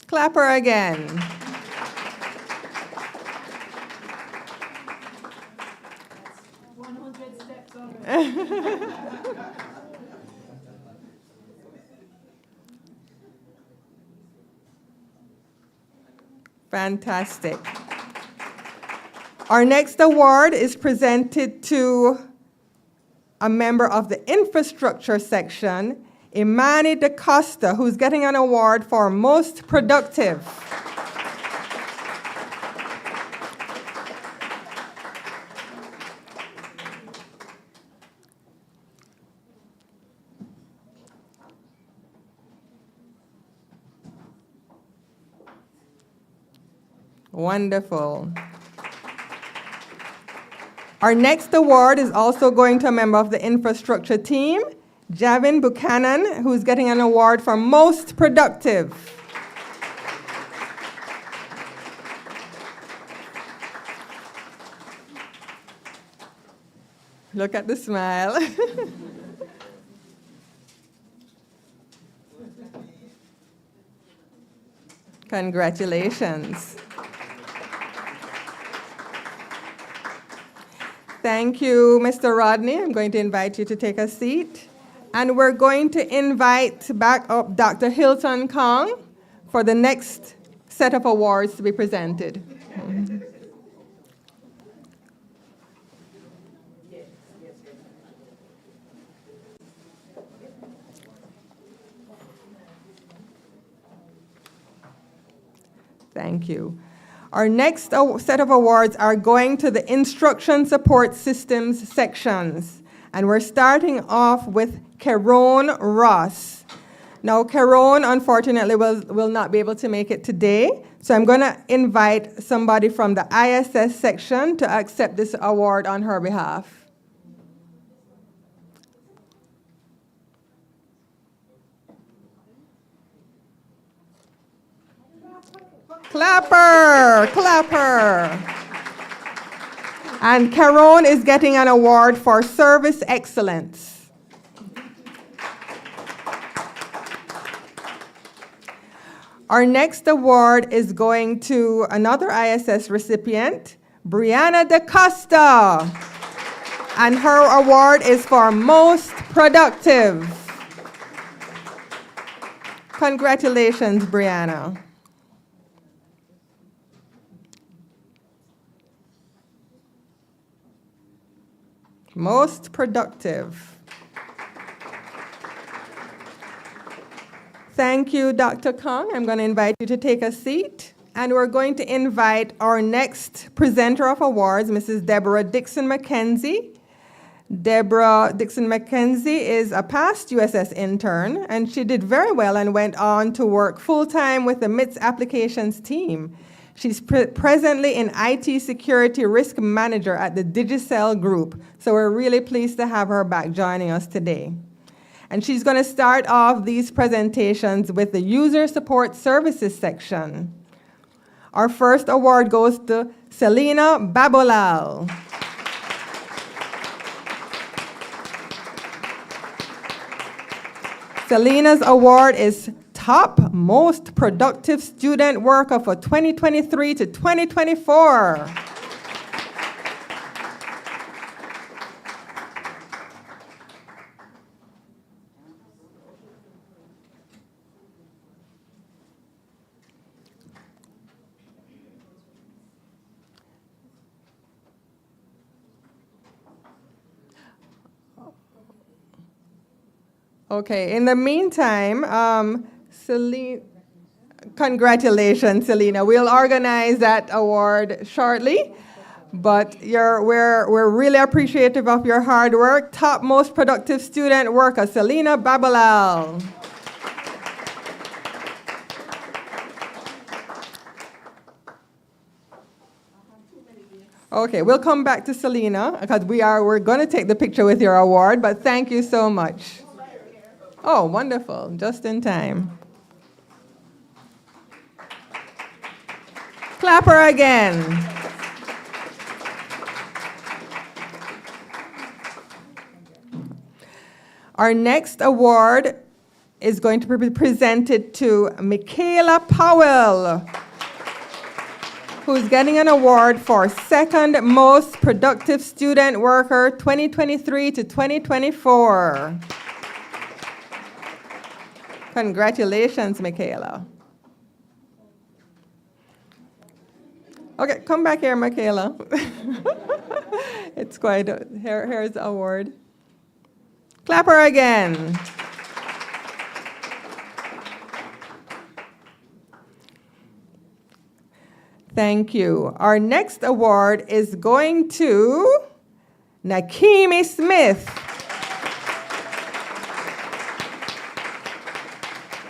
Speaker 6: Clap her again. Fantastic. Our next award is presented to a member of the infrastructure section, Imani DaCosta, who's getting an award for most productive. Wonderful. Our next award is also going to a member of the infrastructure team, Javin Buchanan, who's getting an award for most productive. Look at the smile. Congratulations. Thank you, Mr. Rodney. I'm going to invite you to take a seat. And we're going to invite back up Dr. Hilton Kong for the next set of awards to be presented. Thank you. Our next set of awards are going to the Instruction Support Systems sections. And we're starting off with Caron Ross. Now, Caron, unfortunately, will not be able to make it today. So I'm going to invite somebody from the ISS section to accept this award on her behalf. Clapper, clapper. And Caron is getting an award for service excellence. Our next award is going to another ISS recipient, Brianna DaCosta. And her award is for most productive. Congratulations, Brianna. Most productive. Thank you, Dr. Kong. I'm going to invite you to take a seat. And we're going to invite our next presenter of awards, Mrs. Deborah Dixon McKenzie. Deborah Dixon McKenzie is a past USS intern, and she did very well and went on to work full-time with the MITS applications team. She's presently an IT security risk manager at the Digicel Group, so we're really pleased to have her back joining us today. And she's going to start off these presentations with the User Support Services section. Our first award goes to Selena Babolal. Selena's award is Top Most Productive Student Worker for 2023 to 2024. Okay, in the meantime, congratulations, Selena. We'll organize that award shortly, but we're really appreciative of your hard work. Top Most Productive Student Worker, Selena Babalal. Okay, we'll come back to Selena because we're going to take the picture with your award, but thank you so much. Oh, wonderful, just in time. Clap her again. Our next award is going to be presented to Michaela Powell, who's getting an award for Second Most Productive Student Worker 2023 to 2024. Congratulations, Michaela. Okay, come back here, Michaela. It's quite, here's the award. Clap her again. Thank you. Our next award is going to Nakimi Smith.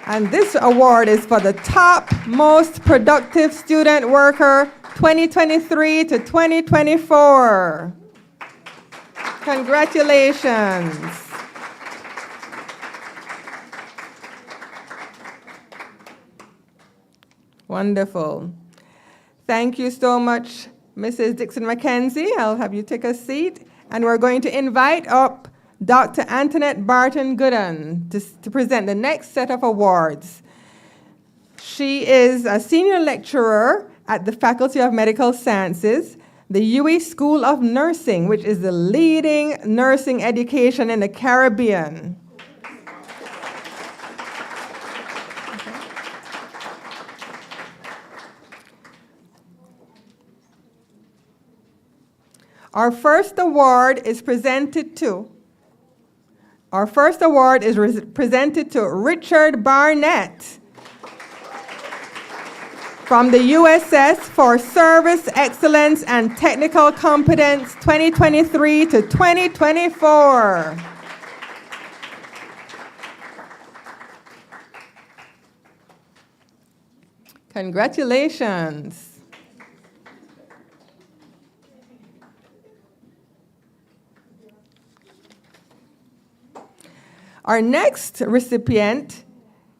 Speaker 6: And this award is for the Top Most Productive Student Worker 2023 to 2024. Congratulations. Wonderful. Thank you so much, Mrs. Dixon McKenzie. I'll have you take a seat. And we're going to invite up Dr. Antoinette Barton Gooden to present the next set of awards. She is a senior lecturer at the Faculty of Medical Sciences, the UWI School of Nursing, which is the leading nursing education in the Caribbean. Our first award is presented to Richard Barnett from the USS for Service Excellence and Technical Competence 2023 to 2024. Congratulations. Our next recipient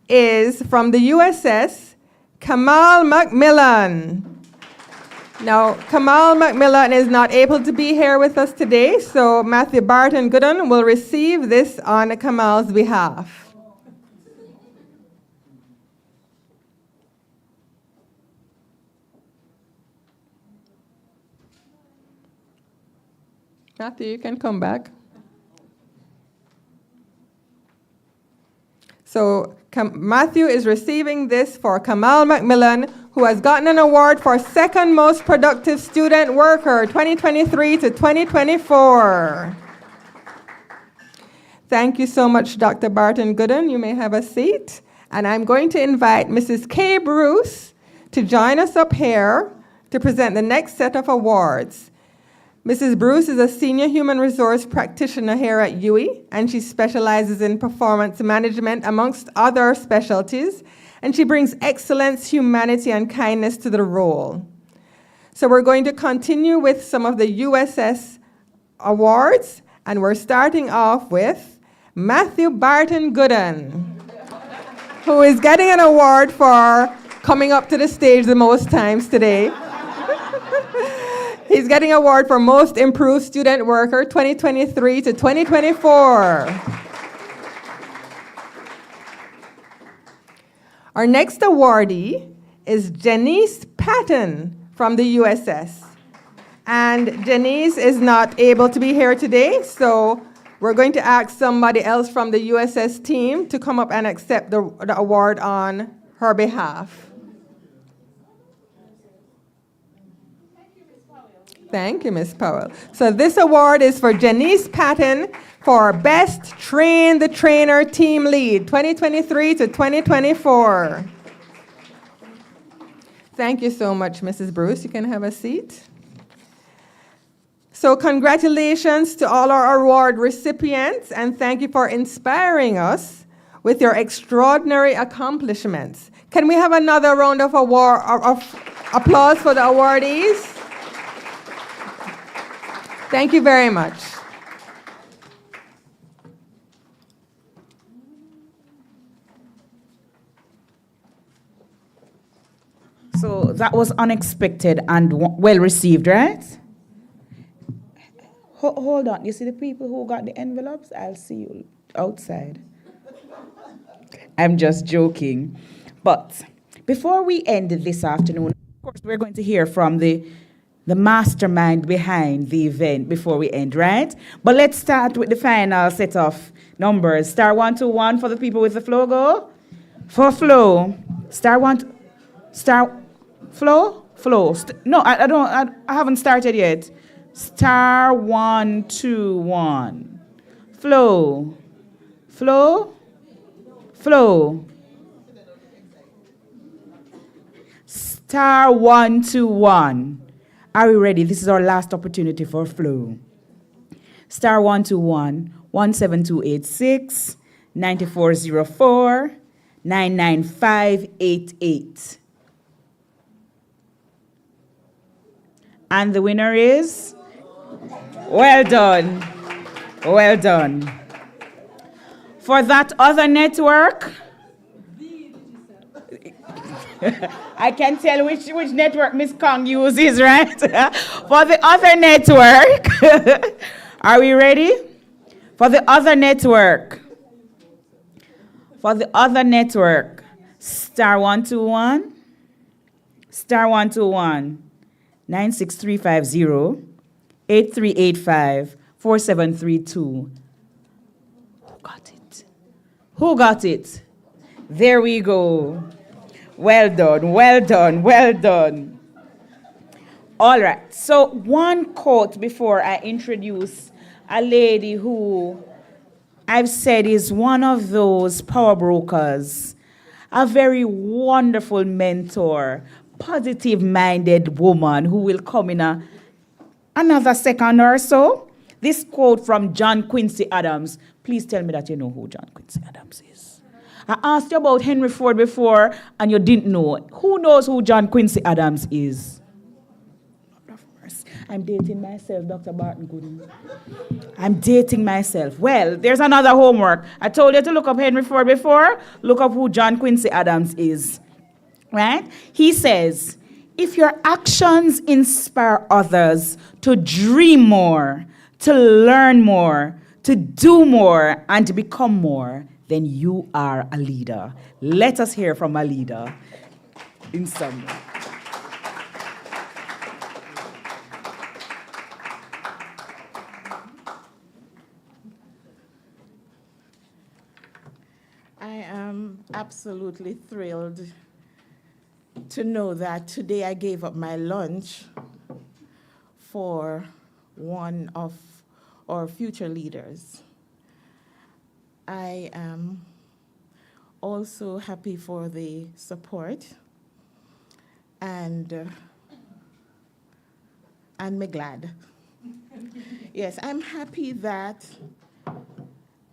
Speaker 6: is from the USS, Kamal Macmillan. Now, Kamal Macmillan is not able to be here with us today, so Matthew Barton Gooden will receive this on Kamal's behalf. Matthew, you can come back. So Matthew is receiving this for Kamal Macmillan, who has gotten an award for Second Most Productive Student Worker 2023 to 2024. Thank you so much, Dr. Barton Gooden. You may have a seat. And I'm going to invite Mrs. Kay Bruce to join us up here to present the next set of awards. Mrs. Bruce is a senior human resource practitioner here at UWI, and she specializes in performance management amongst other specialties, and she brings excellence, humanity, and kindness to the role. So we're going to continue with some of the USS awards, and we're starting off with Matthew Barton Gooden, who is getting an award for coming up to the stage the most times today. He's getting an award for Most Improved Student Worker 2023 to 2024. Our next awardee is Janice Patton from the USS. And Janice is not able to be here today, so we're going to ask somebody else from the USS team to come up and accept the award on her behalf. Thank you, Ms. Powell. So this award is for Janice Patton for Best Train the Trainer Team Lead 2023 to 2024. Thank you so much, Mrs. Bruce. You can have a seat. So congratulations to all our award recipients, and thank you for inspiring us with your extraordinary accomplishments. Can we have another round of applause for the awardees? Thank you very much.
Speaker 1: So that was unexpected and well received, right? Hold on. You see the people who got the envelopes? I'll see you outside. I'm just joking. But before we end this afternoon, of course, we're going to hear from the mastermind behind the event before we end, right? But let's start with the final set of numbers. Star 121 for the people with the flow go. For flow. No, I haven't started yet. Star 121. Flow. Star 121. Are we ready? This is our last opportunity for flow. Star 121 17286 9404 99588. And the winner is? Well done. Well done. For that other network, I can tell which network Miss Kong uses, right? For the other network, are we ready? For the other network, star 121, 96350, 8385, 4732. Who got it? There we go. Well done. All right, so one quote before I introduce a lady who I've said is one of those power brokers, a very wonderful mentor, positive-minded woman who will come in another second or so. This quote from John Quincy Adams. Please tell me that you know who John Quincy Adams is. I asked you about Henry Ford before, and you didn't know. Who knows who John Quincy Adams is? I'm dating myself, Dr. Barton Gooden. I'm dating myself. Well, there's another homework. I told you to look up Henry Ford before. Look up who John Quincy Adams is. Right? He says, if your actions inspire others to dream more, to learn more, to do more, and to become more, then you are a leader. Let us hear from a leader in some way.
Speaker 8: I am absolutely thrilled to know that today I gave up my lunch for one of our future leaders. I am also happy for the support and me glad. Yes, I'm happy that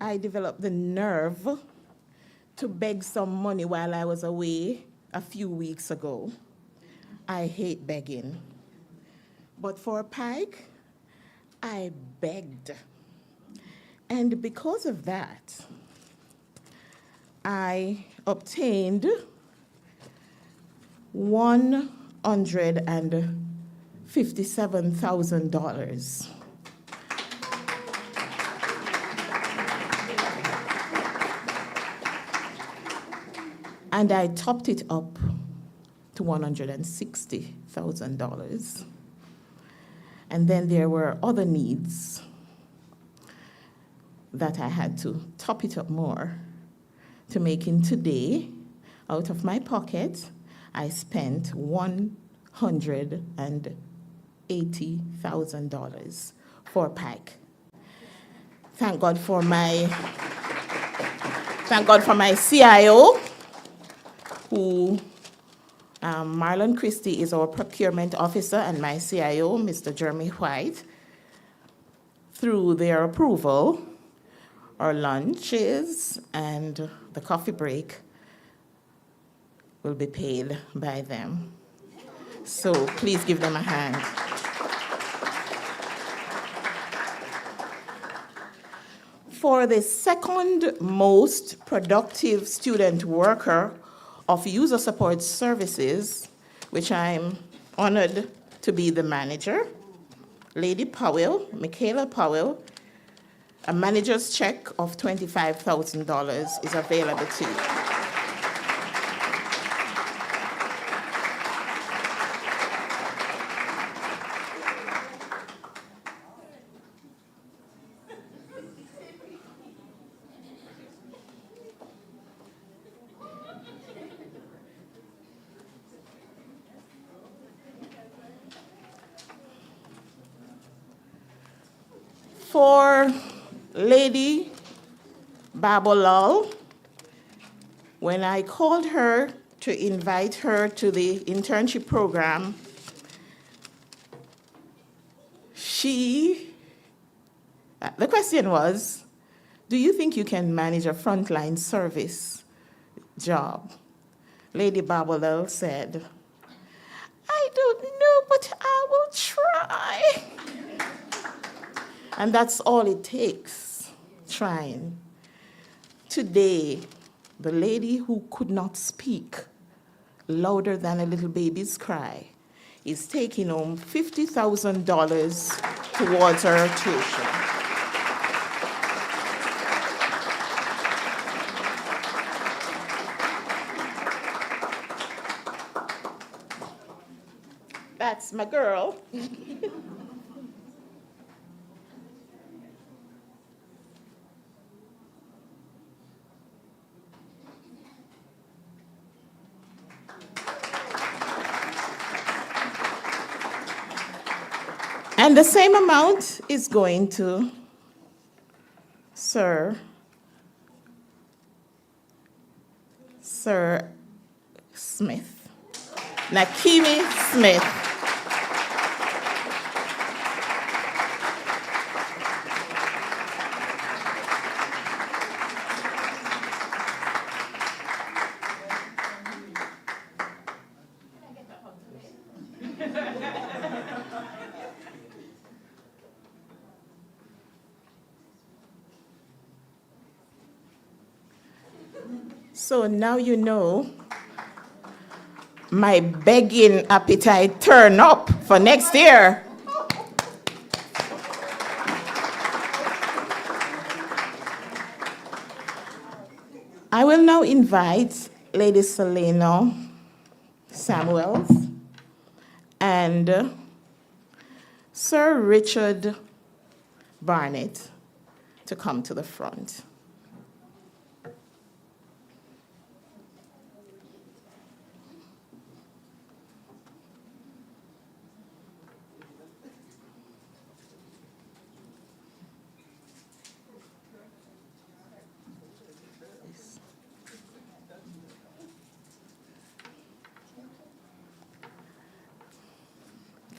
Speaker 8: I developed the nerve to beg some money while I was away a few weeks ago. I hate begging. But for PIKE, I begged. And because of that, I obtained $157,000. And I topped it up to $160,000. And then there were other needs that I had to top it up more to making today, out of my pocket, I spent $180,000 for PIKE. Thank God for my CIO, who Marlon Christie is our procurement officer, and my CIO, Mr. Jeremy White. Through their approval, our lunches and the coffee break will be paid by them. So please give them a hand. For the second most productive student worker of user support services, which I'm honored to be the manager, Lady Powell, Michaela Powell, a manager's check of $25,000 is available to you. For Lady Babolal, when I called her to invite her to the internship program, the question was, do you think you can manage a frontline service job? Lady Babolal said, I don't know, but I will try. And that's all it takes, trying. Today, the lady who could not speak louder than a little baby's cry is taking home $50,000 towards her tuition. That's my girl. And the same amount is going to Sir Smith, Nakimi Smith. So now you know my begging appetite turn up for next year. I will now invite Lady Selena Samuels and Sir Richard Barnett to come to the front.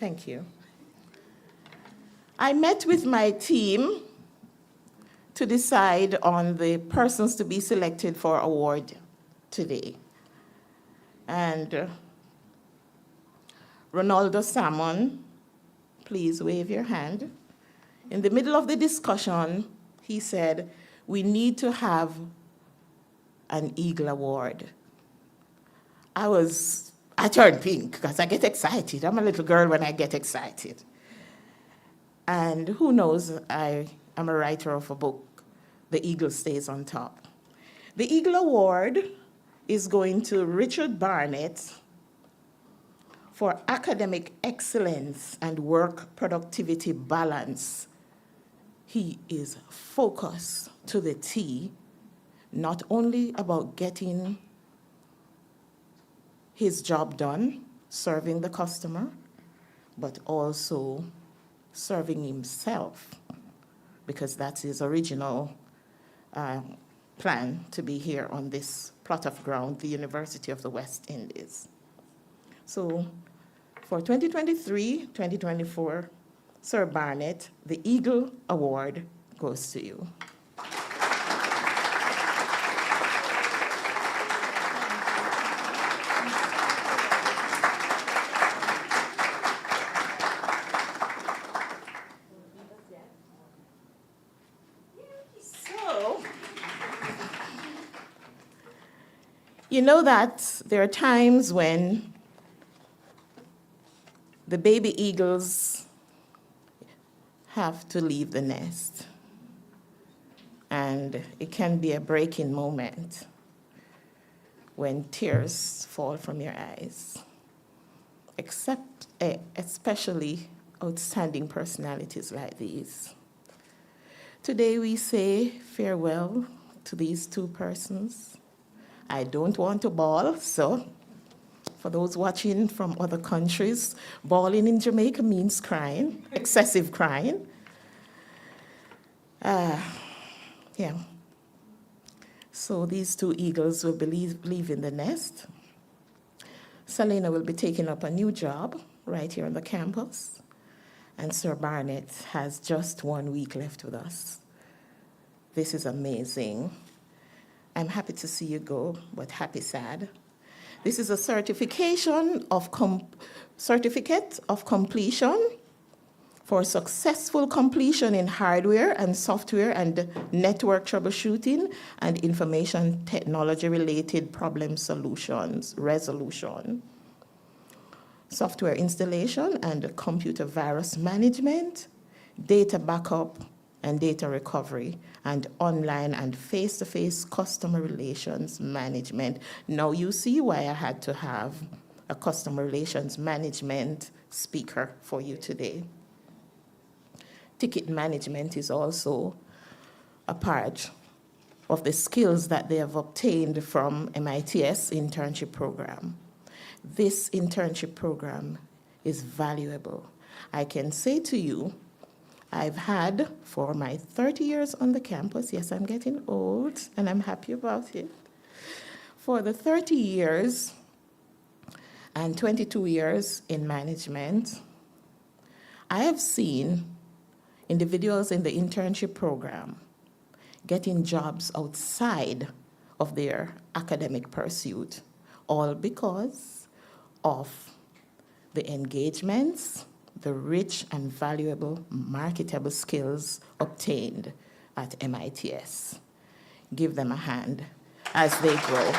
Speaker 8: Thank you. I met with my team to decide on the persons to be selected for award today. And Ronaldo Salmon, please wave your hand. In the middle of the discussion, he said, we need to have an Eagle Award. I turned pink because I get excited. I'm a little girl when I get excited. And who knows, I am a writer of a book, The Eagle Stays on Top. The Eagle Award is going to Richard Barnett for academic excellence and work productivity balance. He is focused to the T, not only about getting his job done, serving the customer, but also serving himself, because that's his original plan to be here on this plot of ground, the University of the West Indies. So for 2023-2024, Sir Barnett, the Eagle Award goes to you. So, you know that there are times when the baby eagles have to leave the nest. And it can be a breaking moment when tears fall from your eyes, especially outstanding personalities like these. Today we say farewell to these two persons. I don't want to bawl, so for those watching from other countries, bawling in Jamaica means crying, excessive crying. Yeah. So these two eagles will be leaving the nest. Selena will be taking up a new job right here on the campus. And Sir Barnett has just 1 week left with us. This is amazing. I'm happy to see you go, but happy sad. This is a certificate of completion for successful completion in hardware and software and network troubleshooting and information technology-related problem solutions, resolution, software installation and computer virus management, data backup and data recovery, and online and face-to-face customer relations management. Now you see why I had to have a customer relations management speaker for you today. Ticket management is also a part of the skills that they have obtained from MIT's internship program. This internship program is valuable. I can say to you, I've had, for my 30 years on the campus, yes, I'm getting old, and I'm happy about it. For the 30 years and 22 years in management, I have seen individuals in the internship program getting jobs outside of their academic pursuit, all because of the engagements, the rich and valuable marketable skills obtained at MITS. Give them a hand as they grow.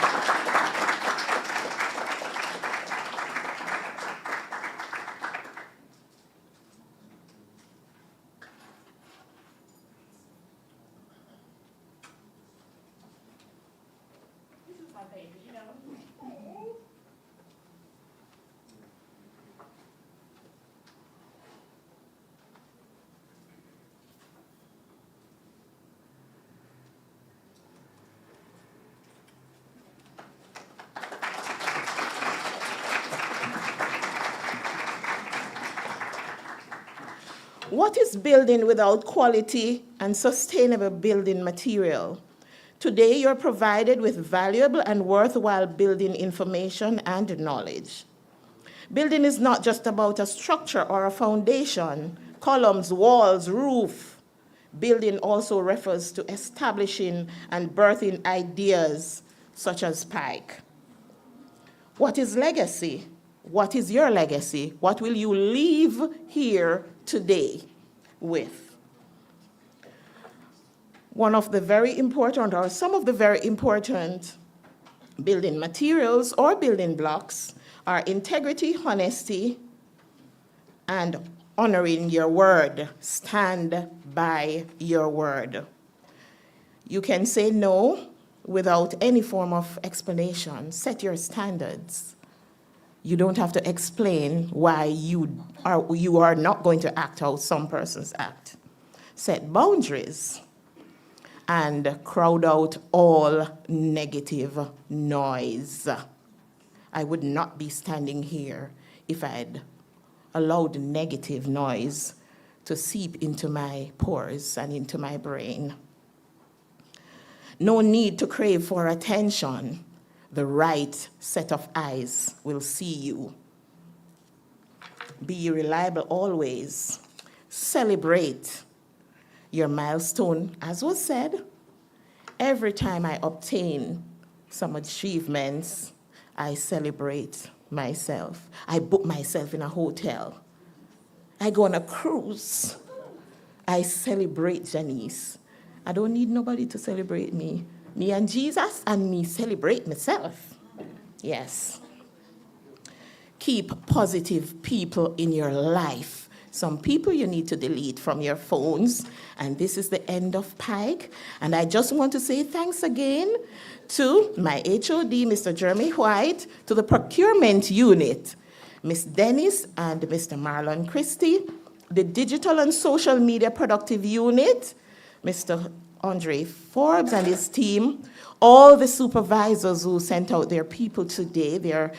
Speaker 8: What is building without quality and sustainable building material? Today, you're provided with valuable and worthwhile building information and knowledge. Building is not just about a structure or a foundation, columns, walls, roof. Building also refers to establishing and birthing ideas such as PIKE. What is legacy? What is your legacy? What will you leave here today with? One of the very important, or some of the very important building materials or building blocks are integrity, honesty, and honoring your word. Stand by your word. You can say no without any form of explanation. Set your standards. You don't have to explain why you are not going to act how some persons act. Set boundaries and crowd out all negative noise. I would not be standing here if I'd allowed negative noise to seep into my pores and into my brain. No need to crave for attention. The right set of eyes will see you. Be reliable always. Celebrate your milestone, as was said. Every time I obtain some achievements, I celebrate myself. I book myself in a hotel. I go on a cruise. I celebrate Janice. I don't need nobody to celebrate me. Me and Jesus and me celebrate myself. Yes. Keep positive people in your life. Some people you need to delete from your phones. And this is the end of PIKE. And I just want to say thanks again to my HOD, Mr. Jeremy White, to the procurement unit, Ms. Dennis and Mr. Marlon Christie, the digital and social media productive unit, Mr. Andre Forbes and his team, all the supervisors who sent out their people today, their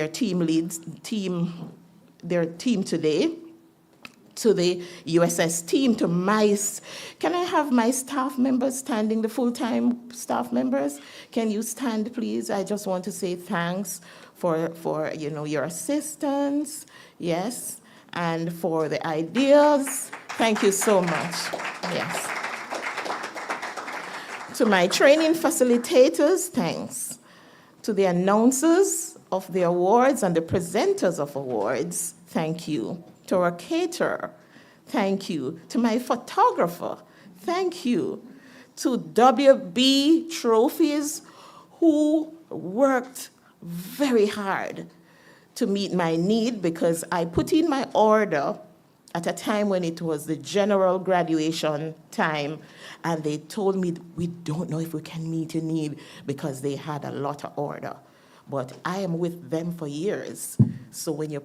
Speaker 8: team leads, their team today, to the USS team, to can I have my staff members standing, the full-time staff members? Can you stand, please? I just want to say thanks for your assistance, yes, and for the ideas. Thank you so much, yes. To my training facilitators, thanks. To the announcers of the awards and the presenters of awards, thank you. To our caterer, thank you. To my photographer, thank you. To WB Trophies, who worked very hard to meet my need, because I put in my order at a time when it was the general graduation time, and they told me, we don't know if we can meet your need, because they had a lot of order. But I am with them for years. So when you're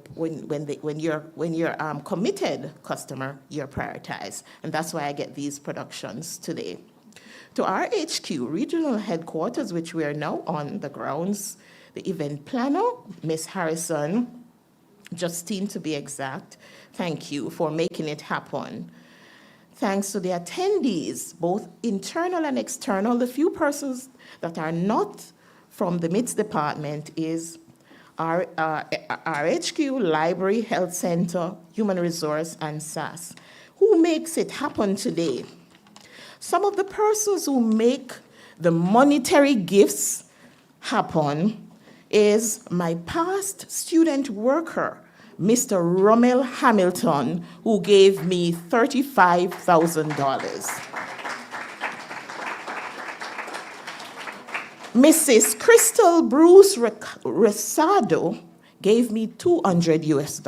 Speaker 8: committed customer, you're prioritized. And that's why I get these productions today. To our HQ, regional headquarters, which we are now on the grounds, the event planner, Miss Harrison, Justine to be exact, thank you for making it happen. Thanks to the attendees, both internal and external, the few persons that are not from the MITS department is our HQ, Library, Health Center, Human Resource, and SAS. Who makes it happen today? Some of the persons who make the monetary gifts happen is my past student worker, Mr. Rommel Hamilton, who gave me $35,000. Mrs. Crystal Bruce Resado gave me $200 US.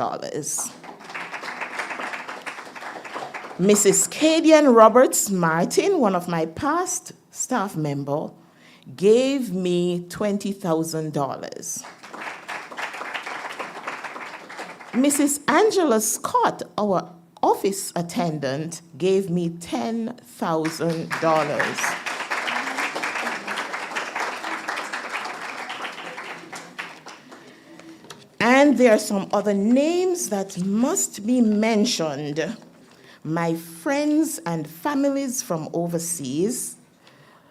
Speaker 8: Mrs. Cadian Roberts Martin, one of my past staff members, gave me $20,000. Mrs. Angela Scott, our office attendant, gave me $10,000. And there are some other names that must be mentioned. My friends and families from overseas,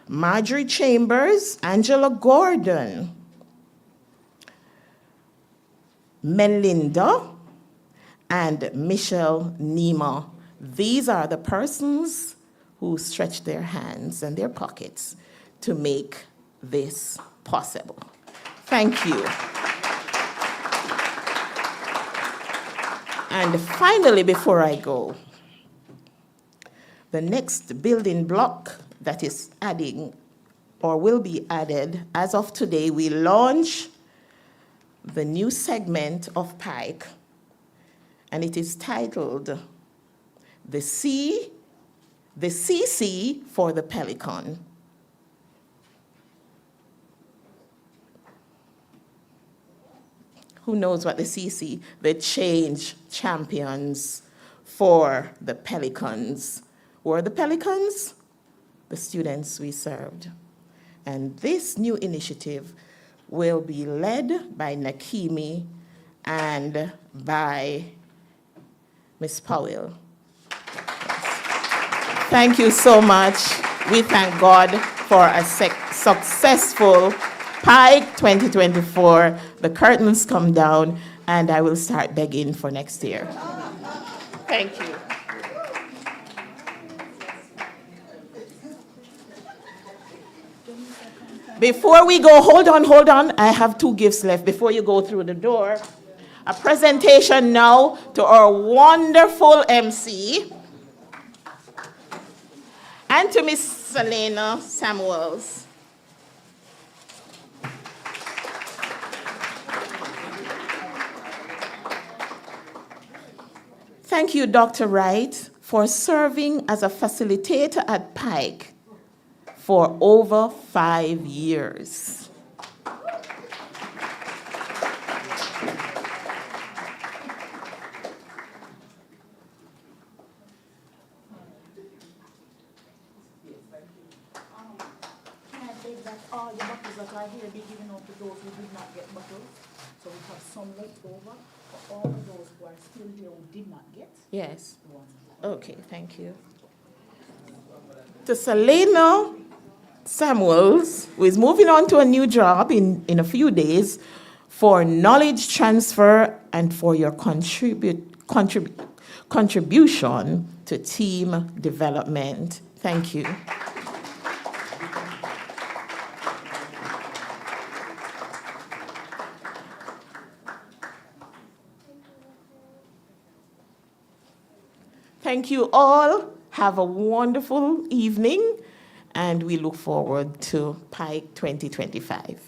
Speaker 8: Marjorie Chambers, Angela Gordon, Melinda, and Michelle Nima. These are the persons who stretched their hands and their pockets to make this possible. Thank you. And finally, before I go, the next building block that is adding or will be added as of today, we launch the new segment of PIKE, and it is titled the CC for the Pelican. Who knows what the CC, the Change Champions for the Pelicans. Who are the Pelicans? The students we served. And this new initiative will be led by Nakimi and by Ms. Powell. Thank you so much. We thank God for a successful PIKE 2024. The curtains come down, and I will start begging for next year. Thank you. Before we go, hold on. I have 2 gifts left before you go through the door. A presentation now to our wonderful MC and to Miss Selena Samuels. Thank you, Dr. Wright, for serving as a facilitator at PIKE for over 5 years.
Speaker 4: Can I beg that all the bottles that are here be given out to those who did not get bottles? So we have some left over for all of those who are still here who did not get.
Speaker 8: Yes. Okay, thank you. To Selena Samuels, who is moving on to a new job in a few days, for knowledge transfer and for your contribution to team development. Thank you. Thank you all. Have a wonderful evening, and we look forward to PIKE 2025.